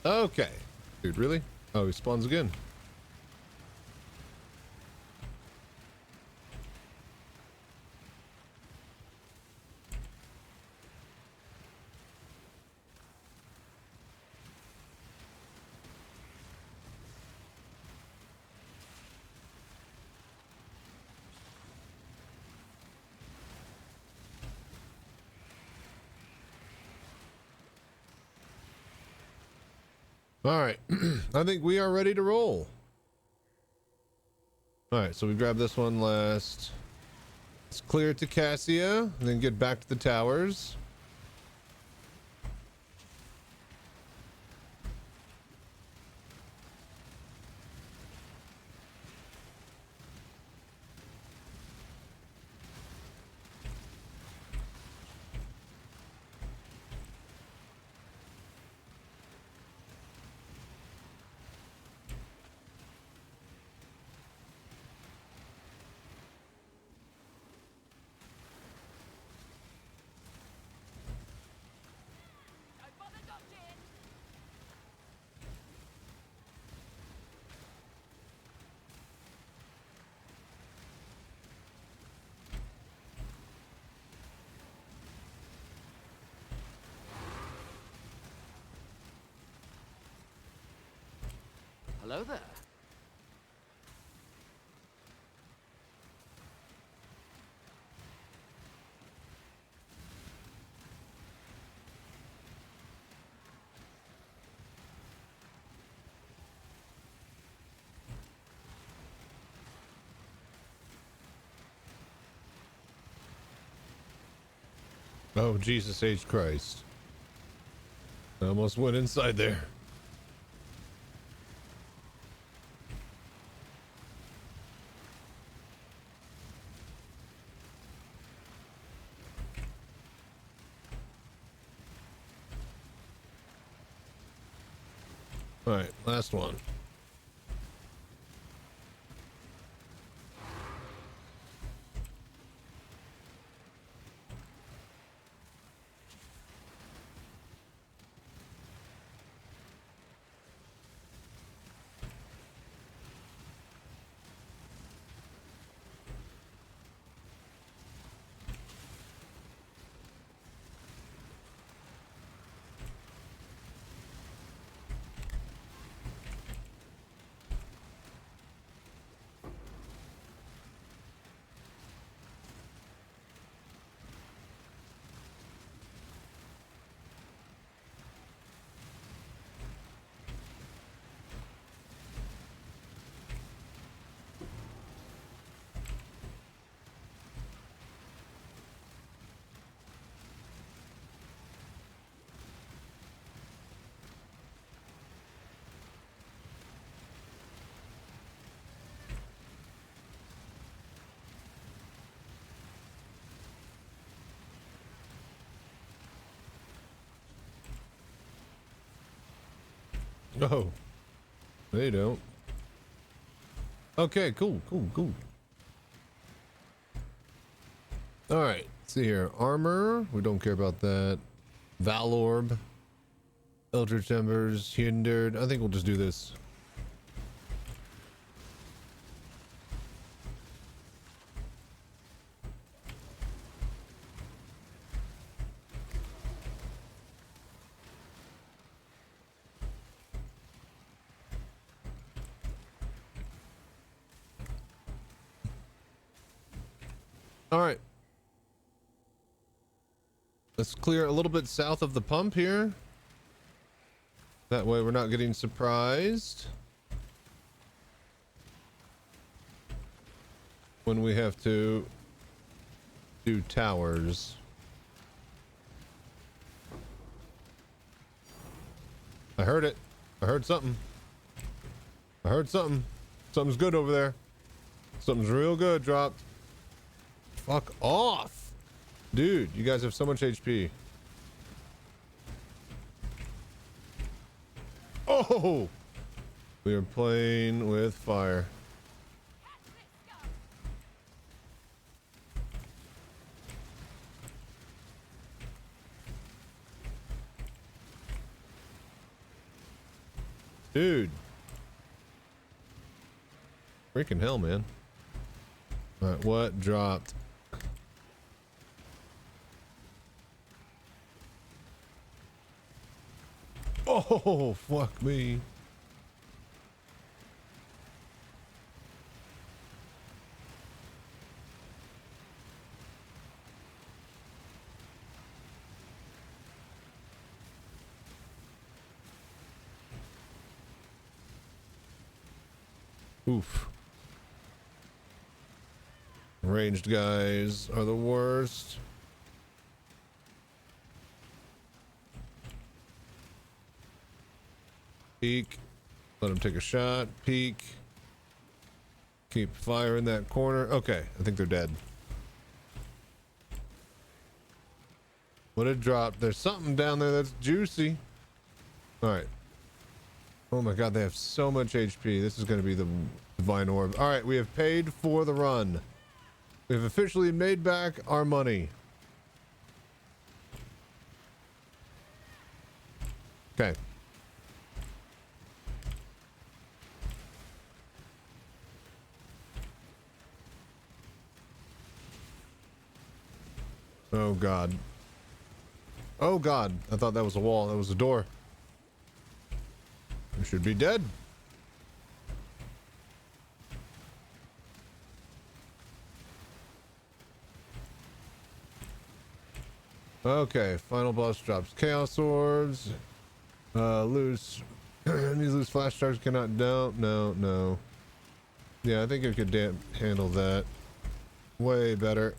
Okay. Dude, really? Oh, he spawns again. All right. I think we are ready to roll. All right, so we grab this one last. Let's clear it to Cassia, and then get back to the towers. Hello there. Oh, Jesus H. Christ. I almost went inside there. All right, last one. Oh, they don't. Okay, cool. All right, let's see here. Armor, we don't care about that. Valorb, Eldritch Embers, Hindered. I think we'll just do this. All right. Let's clear a little bit south of the pump here. That way we're not getting surprised when we have to do towers. I heard it. I heard something. I heard something. Something's good over there. Something's real good dropped. Fuck off. Dude, you guys have so much HP. Oh! We are playing with fire. Dude. Freaking hell, man. Alright, what dropped? Oh, fuck me. Oof. Ranged guys are the worst. Peek. Let him take a shot. Peek. Keep fire in that corner. Okay, I think they're dead. What a drop. There's something down there that's juicy. Alright. Oh my god, they have so much HP. This is going to be the divine orb. Alright, we have paid for the run. We have officially made back our money. Okay. Oh god. Oh god. I thought that was a wall. That was a door. We should be dead. Okay, final boss drops chaos orbs. Loose. These loose flash charges cannot don't. No. Yeah, I think I could handle that way better.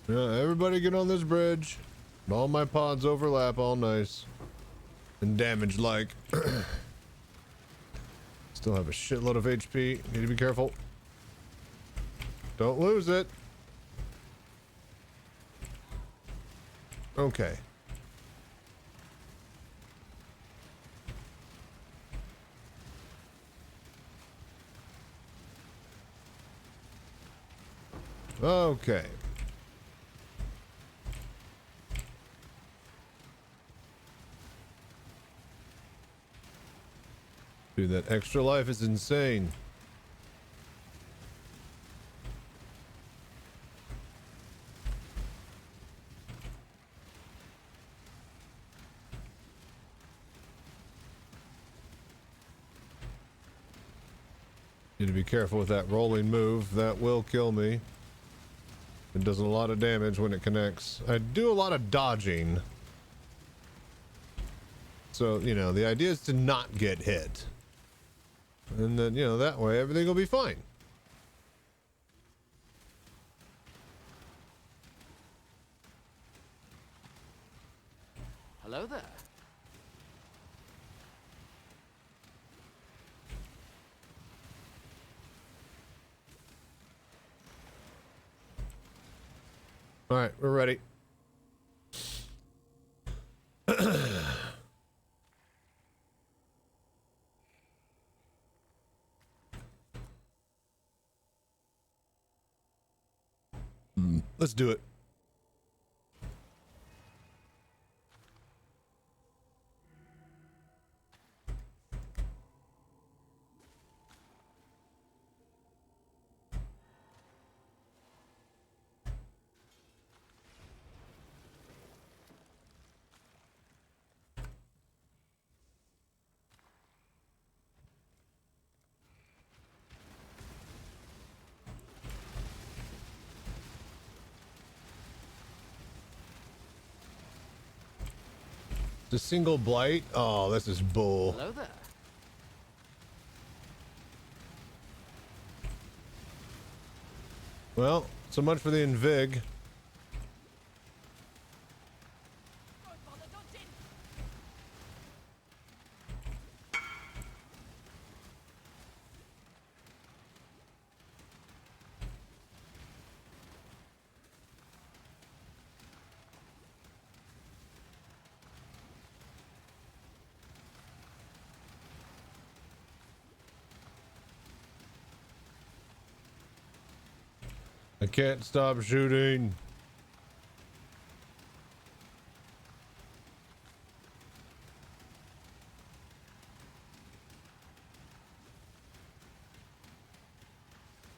Yeah, everybody get on this bridge. All my pods overlap all nice. And damage like. Still have a shitload of HP. Need to be careful. Don't lose it. Okay. Okay. Dude, that extra life is insane. Need to be careful with that rolling move. That will kill me. It does a lot of damage when it connects. I do a lot of dodging. So, you know, the idea is to not get hit. And then, you know, that way everything will be fine. Hello there. All right, we're ready. Let's do it. The single blight? Oh, this is bull. Hello there. Well, so much for the Invig. I can't stop shooting.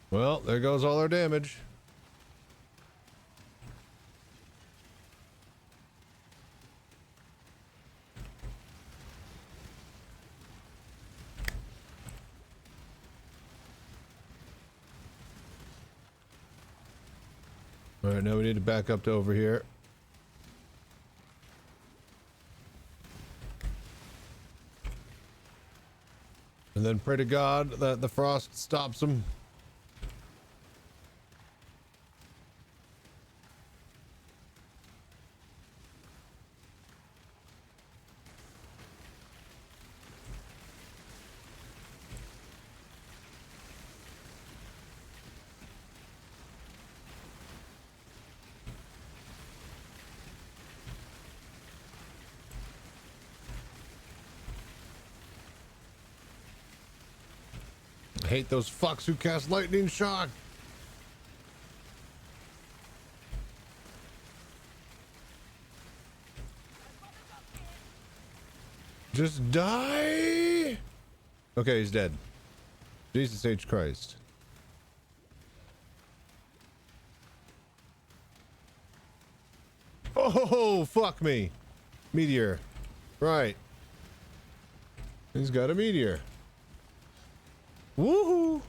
Well, there goes all our damage. All right, now we need to back up to over here. And then pray to God that the frost stops them. I hate those fucks who cast lightning shock. Just die. Okay, he's dead. Jesus H. Christ. Oh, fuck me. Meteor. Right. He's got a meteor. Woohoo!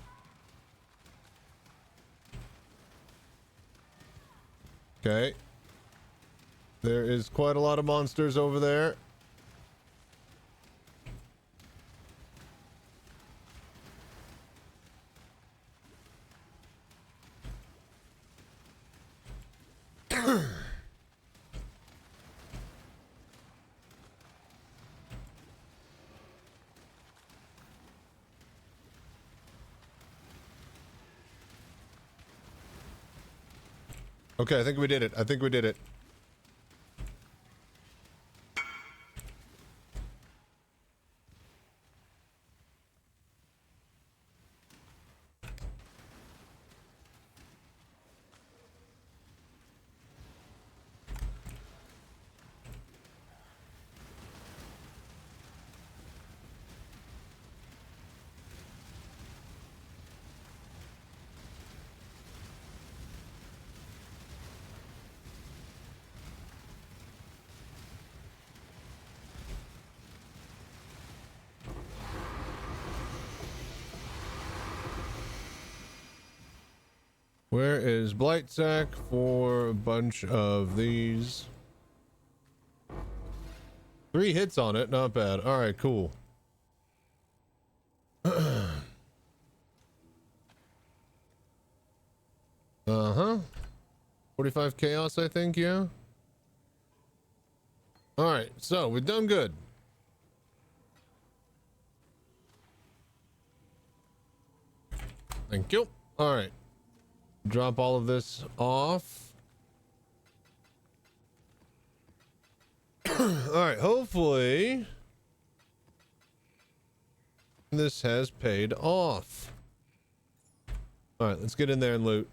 Okay. There is quite a lot of monsters over there. Okay, I think we did it. I think we did it. Where is Blight Sack for a bunch of these? 3 hits on it, not bad. All right, cool. Uh-huh. 45 chaos, I think, yeah. All right, so we've done good. Thank you. All right. Drop all of this off. All right, hopefully this has paid off. All right, let's get in there and loot.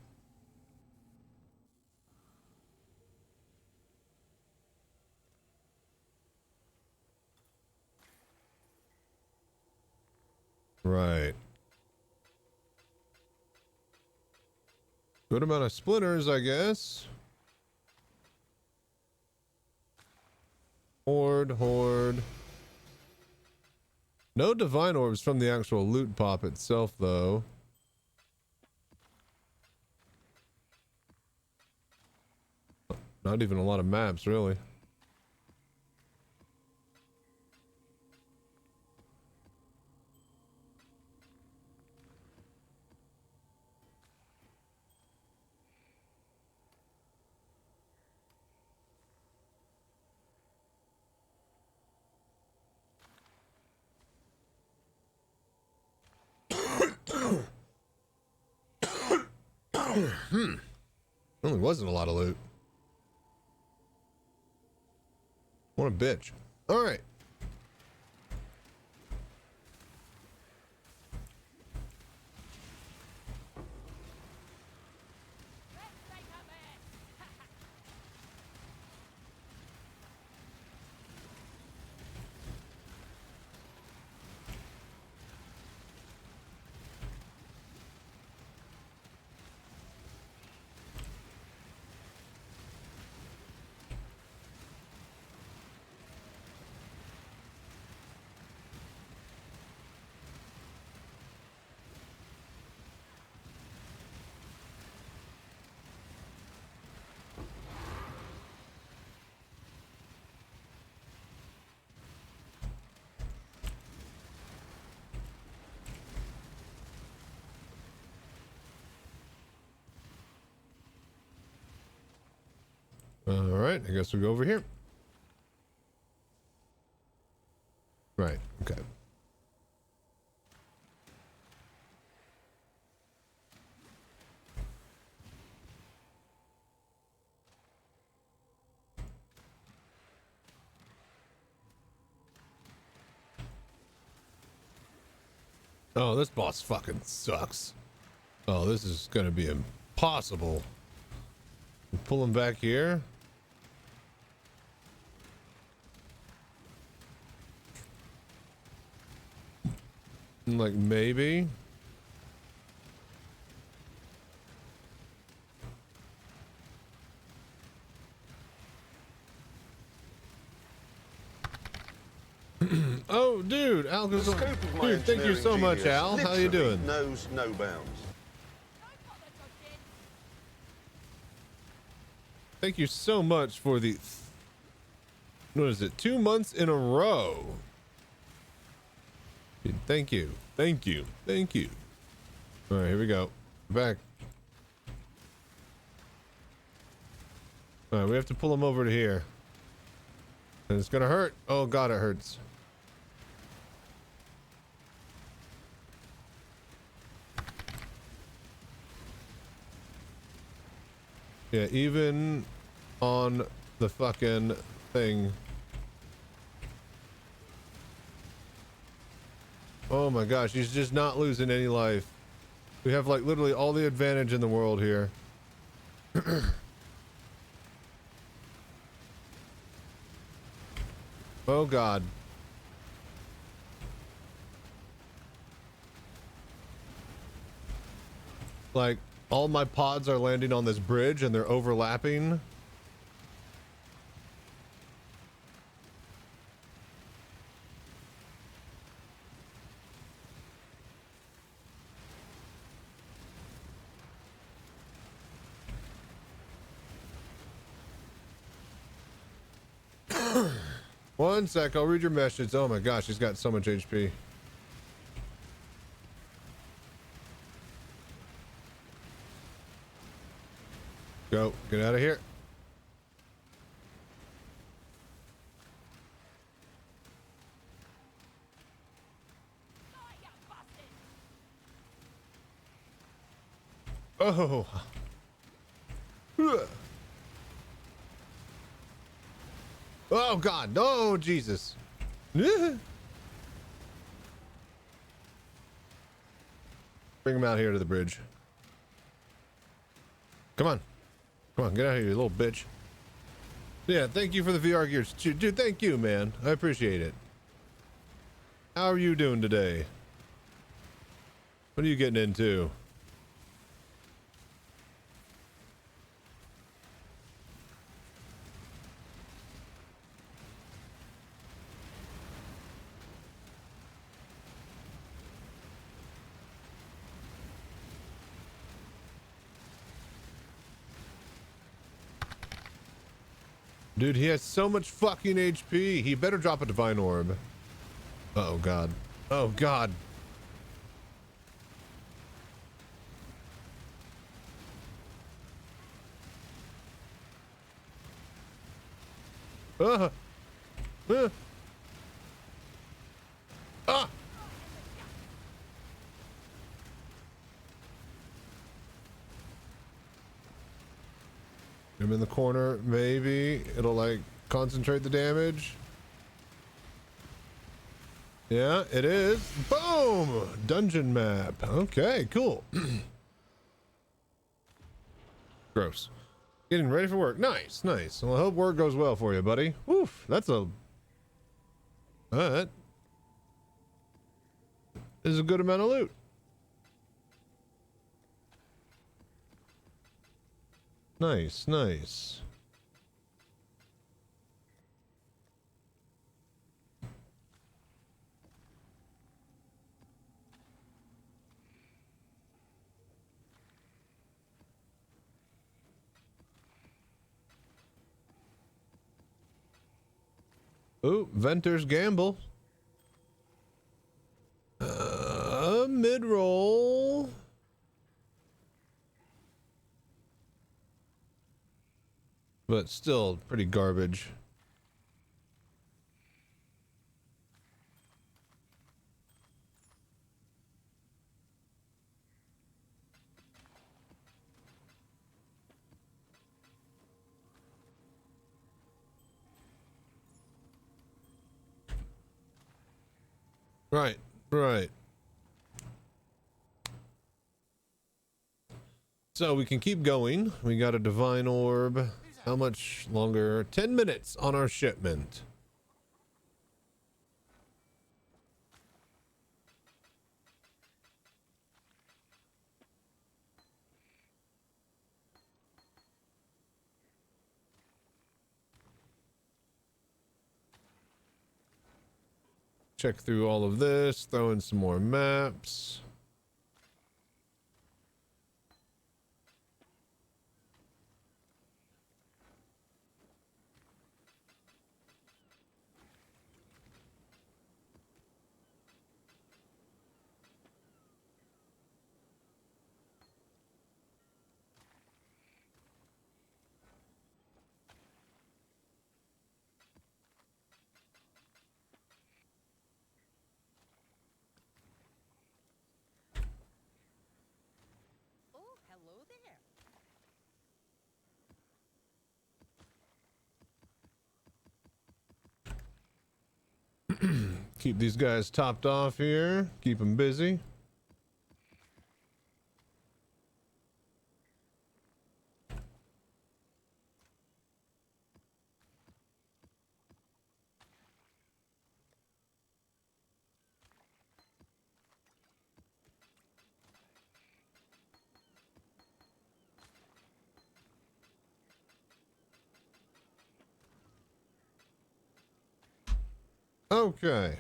Right. Good amount of splinters, I guess. Horde. No divine orbs from the actual loot pop itself, though. Not even a lot of maps, really. Only wasn't a lot of loot. What a bitch. All right. All right, I guess we'll go over here. Right, okay. Oh, this boss fucking sucks. Oh, this is gonna be impossible. Pull him back here. Like, maybe. Oh, dude, Al goes on. Dude, thank you so much, Al. How you doing? Knows no bounds. Thank you so much for the... What is it? 2 months in a row. Dude, thank you. Thank you. Thank you. All right, here we go. Back. All right, we have to pull him over to here. And it's gonna hurt. Oh, God, it hurts. Yeah, even on the fucking thing. Oh my gosh, he's just not losing any life. We have like literally all the advantage in the world here. Oh God. Like, all my pods are landing on this bridge and they're overlapping. 1 sec, I'll read your message. Oh my gosh, he's got so much HP. Go, get out of here. Oh. Oh God, no, Jesus. Bring him out here to the bridge. Come on. Come on, get out of here, you little bitch. Yeah, thank you for the VR gears. Dude, thank you, man. I appreciate it. How are you doing today? What are you getting into? Dude, he has so much fucking HP. He better drop a divine orb. Oh God. Oh God. Ah. Him in the corner, maybe it'll like concentrate the damage. Yeah, it is. Boom! Dungeon map. Okay, cool. Gross. Getting ready for work. Nice, nice. Well, I hope work goes well for you, buddy. Woof, that's a... That is a good amount of loot. Nice, nice. Ooh, Venter's Gamble. Mid-roll. But still pretty garbage. Right, right. So we can keep going. We got a divine orb. How much longer? 10 minutes on our shipment. Check through all of this, throw in some more maps. Oh, hello there. Keep these guys topped off here. Keep them busy. Okay.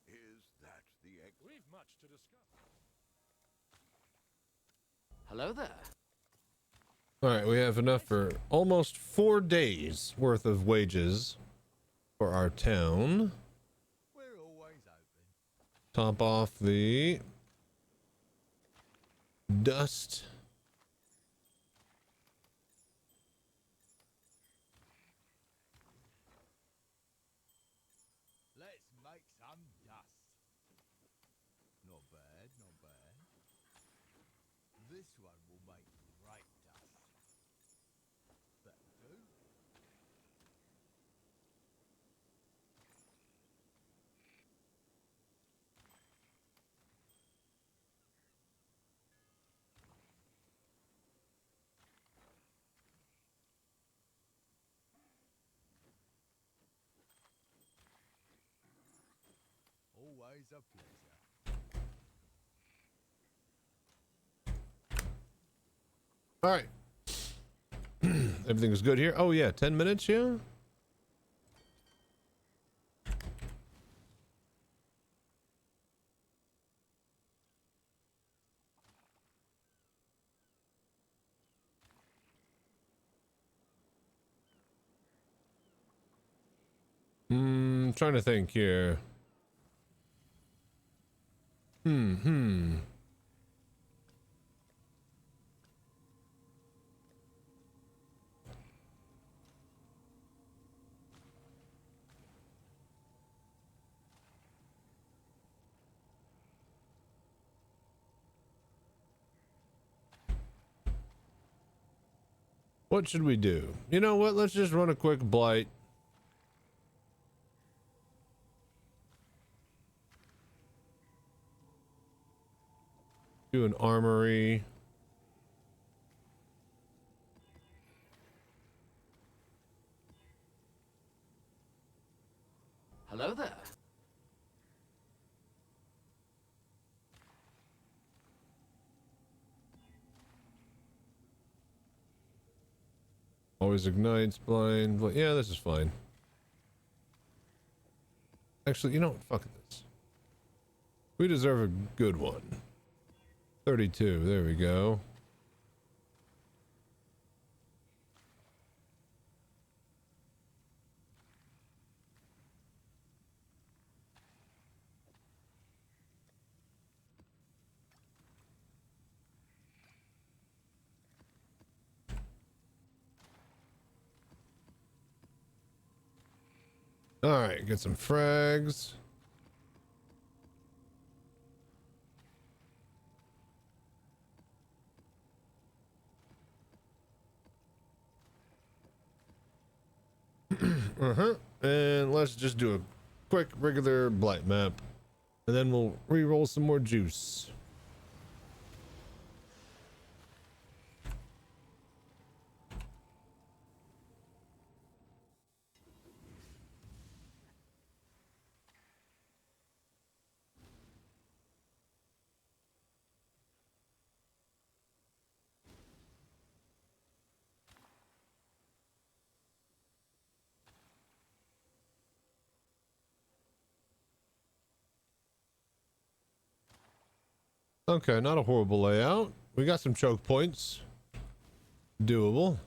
Is that We've much to discuss. Hello there. All right, we have enough for almost 4 days worth of wages for our town. We're always open. Top off the dust. Let's make some dust. Not bad, not bad. This one will make great dust. That do? Always a pleasure. All right. Everything is good here. Oh yeah, 10 minutes, yeah? Trying to think here. What should we do? You know what? Let's just run a quick blight. Do an armory. Hello there. Always ignites blind. Yeah, this is fine. Actually, you know what? Fuck this. We deserve a good one. 32. There we go. All right, get some frags. And let's just do a quick regular blight map, and then we'll re-roll some more juice. Okay, not a horrible layout. We got some choke points. Doable.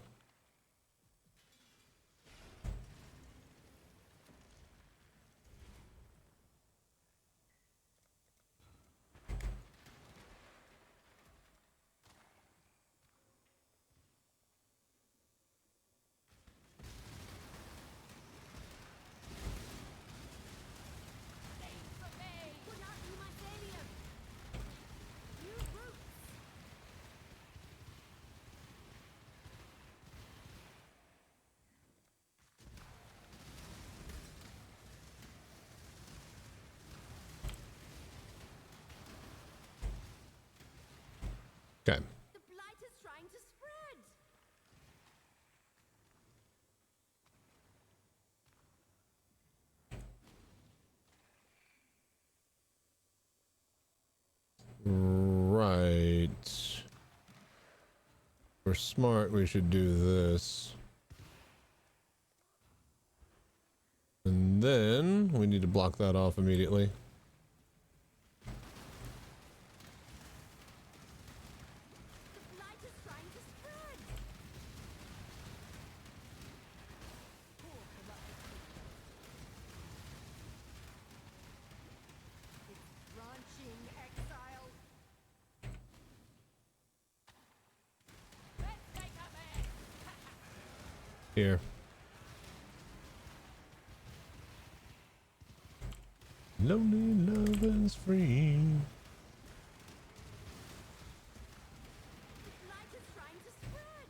Okay. The blight is trying to spread. Right. We're smart. We should do this. And then we need to block that off immediately. Here. Lonely lovers free. Light is trying to spread.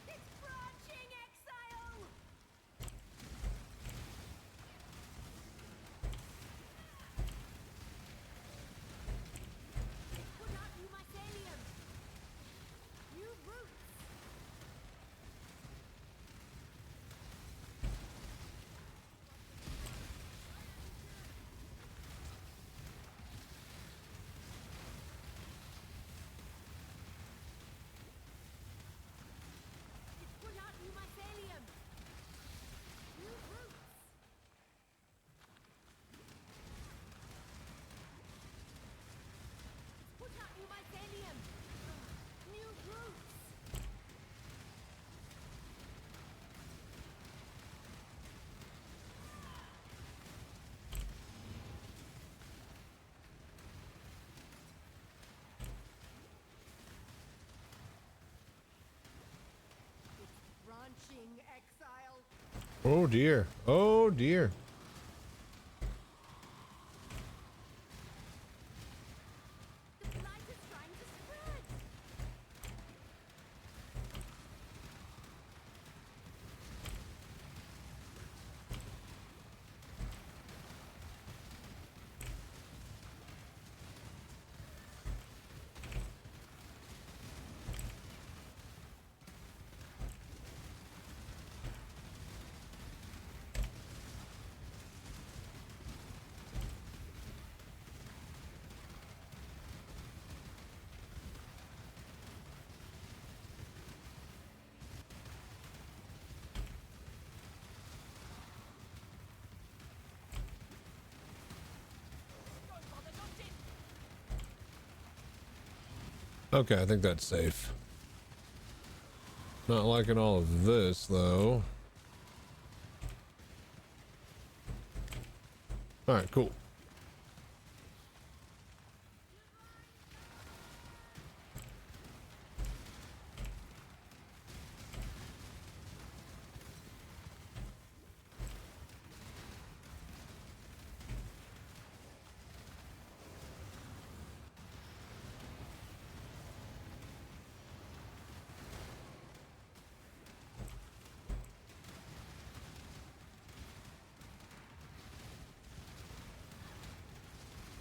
It's branching exile. Put out new mycelium. New roots. It's put out new mycelium. New roots. It's put out new mycelium. New roots. It's branching exile. Oh dear. Oh dear. The light is trying to spread. Okay, I think that's safe. Not liking all of this, though. Alright, cool.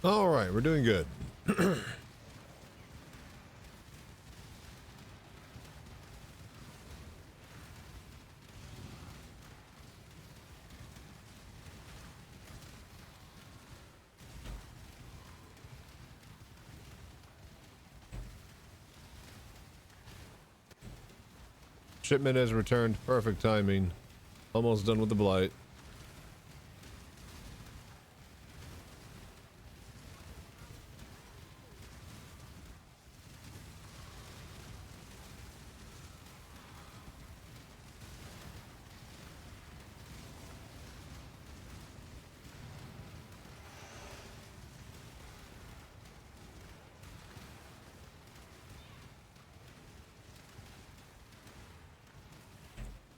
All right, we're doing good. Shipment has returned. Perfect timing. Almost done with the blight.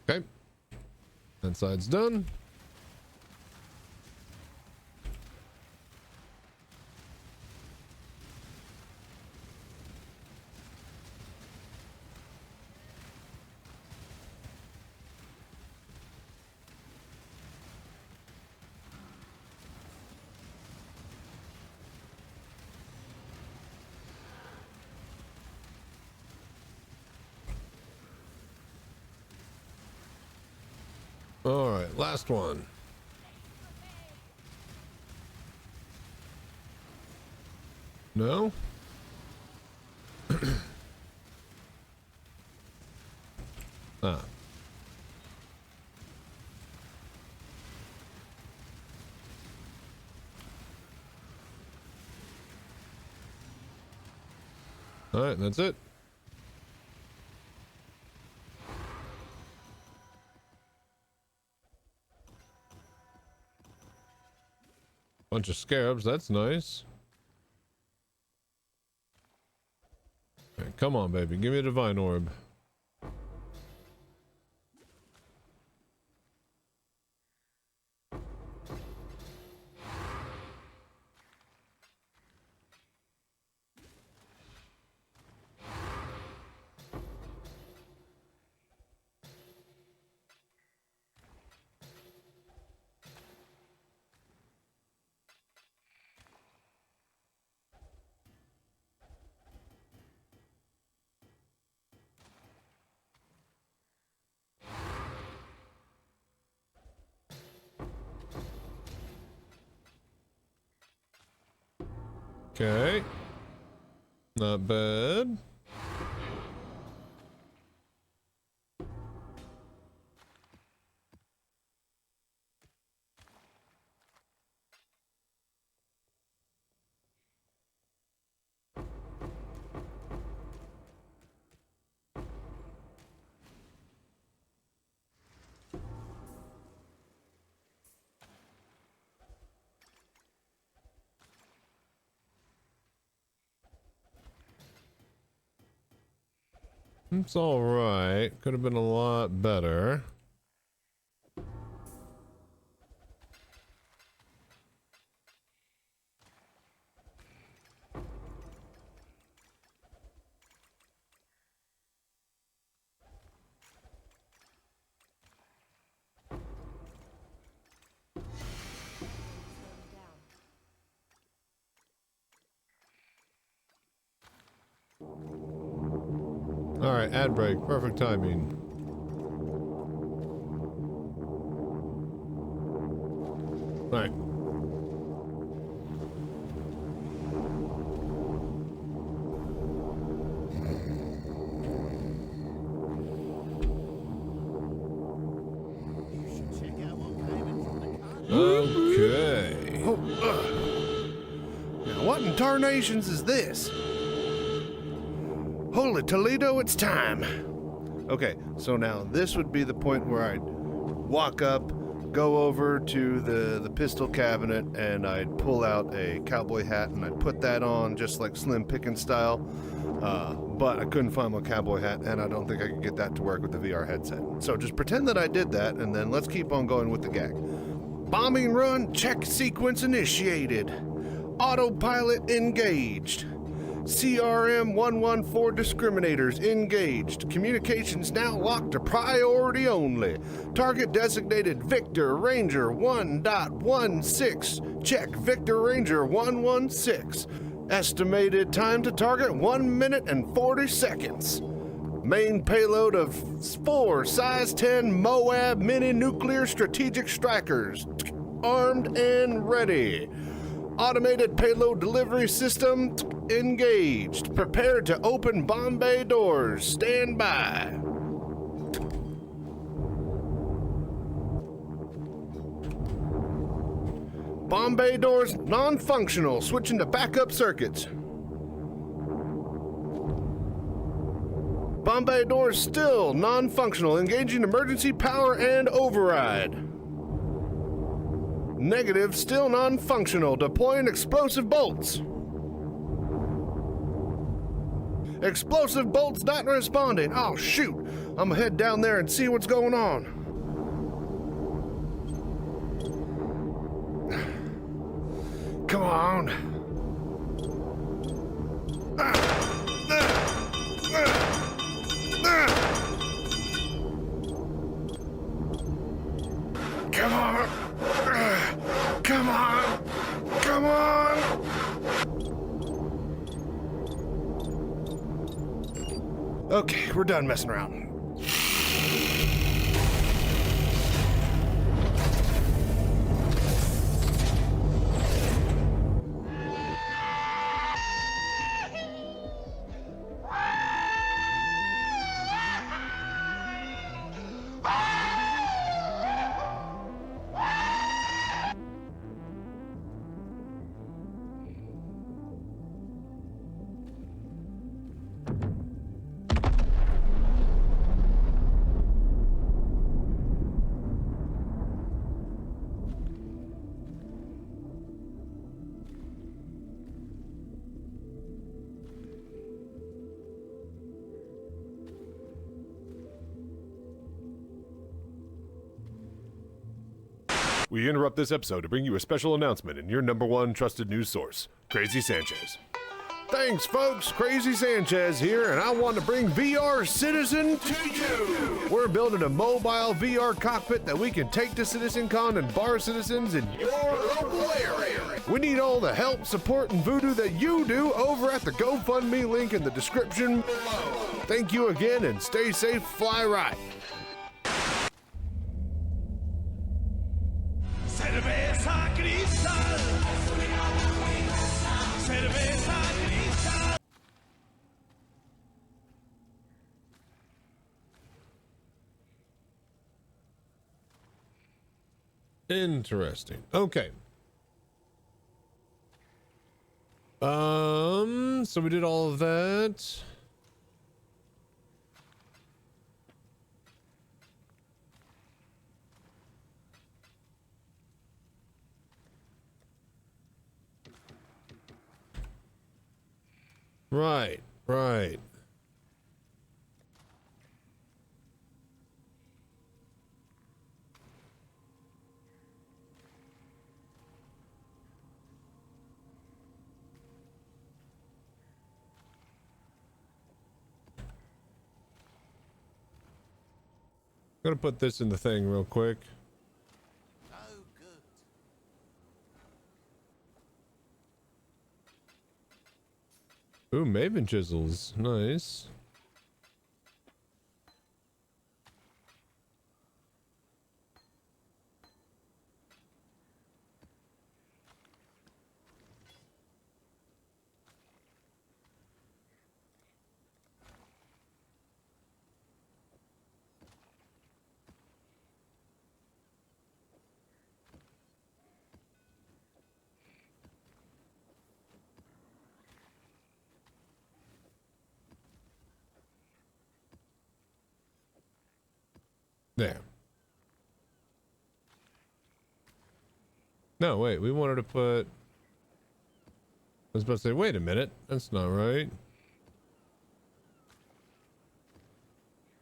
Okay. That side's done. All right, last one. No? Ah. All right, that's it. Bunch of scarabs, that's nice. Okay, come on, baby, give me a divine orb. Okay. Not bad. It's alright. Could have been a lot better. Alright, ad break. Perfect timing. Alright. Okay. Oh, now what in tarnations is this? Holy Toledo, it's time. Okay, so now this would be the point where I'd walk up, go over to the pistol cabinet, and I'd pull out a cowboy hat and I'd put that on just like Slim Pickens style. But I couldn't find my cowboy hat, and I don't think I could get that to work with the VR headset. So just pretend that I did that, and then let's keep on going with the gag. Bombing run, check sequence initiated. Autopilot engaged. CRM 114 discriminators engaged. Communications now locked to priority only. Target designated Victor Ranger 1.16. Check Victor Ranger 116. Estimated time to target 1 minute and 40 seconds. Main payload of 4 size 10 Moab mini nuclear strategic strikers. Armed and ready. Automated payload delivery system engaged. Prepared to open bomb bay doors. Stand by. Bomb bay doors non-functional. Switching to backup circuits. Bomb bay doors still non-functional. Engaging emergency power and override. Negative, still non-functional. Deploying explosive bolts. Explosive bolts not responding. Oh, shoot. I'm gonna head down there and see what's going on. Come on. Come on. Come on. Come on. Okay, we're done messing around. we interrupt this episode to bring you a special announcement in your #1 trusted news source, Crazy Sanchez. Thanks, folks. Crazy Sanchez here, and I want to bring VR Citizen to you. We're building a mobile VR cockpit that we can take to Citizencon and bar citizens in your local area. We need all the help, support, and voodoo that you do over at the GoFundMe link in the description below. Thank you again, and stay safe, fly right. Cerveza cristal. Cerveza cristal. Interesting. Okay. So we did all of that. Right, right. I'm gonna put this in the thing real quick. Ooh, Maven chisels. Nice. There. No, wait, we wanted to put... I was about to say, wait a minute, that's not right.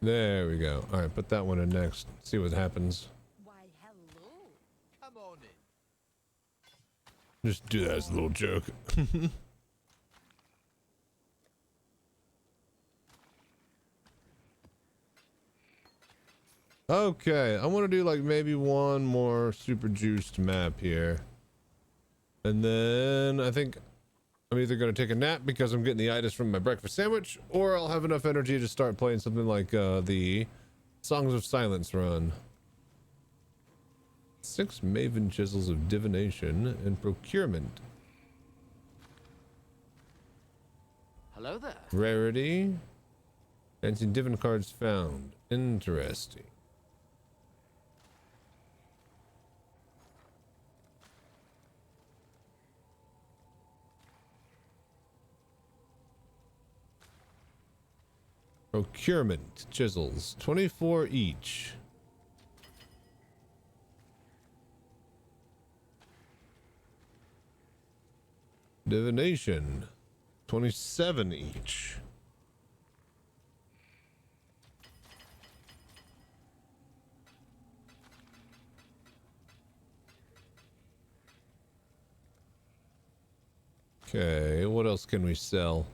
There we go. Alright, put that one in next. See what happens. Why, hello. I'm on it. Just do that as a little joke. Okay, I want to do like maybe one more super juiced map here. And then I think I'm either going to take a nap because I'm getting the itis from my breakfast sandwich, or I'll have enough energy to start playing something like the Songs of Silence run. 6 Maven Chisels of Divination and Procurement. Hello there. Rarity. Fancy Divin cards found. Interesting. Procurement chisels, 24 each. Divination, 27 each. Okay, what else can we sell?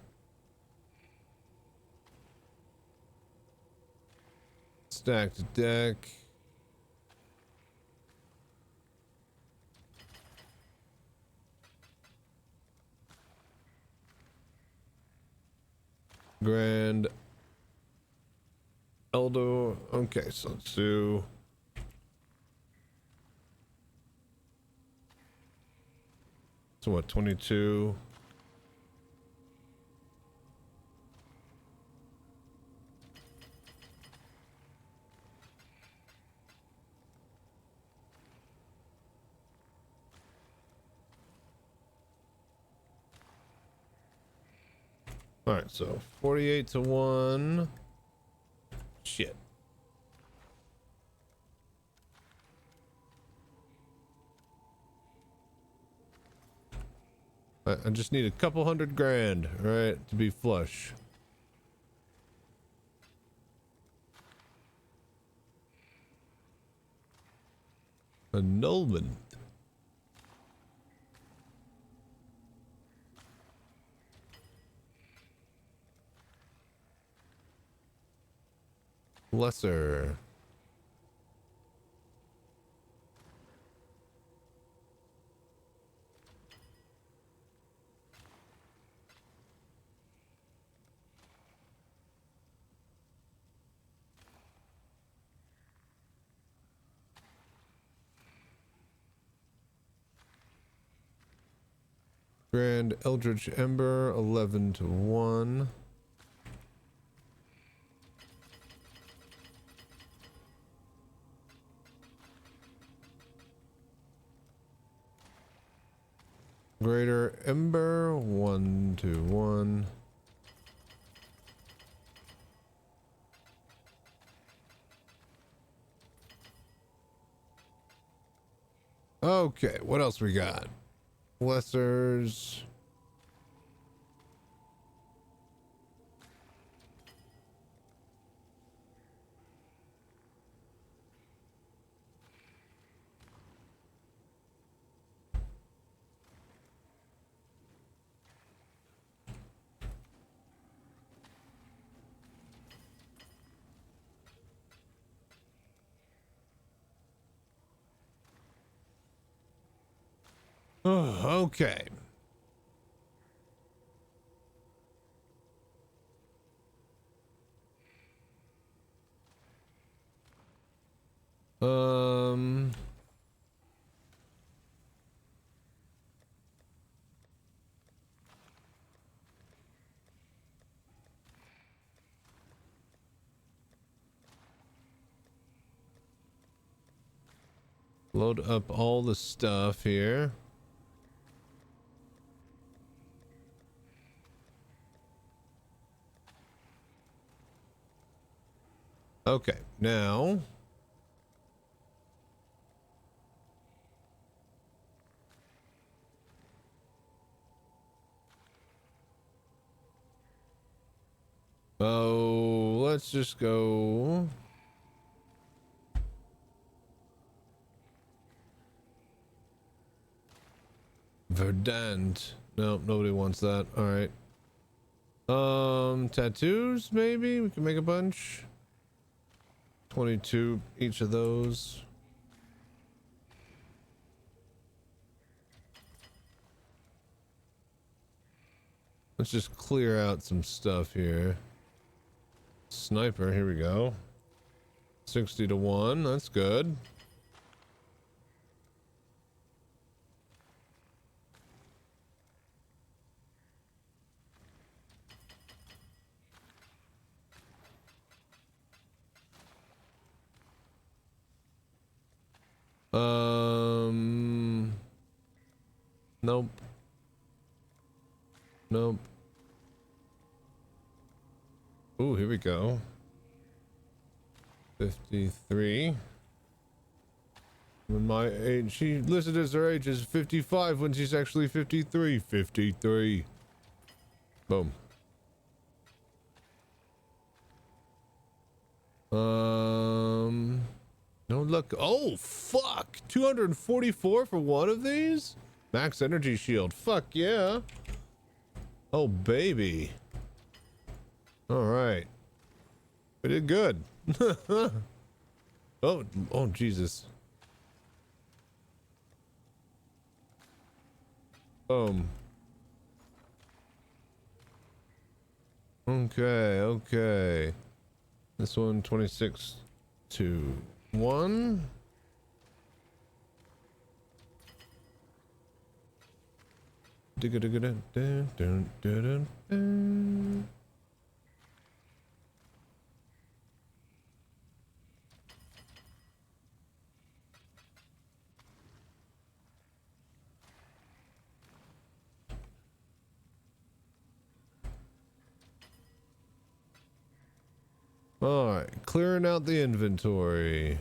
Stacked deck. Grand Eldo. Okay, so let's do so what, 22. All right, so 48 to 1. Shit. I just need a couple $100,000, right, to be flush. Annulment. Lesser. Grand Eldritch Ember, 11 to 1. Greater Ember, 1 to 1. Okay, what else we got? Lessers. Oh, okay. Um, load up all the stuff here. Okay, now let's just go. Verdant. No, nobody wants that. All right. Tattoos, maybe we can make a bunch. 22 each of those. Let's just clear out some stuff here. Sniper, here we go. 60 to 1, that's good. Nope. Nope. Ooh, here we go. 53. When my age, she listed as her age as 55 when she's actually 53. 53. Boom. No luck. Oh, fuck. 244 for one of these? Max energy shield. Fuck yeah. Oh, baby. All right. We did good. Oh, Jesus. Okay. This one, 26 to 1. All right, clearing out the inventory.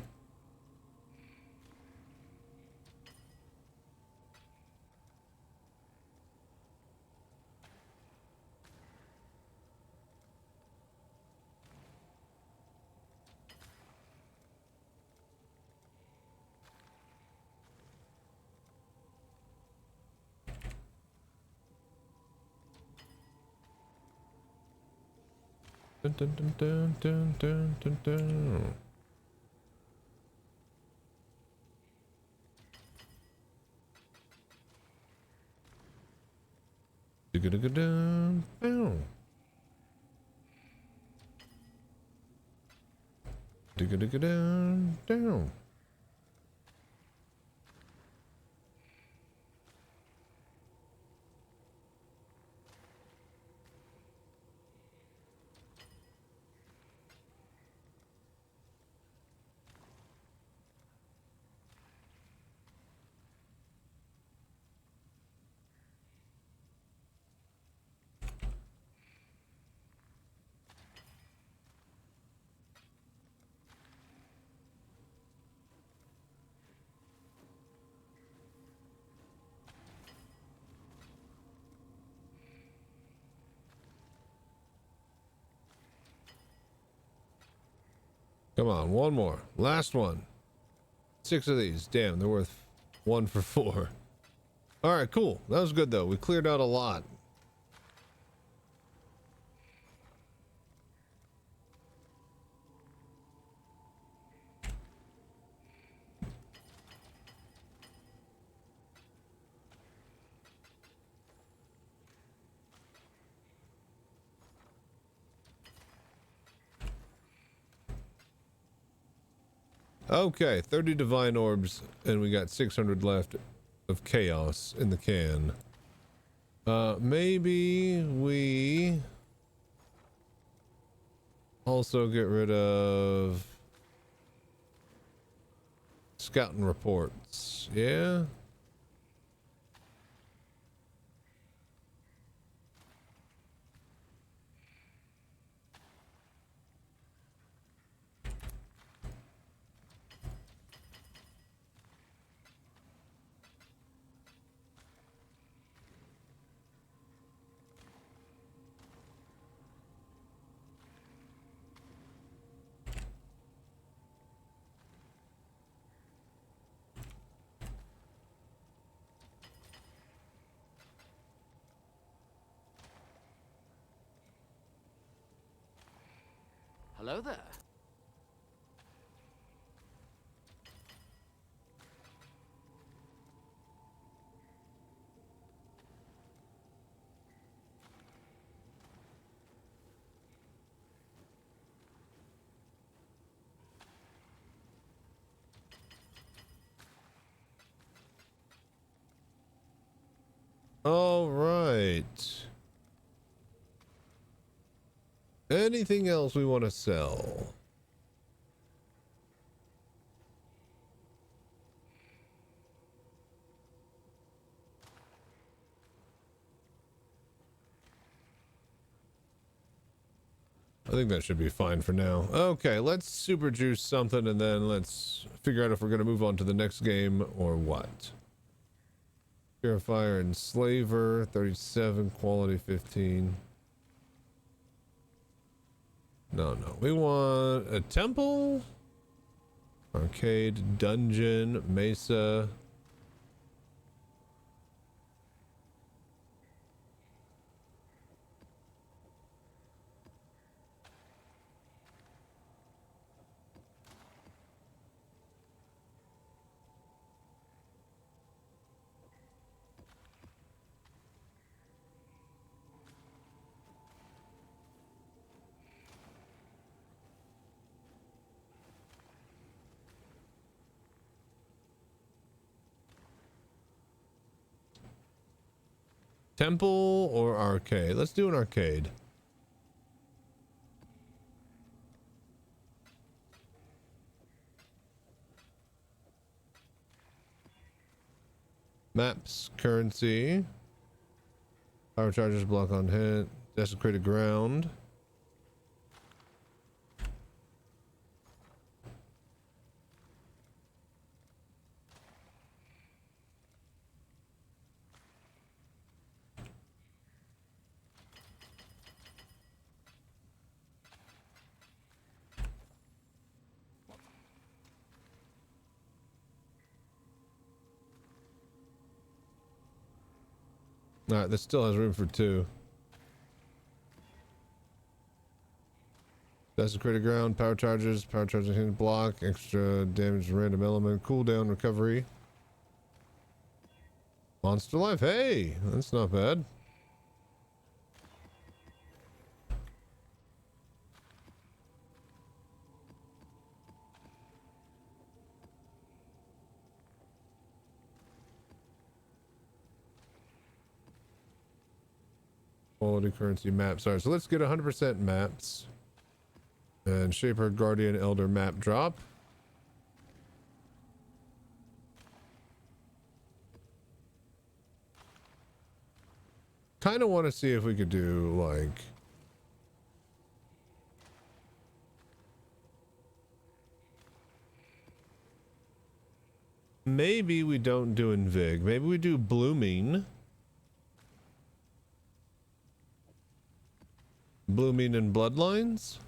Dun, dun, dun, dun, dun, dun, dun, dun. Dun, dun, dun, dun. Come on, one more. Last one. 6 of these. Damn, they're worth 1 for 4. Alright, cool. That was good though. We cleared out a lot. Okay, 30 divine orbs, and we got 600 left of chaos in the can. Maybe we also get rid of scouting reports. Yeah. Hello there. All right. Anything else we want to sell? I think that should be fine for now. Okay, let's super juice something and then let's figure out if we're going to move on to the next game or what. Purifier and Slaver, 37, quality 15. No, we want a temple, arcade, dungeon, mesa. Temple or arcade? Let's do an arcade. Maps, currency. Power chargers block on hit. Desecrated ground. Alright, this still has room for 2. Desecrated ground, power charges, hit block, extra damage, random element, cooldown, recovery. Monster life. Hey, that's not bad. Quality currency maps. Alright, so let's get 100% maps. And Shaper Guardian Elder map drop. Kind of want to see if we could do like maybe we don't do Invig. Maybe we do Blooming. Blooming and Bloodlines.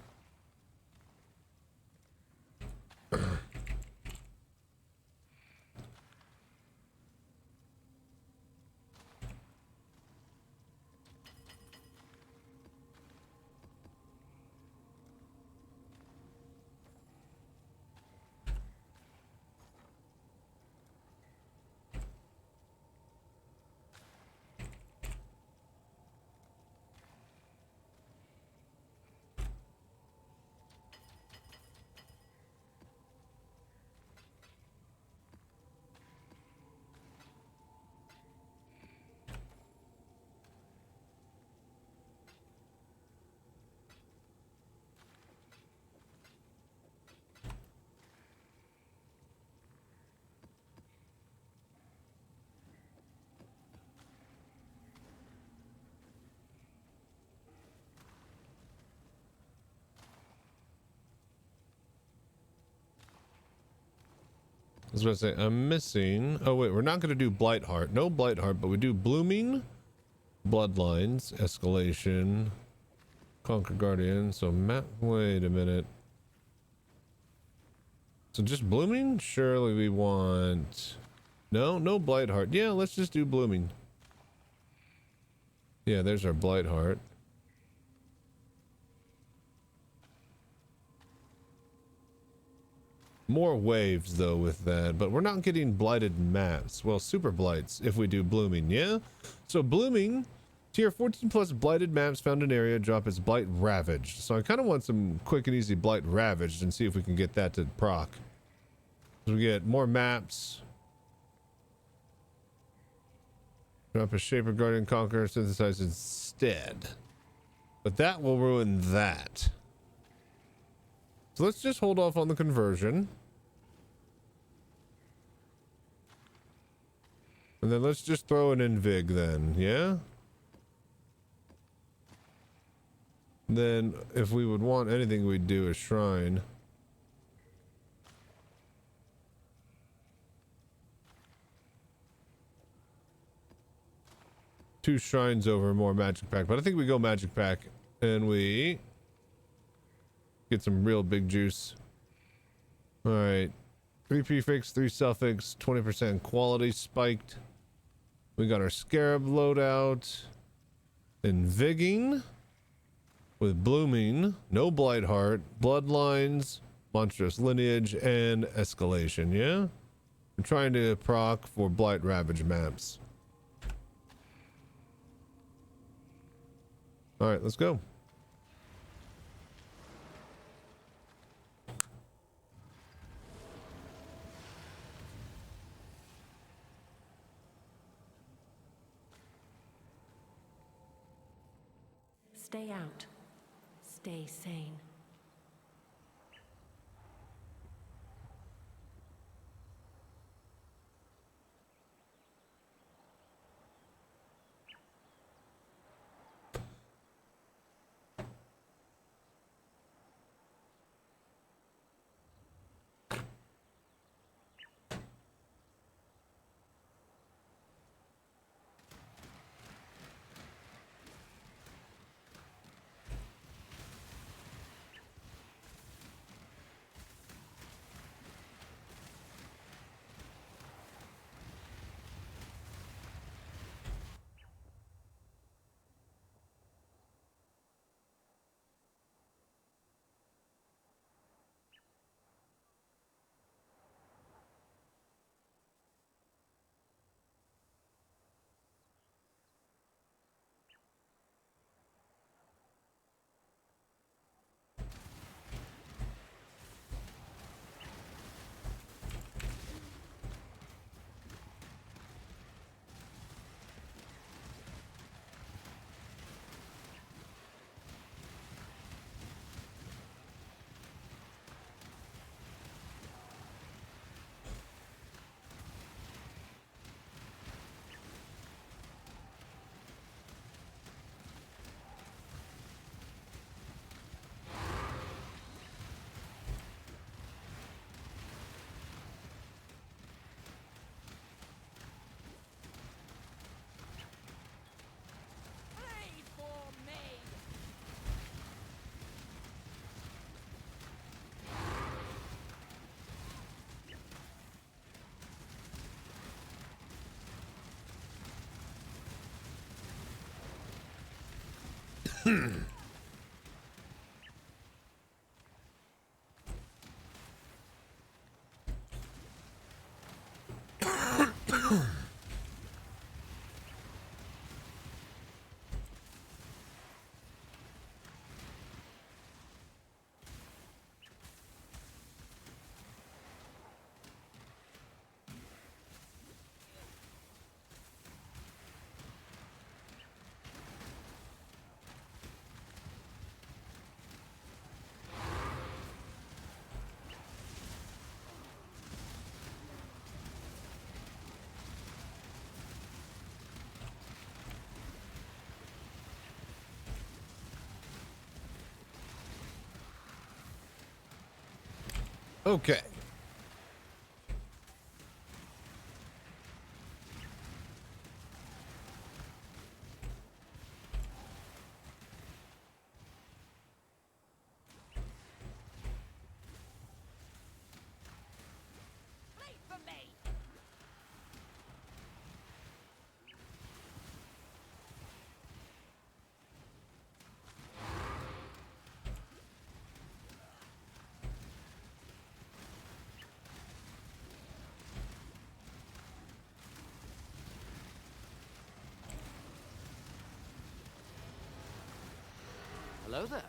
I was going to say, I'm missing... Oh, wait, we're not going to do Blightheart. No Blightheart, but we do Blooming, Bloodlines, Escalation, Conquer Guardian. So, wait a minute. So, just Blooming? Surely we want... No Blightheart. Yeah, let's just do Blooming. Yeah, there's our Blightheart. More waves though with that, but we're not getting blighted maps. Well, super blights if we do Blooming, yeah? So Blooming, tier 14 plus blighted maps found in area drop its blight ravaged. So I kind of want some quick and easy blight ravaged and see if we can get that to proc. So we get more maps. Drop a Shaper Guardian Conqueror synthesize instead. But that will ruin that. So let's just hold off on the conversion. And then let's just throw an Invig then, yeah? Then if we would want anything, we'd do a shrine. Two shrines over more magic pack, but I think we go magic pack and we get some real big juice. All right, 3 prefix, 3 suffix, 20% quality spiked. We got our scarab loadout, Invigging with Blooming, no Blightheart, Bloodlines, Monstrous Lineage, and Escalation. Yeah, I'm trying to proc for Blight Ravage maps. All right, let's go. Stay out. Stay sane. Okay. Wait for me. Hello there.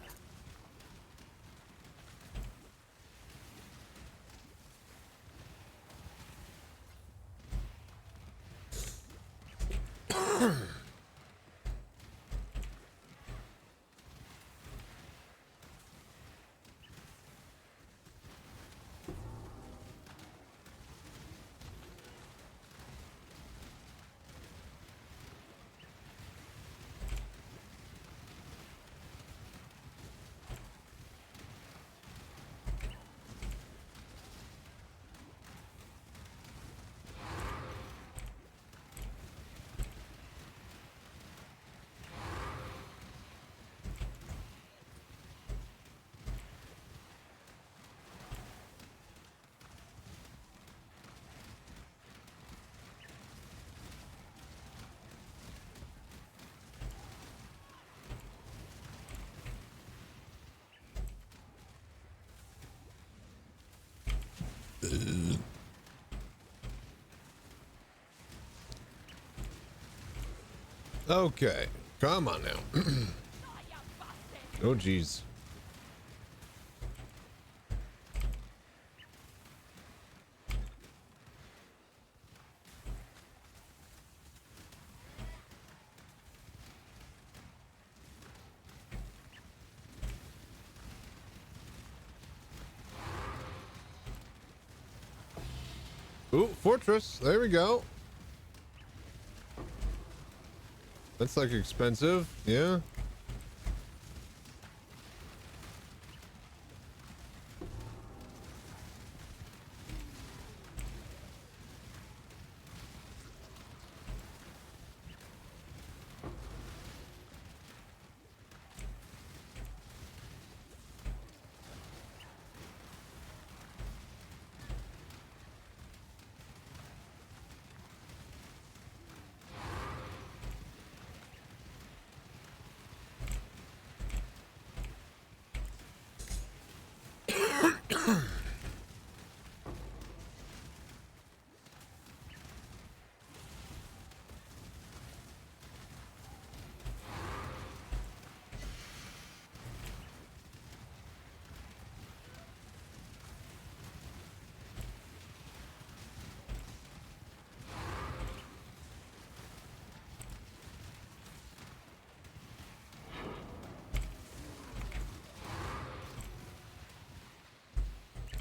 Okay, come on now. Oh, geez. Ooh, fortress. There we go. That's like expensive. Yeah.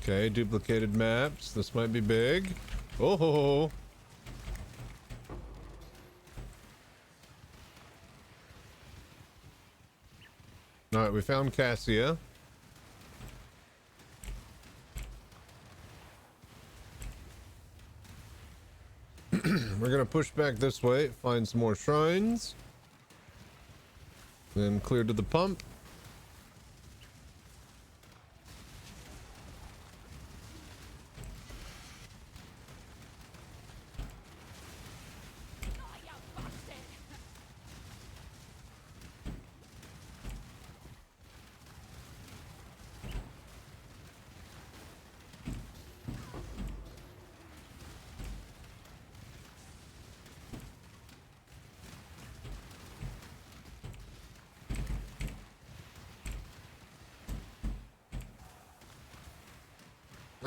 Okay, duplicated maps. This might be big. Oh ho ho. All right, we found Cassia. We're gonna push back this way, find some more shrines. Then clear to the pump.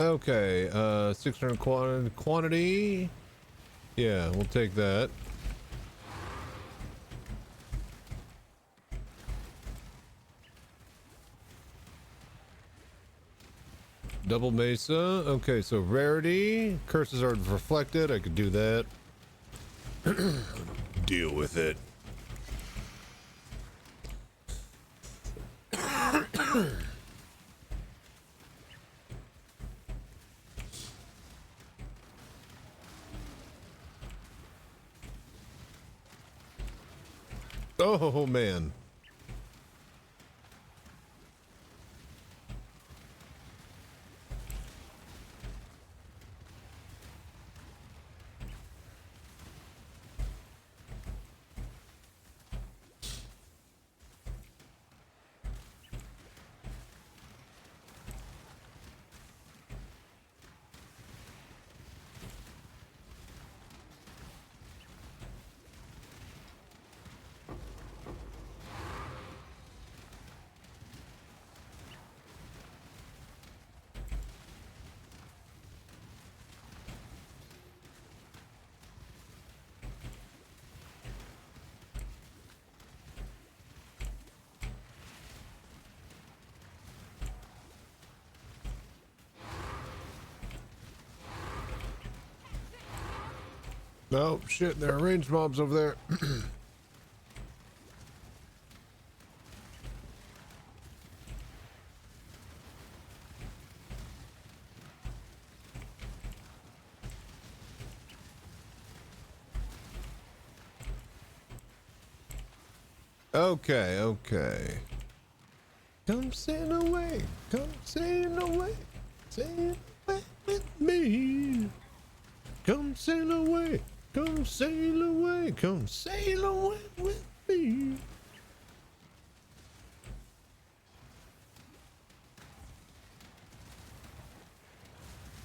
Okay, 600 quantity. Yeah, we'll take that. Double mesa. Okay, so rarity. Curses are reflected. I could do that. Deal with it. Oh man. Oh shit, there are ranged mobs over there. Okay, okay. Come sail away, come sail away, sail away with me. Come sail away, come sail away, come sail away with me.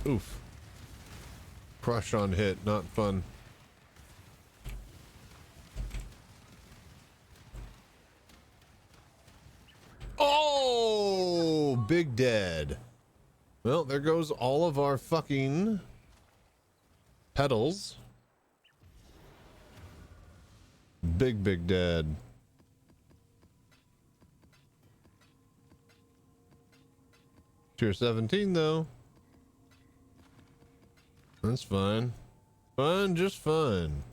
Oof. Crush on hit, not fun. Oh, big dead. Well, there goes all of our fucking pedals. Big dead. Tier 17 though. That's fine. Fine, just fine.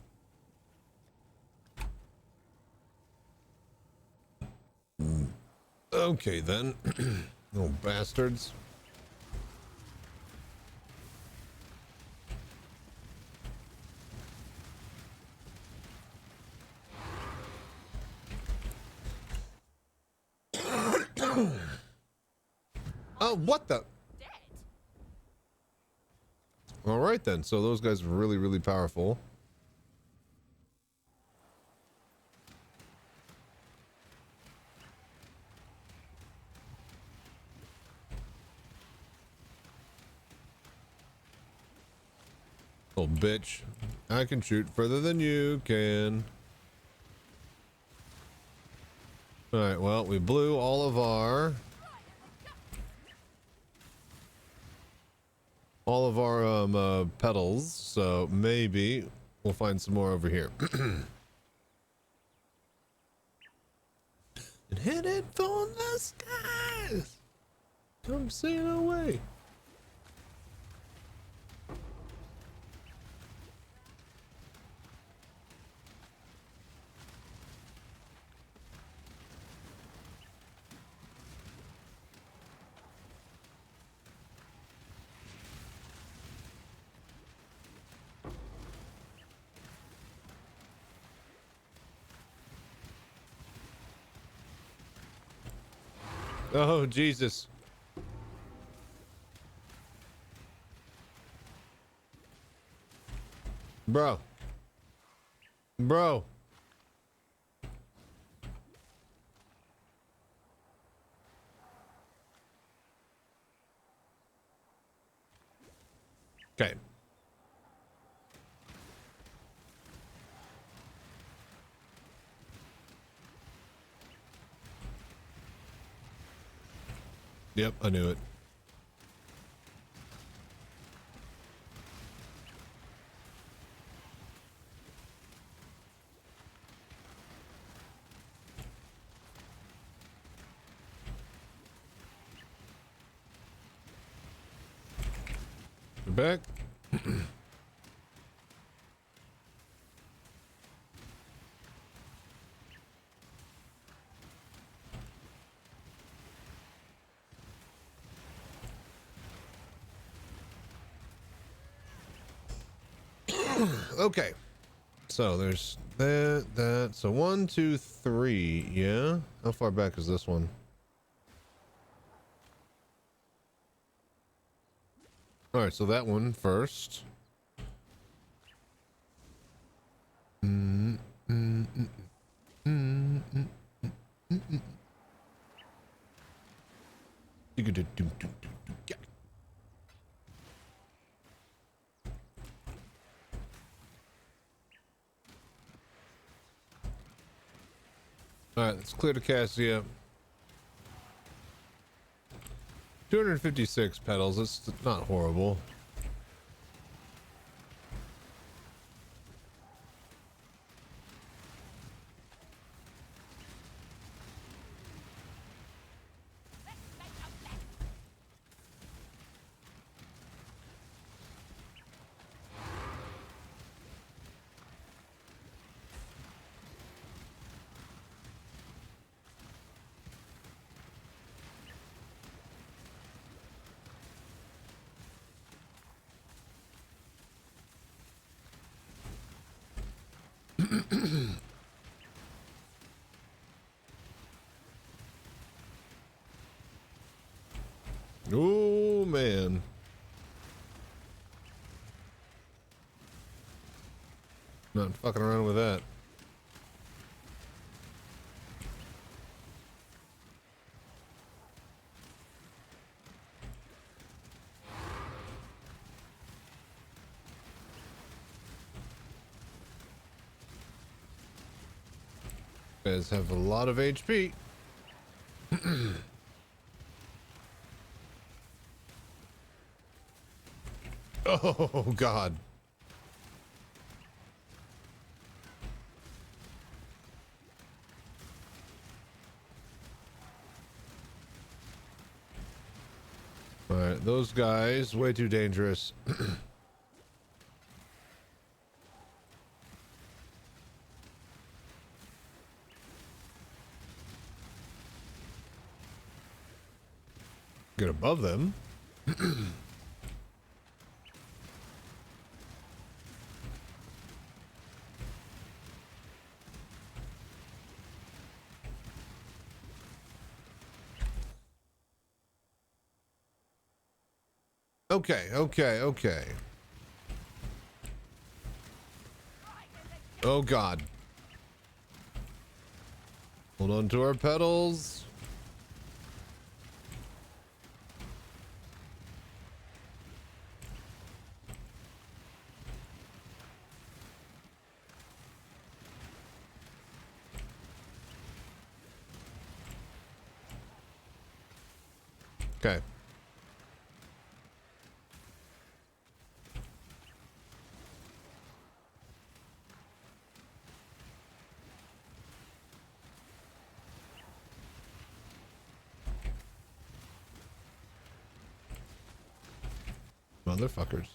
Okay then. Little bastards. Oh, what the? All right then. So those guys are really powerful. Oh, bitch. I can shoot further than you can. Alright, well, we blew all of our pedals, so maybe we'll find some more over here. And headed for the skies. Come sail away. Oh, Jesus. Bro. Bro. Okay. Yep, I knew it. back. Okay, so there's that. So 1, 2, 3. Yeah. How far back is this one? All right, so that one first. All right, let's clear the Cassia. 256 pedals. It's not horrible. Oh man. Not fucking around with that. Guys have a lot of HP. Oh God. All right, those guys way too dangerous. Get above them. Okay. Oh God. Hold on to our pedals. Okay. Motherfuckers.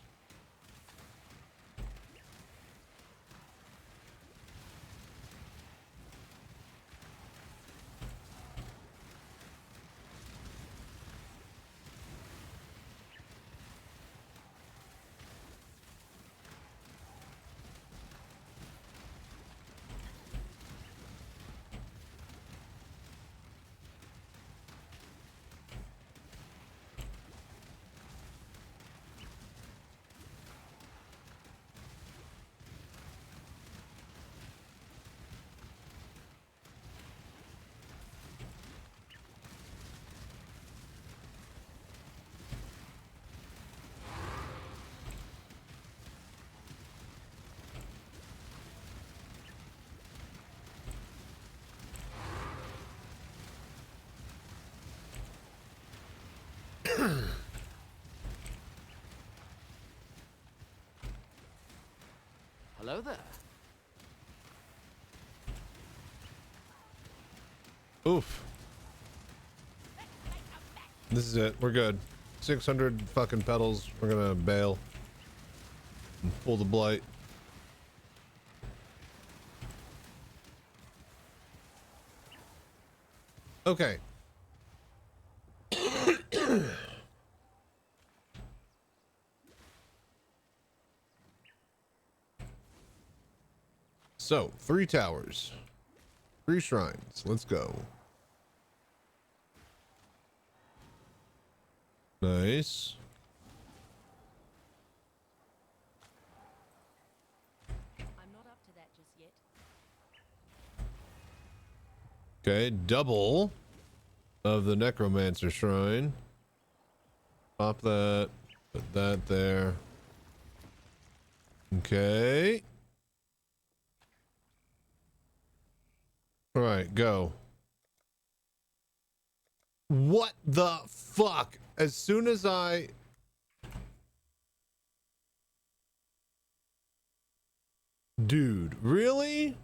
Hello there. Oof. This is it. We're good. 600 fucking pedals. We're gonna bail. And pull the blight. Okay. So, 3 towers. 3 shrines. Let's go. Nice. I'm not up to that just yet. Okay, double of the Necromancer Shrine. Pop that. Put that there. Okay. All right, go. What the fuck? As soon as I... Dude, really?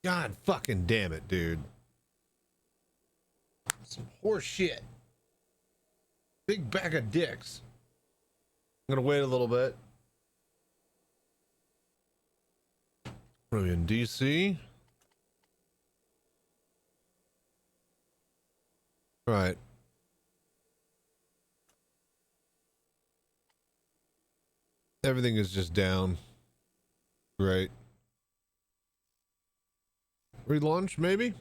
God fucking damn it, dude. Some horse shit. Big bag of dicks. I'm gonna wait a little bit. Are we in DC? All right. Everything is just down. Great. Relaunch, maybe?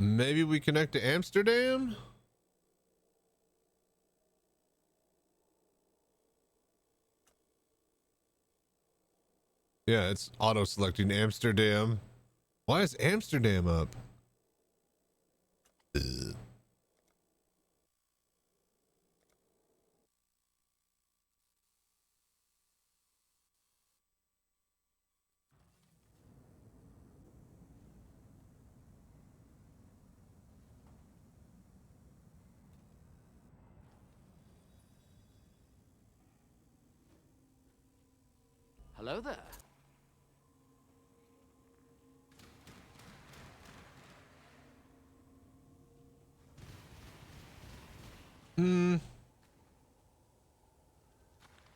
Maybe we connect to Amsterdam? Yeah, it's auto-selecting Amsterdam. Why is Amsterdam up? Ugh. Hello there.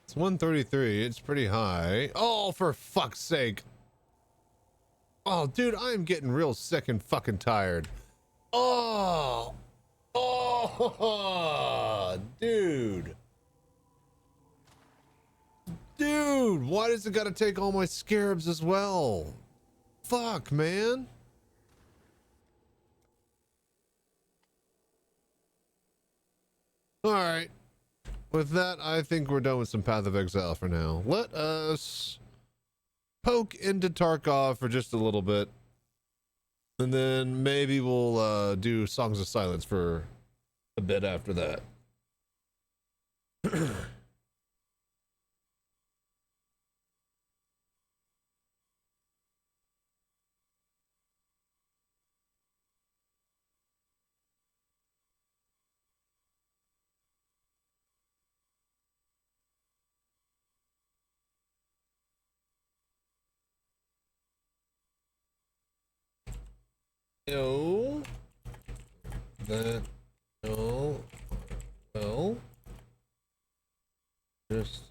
It's 133. It's pretty high. Oh, for fuck's sake. Oh, dude, I'm getting real sick and fucking tired. Oh. Oh, dude. Dude, why does it gotta take all my scarabs as well? Fuck, man. All right. With that, I think we're done with some Path of Exile for now. Let us poke into Tarkov for just a little bit. And then maybe we'll do Songs of Silence for a bit after that. No. That. No. Well. Just.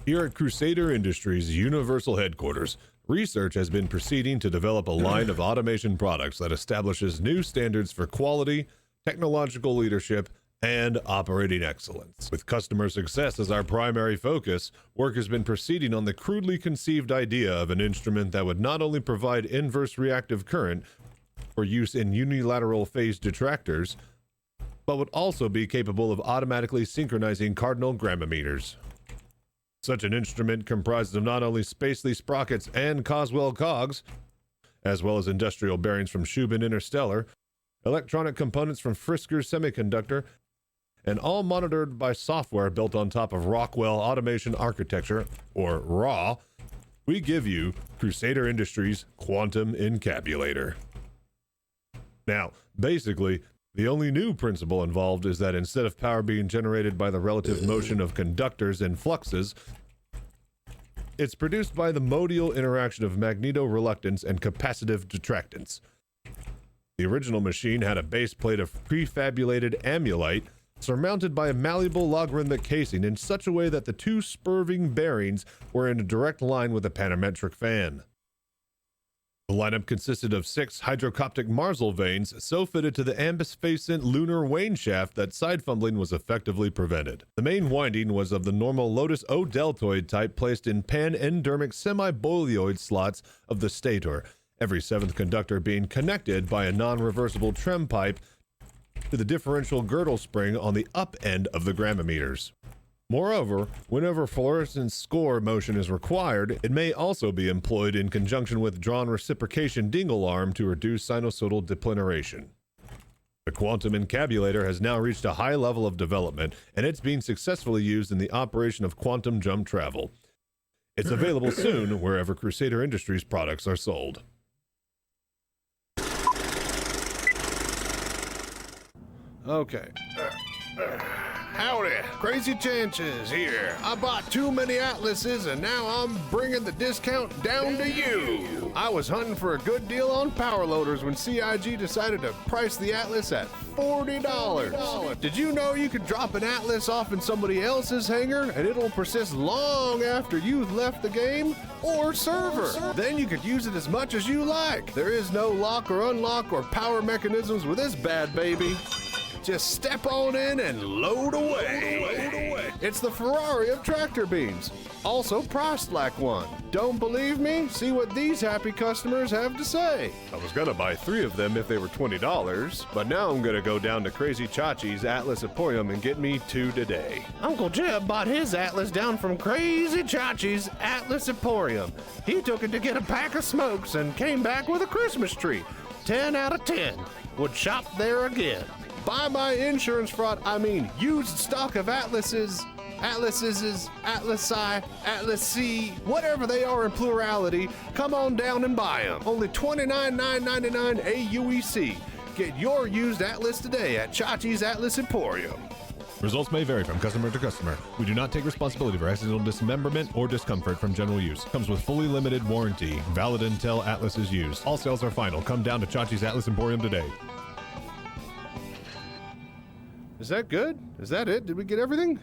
Here at Crusader Industries Universal Headquarters, research has been proceeding to develop a line of automation products that establishes new standards for quality, technological leadership, and operating excellence. With customer success as our primary focus, work has been proceeding on the crudely conceived idea of an instrument that would not only provide inverse reactive current for use in unilateral phase detractors, but would also be capable of automatically synchronizing cardinal grammometers. Such an instrument comprised of not only Spacely sprockets and Coswell cogs, as well as industrial bearings from Shubin Interstellar, electronic components from Frisker's Semiconductor, and all monitored by software built on top of Rockwell Automation Architecture, or RAW, we give you Crusader Industries' Quantum Encabulator. Now, basically, the only new principle involved is that instead of power being generated by the relative motion of conductors and fluxes, it's produced by the modial interaction of magnetoreluctance and capacitive detractance. The original machine had a base plate of prefabulated amulite surmounted by a malleable logarithmic casing in such a way that the two spurving bearings were in a direct line with a panometric fan. The lineup consisted of 6 hydrocoptic Marsal vanes so fitted to the ambisphasent lunar wane shaft that side fumbling was effectively prevented. The main winding was of the normal Lotus O deltoid type placed in pan-endermic semi-boleoid slots of the stator, every 7th conductor being connected by a non-reversible trem pipe to the differential girdle spring on the up end of the grammometers. Moreover, whenever fluorescence score motion is required, it may also be employed in conjunction with drawn reciprocation dingle arm to reduce sinusoidal depleneration. The Quantum Encabulator has now reached a high level of development, and it's being successfully used in the operation of quantum jump travel. It's available soon wherever Crusader Industries products are sold. Okay. Howdy, Crazy Sanchez here. I bought too many Atlases and now I'm bringing the discount down to you. I was hunting for a good deal on power loaders when CIG decided to price the Atlas at $40. Did you know you could drop an Atlas off in somebody else's hangar and it'll persist long after you've left the game or server? Then you could use it as much as you like. There is no lock or unlock or power mechanisms with this bad baby. Just step on in and load away. It's the Ferrari of tractor beams. Also priced like one. Don't believe me? See what these happy customers have to say. I was gonna buy 3 of them if they were $20, but now I'm gonna go down to Crazy Chachi's Atlas Emporium and get me 2 today. Uncle Jeb bought his Atlas down from Crazy Chachi's Atlas Emporium. He took it to get a pack of smokes and came back with a Christmas tree. 10 out of 10. Would shop there again. Buy my insurance fraud, used stock of Atlases, Atlasi, Atlas C, whatever they are in plurality, come on down and buy them. Only $29,999 AUEC. Get your used Atlas today at Chachi's Atlas Emporium. Results may vary from customer to customer. We do not take responsibility for accidental dismemberment or discomfort from general use. Comes with fully limited warranty. Valid until Atlas is used. All sales are final. Come down to Chachi's Atlas Emporium today. Is that good? Is that it? Did we get everything?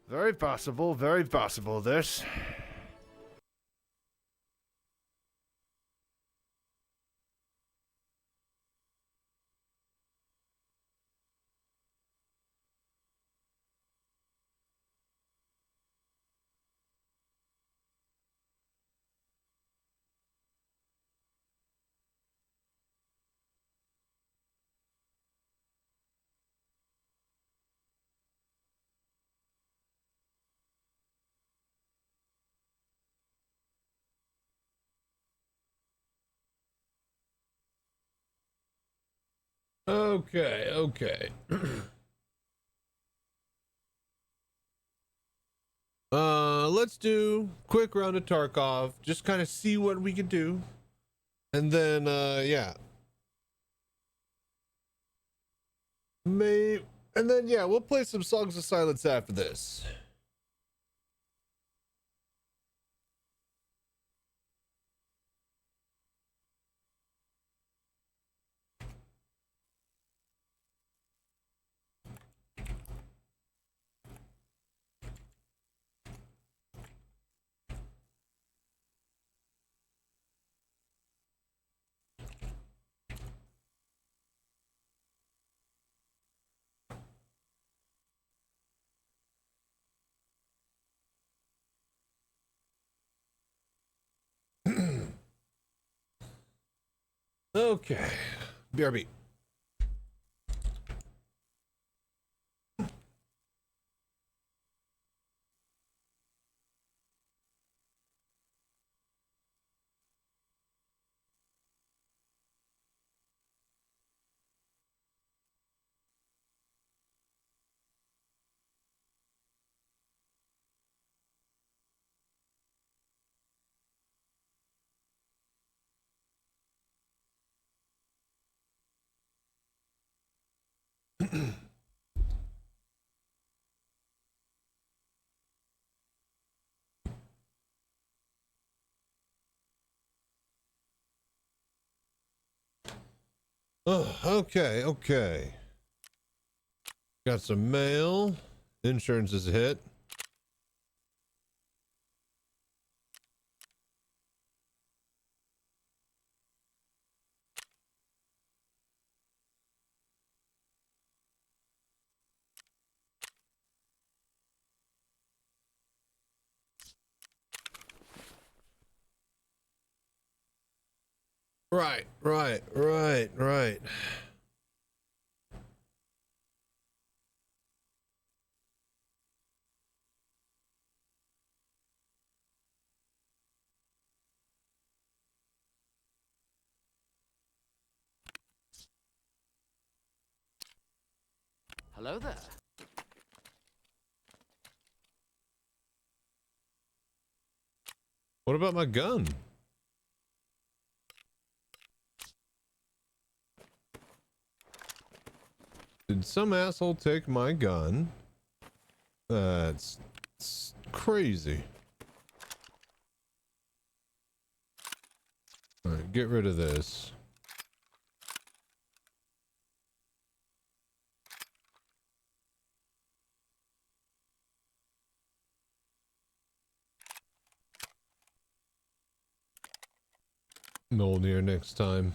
Very possible, this. Okay. Let's do quick round of Tarkov, just kind of see what we can do. And then, yeah. We'll play some Songs of Silence after this. Okay. BRB. Oh, okay, okay. Got some mail. Insurance is a hit. Right. Hello there. What about my gun? Did some asshole take my gun? That's crazy. Alright, get rid of this. Mjolnir next time.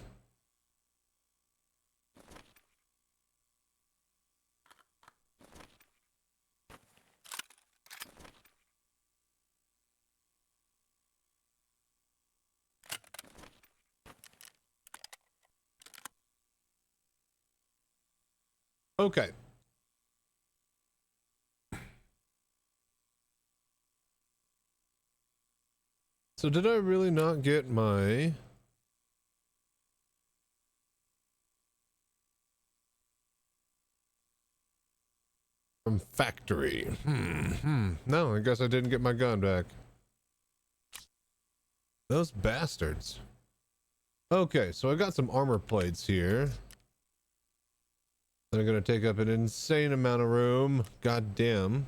Okay. So did I really not get my... From factory? No, I guess I didn't get my gun back. Those bastards. Okay, so I got some armor plates here. They're gonna take up an insane amount of room. God damn.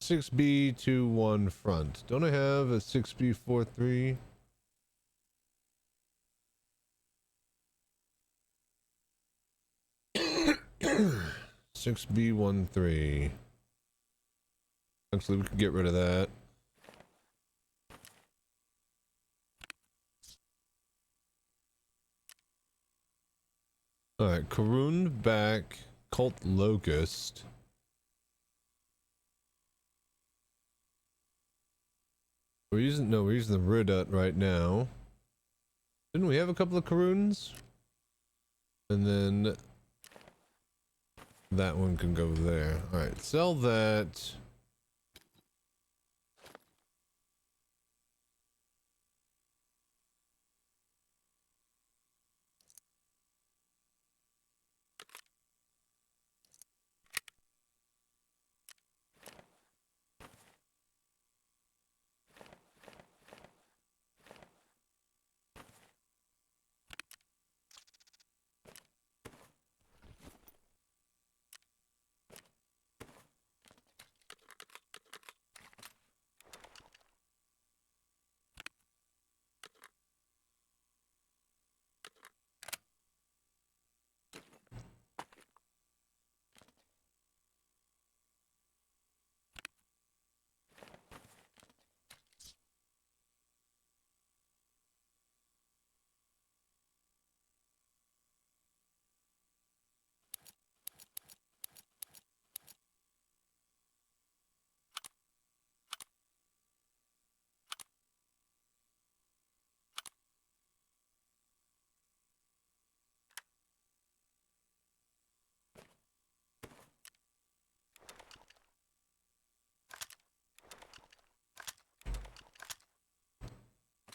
(6B21) front. Don't I have a 6B43? (6B13). Actually, we could get rid of that. Alright, Karun back, Cult Locust. We're using the Ridut right now. Didn't we have a couple of Karuns? And then that one can go there. Alright, sell that.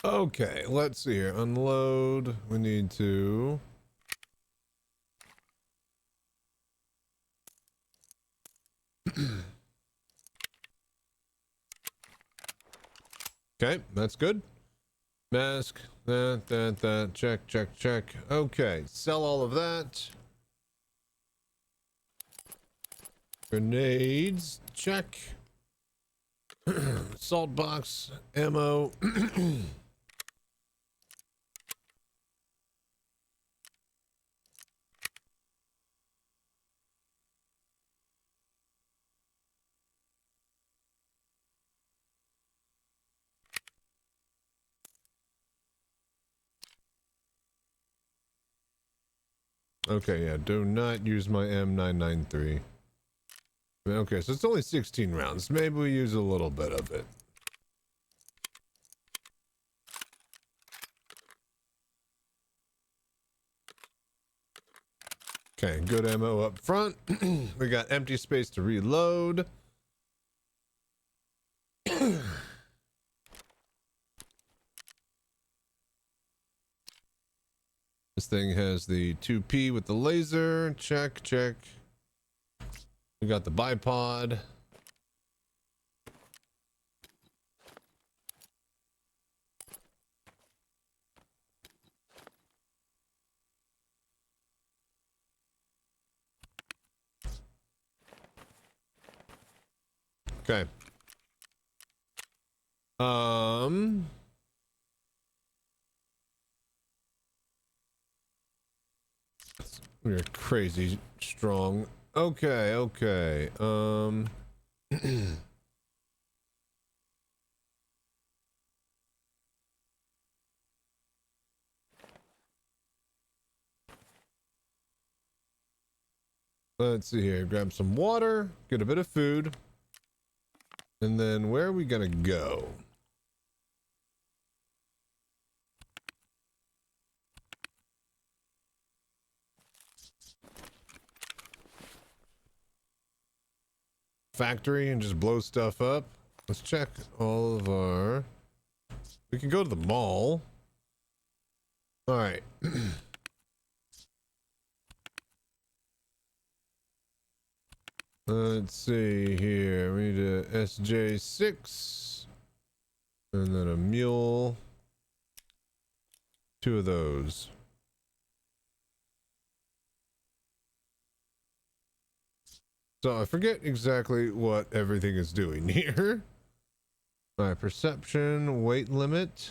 Okay, let's see here. Unload. We need to. Okay, that's good. Mask. That. Check. Okay, sell all of that. Grenades. Check. Salt box. Ammo. Okay, yeah, do not use my M993. Okay, so it's only 16 rounds. Maybe we use a little bit of it. Okay, good ammo up front. We got empty space to reload. This thing has the 2P with the laser. Check. We got the bipod. Okay. We're crazy strong. Okay. Let's see here. Grab some water, get a bit of food, and then where are we gonna go? Factory and just blow stuff up. Let's check all of our. We can go to the mall. All right. Let's see here. We need a SJ6 and then a mule. 2 of those. So I forget exactly what everything is doing here. My perception, weight limit,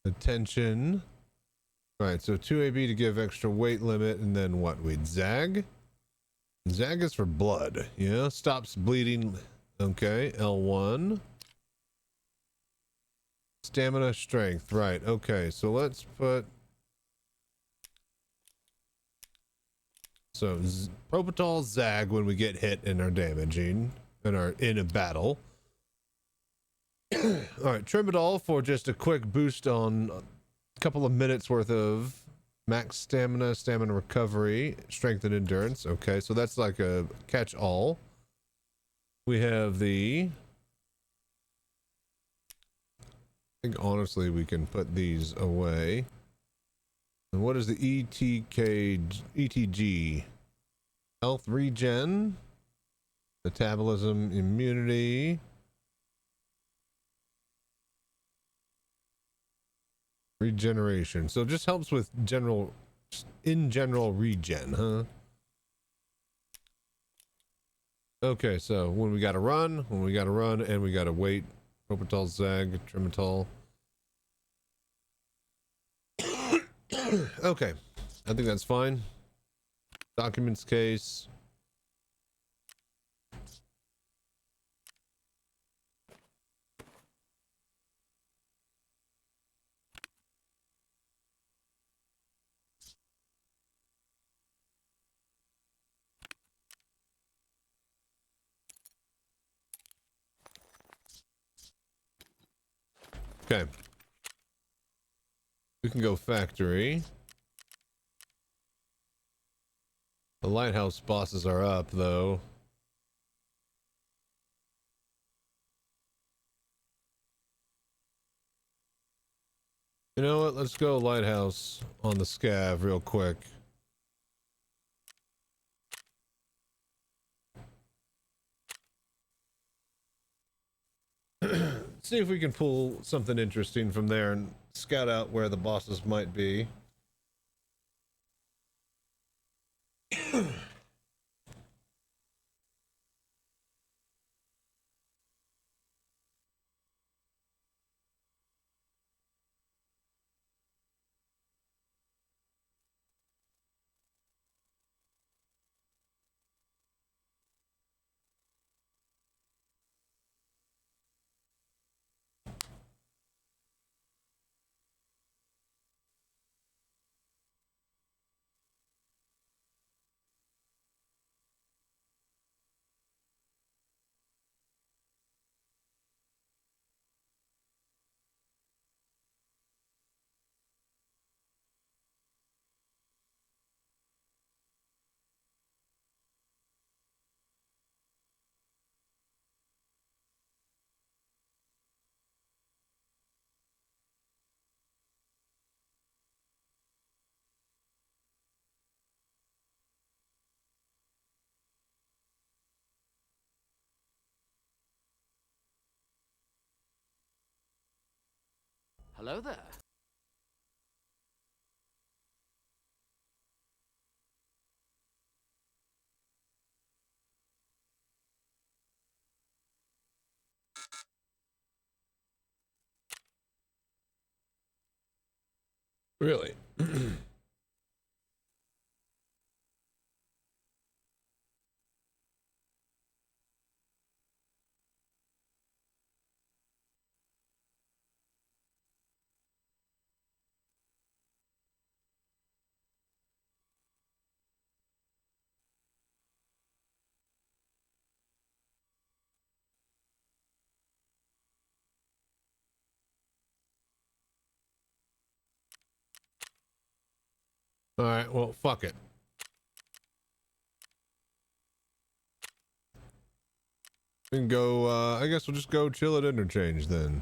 attention. All right, so 2AB to give extra weight limit, and then what? We'd zag. Zag is for blood. Yeah, stops bleeding. Okay, L1. Stamina, strength. Right. Okay, so let's put. So Propital, zag when we get hit and are damaging and are in a battle. All right, Trimadol for just a quick boost on a couple of minutes worth of max stamina, stamina recovery, strength and endurance. Okay, so that's like a catch-all. We have the. I think honestly we can put these away. And what is the ETG? Health regen, metabolism, immunity, regeneration. So it just helps with in general regen, huh? Okay, so when we gotta run, and we gotta wait. Propital, zag, Trimatol. Okay, I think that's fine. Documents case. Okay. We can go factory. The lighthouse bosses are up, though. You know what? Let's go lighthouse on the scav real quick. See if we can pull something interesting from there and scout out where the bosses might be. Hello there. Really? All right, well, fuck it. We can go, I guess we'll just go chill at interchange then.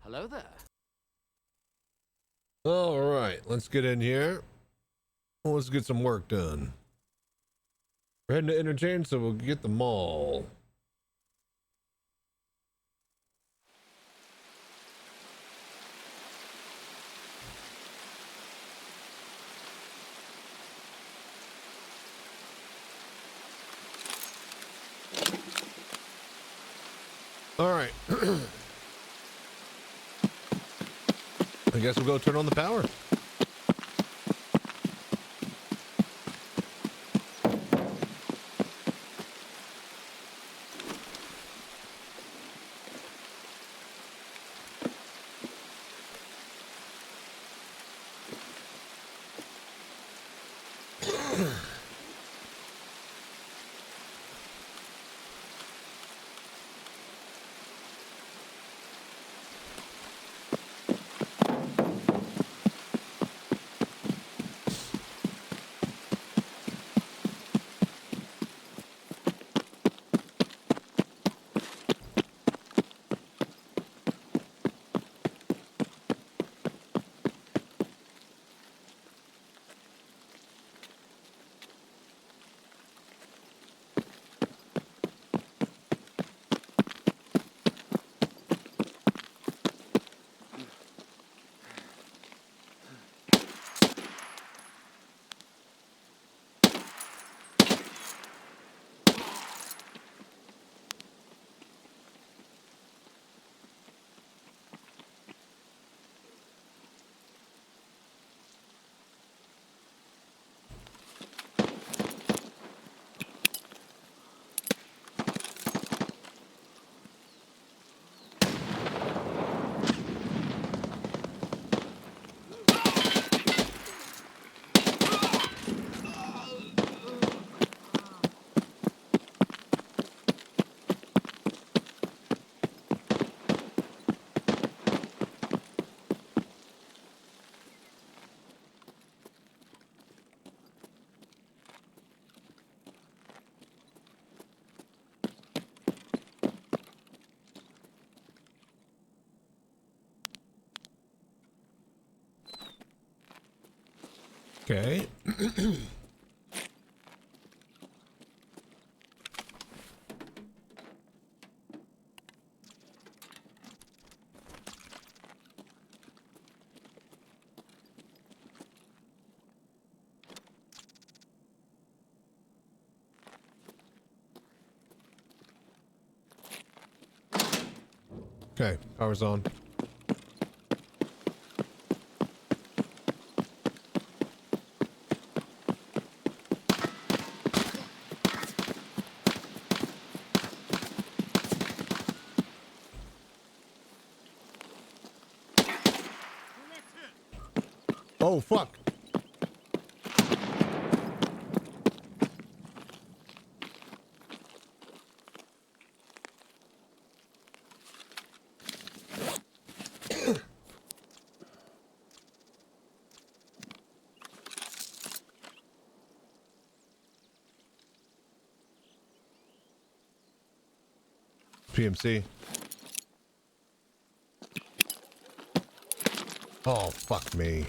Hello there. All right, let's get in here. Well, let's get some work done. We're heading to interchange, so we'll get the mall. All right. I guess we'll go turn on the power. Okay. Okay, power's on. Oh, fuck. PMC. Oh, fuck me.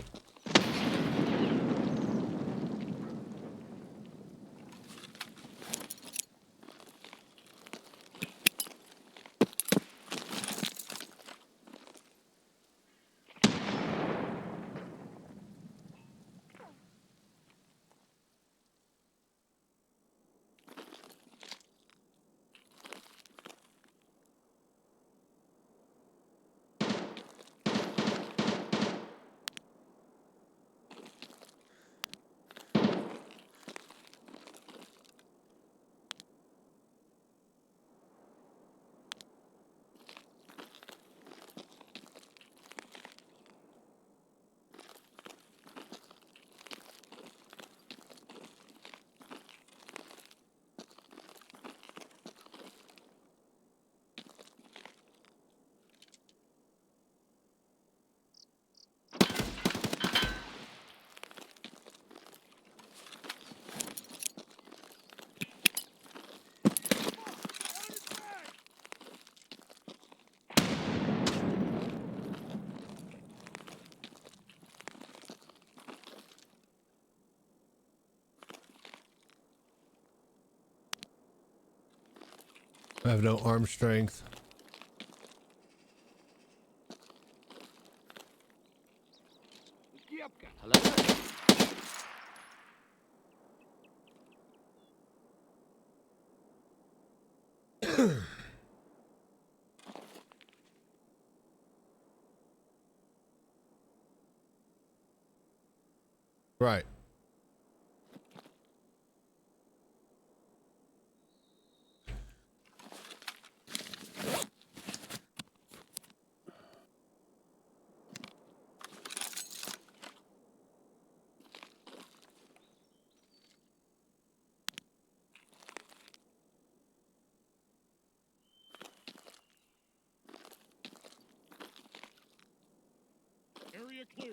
I have no arm strength. Hello? Right. Area clear.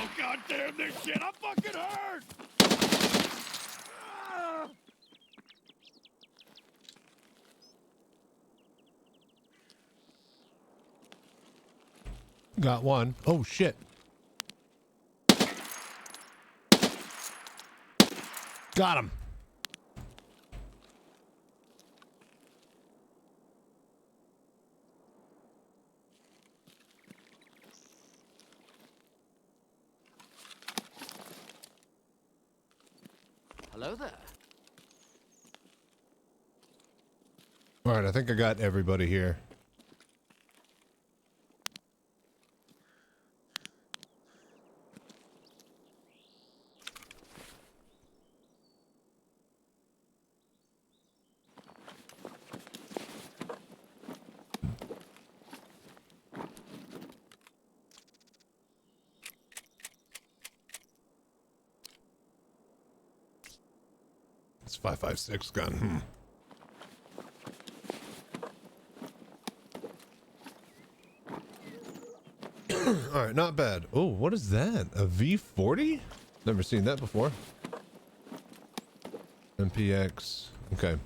Oh, God damn this shit! I'm fucking hurt! Ah! Got one. Oh, shit. Got him. Hello there. All right, I think I got everybody here. That's 5.56 gun. All right, not bad. Oh, what is that? A V40? Never seen that before. MPX. Okay.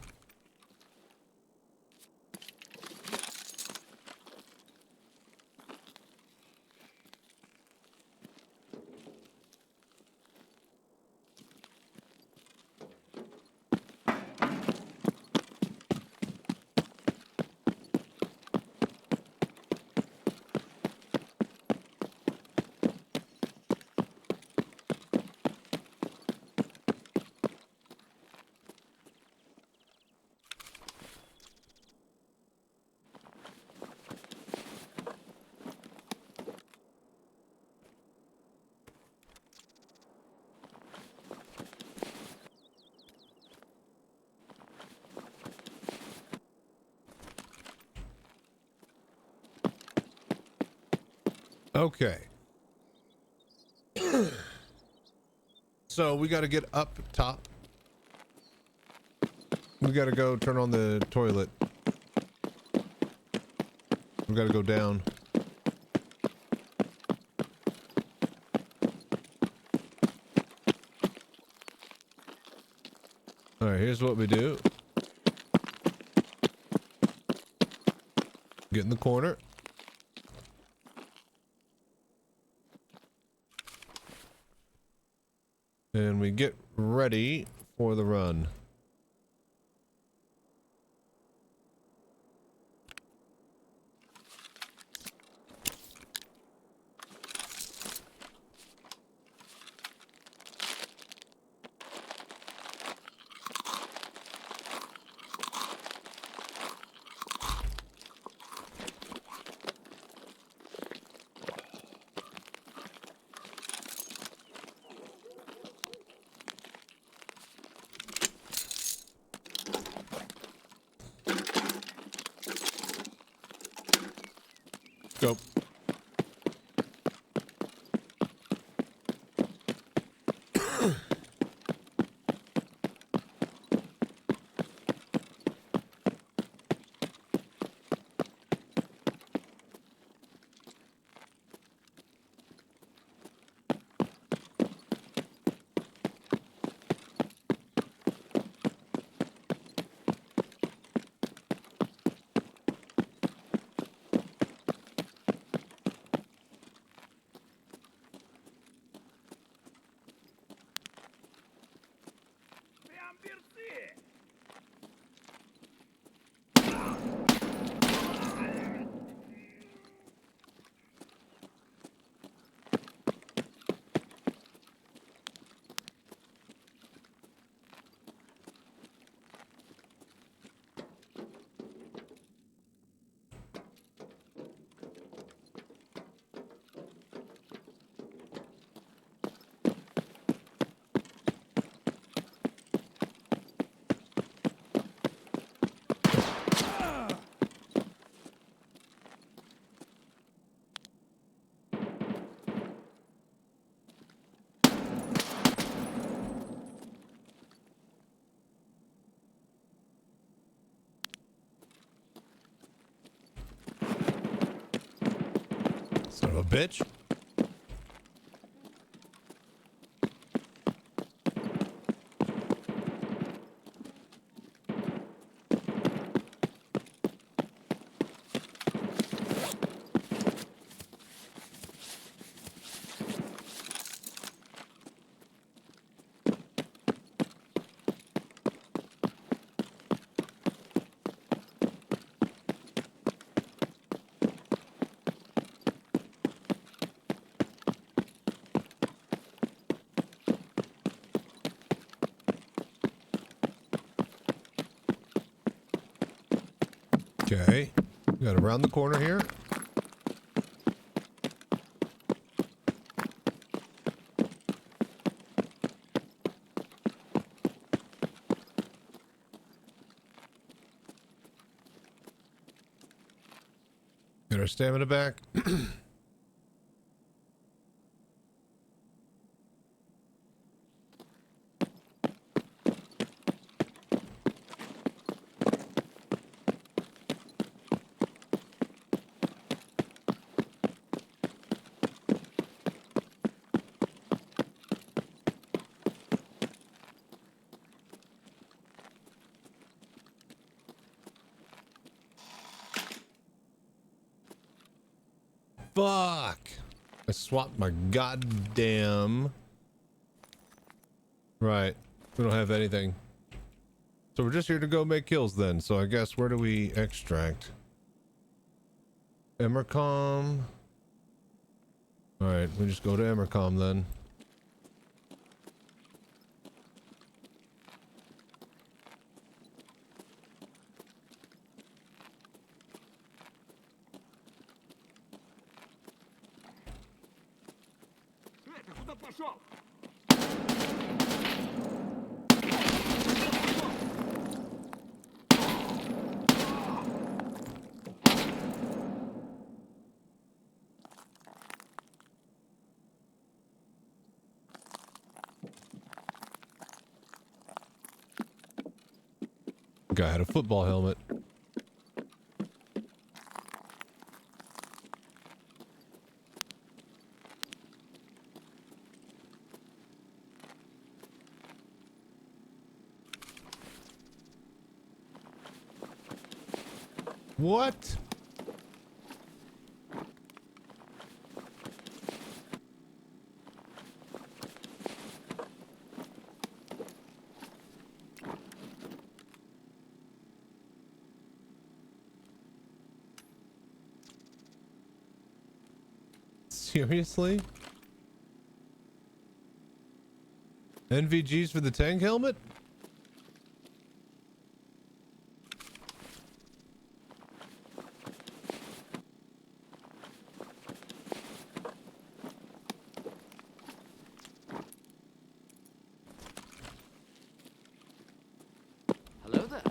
Okay. So we got to get up top. We got to go turn on the toilet. We got to go down. All right, here's what we do. Get in the corner. And we get ready for the run. Go. Son of a bitch. Okay, we got around the corner here. Get our stamina back. Fuck. I swapped my goddamn... Right. We don't have anything. So we're just here to go make kills then. So I guess where do we extract? Emercom. Alright, we just go to Emercom then. Guy had a football helmet. What? Seriously? NVGs for the tank helmet? Hello there.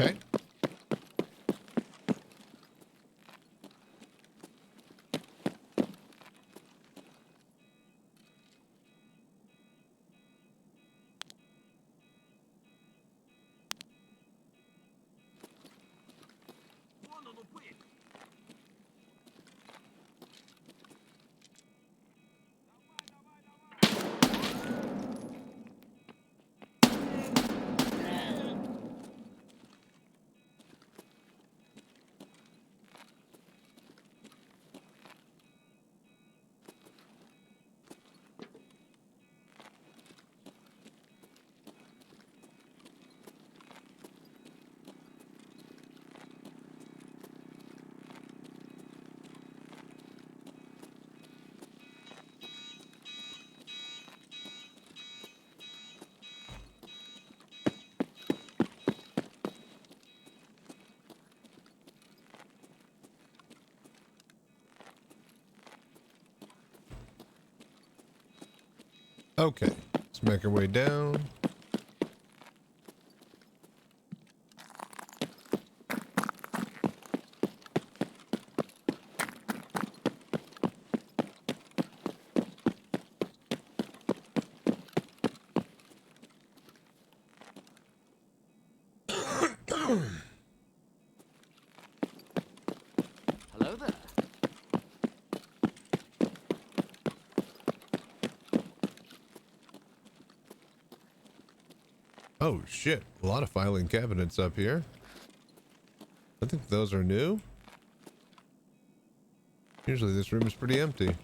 Okay. Okay, let's make our way down. Hello there. Oh shit, a lot of filing cabinets up here. I think those are new. Usually this room is pretty empty.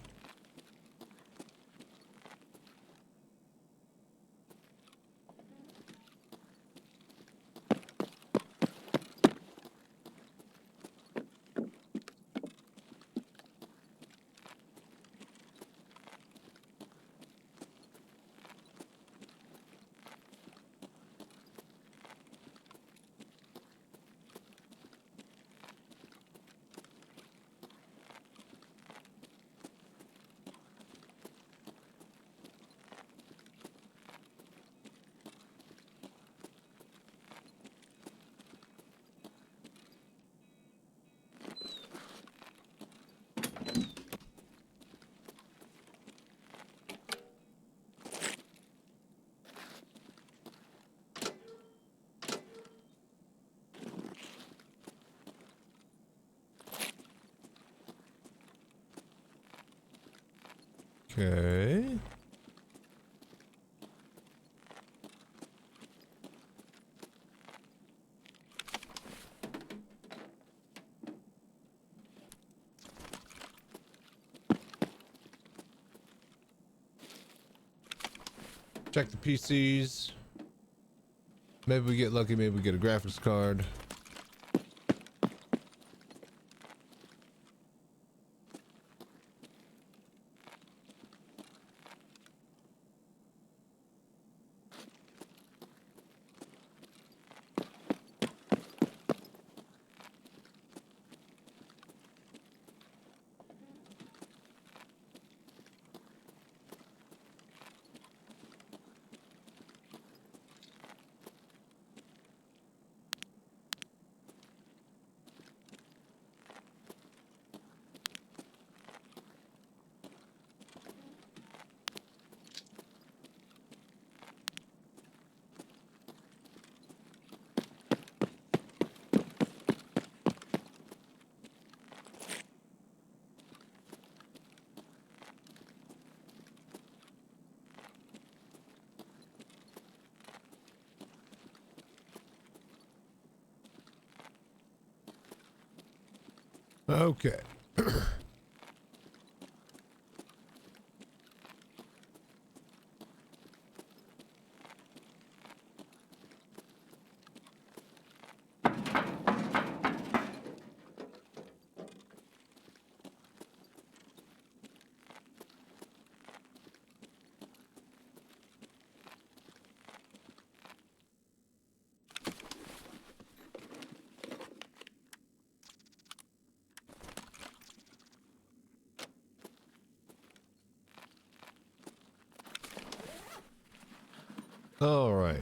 Okay. Check the PCs. Maybe we get lucky, maybe we get a graphics card. Okay. All right.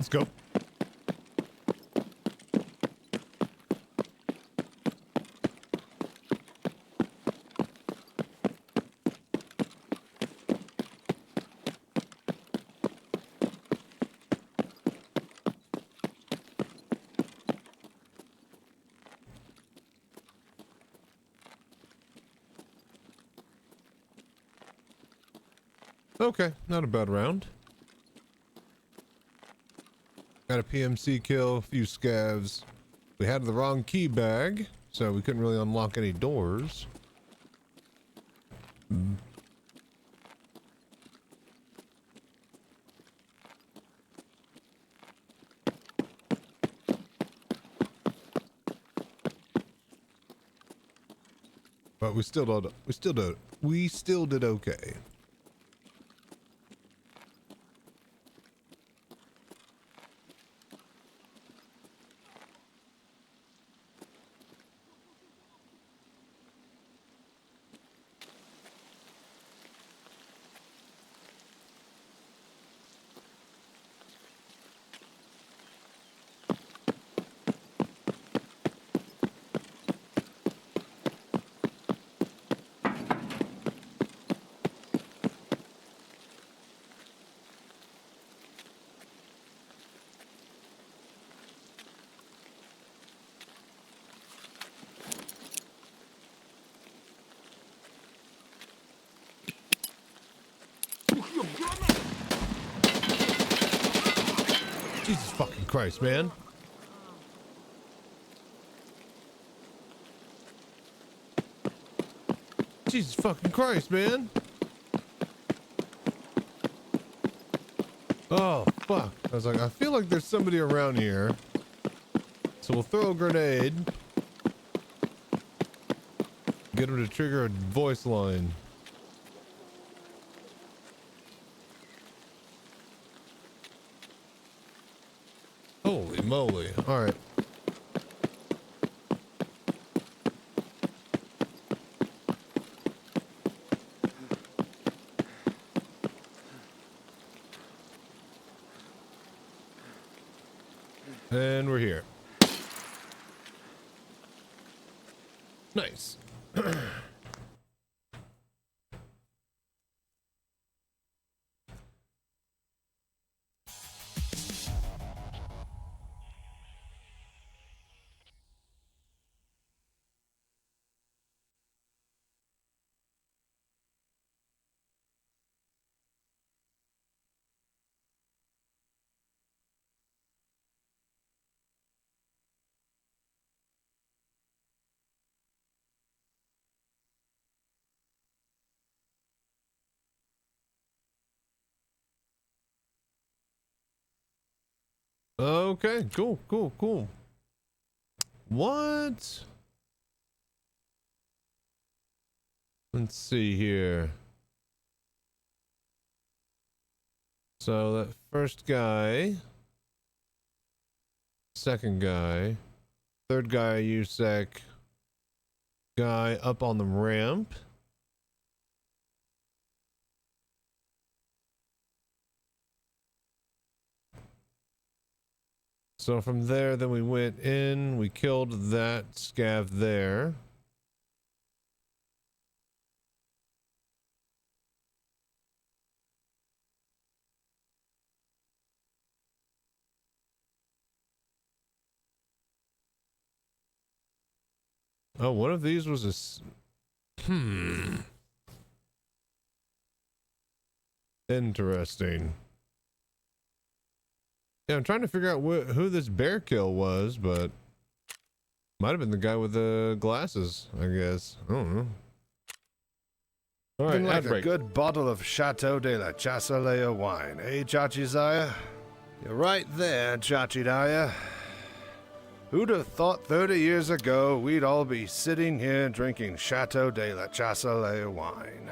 Let's go. Okay, not a bad round. Got a PMC kill, a few scavs. We had the wrong key bag, so we couldn't really unlock any doors. But we still did okay. Jesus fucking Christ, man. Jesus fucking Christ, man. Oh, fuck. I was like, I feel like there's somebody around here. So we'll throw a grenade. Get him to trigger a voice line. moly. All right. And we're here. Nice. Okay, cool. What? Let's see here. So that first guy, second guy, third guy, USEC guy up on the ramp. So from there, then we went in, we killed that scav there. Oh, one of these was a... Interesting. Yeah, I'm trying to figure out who this bear kill was, but might have been the guy with the glasses, I guess. I don't know. All right, like outbreak. a good bottle of Chateau de la Chassalea wine, eh, Chachizaya? You're right there, Chachidaya. Who'd have thought 30 years ago we'd all be sitting here drinking Chateau de la Chassalea wine?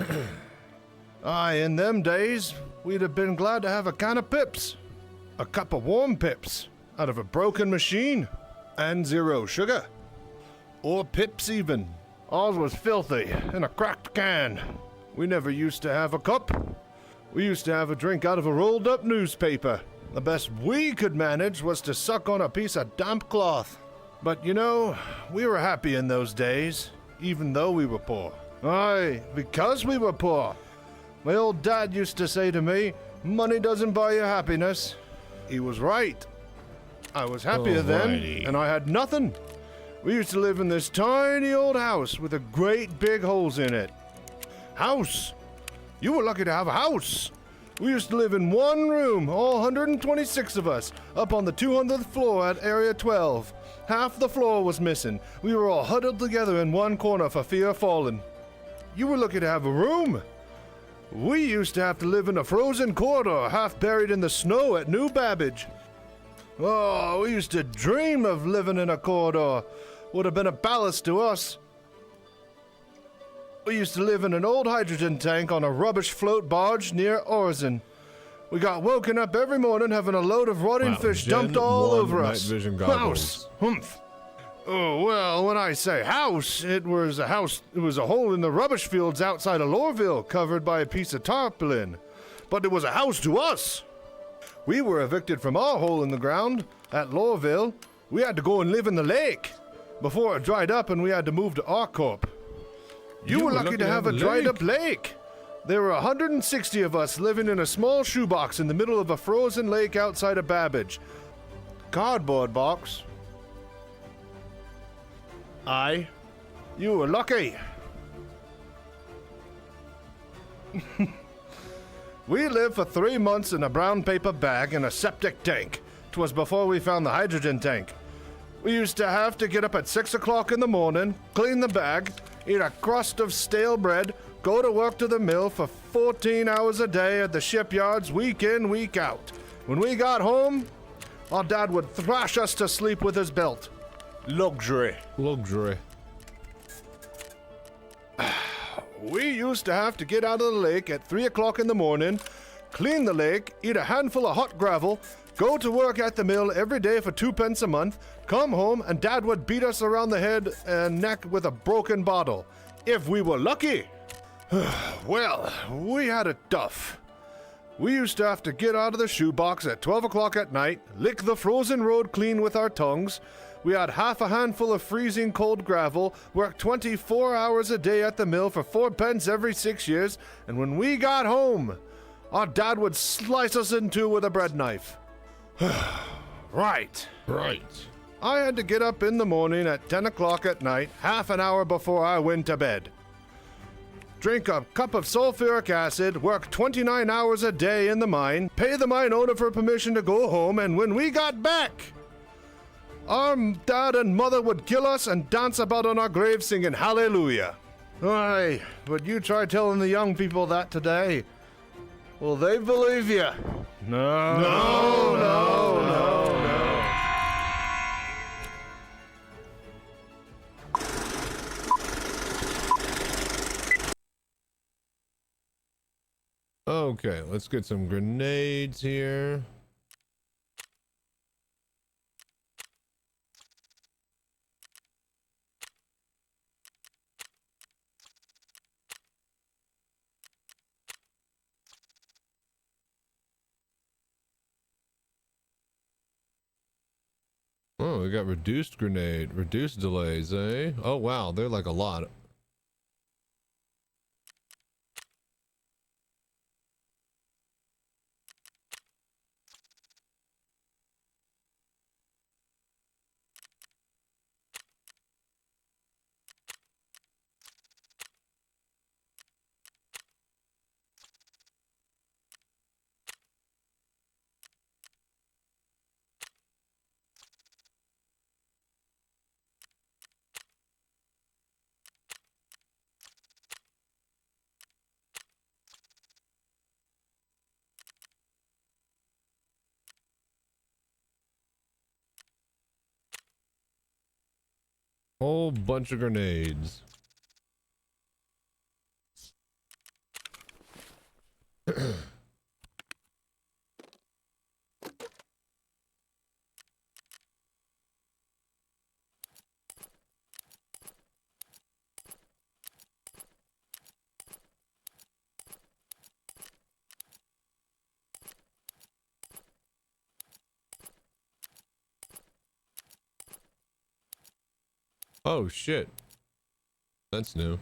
Aye, in them days, we'd have been glad to have a can of pips. A cup of warm pips out of a broken machine, and 0 sugar. Or pips even. Ours was filthy, in a cracked can. We never used to have a cup. We used to have a drink out of a rolled up newspaper. The best we could manage was to suck on a piece of damp cloth. But you know, we were happy in those days, even though we were poor. Aye, because we were poor. My old dad used to say to me, money doesn't buy you happiness. He was right. I was happier then, and I had nothing. We used to live in this tiny old house with a great big holes in it. House! You were lucky to have a house! We used to live in one room, all 126 of us, up on the 200th floor at Area 12. Half the floor was missing. We were all huddled together in one corner for fear of falling. You were lucky to have a room. We used to have to live in a frozen corridor, half buried in the snow at New Babbage. Oh, we used to dream of living in a corridor. Would have been a palace to us. We used to live in an old hydrogen tank on a rubbish float barge near Orzen. We got woken up every morning having a load of rotting fish dumped all over us. House. Humph. Oh, well, when I say house, it was a hole in the rubbish fields outside of Lorville, covered by a piece of tarpaulin. But it was a house to us. We were evicted from our hole in the ground at Lorville. We had to go and live in the lake before it dried up, and we had to move to Arcorp. You were lucky to have a dried up lake. There were 160 of us living in a small shoebox in the middle of a frozen lake outside of Babbage. Cardboard box. Aye. You were lucky. We lived for 3 months in a brown paper bag in a septic tank. 'Twas before we found the hydrogen tank. We used to have to get up at 6 o'clock in the morning, clean the bag, eat a crust of stale bread, go to work to the mill for 14 hours a day at the shipyards, week in, week out. When we got home, our dad would thrash us to sleep with his belt. Luxury. Luxury. We used to have to get out of the lake at 3 o'clock in the morning, clean the lake, eat a handful of hot gravel, go to work at the mill every day for 2 pence a month, come home, and Dad would beat us around the head and neck with a broken bottle. If we were lucky. Well, we had it tough. We used to have to get out of the shoebox at 12 o'clock at night, lick the frozen road clean with our tongues. We had half a handful of freezing cold gravel, work 24 hours a day at the mill for 4 pence every 6 years, and when we got home, our dad would slice us in two with a bread knife. Right. I had to get up in the morning at 10 o'clock at night, half an hour before I went to bed. Drink a cup of sulfuric acid, work 29 hours a day in the mine, pay the mine owner for permission to go home, and when we got back, our dad and mother would kill us and dance about on our grave singing hallelujah. Aye, but you try telling the young people that today. Will they believe you? No. Okay, let's get some grenades here. Oh, we got reduced delays, eh? Oh wow, they're like a lot. Whole bunch of grenades. Oh shit. That's new.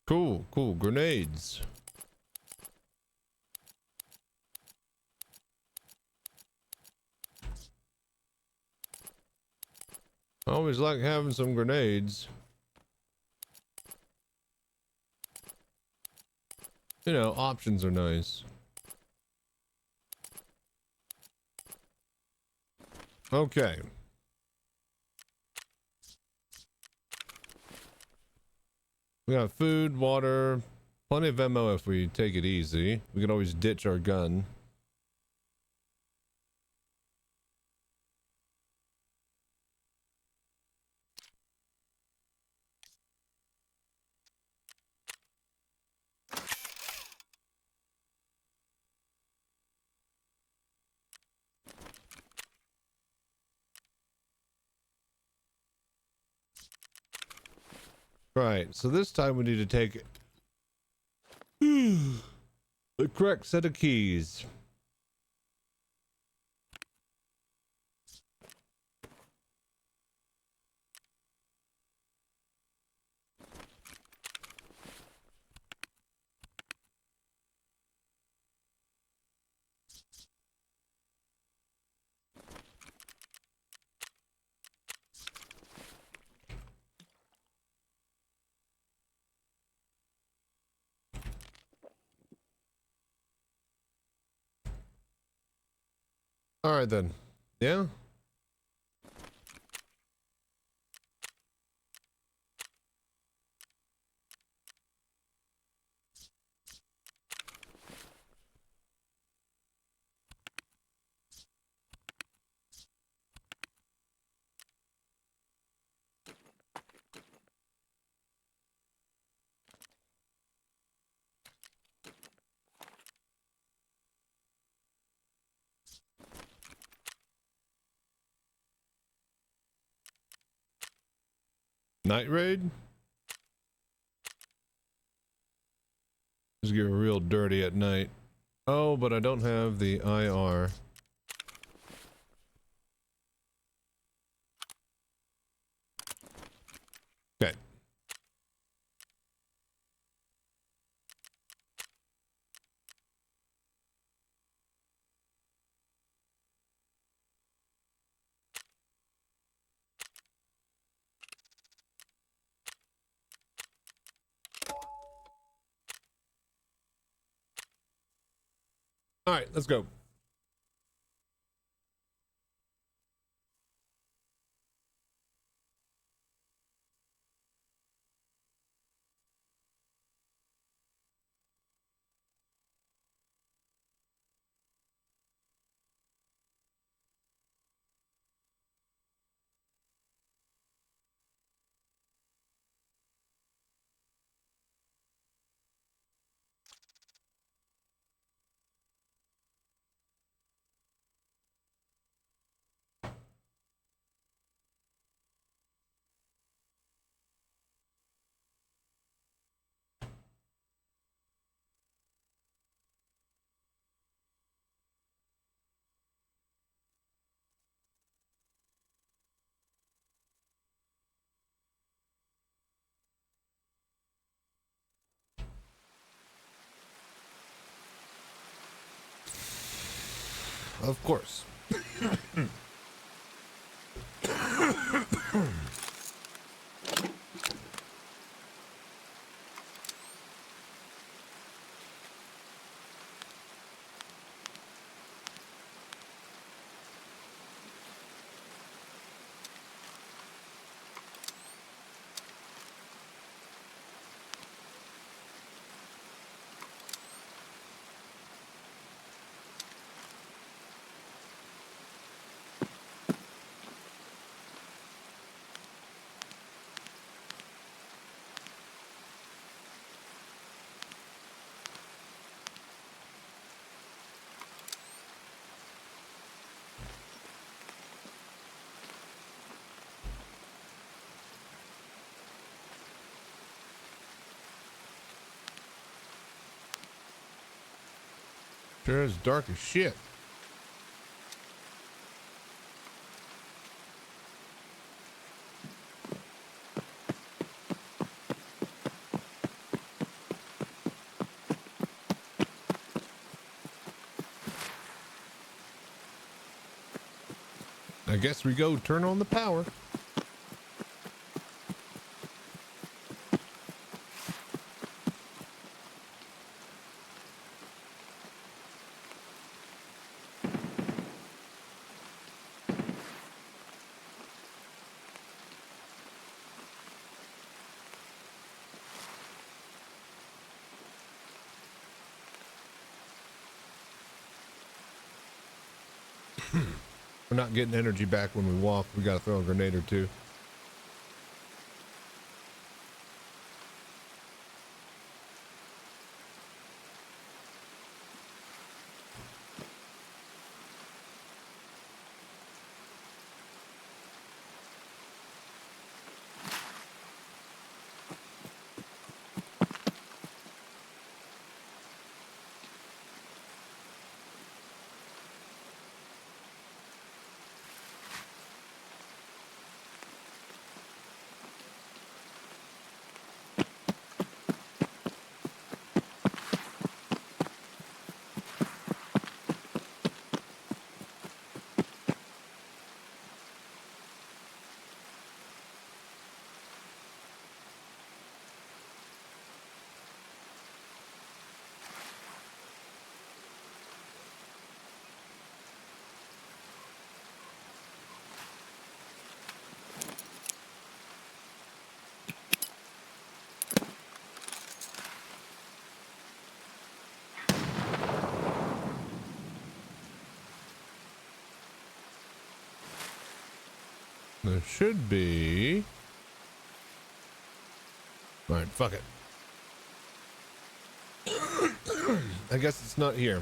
Cool, grenades. I always like having some grenades. You know, options are nice. Okay. We got food, water, plenty of ammo if we take it easy. We can always ditch our gun. Right, so this time we need to take the correct set of keys. All right then. Yeah. Night raid? Just get real dirty at night. Oh, but I don't have the IR. Okay. All right, let's go. Of course. Sure is dark as shit. I guess we go turn on the power. We're not getting energy back when we walk. We gotta throw a grenade or two. There should be. All right, fuck it. I guess it's not here.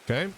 Okay.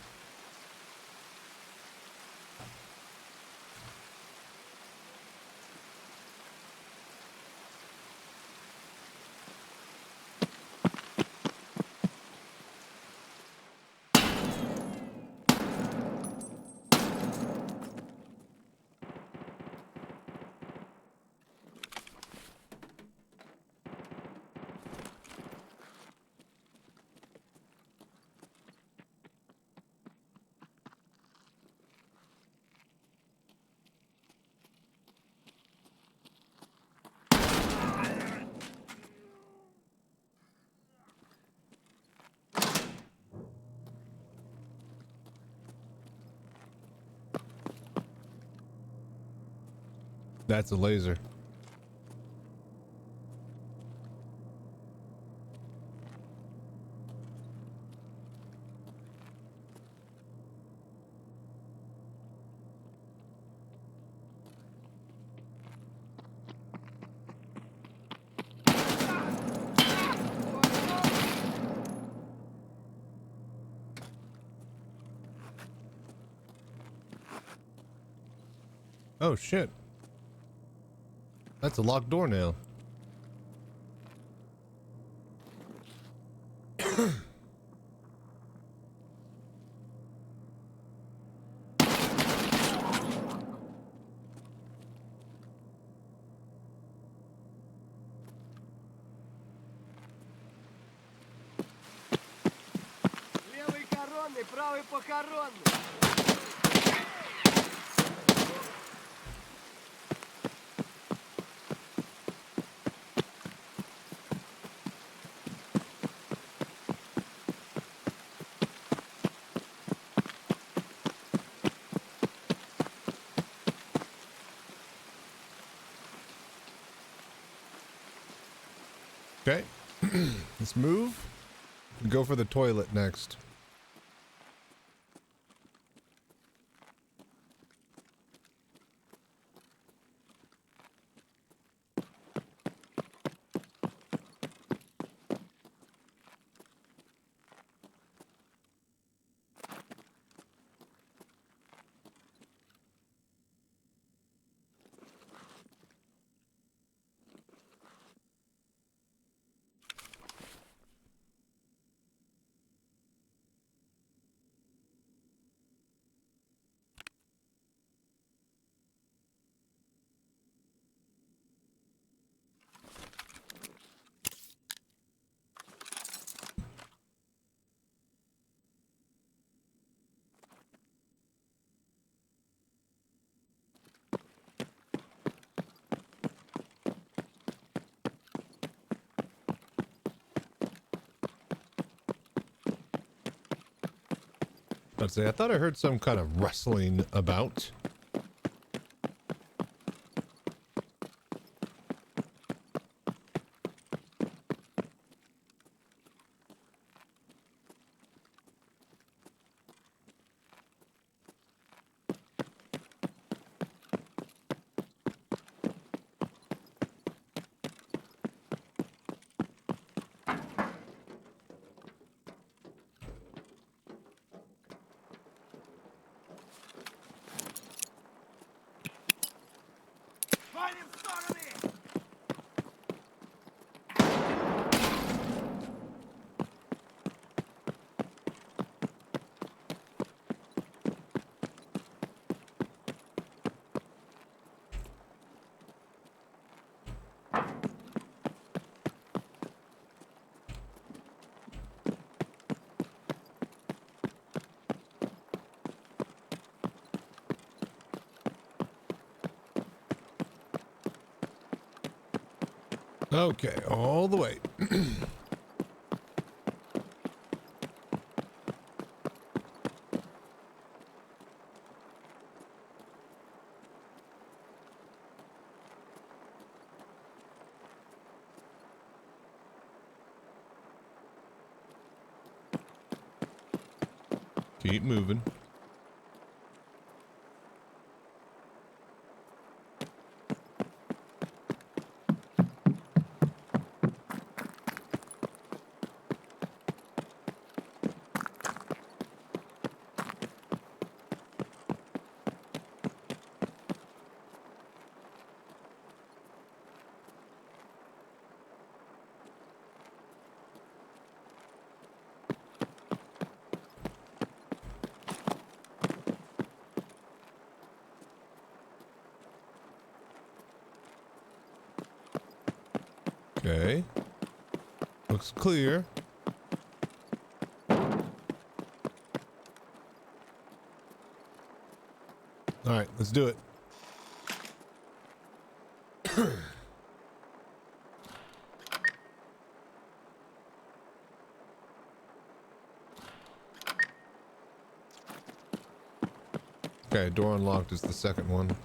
That's a laser. Oh shit. That's a locked door now. Левый коронный, правый похоронный. Okay. Let's move. Go for the toilet next. Let's say, I thought I heard some kind of rustling about. Okay, all the way. Keep moving. Okay. Looks clear. All right, let's do it. Okay, door unlocked is the second one.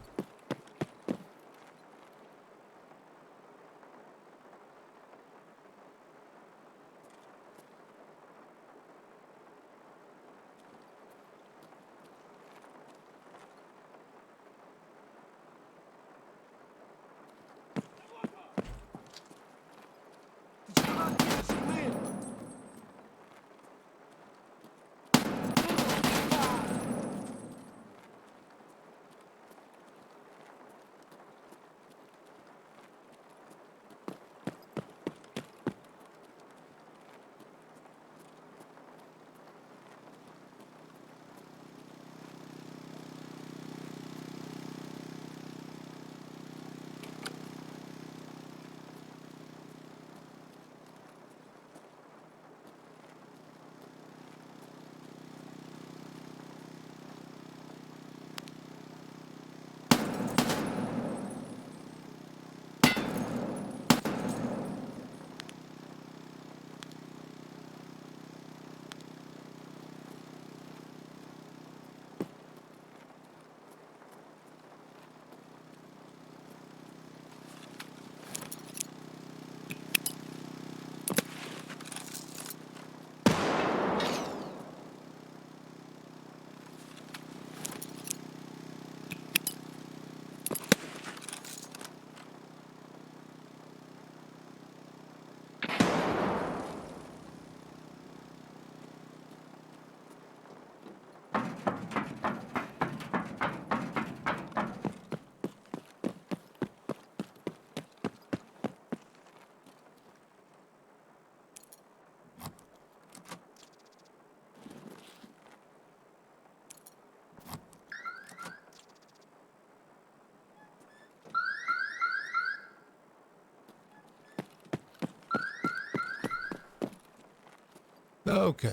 Okay.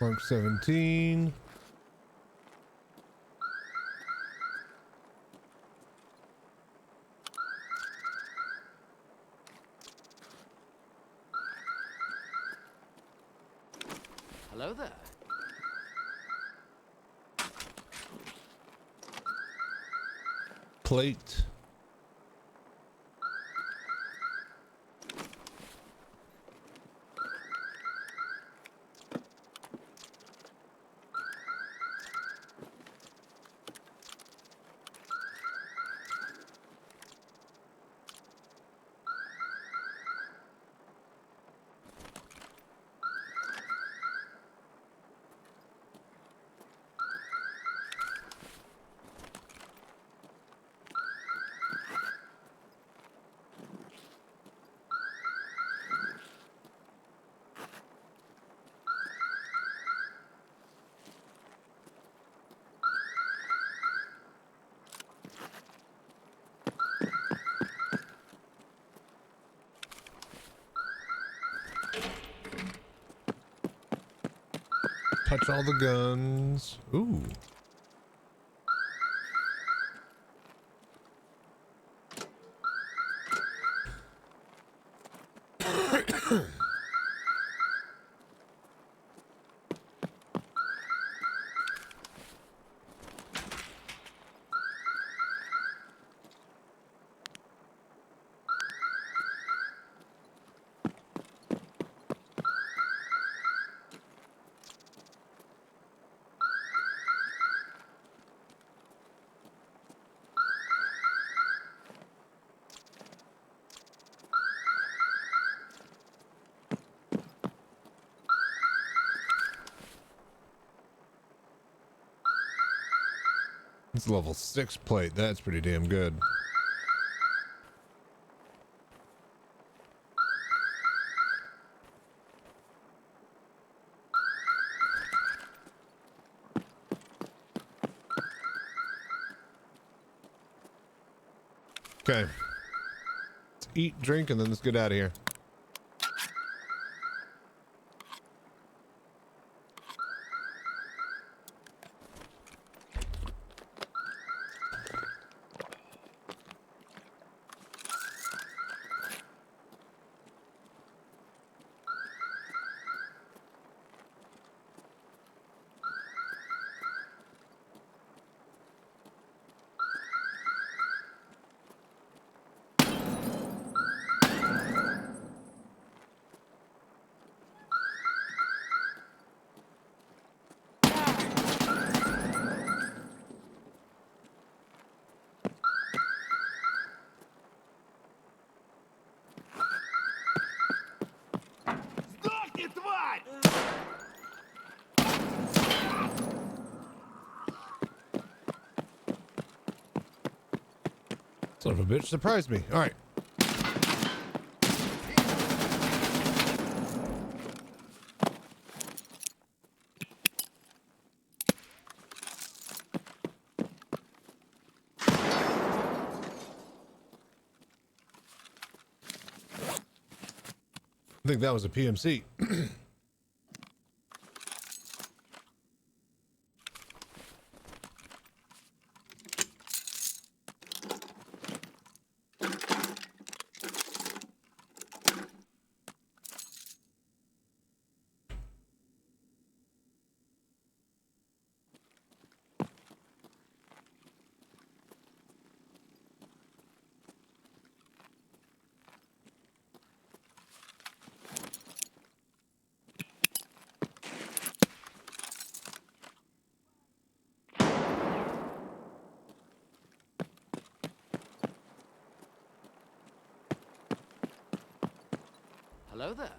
Mark 17. Hello there. Plate. Touch all the guns. Ooh. It's a level 6 plate. That's pretty damn good. Okay. Let's eat, drink, and then let's get out of here. Son of a bitch, surprised me. All right. I think that was a PMC. Hello there.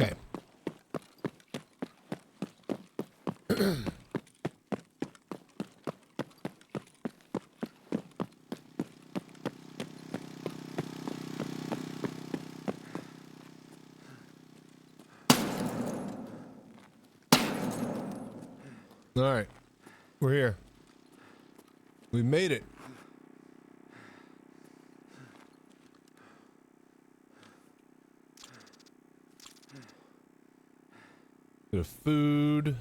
Okay. All right. We're here. We made it. Bit of food.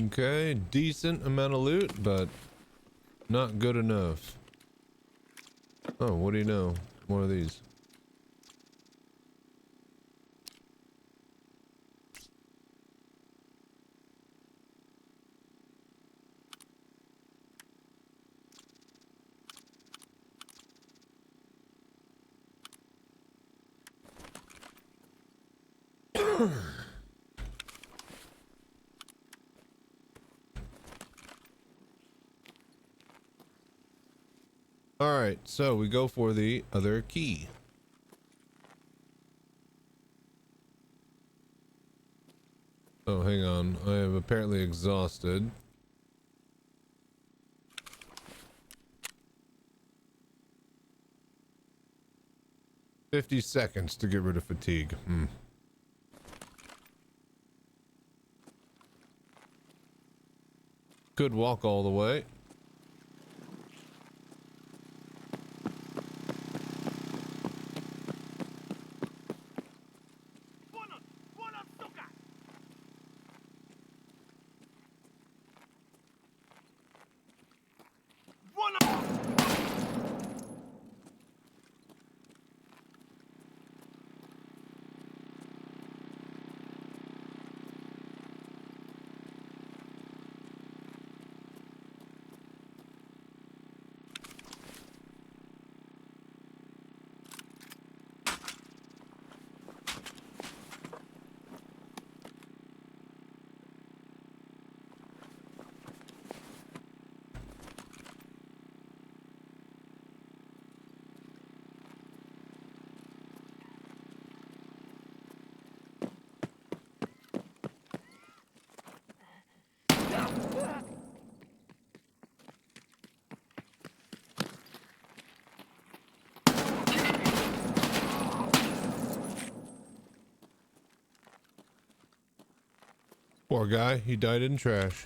Okay, decent amount of loot, but not good enough. Oh, what do you know? One of these. All right, so we go for the other key. Oh, hang on. I am apparently exhausted. "50 seconds to get rid of fatigue." Could walk all the way. Poor guy, he died in trash.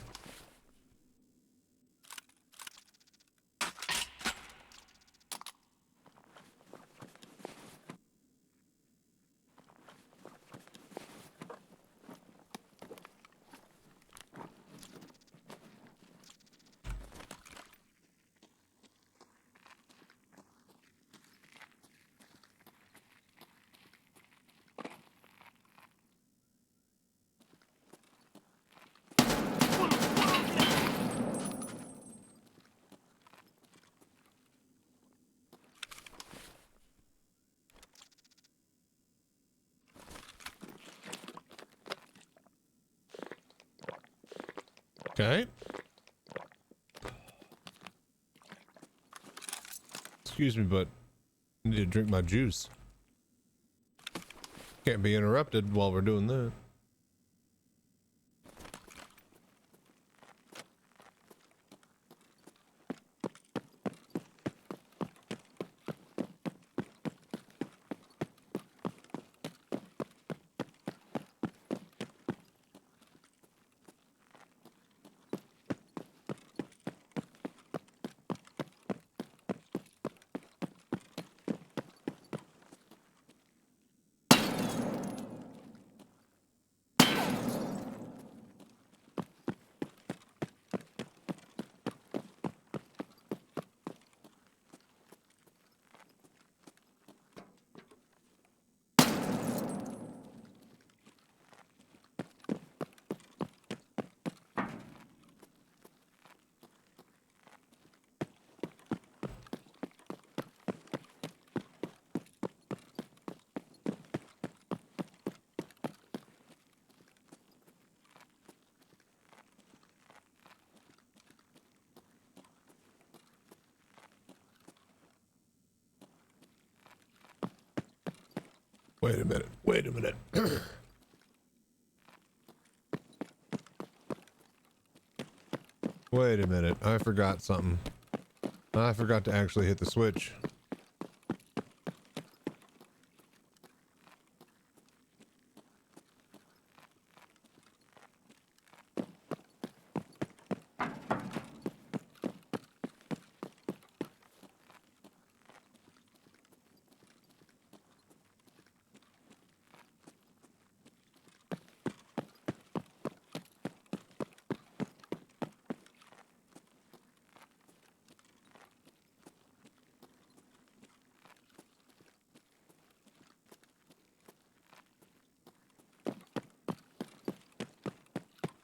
Okay. Excuse me, but I need to drink my juice. Can't be interrupted while we're doing that. Wait a minute. Wait a minute. Wait a minute. I forgot something. I forgot to actually hit the switch.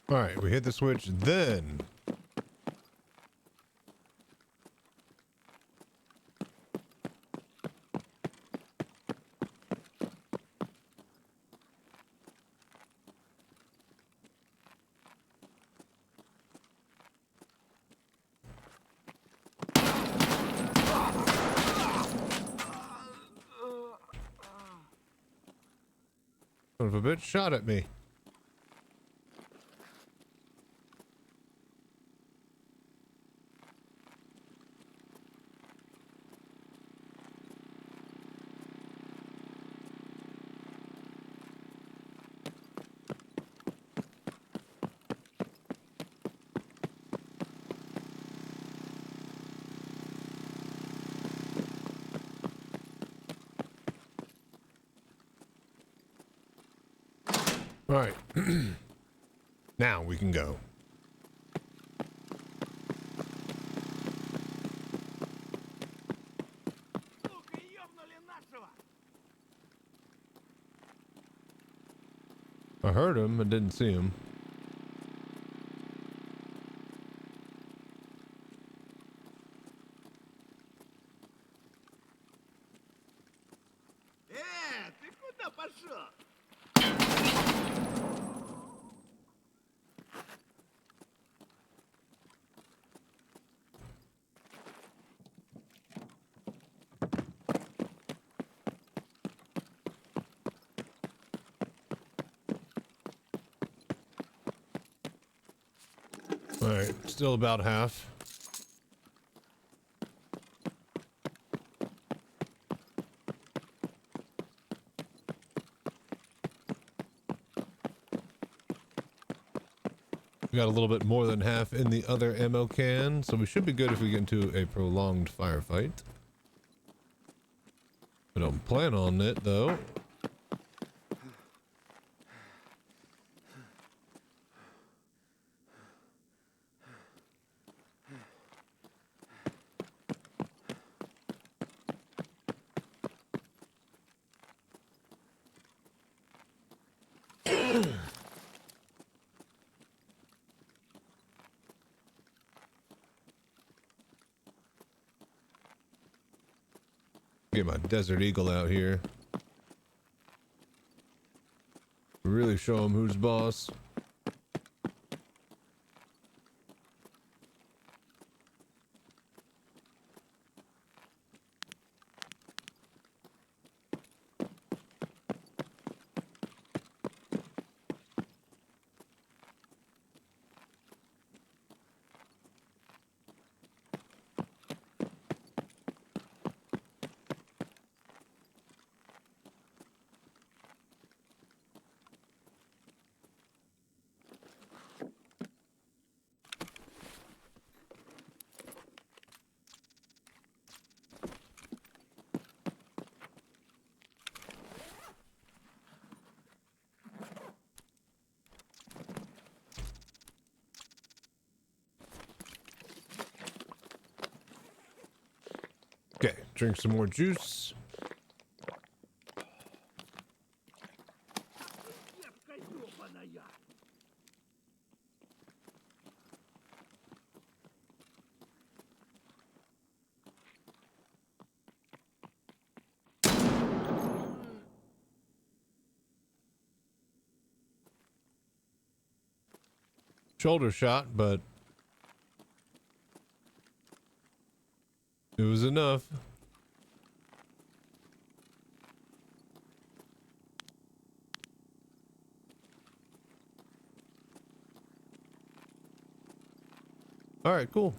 All right, we hit the switch, then son of a bitch shot at me. All right. Now we can go. I heard him, I didn't see him. Ты куда пошел? All right, still about half. We got a little bit more than half in the other ammo can, so we should be good if we get into a prolonged firefight. I don't plan on it, though. Get my Desert Eagle out here. Really show him who's boss. Okay, drink some more juice. Shoulder shot, but it was enough. All right, cool.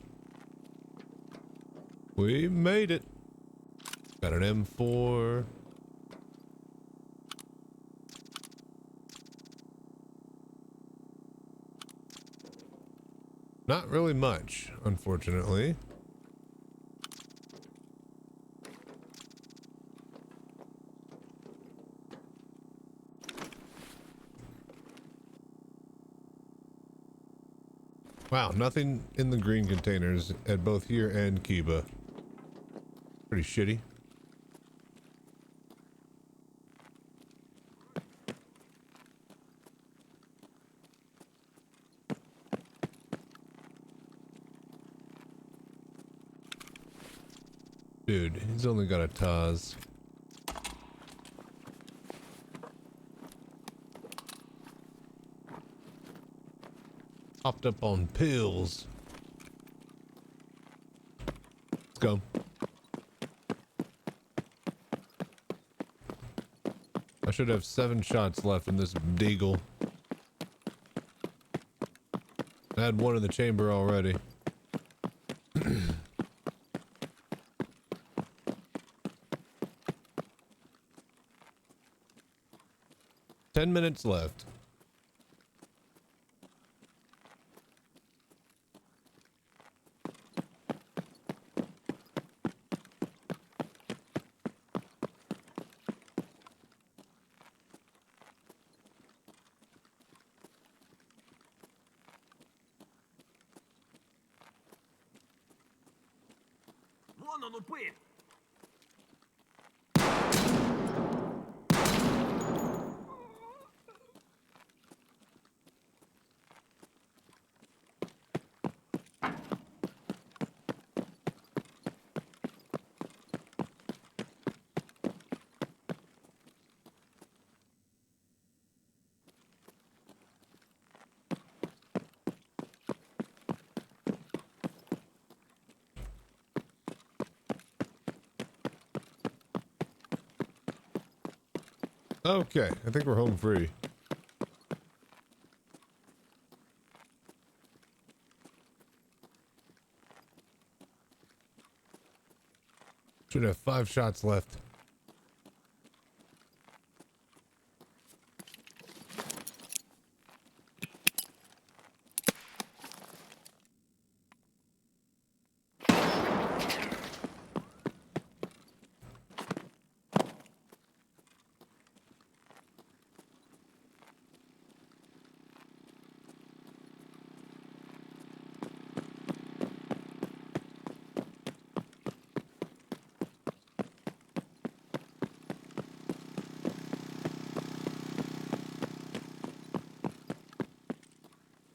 We made it. Got an M4. Not really much, unfortunately. Wow, nothing in the green containers at both here and Kiba. Pretty shitty. Dude, he's only got a Taz. Hopped up on pills. Let's go. I should have 7 shots left in this deagle. I had 1 in the chamber already. 10 minutes left. Вон он упырь! Okay, I think we're home free. Should have 5 shots left.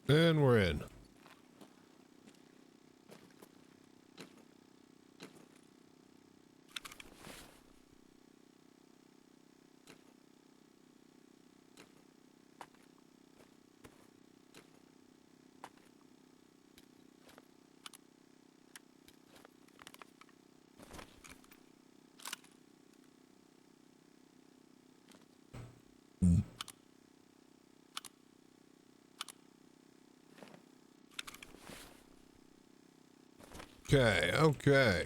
And we're in. Okay, okay.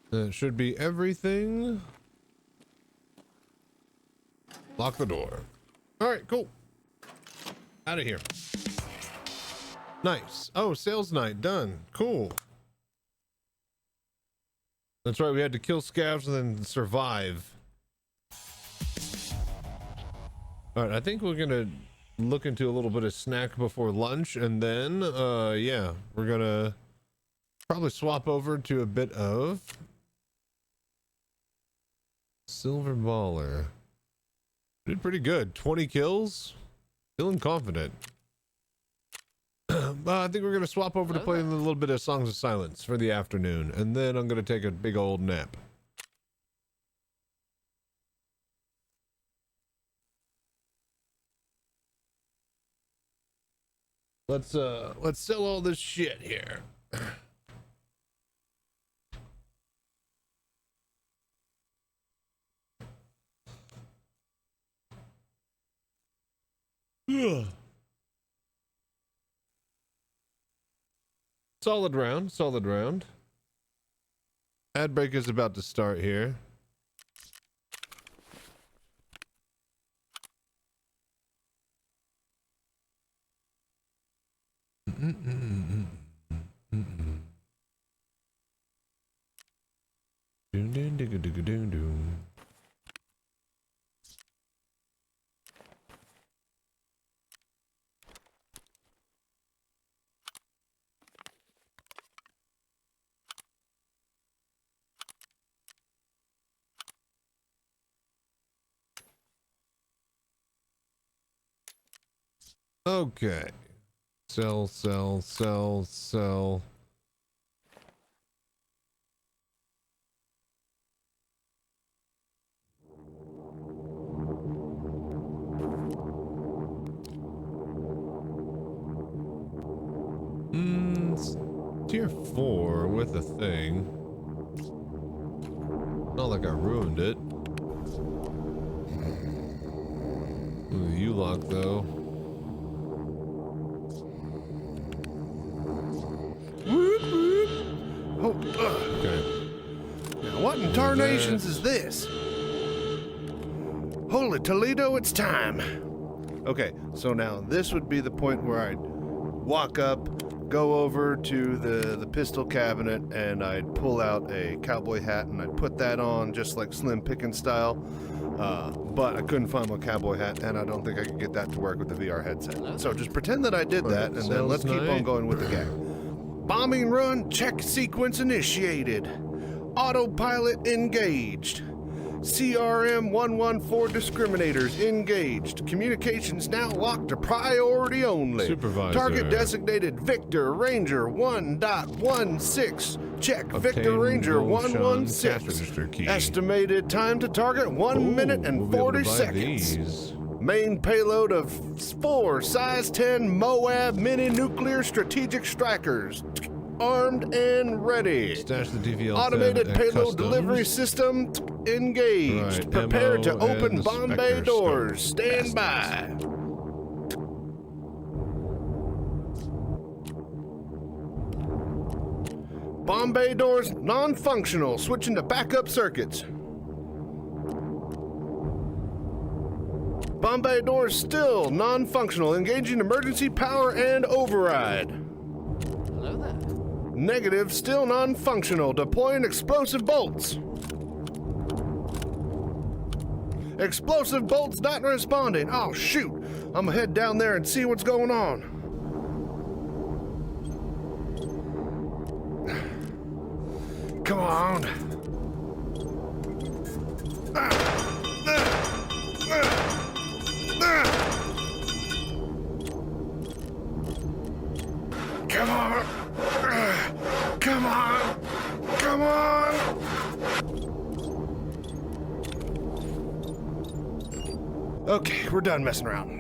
That should be everything. Lock the door. All right, cool. Out of here. Nice. Oh, sales night done. Cool. That's right, we had to kill scavs and then survive. All right, I think we're gonna look into a little bit of snack before lunch, and then yeah, we're gonna probably swap over to a bit of Silver Baller. Did pretty good. 20 kills. Feeling confident. I think we're gonna swap over to playing a little bit of Songs of Silence for the afternoon, and then I'm gonna take a big old nap. Let's sell all this shit here. Solid round, solid round. Ad break is about to start here. Okay. Sell, sell, sell, sell. It's tier 4 with a thing. Not like I ruined it. Ooh, the U-lock though. Whoop, whoop. Oh, okay. Now what in tarnations is this? Holy Toledo, it's time. Okay, so now this would be the point where I'd walk up, go over to the pistol cabinet, and I'd pull out a cowboy hat and I'd put that on just like Slim Pickens style. But I couldn't find my cowboy hat, and I don't think I could get that to work with the VR headset. So just pretend that I did that, and then let's keep on going with the gag. Bombing run, check sequence initiated. Autopilot engaged. CRM 114 discriminators engaged. Communications now locked to priority only. Supervisor. Target designated Victor Ranger 1.16. Check Victor Ranger 116. Estimated time to target 1 minute and 40 seconds. Main payload of 4 size 10 Moab mini nuclear strategic strikers. Armed and ready. Stash the DVL. Automated payload delivery system engaged. Right, Prepare to ammo open and Bombay Spectre doors. scope. Stand by. Bombay doors non-functional. Switching to backup circuits. Bombay doors still non-functional. Engaging emergency power and override. Hello there. Negative, still non-functional. Deploying explosive bolts. Explosive bolts not responding. Oh, shoot. I'm gonna head down there and see what's going on. Come on. Come on. Come on. Come on. Okay, we're done messing around.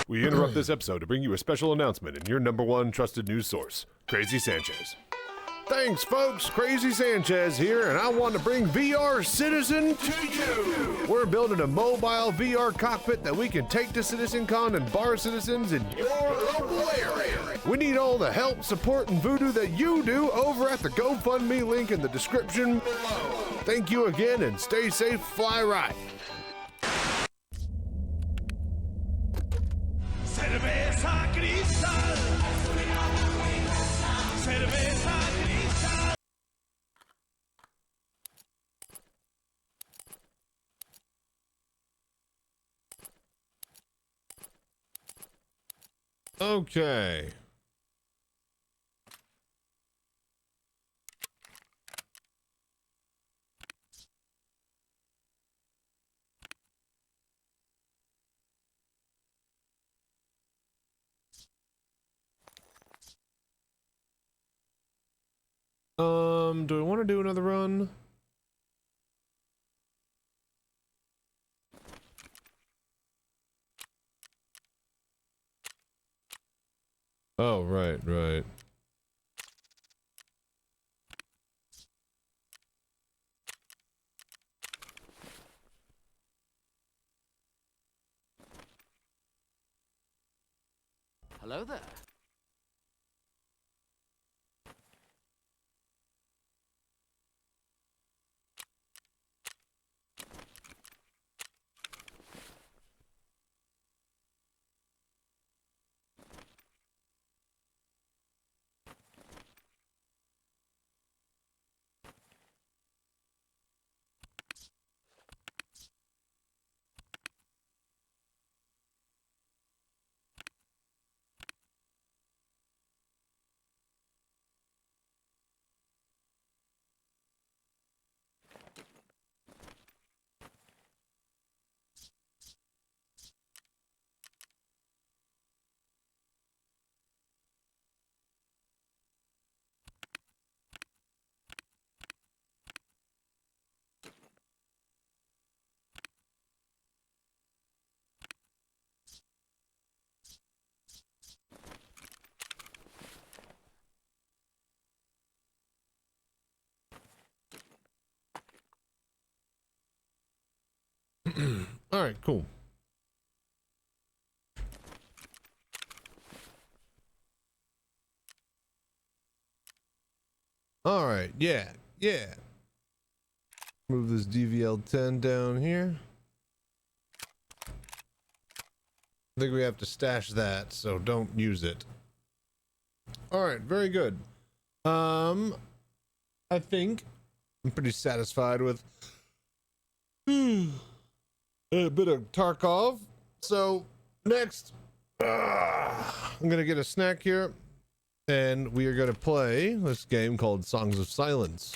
We interrupt this episode to bring you a special announcement in your #1 trusted news source, Crazy Sanchez. Thanks, folks. Crazy Sanchez here, and I want to bring VR Citizen to you. We're building a mobile VR cockpit that we can take to Citizencon and bar citizens in your local area. We need all the help, support, and voodoo that you do over at the GoFundMe link in the description below. Thank you again, and stay safe, fly right. Cerveza cristal. Cerveza cristal. Okay. Do I want to do another run? Oh, right. Hello there. All right, cool. All right, yeah. Move this DVL-10 down here. I think we have to stash that, so don't use it. All right, very good. I think I'm pretty satisfied with a bit of Tarkov. So next, I'm gonna get a snack here, and we are gonna play this game called Songs of Silence.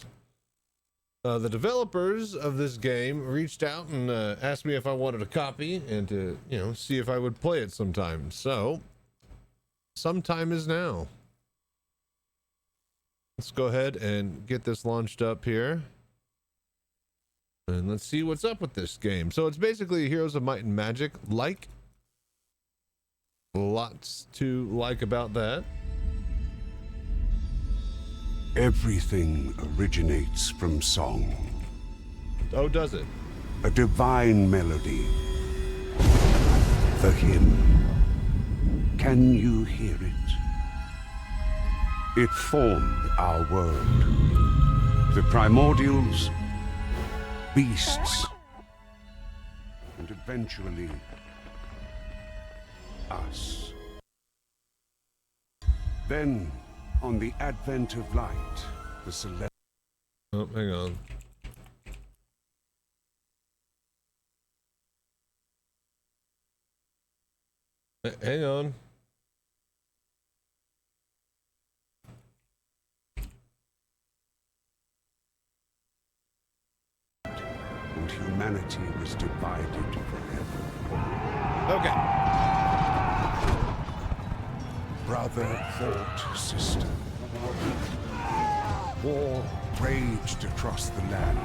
The developers of this game reached out and asked me if I wanted a copy and to, see if I would play it sometime. So, sometime is now. Let's go ahead and get this launched up here. And let's see what's up with this game. So it's basically Heroes of Might and Magic like. Lots to like about that. Everything originates from song. Oh, does it? A divine melody. The hymn. Can you hear it? It formed our world. The primordials, beasts, and eventually us. Then, on the advent of light, the celestial... Oh, hang on. Hang on. And humanity was divided forever. Okay. Brother fought sister. War raged across the land,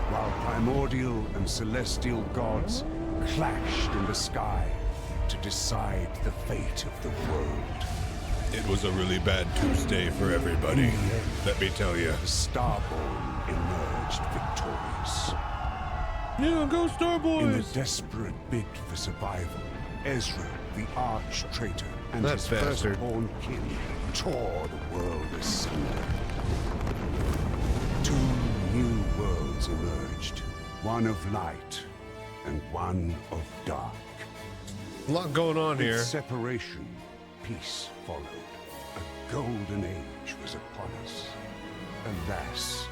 while primordial and celestial gods clashed in the sky to decide the fate of the world. It was a really bad Tuesday for everybody, let me tell you. The Starborn emerged victorious. Yeah, go Starboys! In a desperate bid for survival, Ezra, the arch-traitor, and That his bastard. firstborn kin tore the world asunder. 2 new worlds emerged, one of light and one of dark. A lot going on With here. separation, peace followed. A golden age was upon us. Alas,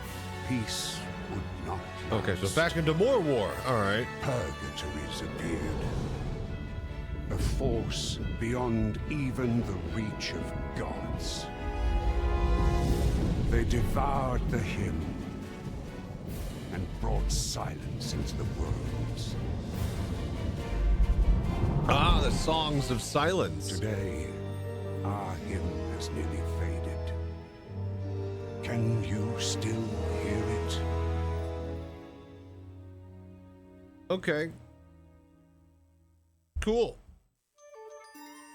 peace would not last. Okay, so back into more war. All right. Purgatories appeared. A force beyond even the reach of gods. They devoured the hymn and brought silence into the worlds. Ah, the songs of silence. Today, our hymn has nearly faded. Can you still hear it? Okay. Cool.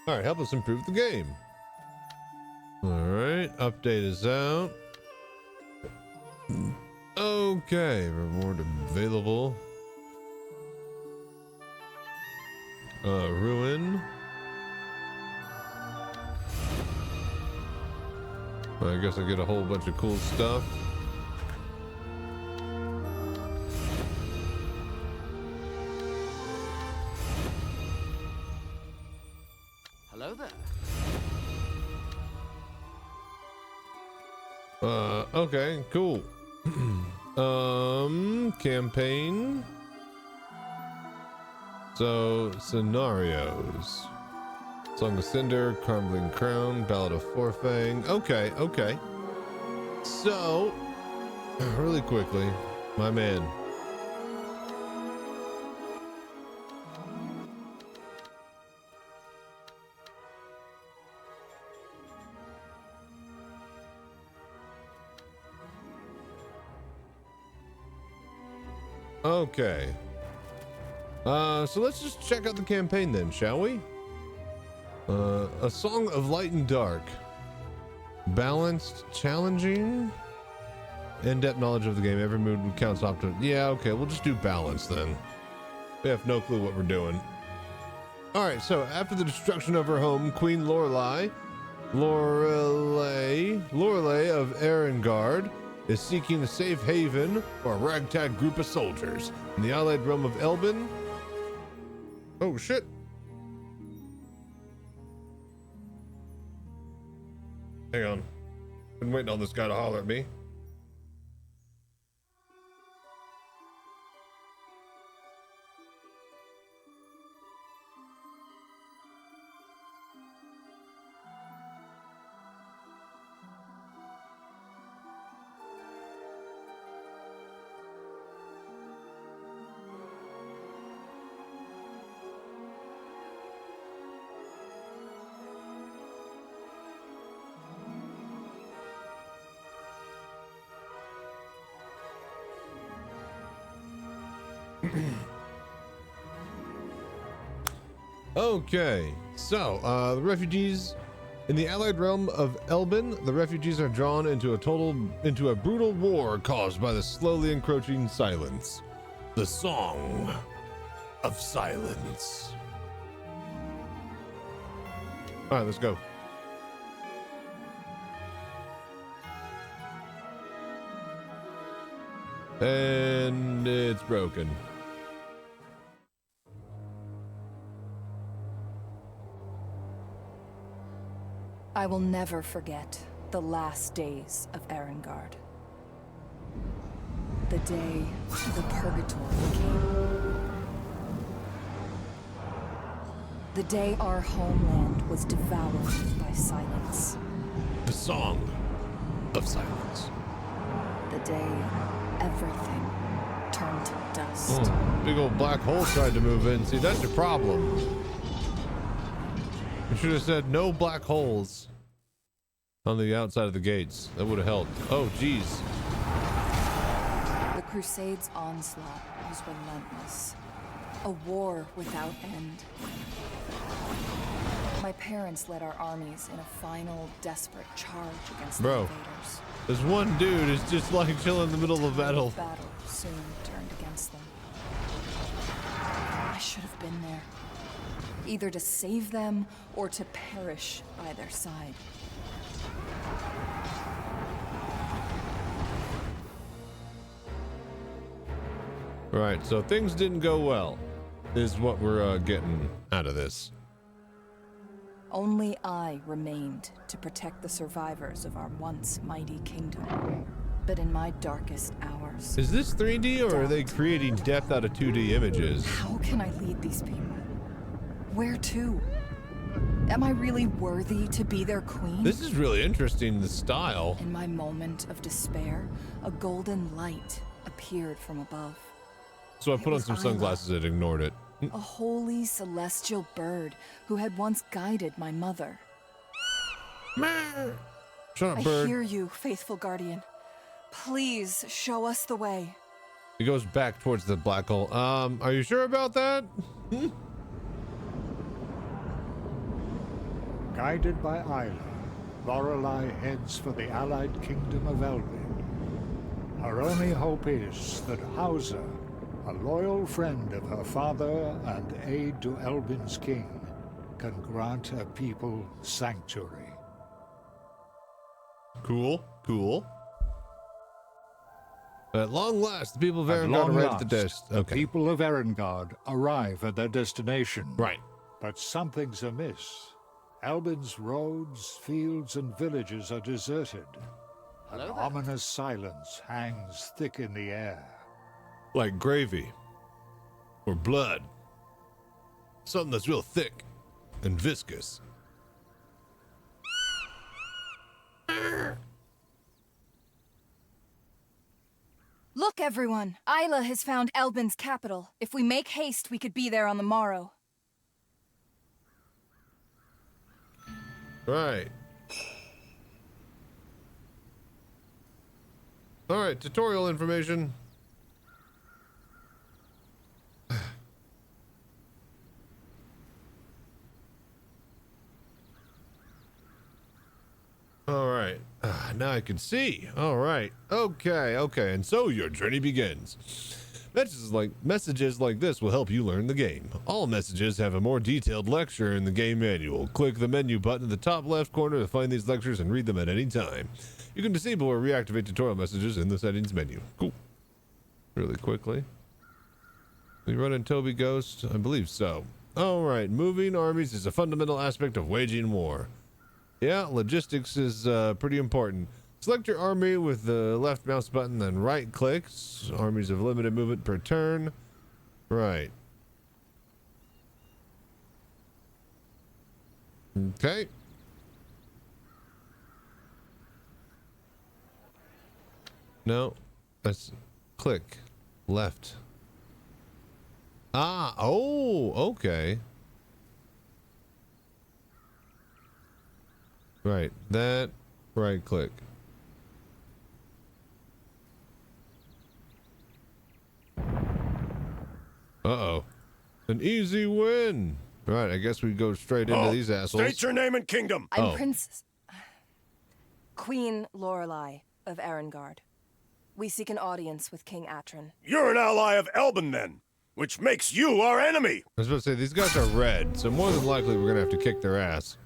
All right, help us improve the game. All right, update is out. Okay, reward available. Ruin. I guess I get a whole bunch of cool stuff. Hello there. Okay, cool. Campaign. So, scenarios. Song of Cinder, Crumbling Crown, Ballad of Forfang. Okay, okay. So, really quickly, my man. Okay. So let's just check out the campaign then, shall we? A Song of Light and Dark. Balanced, challenging, in-depth knowledge of the game. Every mood counts up to... Yeah, okay, we'll just do balance then. We have no clue what we're doing. Alright, so after the destruction of her home, Queen Lorelei of Erengard is seeking a safe haven for a ragtag group of soldiers in the allied realm of Elbin. Oh shit. Hang on. Been waiting on this guy to holler at me. Okay, so the refugees in the allied realm of Elbin, the refugees are drawn into a brutal war caused by the slowly encroaching silence. The Song of Silence. All right, let's go. And it's broken. I will never forget the last days of Erengard. The day the Purgatory came. The day our homeland was devoured by silence. The Song of Silence. The day everything turned to dust. Oh, big old black hole tried to move in. See, that's your problem. You should have said no black holes on the outside of the gates. That would have helped. Oh, geez. The Crusades' onslaught was relentless. A war without end. My parents led our armies in a final, desperate charge against the invaders. This one dude is just like chilling in the middle of battle. Battle soon turned against them. I should have been there. Either to save them or to perish by their side. Right, so things didn't go well, is what we're getting out of this. Only I remained to protect the survivors of our once mighty kingdom. But in my darkest hours... Is this 3D or are they creating depth out of 2D images? How can I lead these people? Where to? Am I really worthy to be their queen? This is really interesting, the style. In my moment of despair, a golden light appeared from above. So I put on some sunglasses and ignored it. A holy celestial bird who had once guided my mother. Shut up, bird. I hear you, faithful guardian. Please show us the way. It goes back towards the black hole. Are you sure about that? Guided by Isla, Lorelei heads for the allied kingdom of Elbin. Her only hope is that Hauser, a loyal friend of her father and aide to Elbin's king, can grant her people sanctuary. Cool, cool. At long last, the people of At Erengard long arrive at the last, desk. the people of Erengard arrive at their destination. Right. But something's amiss. Albin's roads, fields, and villages are deserted. An ominous silence hangs thick in the air. Like gravy. Or blood. Something that's real thick and viscous. Look, everyone! Isla has found Elbin's capital. If we make haste, we could be there on the morrow. Right. Alright, tutorial information. Alright. Now I can see. Alright. Okay. And so your journey begins. Messages like this will help you learn the game. All messages have a more detailed lecture in the game manual. Click the menu button in the top left corner to find these lectures and read them at any time. You can disable or reactivate tutorial messages in the settings menu. Cool. Really quickly. We run in Tobii Ghost? I believe so. Alright, moving armies is a fundamental aspect of waging war. Yeah, logistics is pretty important. Select your army with the left mouse button, then right click. Armies have limited movement per turn. Right. Okay. No. Let's click. Left. Ah, oh, okay. Right, that, right click. Uh-oh. An easy win. Right, I guess we go straight into these assholes. State your name and kingdom. I'm Princess... Queen Lorelei of Erengard. We seek an audience with King Atron. You're an ally of Elbin, then, which makes you our enemy. I was about to say, these guys are red, so more than likely we're gonna have to kick their ass.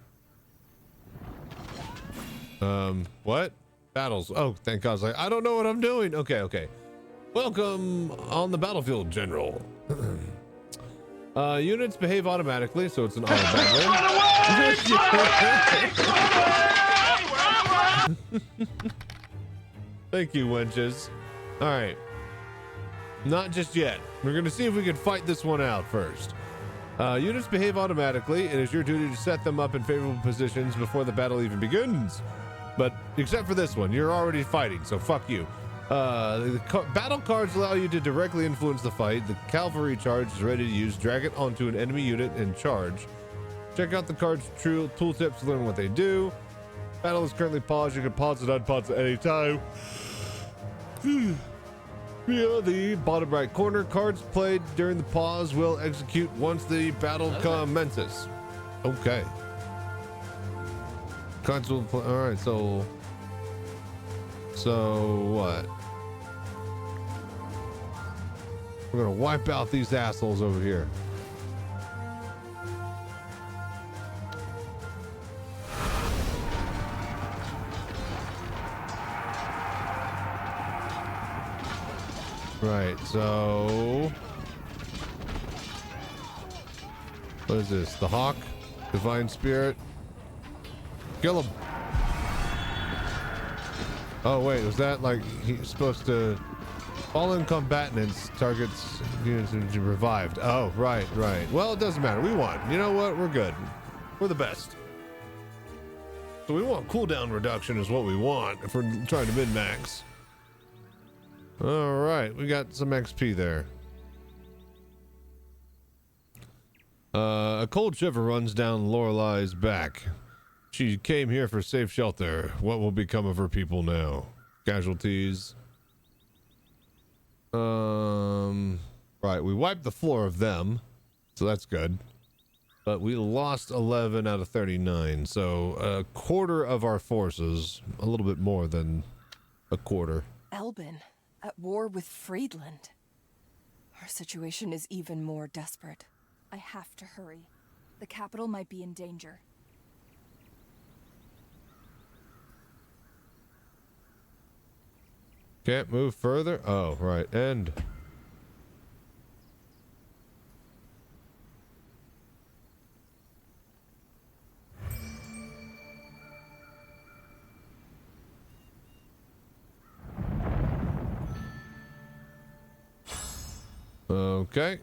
What? Battles. Oh, thank God. I was like, I don't know what I'm doing. Okay. Welcome on the battlefield, General. Units behave automatically, so it's an auto battle. Thank you, wenches. All right. Not just yet. We're going to see if we can fight this one out first. Units behave automatically. It is your duty to set them up in favorable positions before the battle even begins. But except for this one, you're already fighting, so fuck you. The battle cards allow you to directly influence the fight. The cavalry charge is ready to use. Drag it onto an enemy unit and charge. Check out the card's tooltips to learn what they do. Battle is currently paused. You can pause it, unpause at any time. Via the bottom right corner, cards played during the pause will execute once the battle commences. Okay. Cards will play. All right, so what? We're gonna wipe out these assholes over here. Right, so what is this? The Hawk? Divine Spirit? Kill him. Oh wait, was that like he's supposed to Fallen combatants targets units revived. Oh, right. Well, it doesn't matter. We won. You know what? We're good. We're the best. So we want cooldown reduction is what we want if we're trying to min-max. All right, we got some XP there. A cold shiver runs down Lorelai's back. She came here for safe shelter. What will become of her people now? Casualties. Right, we wiped the floor of them, so that's good. But we lost 11 out of 39, so a quarter of our forces, a little bit more than a quarter. Elbin, at war with Friedland. Our situation is even more desperate. I have to hurry. The capital might be in danger. Can't move further? Oh, right. End. Okay.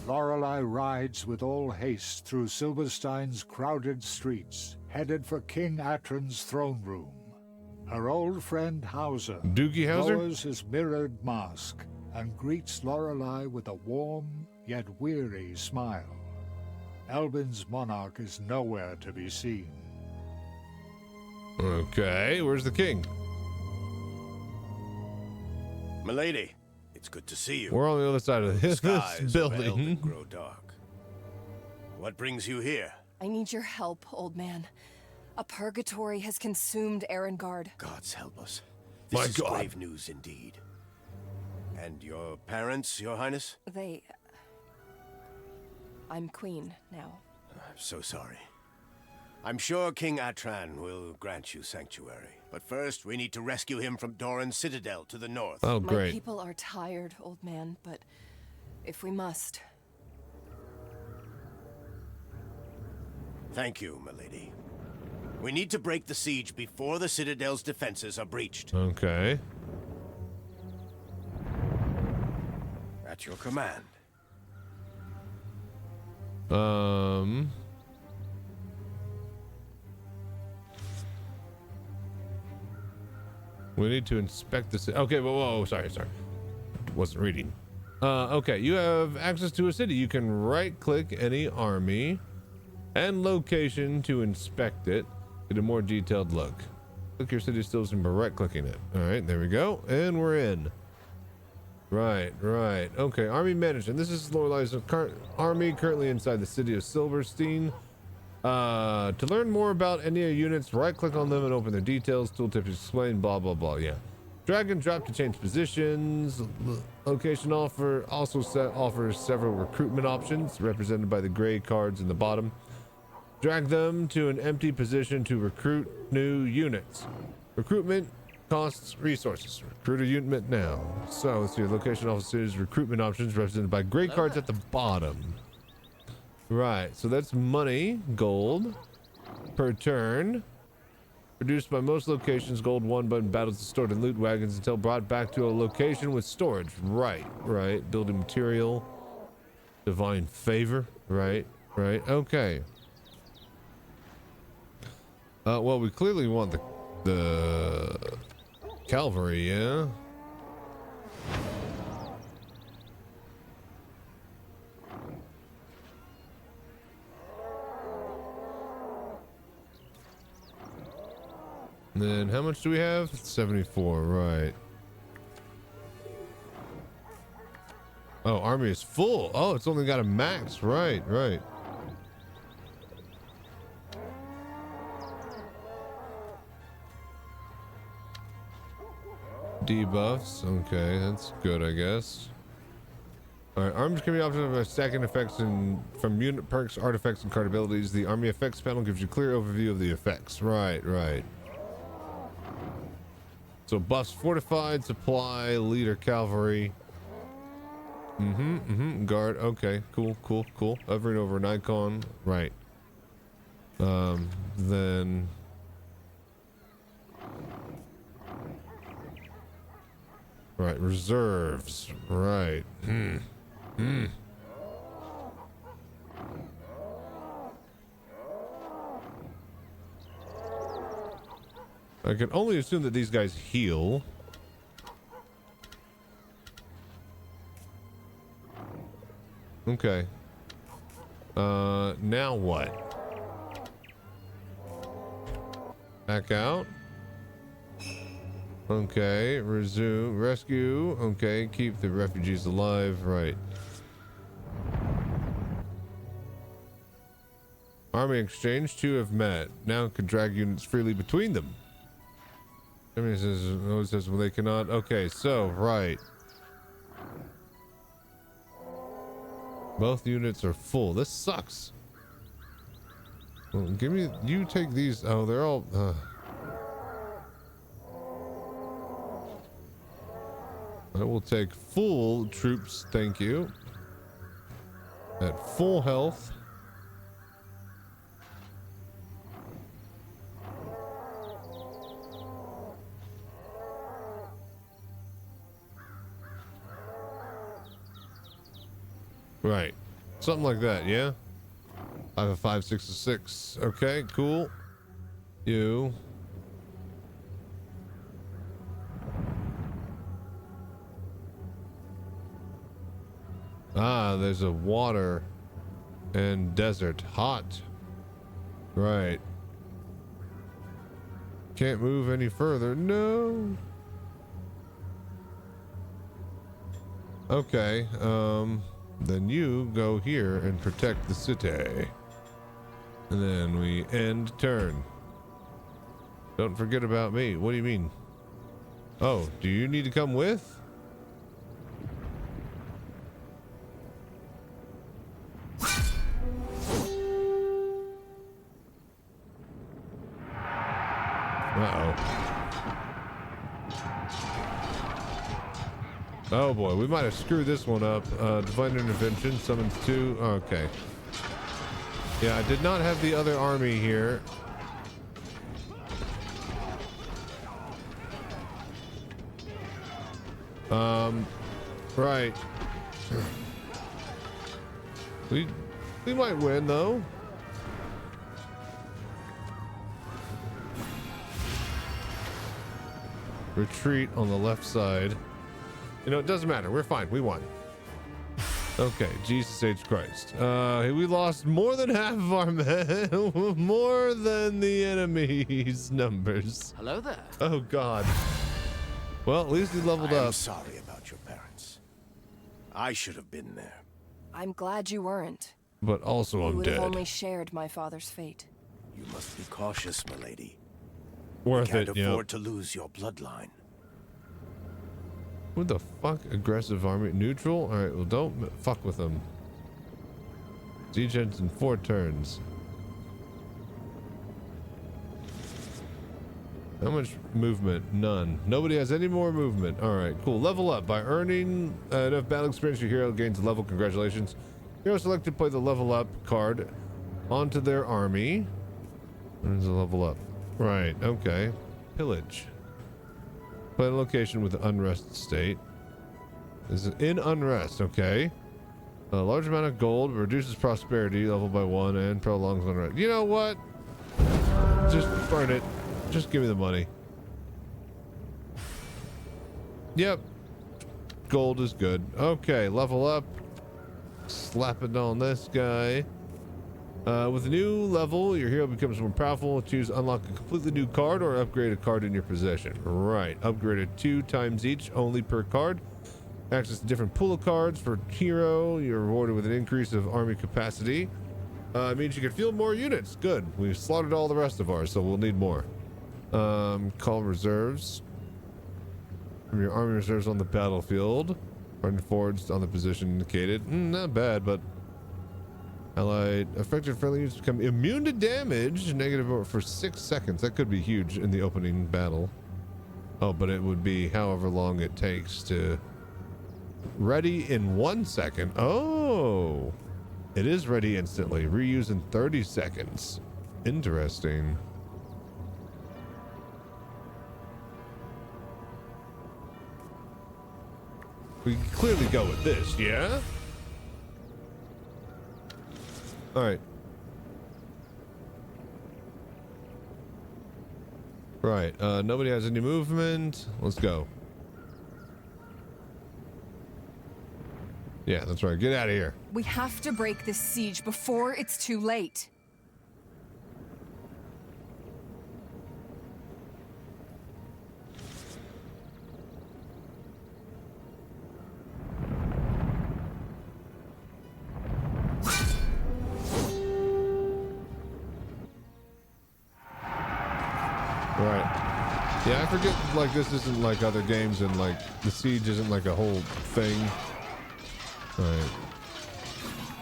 Lorelei rides with all haste through Silverstein's crowded streets, headed for King Atron's throne room. Her old friend Hauser Doogie Hauser lowers his mirrored mask and greets Lorelei with a warm yet weary smile. Elbin's monarch is nowhere to be seen. Okay, where's the king? Milady, it's good to see you. We're on the other side of this building. Grow dark. What brings you here? I need your help, old man. A purgatory has consumed Erengard. Gods help us. This is grave news indeed. And your parents, your highness? I'm queen now. I'm so sorry. I'm sure King Atran will grant you sanctuary. But first, we need to rescue him from Doran's citadel to the north. Oh, great. My people are tired, old man, but if we must. Thank you, milady. We need to break the siege before the citadel's defenses are breached. Okay. At your command. We need to inspect this. Okay, whoa, sorry. Wasn't reading. Okay, you have access to a city. You can right-click any army and location to inspect it. Get a more detailed look. Click your city stills by right-clicking it. All right, there we go, and we're in. Right. Okay, army management. This is Lorelai's army currently inside the city of Silverstein. To learn more about any units, right-click on them and open their details. Tooltip explain. Blah blah blah. Yeah. Drag and drop to change positions. Location offers several recruitment options, represented by the gray cards in the bottom. Drag them to an empty position to recruit new units. Recruitment costs resources. Recruit a unit now. So let's see. Location officers recruitment options represented by gray cards at the bottom. Right. So that's money, gold per turn. Produced by most locations, gold 1 button battles is stored in loot wagons until brought back to a location with storage. Right. Building material. Divine favor. Right. Okay. Well, we clearly want the cavalry, yeah? And then how much do we have? 74, right. Oh, army is full. Oh, it's only got a max. Right. Debuffs. Okay, that's good, I guess. Alright, arms can be opted by stacking effects from unit perks, artifacts, and card abilities. The army effects panel gives you a clear overview of the effects. Right. So buffs fortified, supply, leader, cavalry. Guard. Okay, cool. Hovering over an icon. Right. Then Right, reserves. Right. I can only assume that these guys heal. Okay. Now what? Back out. Okay, resume, rescue. Okay, keep the refugees alive. Right. Army exchange, 2 have met. Now can drag units freely between them. I mean, it says well, they cannot. Okay, so, right. Both units are full. This sucks. Well, give me, you take these. Oh, they're all, I will take full troops, thank you. At full health. Right. Something like that, yeah? I have a 5, 6, 6. Okay, cool. You. Ah, there's a water and desert. Hot. Right. Can't move any further. No. Okay, then you go here and protect the city. And then we end turn. Don't forget about me. What do you mean? Oh, do you need to come with? Oh boy, we might have screwed this one up. Divine intervention summons 2. Okay. Yeah, I did not have the other army here. Right. We might win though. Retreat on the left side. You know, it doesn't matter. We're fine. We won. Okay, Jesus H. Christ. We lost more than half of our men. More than the enemy's numbers. Hello there. Oh, God. Well, at least we leveled up. I'm sorry about your parents. I should have been there. I'm glad you weren't. But also I'm You would dead. have only shared my father's fate. You must be cautious, milady. Worth you can't it, afford to lose your bloodline. What the fuck? Aggressive army. Neutral? Alright, well, don't fuck with them. Siege ends in 4 turns. How much movement? None. Nobody has any more movement. Alright, cool. Level up. By earning enough battle experience, your hero gains a level. Congratulations. Hero selected play the level up card onto their army. There's a level up. Right, okay. Pillage. Play a location with unrest state. This is in unrest, okay. A large amount of gold reduces prosperity level by 1 and prolongs unrest. You know what? Just burn it. Just give me the money. Yep. Gold is good. Okay, level up. Slap it on this guy. With a new level, your hero becomes more powerful. Choose unlock a completely new card or upgrade a card in your possession. Right. Upgraded 2 times each, only per card. Access to different pool of cards for hero. You're rewarded with an increase of army capacity. It means you can field more units. Good. We've slaughtered all the rest of ours, so we'll need more. Call reserves. From your army reserves on the battlefield. Running forwards on the position indicated. Not bad, but allied affected friendly units become immune to damage, negative for 6 seconds. That could be huge in the opening battle. Oh, but it would be however long it takes to ready in 1 second. Oh, it is ready instantly. Reuse in 30 seconds. Interesting. We can clearly go with this, yeah? All right. Right, nobody has any movement. Let's go. Yeah, that's right. Get out of here. We have to break this siege before it's too late. Right. Yeah, I forget, like, this isn't like other games and, like, the siege isn't like a whole thing. All right.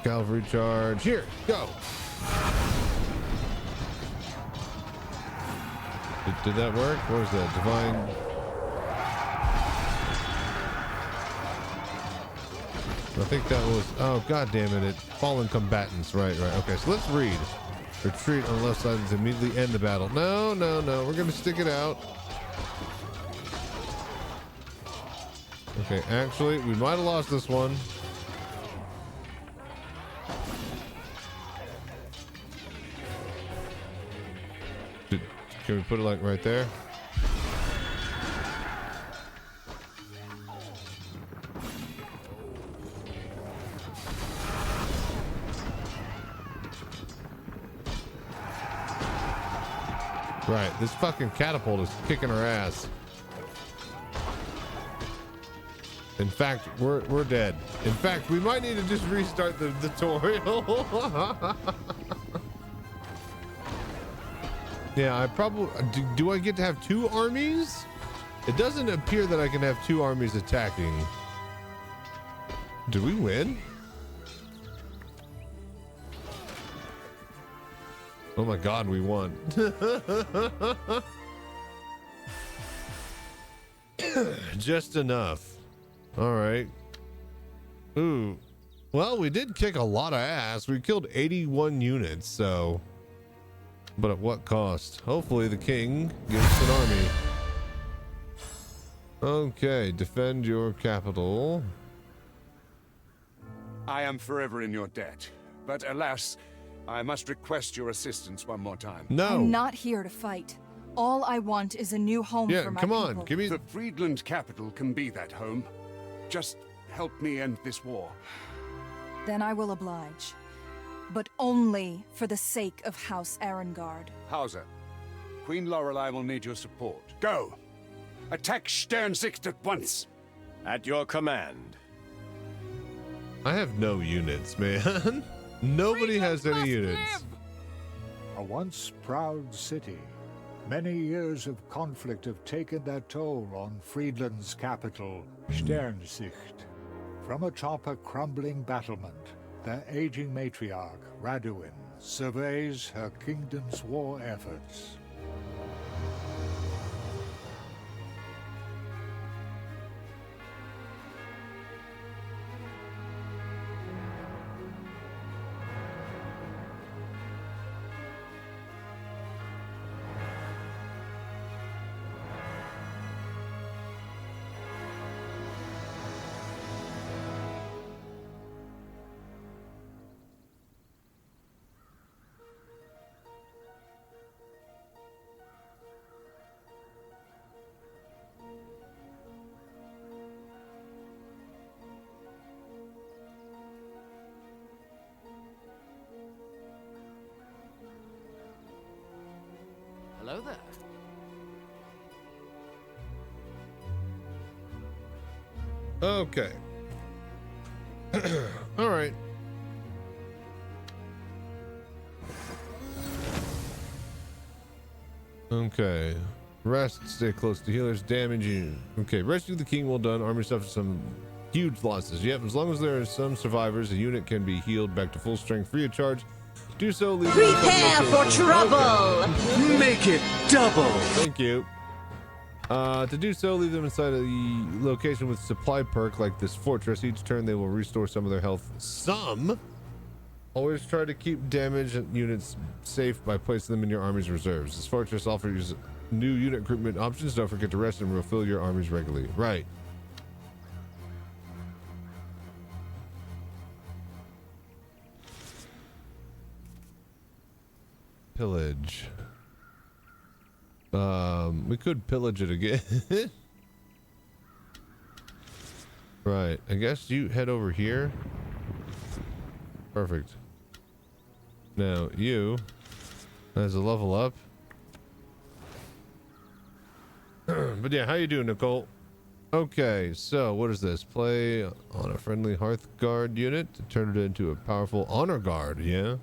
Cavalry charge. Here, go. Did that work? What was that? Divine... I think that was... Oh, god damn it. Fallen combatants. Right. Okay, so let's read. Retreat on the left side to immediately end the battle. No. We're going to stick it out. Okay, actually, we might have lost this one. Can we put it like right there? Right, this fucking catapult is kicking our ass. In fact, we're dead. In fact, we might need to just restart the tutorial. Yeah, I probably... Do I get to have 2 armies? It doesn't appear that I can have 2 armies attacking. Did we win? Oh my god, we won. Just enough. All right. Ooh. Well, we did kick a lot of ass. We killed 81 units, so... But at what cost? Hopefully the king gives us an army. Okay, defend your capital. I am forever in your debt, but alas, I must request your assistance one more time. No. I'm not here to fight. All I want is a new home for my people. Come on, give me... The Friedland capital can be that home. Just help me end this war. Then I will oblige. But only for the sake of House Arengard. Hauser, Queen Lorelei will need your support. Go! Attack Sternsicht at once! At your command. I have no units, man. Nobody has any units. A once proud city. Many years of conflict have taken their toll on Friedland's capital, Sternsicht. From atop a crumbling battlement, their aging matriarch, Raduin, surveys her kingdom's war efforts. Hello there. Okay. All right. Okay. Rest, stay close to healers, damage you. Okay, rescue the king, well done. Army suffers some huge losses. Yep, as long as there are some survivors, a unit can be healed back to full strength free of charge. Do so, leave Prepare for trouble! Okay. Make it double! Thank you. To do so, leave them inside a location with supply perk like this fortress. Each turn they will restore some of their health. Some? Always try to keep damaged units safe by placing them in your army's reserves. This fortress offers new unit recruitment options. Don't forget to rest and refill your armies regularly. Right. pillage. We could pillage it again. Right, I guess you head over here. Perfect. Now you, as a level up. But yeah, how you doing, Nicole? Okay, so what is this? Play on a friendly Hearth Guard unit to turn it into a powerful Honor Guard, yeah?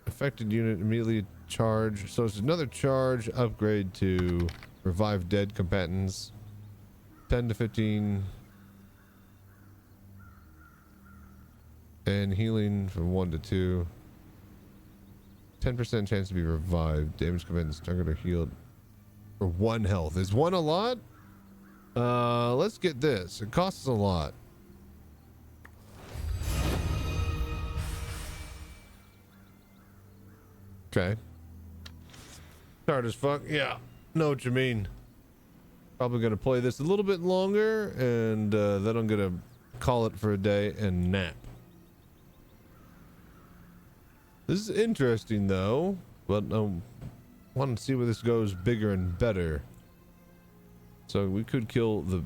Affected unit immediately charge. So it's another charge upgrade to revive dead combatants. 10 to 15. And healing from 1 to 2. 10% chance to be revived. Damage combatants target are healed for 1 health. Is 1 a lot? Let's get this. It costs a lot. Okay. Hard as fuck. Yeah. Know what you mean. Probably gonna play this a little bit longer, and then I'm gonna call it for a day and nap. This is interesting though, but I want to see where this goes bigger and better. So we could kill the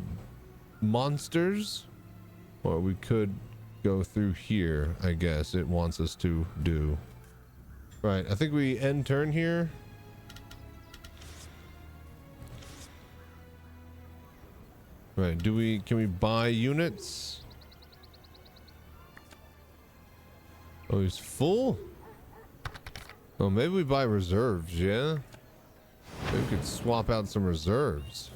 monsters, or we could go through here. I guess it wants us to do. Right, I think we end turn here. Right, can we buy units? Oh, he's full? Oh, maybe we buy reserves, yeah? Maybe we could swap out some reserves.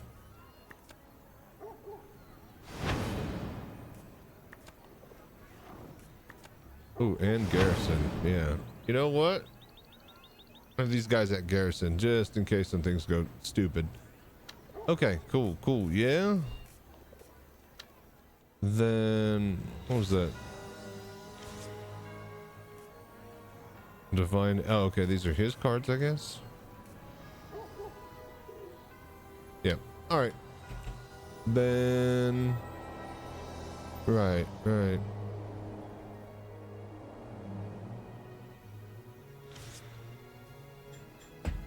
Oh, and garrison, yeah. You know what? Have these guys at garrison, just in case some things go stupid. Okay, cool, yeah? Then, what was that? Divine, oh, okay, these are his cards, I guess? Yep, alright. Then, right.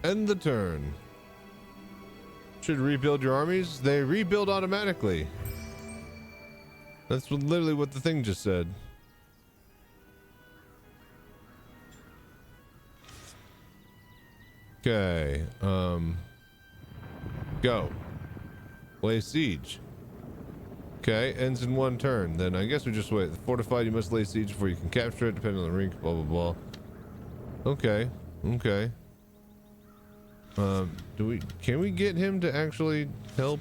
End the turn. Should rebuild your armies. They rebuild automatically. That's literally what the thing just said. Okay. Go. Lay siege. Okay, ends in 1 turn. Then I guess we just wait. Fortified, you must lay siege before you can capture it, depending on the rank, blah, blah, blah. Okay. Can we get him to actually help?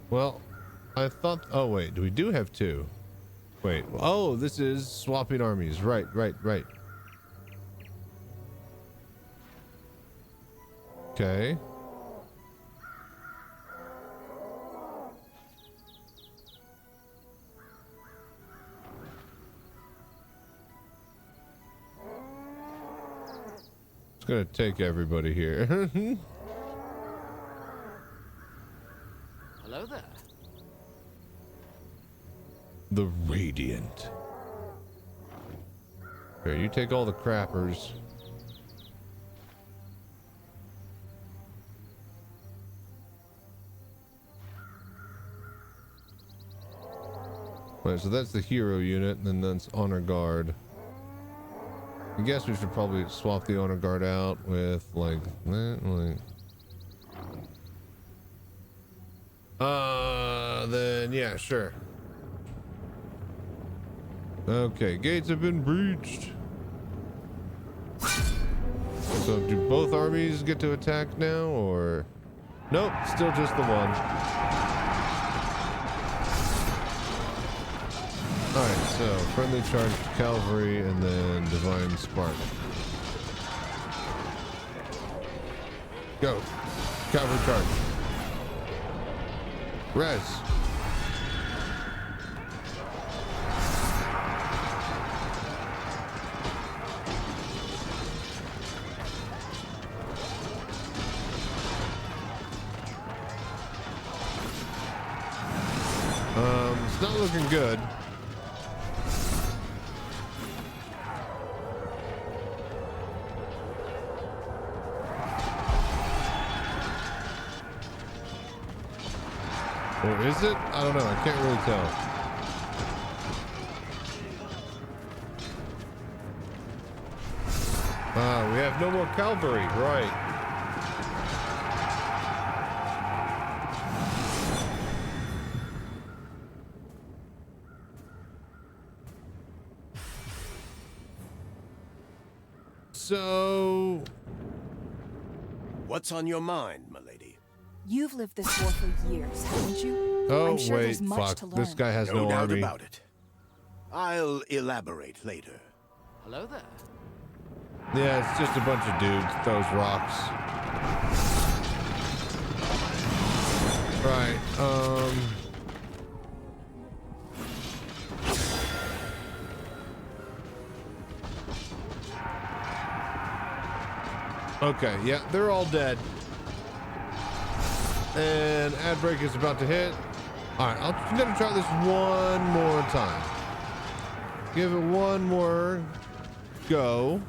Well, I thought, oh wait, we do have 2. Wait, oh, this is swapping armies. Right. Okay. It's gonna take everybody here. Hello there. The Radiant. Here, you take all the crappers. Right, so that's the hero unit, and then that's Honor Guard. I guess we should probably swap the Honor Guard out with like that, then yeah, sure. Okay, gates have been breached. So do both armies get to attack now, or? Nope, still just the one. Alright, so friendly charge cavalry and then divine spark. Go. Cavalry charge. Res. It's not looking good. Or is it? I don't know. I can't really tell. We have no more cavalry, right? So, what's on your mind, my lady? You've lived this war for years, haven't you? Oh, I'm sure wait, there's much fuck. to learn. This guy has no doubt army. about it. I'll elaborate later. Hello there. Yeah, it's just a bunch of dudes. Those rocks. Right. Okay, yeah, they're all dead. And ad break is about to hit. All right, I'm gonna try this one more time. Give it one more go.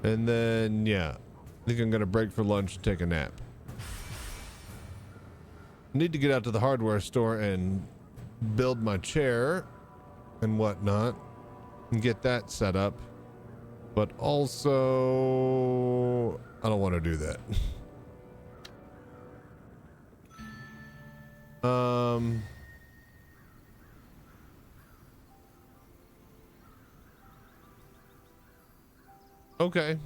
And then, yeah, I think I'm gonna break for lunch and take a nap. Need to get out to the hardware store and build my chair and whatnot and get that set up. But also, I don't want to do that. Okay.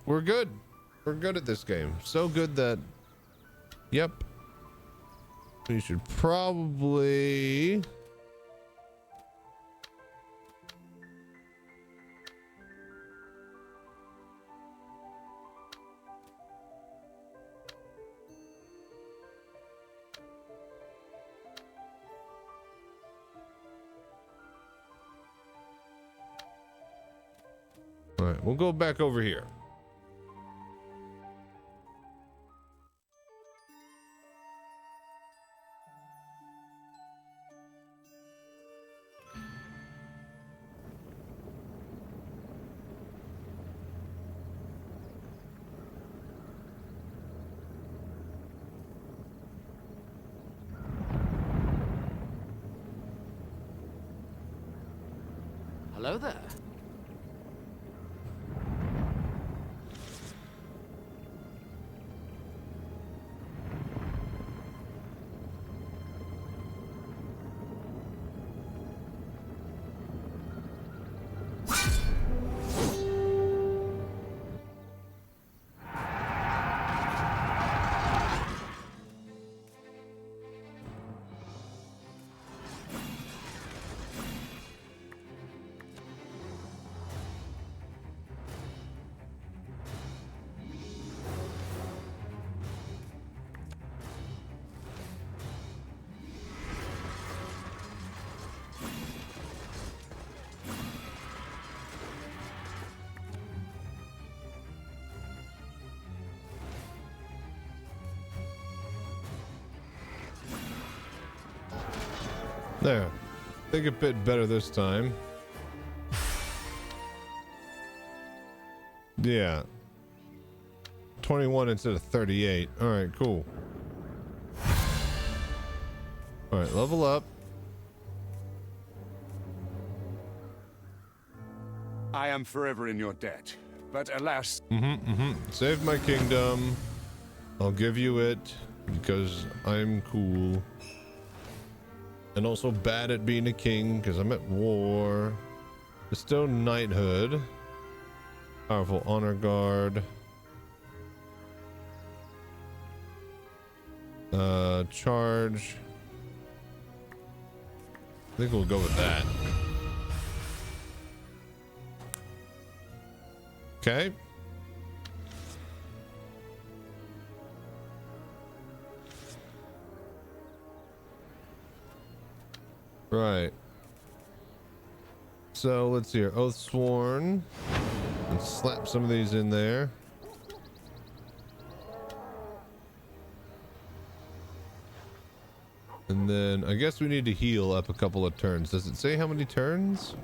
We're good. We're good at this game. So good that, yep. We should probably... All right, we'll go back over here. Hello there. There. I think a bit better this time. Yeah. 21 instead of 38. All right, cool. All right, level up. I am forever in your debt, but alas... Save my kingdom. I'll give you it because I'm cool. And also bad at being a king because I'm at war. Bestow knighthood. Powerful honor guard. Charge. I think we'll go with that. Okay. Right. So let's see here. Oath sworn. Let's slap some of these in there. And then I guess we need to heal up a couple of turns. Does it say how many turns?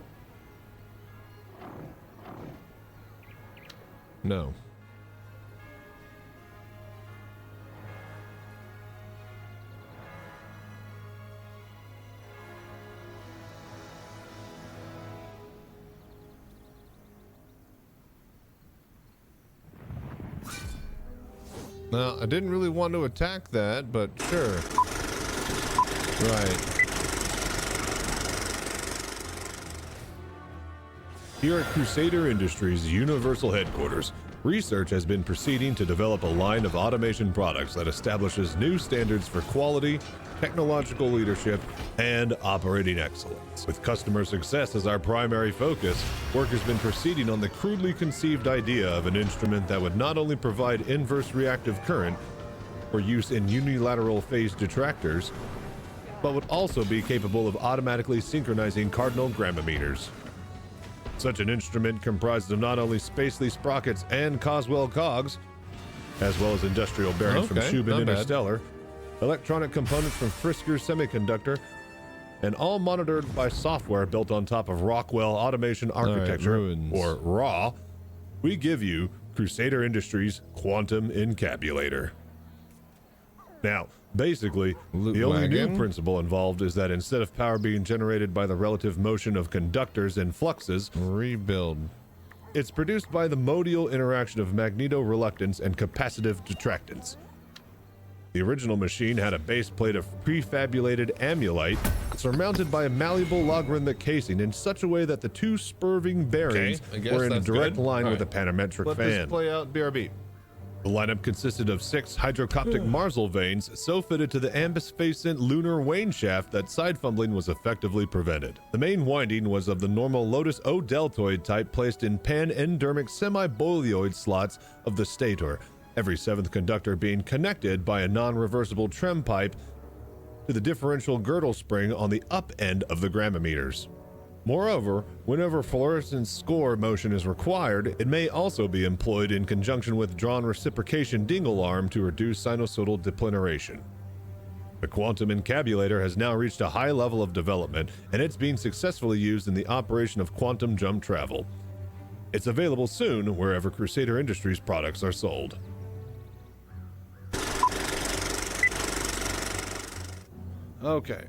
No. Now, I didn't really want to attack that, but sure. Right. Here at Crusader Industries' Universal Headquarters, research has been proceeding to develop a line of automation products that establishes new standards for quality, technological leadership, and operating excellence. With customer success as our primary focus, work has been proceeding on the crudely conceived idea of an instrument that would not only provide inverse reactive current for use in unilateral phase detractors, but would also be capable of automatically synchronizing cardinal grammometers. Such an instrument comprised of not only Spacely sprockets and Coswell cogs, as well as industrial bearings from Shubin Interstellar, electronic components from Frisker Semiconductor, and all monitored by software built on top of Rockwell Automation Architecture, or RAW, we give you Crusader Industries Quantum Encabulator. Now, basically, the only new principle involved is that instead of power being generated by the relative motion of conductors and fluxes, it's produced by the modial interaction of magnetoreluctance and capacitive detractance. The original machine had a base plate of prefabulated amulite surmounted by a malleable logarithmic casing in such a way that the two spurving bearings were in a direct line with a panometric fan. Let this play out, BRB. The lineup consisted of 6 hydrocoptic Marsal vanes so fitted to the ambisphasent lunar wane shaft that side fumbling was effectively prevented. The main winding was of the normal Lotus O deltoid type placed in pan-endermic semi-boilioid slots of the stator, every 7th conductor being connected by a non-reversible trem pipe to the differential girdle spring on the up end of the grammometers. Moreover, whenever fluorescence score motion is required, it may also be employed in conjunction with drawn reciprocation dingle arm to reduce sinusoidal depleneration. The Quantum Encabulator has now reached a high level of development, and it's being successfully used in the operation of quantum jump travel. It's available soon wherever Crusader Industries products are sold. Okay.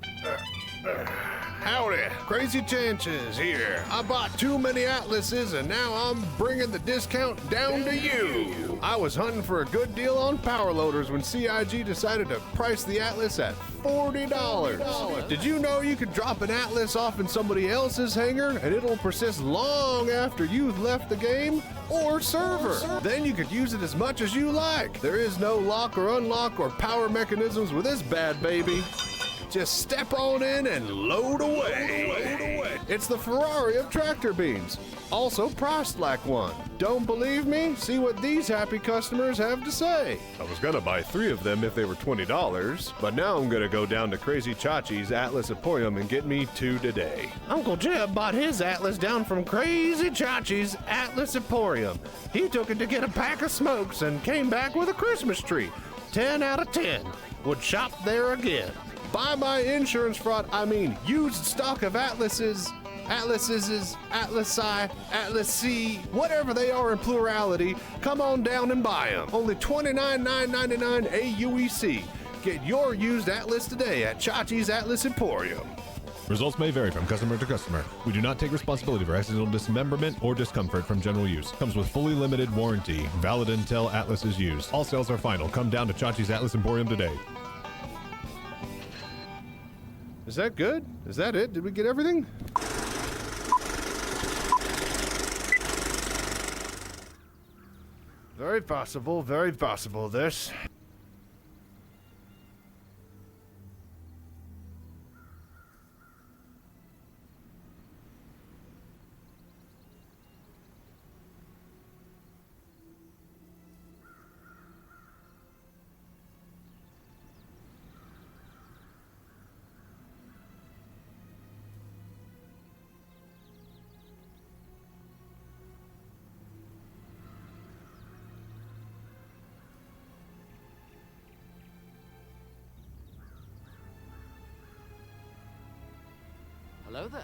Howdy, Crazy Chances here. I bought too many atlases and now I'm bringing the discount down to you. I was hunting for a good deal on power loaders when CIG decided to price the atlas at $40. Did you know you could drop an atlas off in somebody else's hangar and it'll persist long after you've left the game or server? Then you could use it as much as you like. There is no lock or unlock or power mechanisms with this bad baby. Just step on in and load away. It's the Ferrari of tractor beams. Also priced like one. Don't believe me? See what these happy customers have to say. I was gonna buy 3 of them if they were $20, but now I'm gonna go down to Crazy Chachi's Atlas Emporium and get me 2 today. Uncle Jeb bought his Atlas down from Crazy Chachi's Atlas Emporium. He took it to get a pack of smokes and came back with a Christmas tree. 10 out of 10. Would shop there again. Buy my insurance fraud, used stock of Atlases, Atlasi, Atlas C, whatever they are in plurality, come on down and buy them. Only $29,999 AUEC. Get your used Atlas today at Chachi's Atlas Emporium. Results may vary from customer to customer. We do not take responsibility for accidental dismemberment or discomfort from general use. Comes with fully limited warranty. Valid until Atlas is used. All sales are final. Come down to Chachi's Atlas Emporium today. Is that good? Is that it? Did we get everything? Very possible, this. Hello there.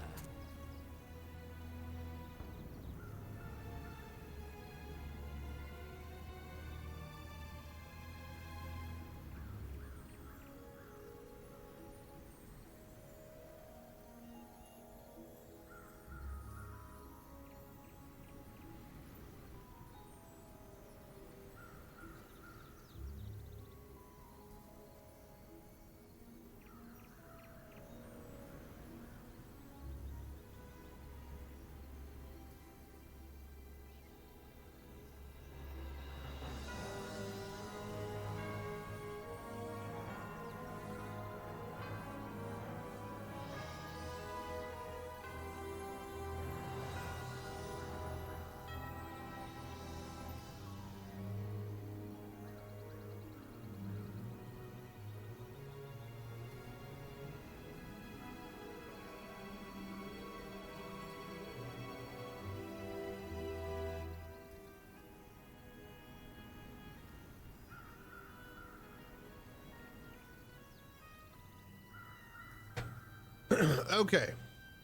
Okay,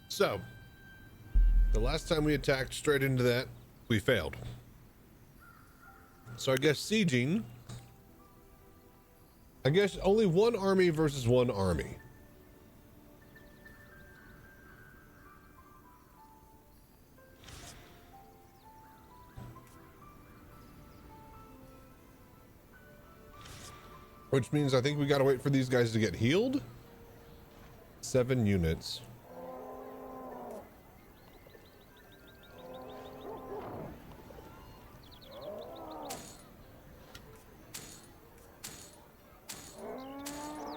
so the last time we attacked straight into that, we failed. So I guess sieging, I guess only one army versus one army. Which means I think we gotta wait for these guys to get healed. 7 units.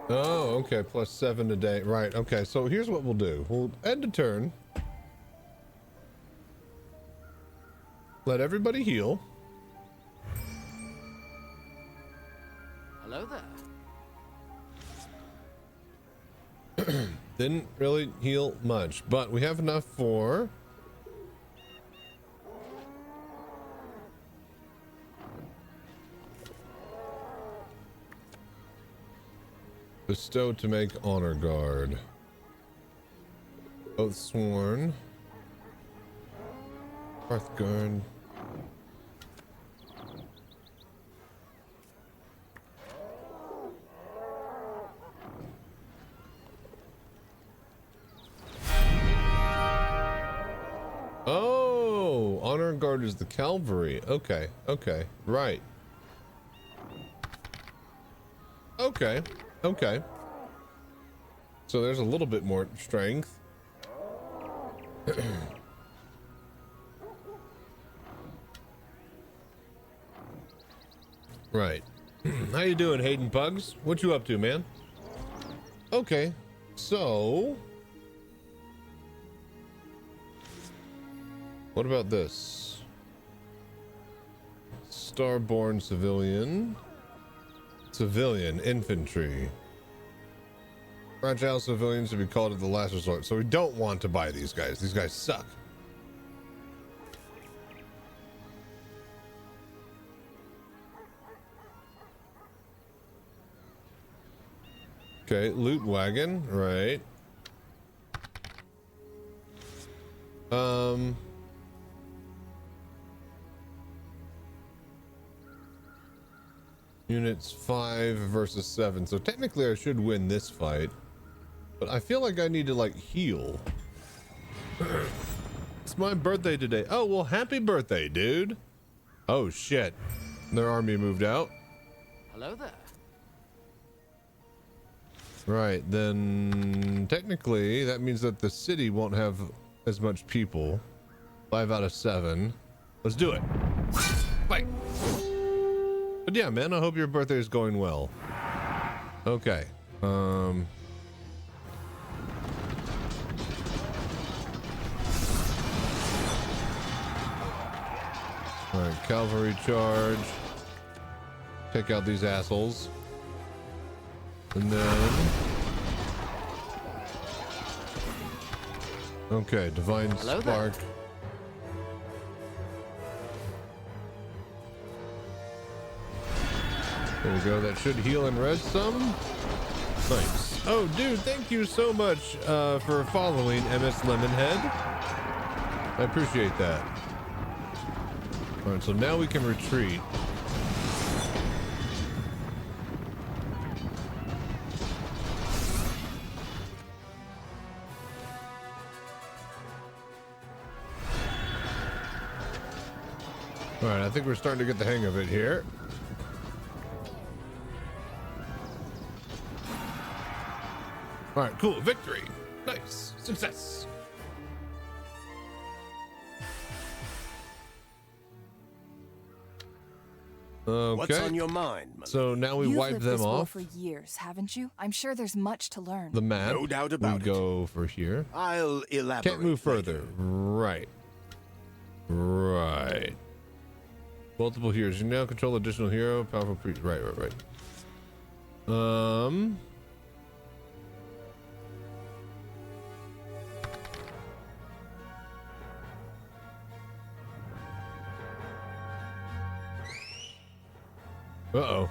Oh, okay, plus 7 a day. Right, okay, so here's what we'll do. We'll end a turn. Let everybody heal. Hello there. Didn't really heal much, but we have enough for bestow to make honor guard. Oath sworn. Hearthguard. Oh, honor guard is the cavalry. Okay, okay, right. Okay, okay. So there's a little bit more strength. Right. How you doing, Hayden Pugs? What you up to, man? Okay, so what about this? Starborn civilian. Civilian infantry. Fragile civilians to be called at the last resort. So we don't want to buy these guys. These guys suck. Okay, loot wagon, right. Units 5 versus 7. So technically I should win this fight. But I feel like I need to like heal. It's my birthday today. Oh, well, happy birthday, dude. Oh shit. Their army moved out. Hello there. Right, then technically that means that the city won't have as much people. 5 out of 7. Let's do it. Fight. But yeah, man, I hope your birthday is going well. Okay. All right, cavalry charge. Take out these assholes. And then okay, divine Hello spark. there. There we go. That should heal and res some. Nice. Oh, dude, thank you so much for following MS Lemonhead. I appreciate that. All right, so now we can retreat. All right, I think we're starting to get the hang of it here. All right, cool. Victory. Nice. Success. Okay. What's on your mind, So now we You've wipe lived them this war off. for years, haven't you? I'm sure there's much to learn. The map. No doubt about we go for here. I'll elaborate. Can't move further. later. Right. Right. Multiple heroes. You now control additional hero. Powerful priest. Right. Uh-oh.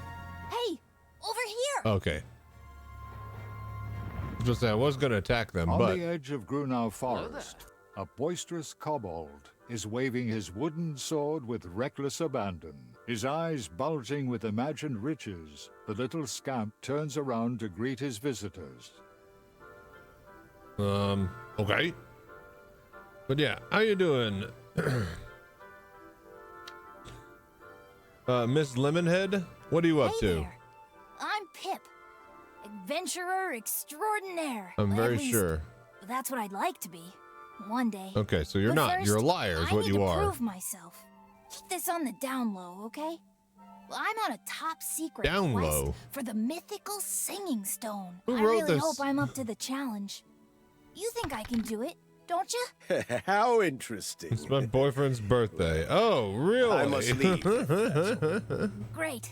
Hey, over here. Okay. Just say I was going to attack them, On but the edge of Grunau Forest, a boisterous kobold is waving his wooden sword with reckless abandon. His eyes bulging with imagined riches, the little scamp turns around to greet his visitors. Okay. But yeah, how you doing? Miss Lemonhead, what are you up Hey to? there. I'm Pip, adventurer extraordinaire. I'm At very least, sure. That's what I'd like to be, one day. Okay, so you're But not. first, You're a liar is I what need you to are. prove myself. Keep this on the down low, okay? Well, I'm on a top secret Down quest low? for the mythical singing stone. Who I wrote really this? hope I'm up to the challenge. You think I can do it, don't you? How interesting. It's my boyfriend's birthday. Oh, really? I must leave. Great.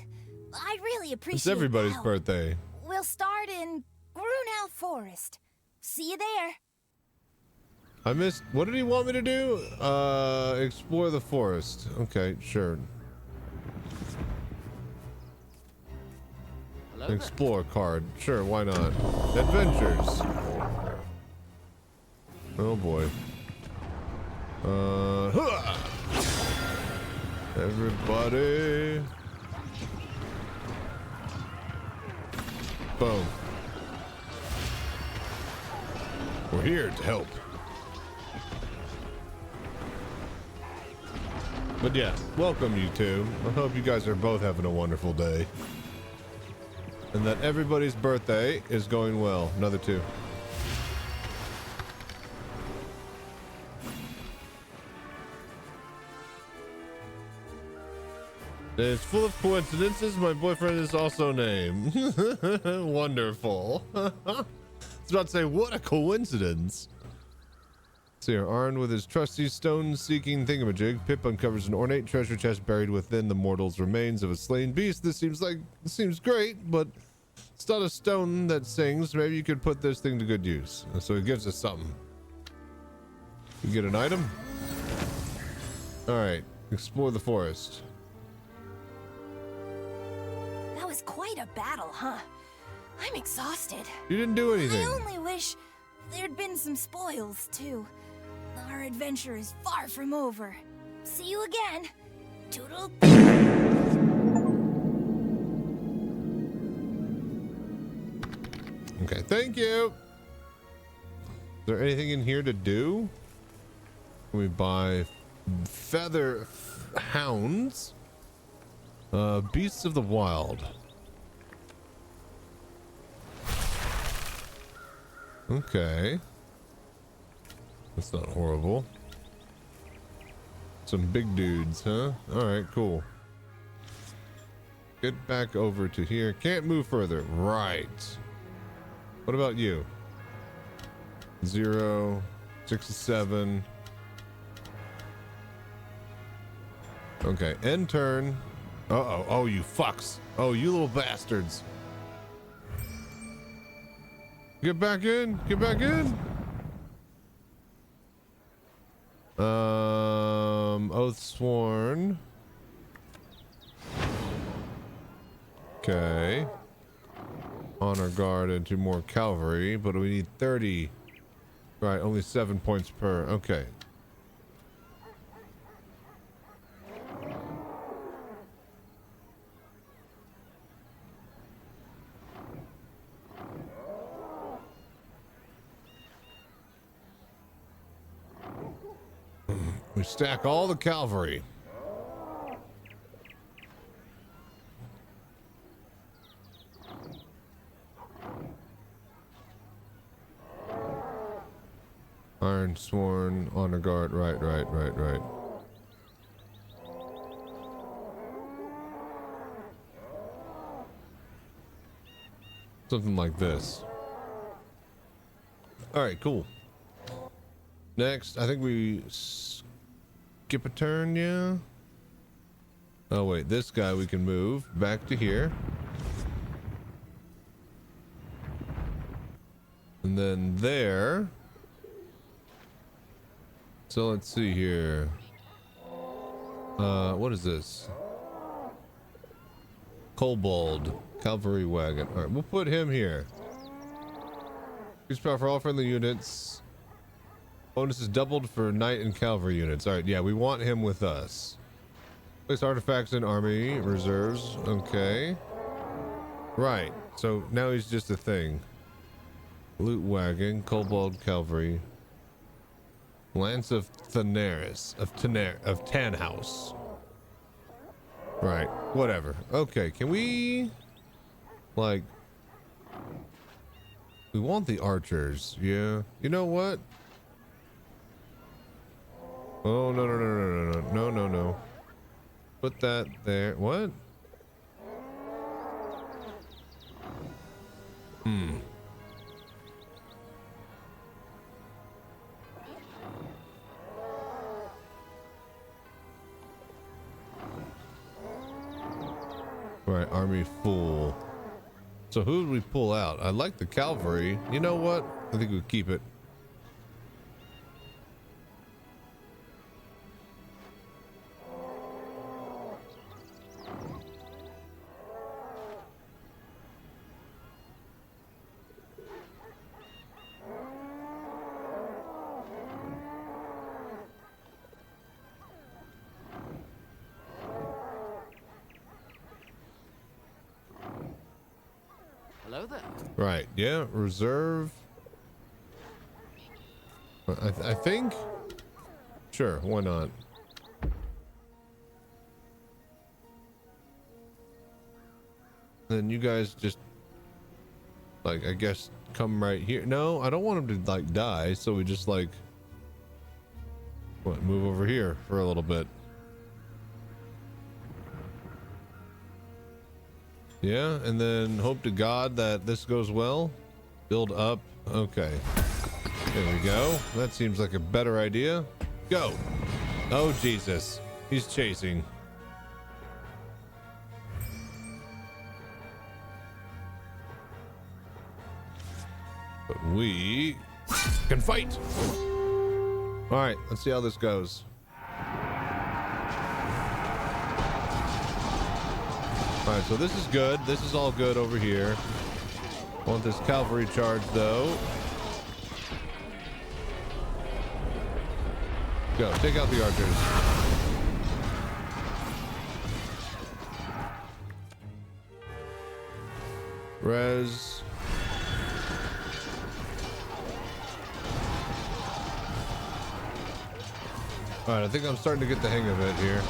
I'd really appreciate It's everybody's the help. birthday. We'll start in Grunau Forest. See you there. I missed. What did he want me to do? Explore the forest. Okay, sure. Hello there. Explore card. Sure, why not? Adventures. Oh boy. Hooah! Everybody. Boom. We're here to help. But yeah, welcome you two. I hope you guys are both having a wonderful day. And that everybody's birthday is going well. Another two. It's full of coincidences. My boyfriend is also named. Wonderful. I was about to say, what a coincidence. So here, armed with his trusty stone-seeking thingamajig, Pip uncovers an ornate treasure chest buried within the mortal's remains of a slain beast. This seems great, but it's not a stone that sings. Maybe you could put this thing to good use. And so he gives us something. You get an item. All right, explore the forest. That was quite a battle, huh? I'm exhausted. You didn't do anything. I only wish there'd been some spoils, too. Our adventure is far from over. See you again. Toodle. Okay, thank you. Is there anything in here to do? Can we buy feather hounds? Beasts of the wild. Okay. That's not horrible. Some big dudes, huh? Alright, cool. Get back over to here. Can't move further. Right. What about you? 0, 67. Okay, end turn. Uh-oh. Oh, you fucks. Oh, you little bastards. Get back in. Get back in. Oath sworn. Okay. honor guard and 2 more cavalry, but we need 30. Right, only 7 points per. Okay. We stack all the cavalry. Iron Sworn, Honor Guard, right. Something like this. Alright, cool. Next, I think we skip a turn, yeah? Oh wait, this guy we can move back to here. And then there. So let's see here. What is this? Kobold Cavalry Wagon. Alright, we'll put him here. Increase power for all friendly units. Bonus is doubled for knight and cavalry units. Alright, yeah, we want him with us. Place artifacts in army reserves. Okay. Right, so now he's just a thing. Loot wagon, Kobold Cavalry. Lance of Thaneris, of Tanhouse. Right, whatever. Okay, can we, like, we want the archers, yeah. You know what? Oh, no. Put that there. What? Right, army full. So who would we pull out? I like the cavalry. You know what? I think we keep it. Hello there. Right, yeah, reserve. I think. Sure, why not? Then you guys just, like, I guess come right here. No, I don't want him to, like, die, so we just, like, what, move over here for a little bit. Yeah, and then hope to God that this goes well. Build up. Okay. There we go. That seems like a better idea. Go. Oh, Jesus. He's chasing. But we can fight. All right, let's see how this goes. All right, so this is good. This is all good over here. Want this cavalry charge, though. Go, take out the archers. Res. All right, I think I'm starting to get the hang of it here.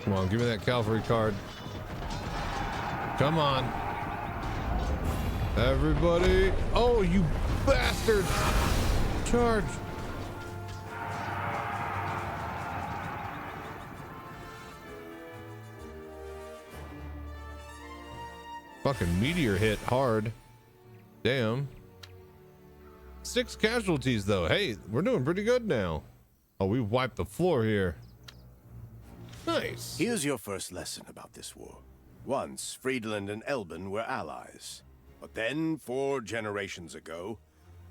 Come on, give me that cavalry card. Come on. Everybody. Oh, you bastards. Charge. Fucking meteor hit hard. Damn. 6 casualties though. Hey, we're doing pretty good now. Oh, we wiped the floor here. Nice. Here's your first lesson about this war. Once, Friedland and Elben were allies. But then, 4 generations ago,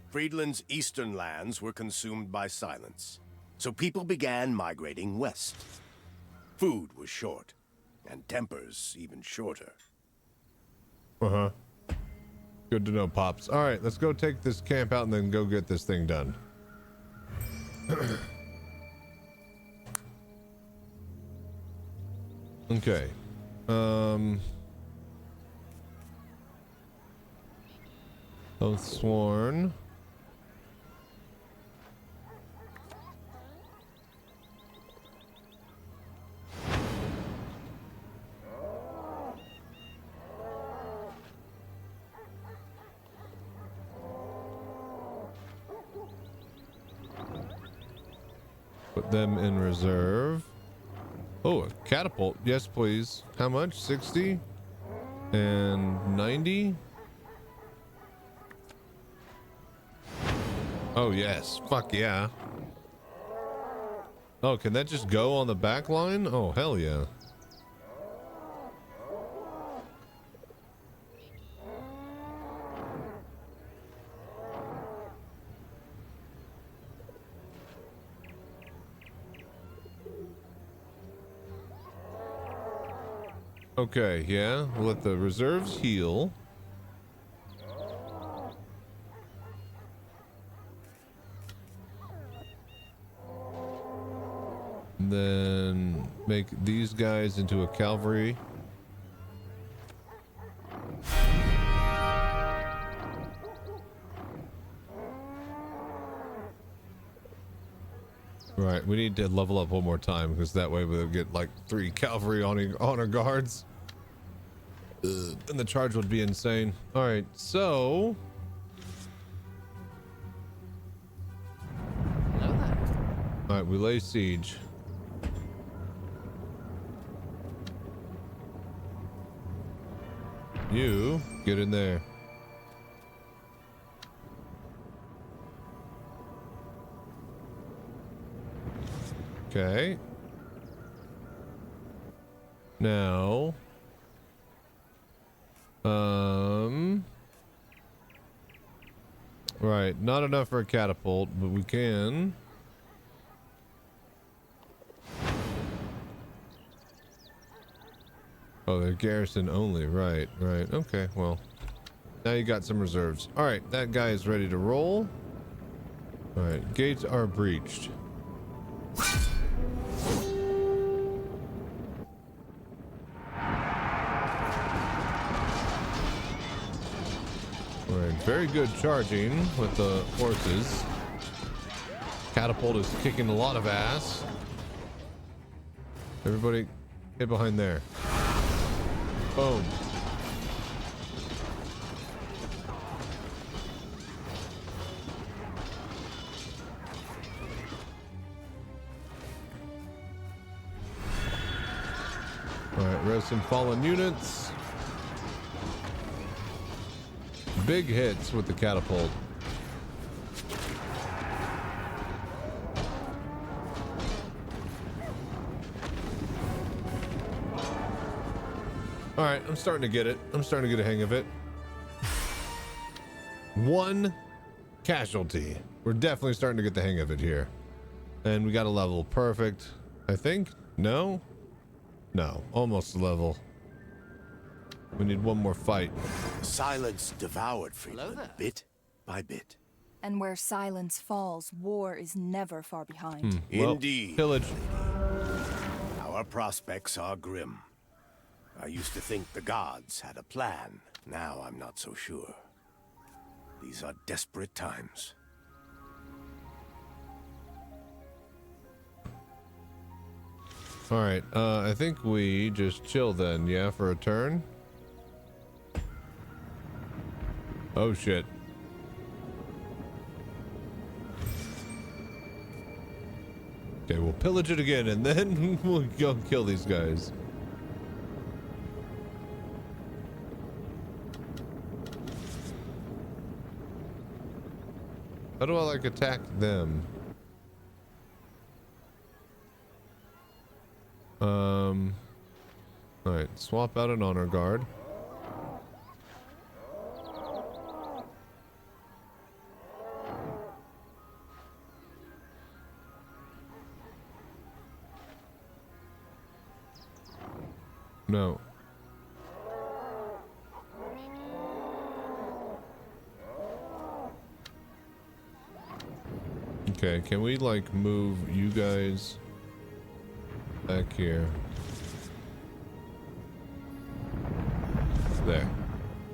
Friedland's eastern lands were consumed by silence. So people began migrating west. Food was short, and tempers even shorter. Uh-huh. Good to know, Pops. All right, let's go take this camp out and then go get this thing done. Okay. Oath sworn. Put them in reserve. Oh, a catapult. Yes, please. How much? 60 and 90. Oh, yes. Fuck yeah. Oh, can that just go on the back line? Oh, hell yeah. Okay, yeah. We'll let the reserves heal. And then make these guys into a cavalry. Right, we need to level up one more time because that way we'll get like 3 cavalry on our guards. And the charge would be insane. All right, so all right, we lay siege. You get in there. Okay. Now, right, not enough for a catapult, but we can. Oh, they're garrison only. Right, right. Okay, well, now you got some reserves. All right, that guy is ready to roll. All right, gates are breached. All right, very good charging with the horses. Catapult is kicking a lot of ass. Everybody get behind there. Boom. All right, res some fallen units. Big hits with the catapult. All right, I'm starting to get it. I'm starting to get a hang of it. 1 casualty. We're definitely starting to get the hang of it here. And we got a level. Perfect. I think. No? No. Almost level. We need one more fight. Silence devoured Friedland bit by bit. And where silence falls, war is never far behind. Well, indeed. Pillage. Our prospects are grim. I used to think the gods had a plan. Now I'm not so sure. These are desperate times. All right, I think we just chill then, yeah, for a turn. Oh shit. Okay, we'll pillage it again and then we'll go kill these guys. How do I like attack them? All right, swap out an honor guard. No. Okay, can we like move you guys back here? There.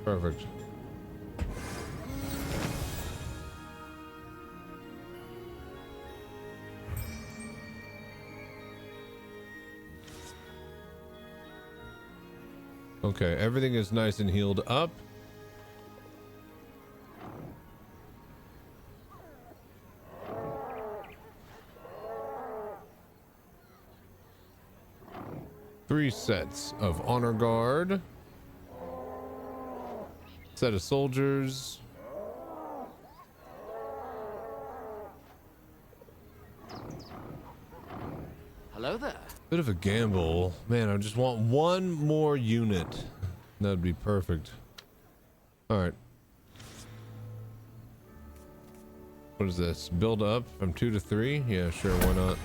Perfect. Okay, everything is nice and healed up. Three sets of honor guard. Set of soldiers. Hello there. Bit of a gamble. Man, I just want one more unit. That'd be perfect. Alright. What is this? Build up from 2 to 3? Yeah, sure, why not?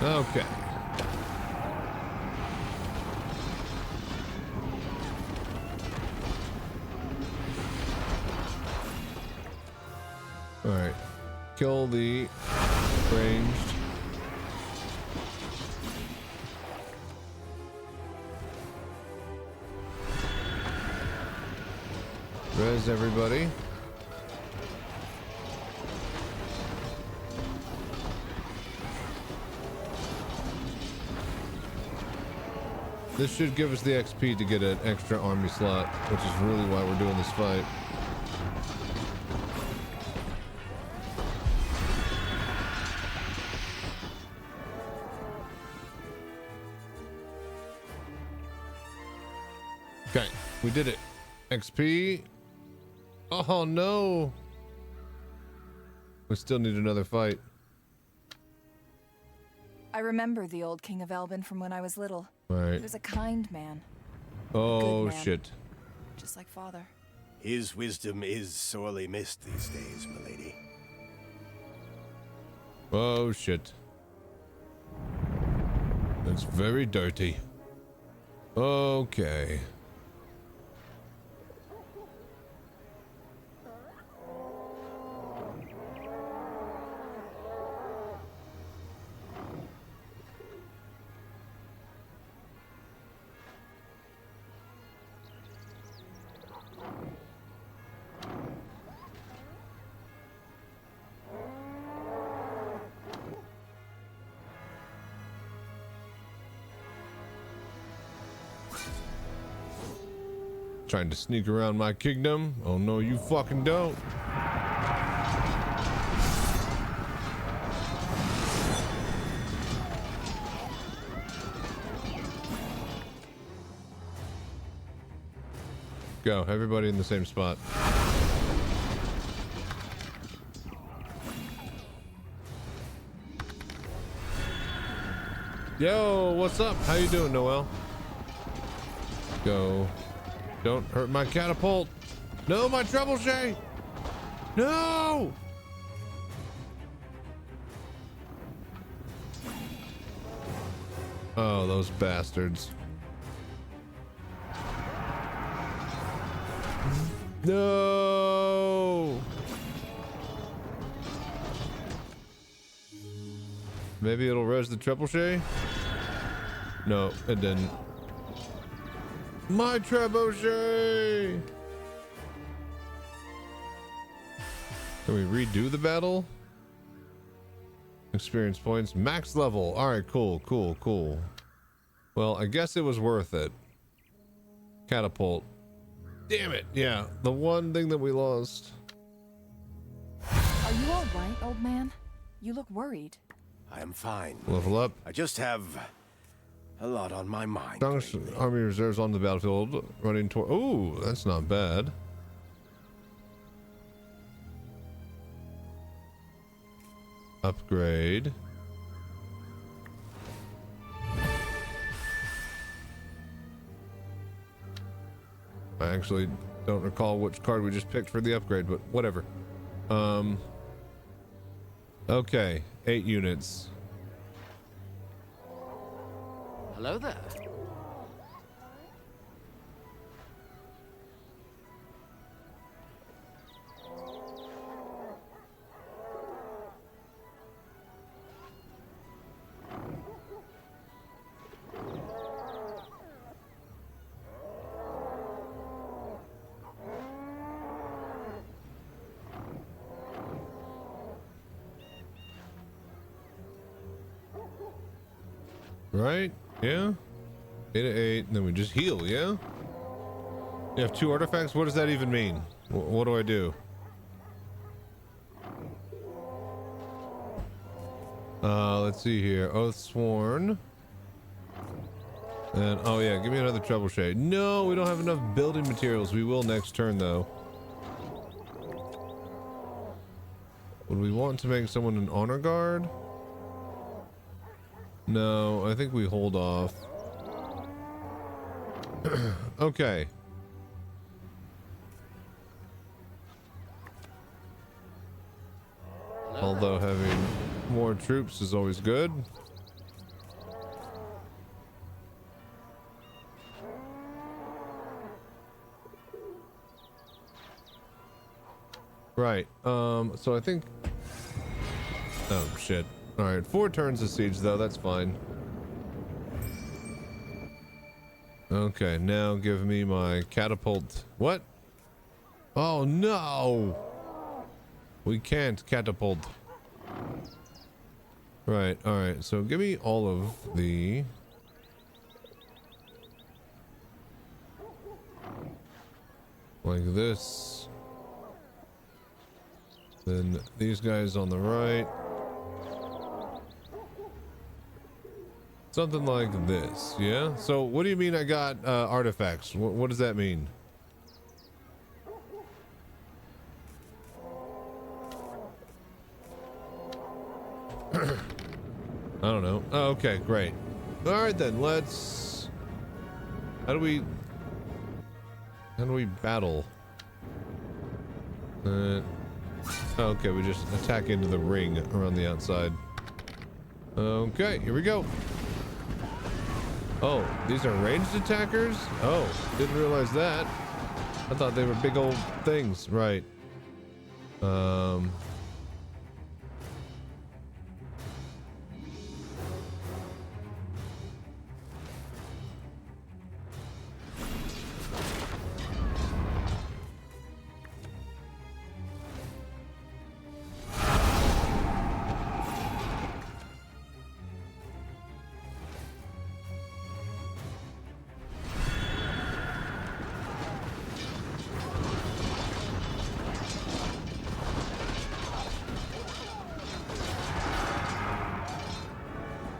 Okay. All right. Kill the ranged. Res everybody. This should give us the XP to get an extra army slot, which is really why we're doing this fight. Okay, we did it. XP. Oh no. We still need another fight. I remember the old King of Elbin from when I was little. Right. He was a kind man. Oh, Good man. shit. Just like father. His wisdom is sorely missed these days, milady. Oh, shit. That's very dirty. Okay. Trying to sneak around my kingdom? Oh no, you fucking don't. Go, everybody in the same spot. Yo, what's up? How you doing, Noel? Go. Don't hurt my catapult. No, my trebuchet. No. Oh, those bastards. No. Maybe it'll res the trebuchet. No, it didn't. My trebuchet! Can we redo the battle? Experience points, max level. Alright, cool, cool, cool. Well, I guess it was worth it. Catapult. Damn it, yeah, the one thing that we lost. Are you all right, old man? You look worried. I am fine. Level up. I just have A lot on my mind. Strongest army reserves on the battlefield running toward. Oh, that's not bad. Upgrade. I actually don't recall which card we just picked for the upgrade, but whatever. Okay, 8 units. Hello there. Right? Yeah. 8 to 8, and then we just heal, yeah? You have 2 artifacts? What does that even mean? What do I do? Let's see here. Oath sworn. And, oh yeah, give me another trebuchet. No, we don't have enough building materials. We will next turn, though. Would we want to make someone an honor guard? No, I think we hold off. Okay. Although having more troops is always good. Right. So I think. Oh shit. All right. 4 turns of siege though. That's fine. Okay. Now give me my catapult. What? Oh no. We can't catapult. Right. All right. So give me all of the. Like this. Then these guys on the right. Something like this, yeah? So what do you mean I got artifacts? What does that mean? I don't know. Oh, okay, great. All right then, let's... How do we battle? Okay, we just attack into the ring around the outside. Okay, here we go. Oh, these are ranged attackers? Oh, didn't realize that. I thought they were big old things. Right.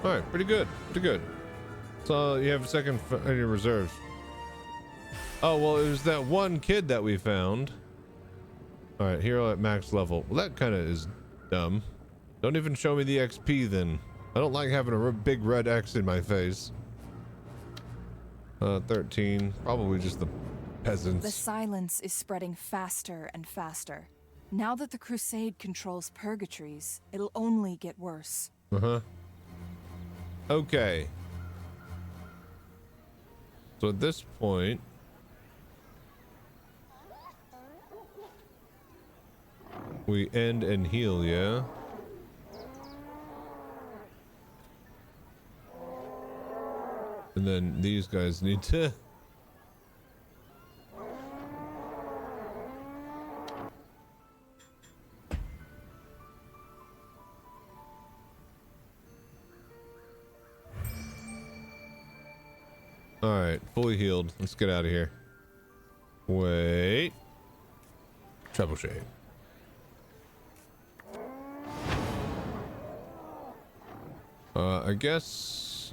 Alright, pretty good. Pretty good. So you have a second in your reserves. Oh, well, it was that one kid that we found. Alright, hero at max level. Well, that kind of is dumb. Don't even show me the XP then. I don't like having a big red X in my face. 13. Probably just the peasants. The silence is spreading faster and faster. Now that the Crusade controls purgatories, it'll only get worse. Uh-huh. Okay. So at this point, we end and heal, yeah? And then these guys need to... Alright, fully healed. Let's get out of here. Wait. Trebuchet. I guess...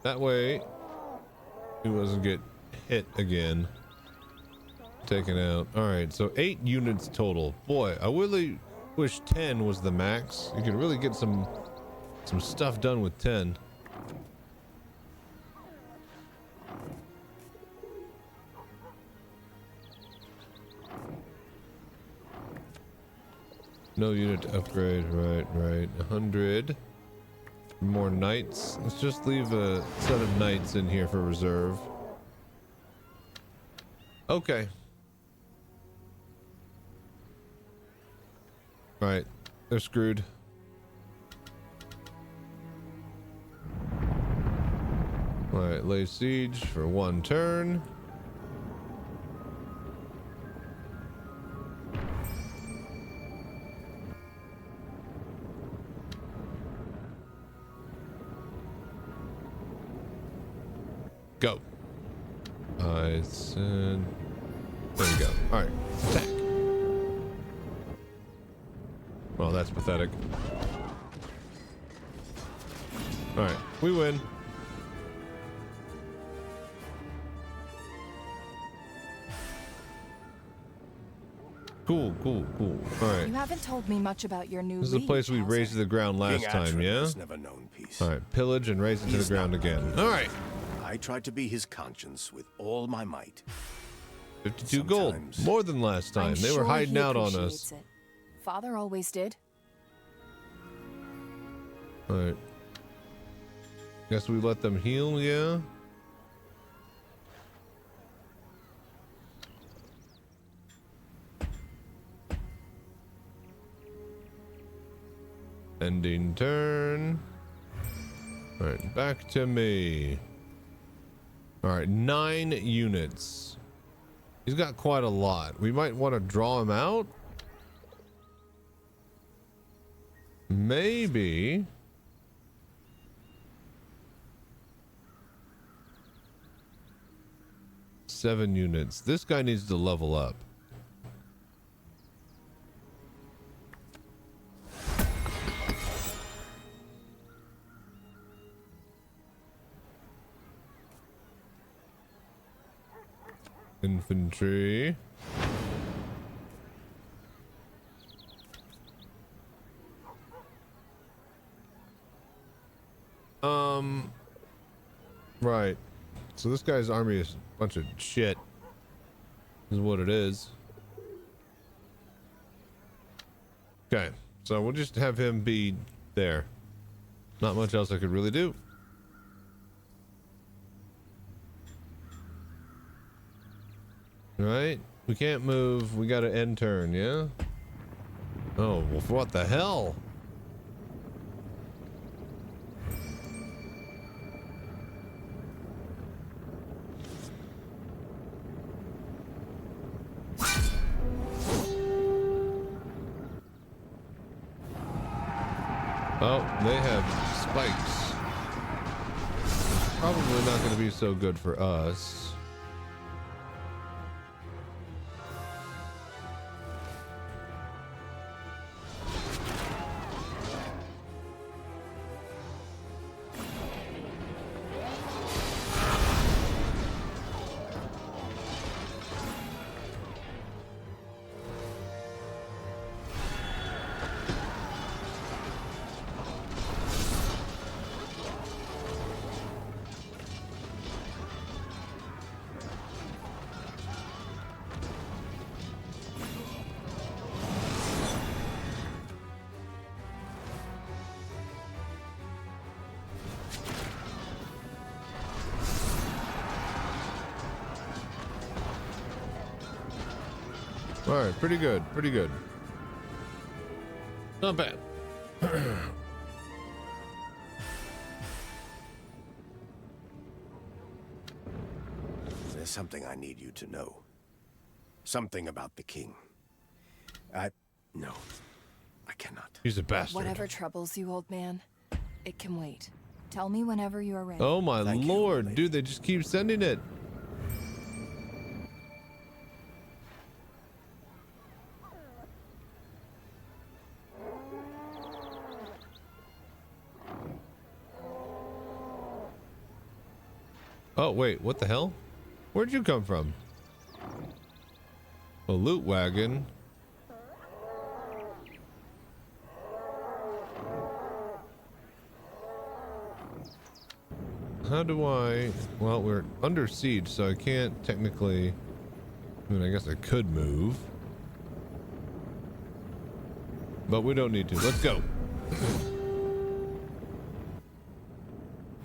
That way, he doesn't get hit again. Taken out. All right, so 8 units total. Boy, I really wish 10 was the max. You could really get some stuff done with 10. No unit to upgrade. Right. 100 more knights. Let's just leave a set of knights in here for reserve. Okay. Right, they're screwed. Alright, lay siege for 1 turn. Go. I said... There we go. Alright, attack. Well, that's pathetic. Alright, we win. Cool. Alright. You haven't told me much about your new This is the place we Hauser. razed to the ground last time, yeah? Never known peace. Alright, pillage and raze it to the ground again. Alright. I tried to be his conscience with all my might. 52 gold. More than last time. I'm They were sure hiding he out on appreciates us. it. Father always did. Alright. Guess we let them heal, yeah? Ending turn. Alright, back to me. Alright, 9 units. He's got quite a lot. We might want to draw him out. Maybe. Seven units. This guy needs to level up. Infantry. Right. So this guy's army is a bunch of shit. Is what it is. Okay. So we'll just have him be there. Not much else I could really do. Right? We can't move. We gotta end turn, yeah? Oh, well, what the hell? Oh, they have spikes. Probably not going to be so good for us. All right, pretty good, pretty good. Not bad. There's something I need you to know. Something about the king. No, I cannot. He's a bastard. Whatever troubles you, old man, it can wait. Tell me whenever you are ready. Oh my lord, dude, they just keep sending it. Oh, wait, what the hell? Where'd you come from? A loot wagon. How do I... Well, we're under siege, so I can't technically... I mean, I guess I could move. But we don't need to. Let's go.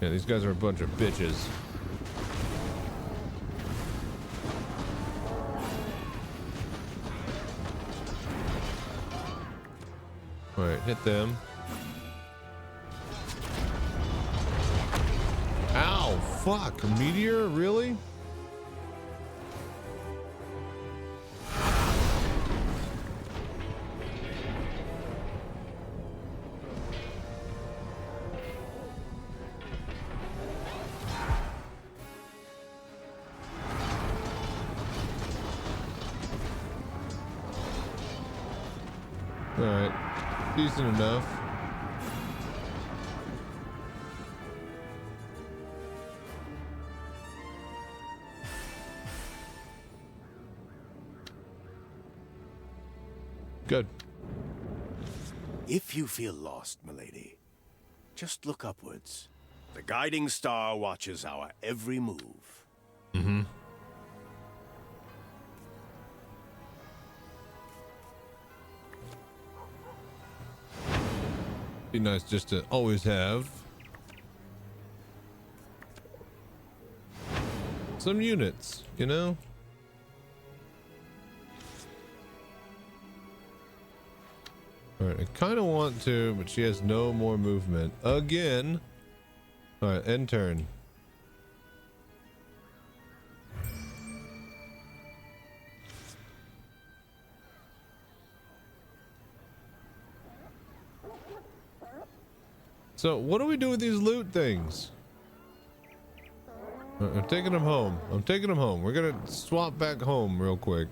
Yeah, these guys are a bunch of bitches. Alright, hit them. Ow, fuck. A meteor? Really? Alright. Decent enough. Good. If you feel lost, milady, just look upwards. The guiding star watches our every move. Mm-hmm. Be nice just to always have some units, you know? Alright, I kind of want to, but she has no more movement. Again. Alright, end turn. So, what do we do with these loot things? I'm taking them home. I'm taking them home. We're gonna swap back home real quick.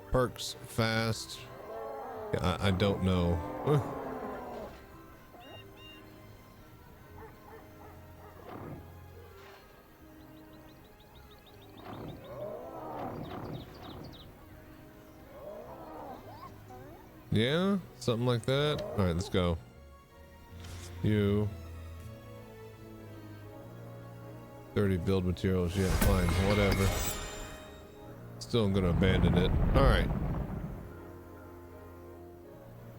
Perks fast. Yeah, I don't know. Yeah, something like that. All right, let's go. You 30 build materials. Yeah, fine, whatever. Still gonna abandon it. All right.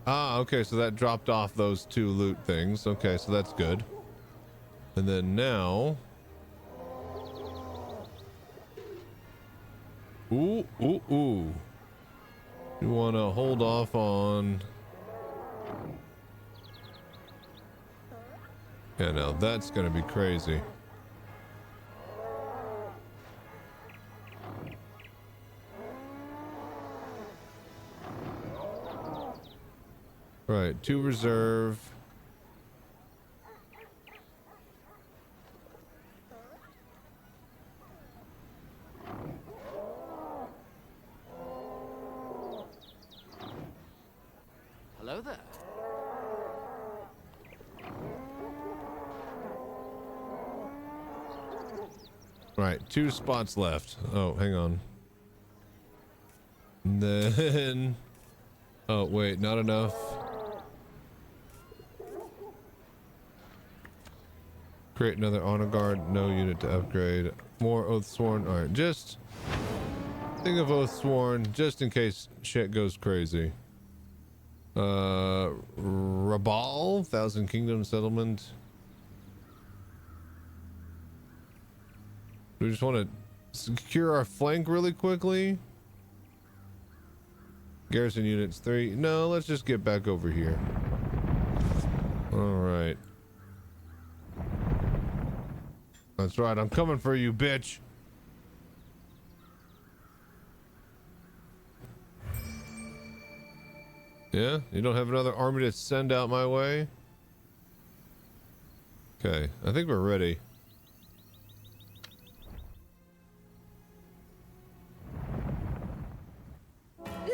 Ah, okay, so that dropped off those two loot things. Okay, so that's good. And then now, ooh. You want to hold off on... Yeah, no, that's going to be crazy. Right, 2 reserve. Hello there. Right, 2 spots left. Oh, hang on. And then... Oh, wait, not enough. Create another honor guard. No unit to upgrade. More oath sworn. Alright, just... think of oath sworn, just in case shit goes crazy. Rabal, Thousand Kingdom Settlement. We just want to secure our flank really quickly. Garrison units 3. No, let's just get back over here. All right. That's right. I'm coming for you, bitch. Yeah? You don't have another army to send out my way? Okay, I think we're ready.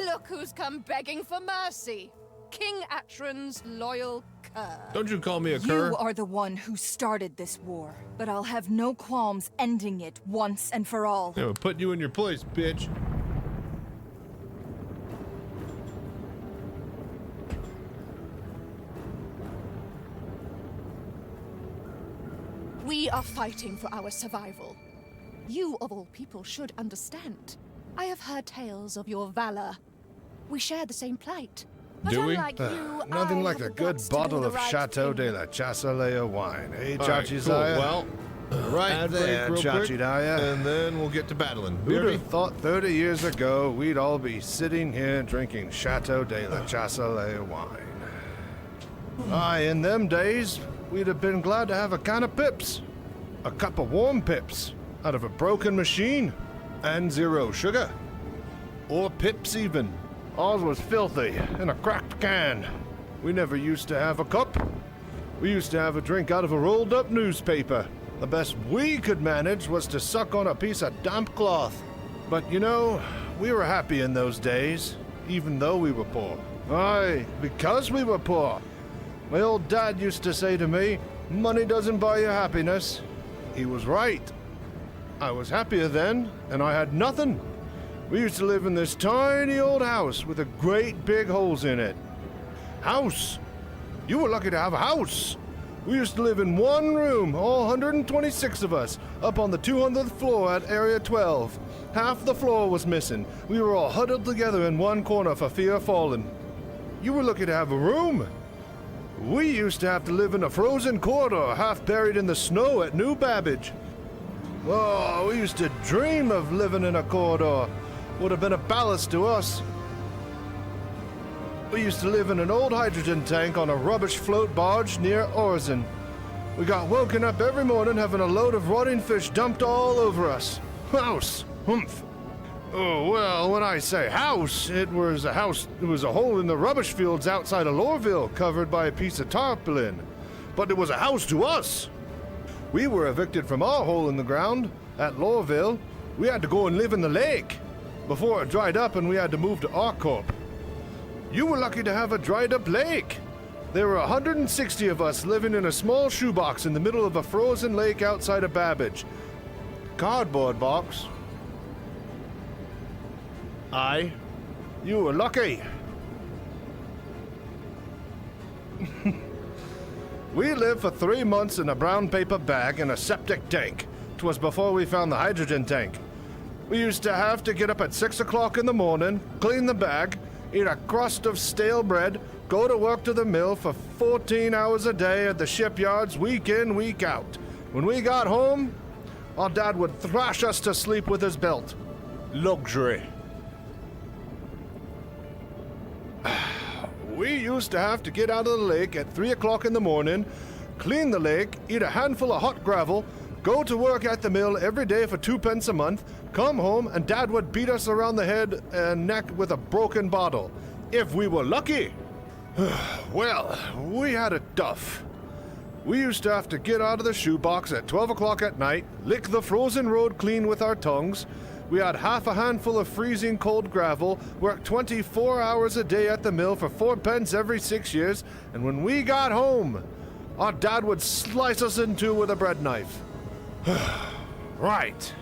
Look who's come begging for mercy. King Atron's loyal cur. Don't you call me a cur? You are the one who started this war, but I'll have no qualms ending it once and for all. Yeah, we'll put you in your place, bitch. We are fighting for our survival. You, of all people, should understand. I have heard tales of your valor. We share the same plight. But Do we? unlike you, Nothing I like have a the good guts to do bottle the of right Chateau thing. de la Chassalea wine, eh, All right, Chachi cool. Zaya? Well, right ad break there, real quick, Chachi Daya. and then we'll get to battling. Who'd BRB? have thought 30 years ago we'd all be sitting here drinking Chateau de la Chassalea wine? Aye, in them days, we'd have been glad to have a can of pips. A cup of warm pips out of a broken machine. And 0 sugar. Or pips even. Ours was filthy in a cracked can. We never used to have a cup. We used to have a drink out of a rolled up newspaper. The best we could manage was to suck on a piece of damp cloth. But you know, we were happy in those days, even though we were poor. Aye, because we were poor. My old dad used to say to me, money doesn't buy you happiness. He was right. I was happier then, and I had nothing. We used to live in this tiny old house with a great big holes in it. House! You were lucky to have a house! We used to live in one room, all 126 of us, up on the 200th floor at Area 12. Half the floor was missing. We were all huddled together in one corner for fear of falling. You were lucky to have a room. We used to have to live in a frozen corridor, half buried in the snow at New Babbage. Oh, we used to dream of living in a corridor. Would have been a ballast to us. We used to live in an old hydrogen tank on a rubbish float barge near Orzen. We got woken up every morning having a load of rotting fish dumped all over us. House! Humph! Oh, well, when I say house, it was a hole in the rubbish fields outside of Lorville, covered by a piece of tarpaulin. But it was a house to us. We were evicted from our hole in the ground at Lorville. We had to go and live in the lake before it dried up, and we had to move to Arcorp. You were lucky to have a dried up lake. There were 160 of us living in a small shoebox in the middle of a frozen lake outside of Babbage. Cardboard box. Aye, you were lucky. We lived for 3 months in a brown paper bag in a septic tank. 'Twas before we found the hydrogen tank. We used to have to get up at 6 o'clock in the morning, clean the bag, eat a crust of stale bread, go to work to the mill for 14 hours a day at the shipyards, week in, week out. When we got home, our dad would thrash us to sleep with his belt. Luxury. We used to have to get out of the lake at 3 o'clock in the morning, clean the lake, eat a handful of hot gravel, go to work at the mill every day for 2 pence a month, come home, and Dad would beat us around the head and neck with a broken bottle. If we were lucky. Well, we had it tough. We used to have to get out of the shoebox at 12 o'clock at night, lick the frozen road clean with our tongues. We had half a handful of freezing cold gravel, worked 24 hours a day at the mill for 4 pence every 6 years, and when we got home, our dad would slice us in two with a bread knife. Right.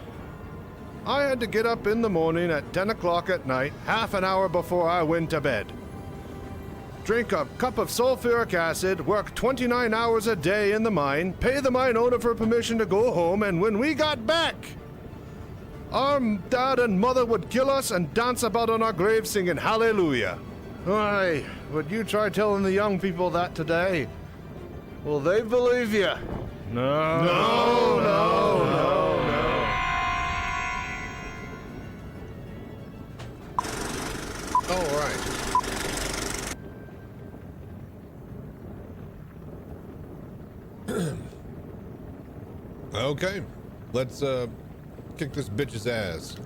I had to get up in the morning at 10 o'clock at night, half an hour before I went to bed. Drink a cup of sulfuric acid, work 29 hours a day in the mine, pay the mine owner for permission to go home, and when we got back, our dad and mother would kill us and dance about on our grave singing hallelujah. Aye, would you try telling the young people that today? Will they believe you? No. No. All right. Okay, let's kick this bitch's ass.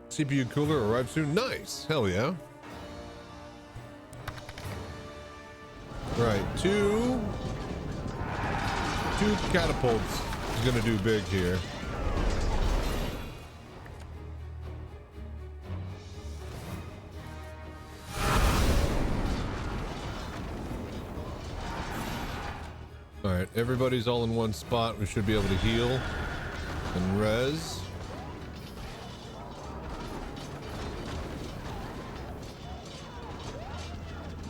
CPU cooler arrived soon. Nice. Hell yeah. Right, 2 2 catapults is gonna do big here. All right, everybody's all in one spot. We should be able to heal and res.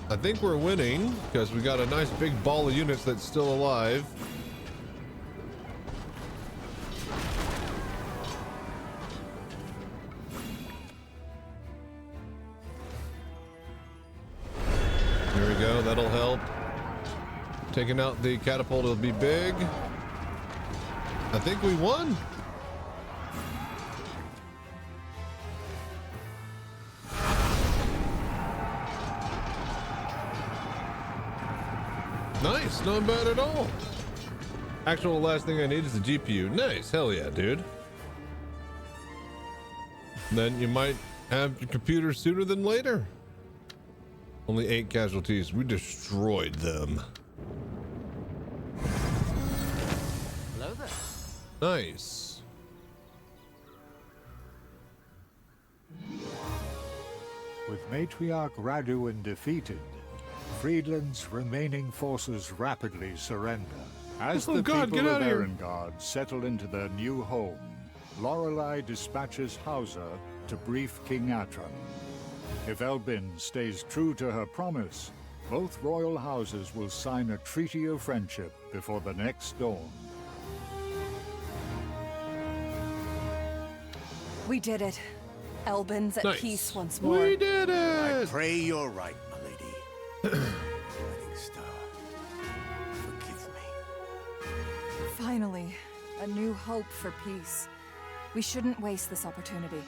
I think we're winning because we got a nice big ball of units that's still alive. Here we go, that'll help. Taking out the catapult will be big. I think we won. Nice, not bad at all. Actual last thing I need is the GPU. Nice, hell yeah, dude. Then you might have your computer sooner than later. Only 8 casualties. We destroyed them. Hello there. Nice. With Matriarch Raduin defeated, Friedland's remaining forces rapidly surrender. As the people of Erengard settle into their new home, Lorelei dispatches Hauser to brief King Atron. If Elbin stays true to her promise, both royal houses will sign a treaty of friendship before the next dawn. We did it. Elbin's at peace once more. We did it! I pray you're right, my lady. Wedding Star, forgive me. Finally, a new hope for peace. We shouldn't waste this opportunity.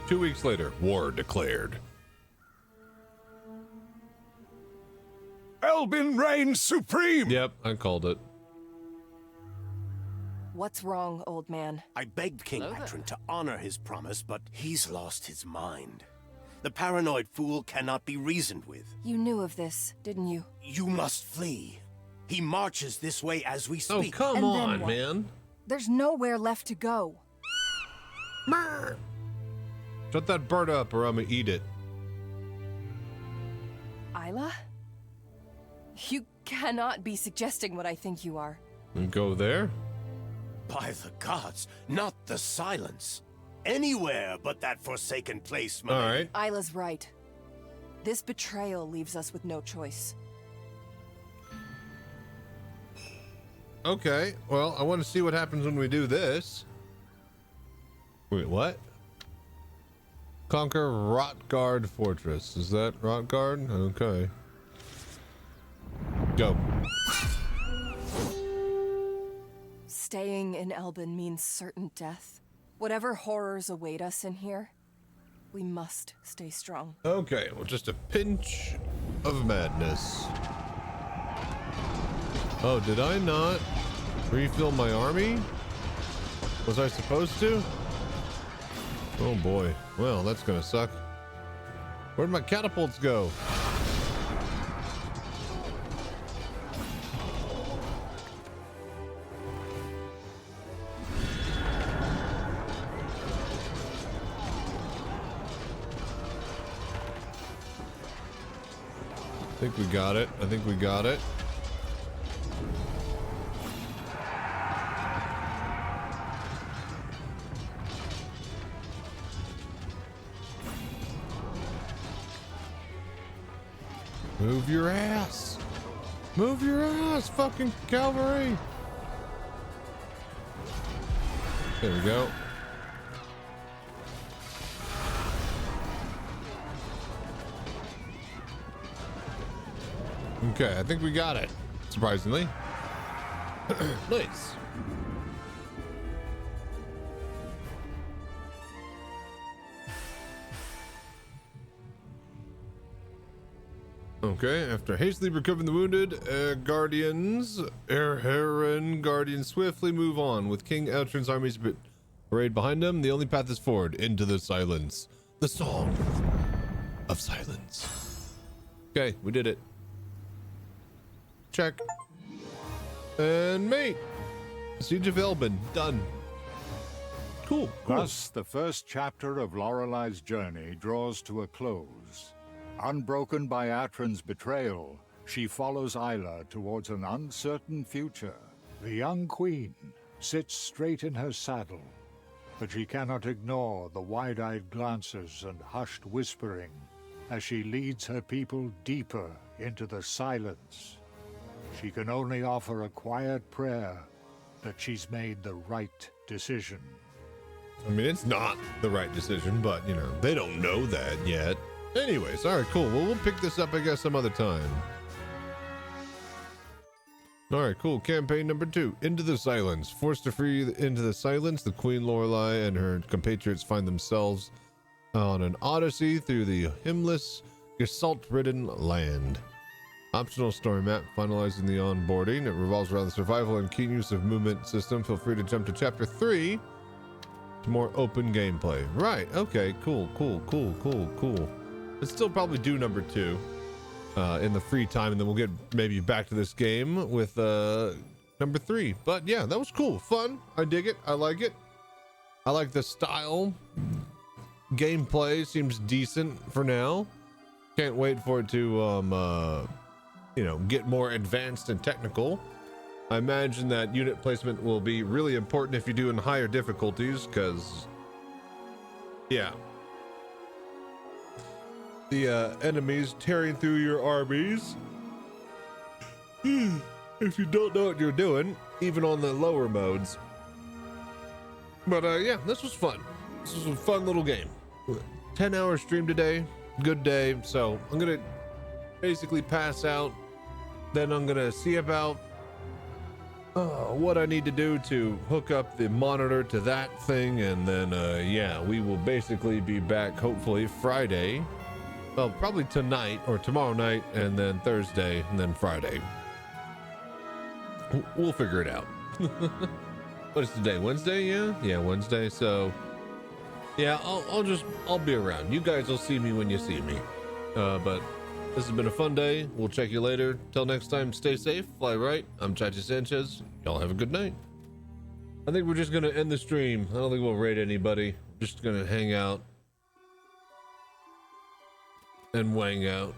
2 weeks later, war declared. Elbin reigns supreme! Yep, I called it. What's wrong, old man? I begged King Atron to honor his promise, but he's lost his mind. The paranoid fool cannot be reasoned with. You knew of this, didn't you? You must flee. He marches this way as we speak. Oh, come on, man. There's nowhere left to go. Shut that bird up or I'm gonna eat it. Isla? You cannot be suggesting what I think you are. And go there? By the gods, not the silence. Anywhere but that forsaken place, my lady. All right. Isla's right. This betrayal leaves us with no choice. Okay, well, I want to see what happens when we do this. Wait, what? Conquer Rotgard Fortress. Is that Rotgard? Okay. Go. Staying in Elbin means certain death. Whatever horrors await us in here, we must stay strong. Okay, well, just a pinch of madness. Oh, did I not refill my army? Was I supposed to? Oh boy. Well, that's gonna suck. Where'd my catapults go? I think we got it. I think we got it. Move your ass. Move your ass, fucking cavalry. There we go. Okay, I think we got it, surprisingly. Nice. Okay, after hastily recovering the wounded, Guardians swiftly move on with King Eltrin's armies arrayed behind them. The only path is forward into the silence. The Song of Silence. Okay, we did it. Check. And mate, Siege of Elbin, done. Cool. Thus, the first chapter of Lorelei's journey draws to a close. Unbroken by Atron's betrayal, she follows Isla towards an uncertain future. The young queen sits straight in her saddle, but she cannot ignore the wide-eyed glances and hushed whispering as she leads her people deeper into the silence. She can only offer a quiet prayer that she's made the right decision. I mean, it's not the right decision, but, you know, they don't know that yet. Anyways, all right, cool. Well, we'll pick this up, I guess, some other time. All right, cool. Campaign number 2, Into the Silence. Forced to flee into the silence, the Queen Lorelei and her compatriots find themselves on an odyssey through the hymnless, gestalt-ridden land. Optional story map, finalizing the onboarding. It revolves around the survival and keen use of movement system. Feel free to jump to chapter 3 to more open gameplay. Right, okay, cool. Let's still probably do number 2 in the free time, and then we'll get maybe back to this game with number 3. But yeah, that was cool, fun. I dig it, I like it. I like the style. Gameplay seems decent for now. Can't wait for it to you know, get more advanced and technical. I imagine that unit placement will be really important if you do in higher difficulties, because yeah, the enemies tearing through your armies, if you don't know what you're doing, even on the lower modes. But yeah, this was fun. This was a fun little game. 10-hour stream today, good day. So I'm gonna basically pass out, then I'm gonna see about what I need to do to hook up the monitor to that thing, and then yeah, we will basically be back hopefully Friday. Well, probably tonight or tomorrow night, and then Thursday, and then Friday. We'll figure it out. What is today? Wednesday? Yeah, Wednesday. So yeah, I'll be around. You guys will see me when you see me. But this has been a fun day. We'll check you later. Till next time, stay safe, fly right. I'm Chachi Sanchez. Y'all have a good night. I think we're just gonna end the stream. I don't think we'll raid anybody. Just gonna hang out and wang out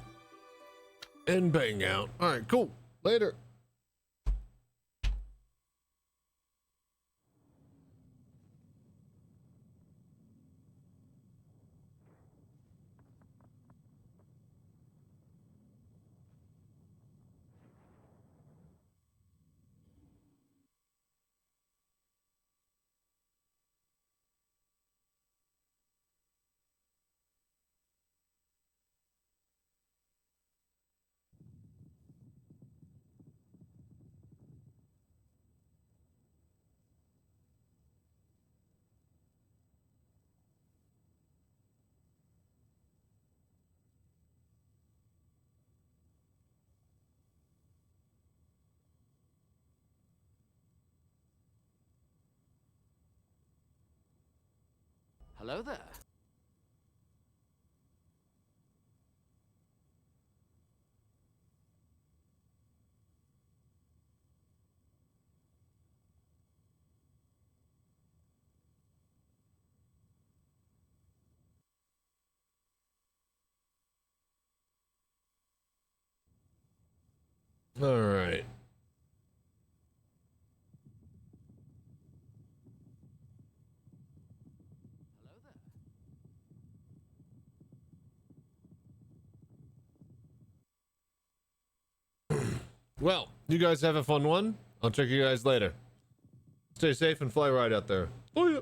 and bang out. All right, cool. Later. Hello there. All right. Well, you guys have a fun one. I'll check you guys later. Stay safe and fly right out there. Oh yeah.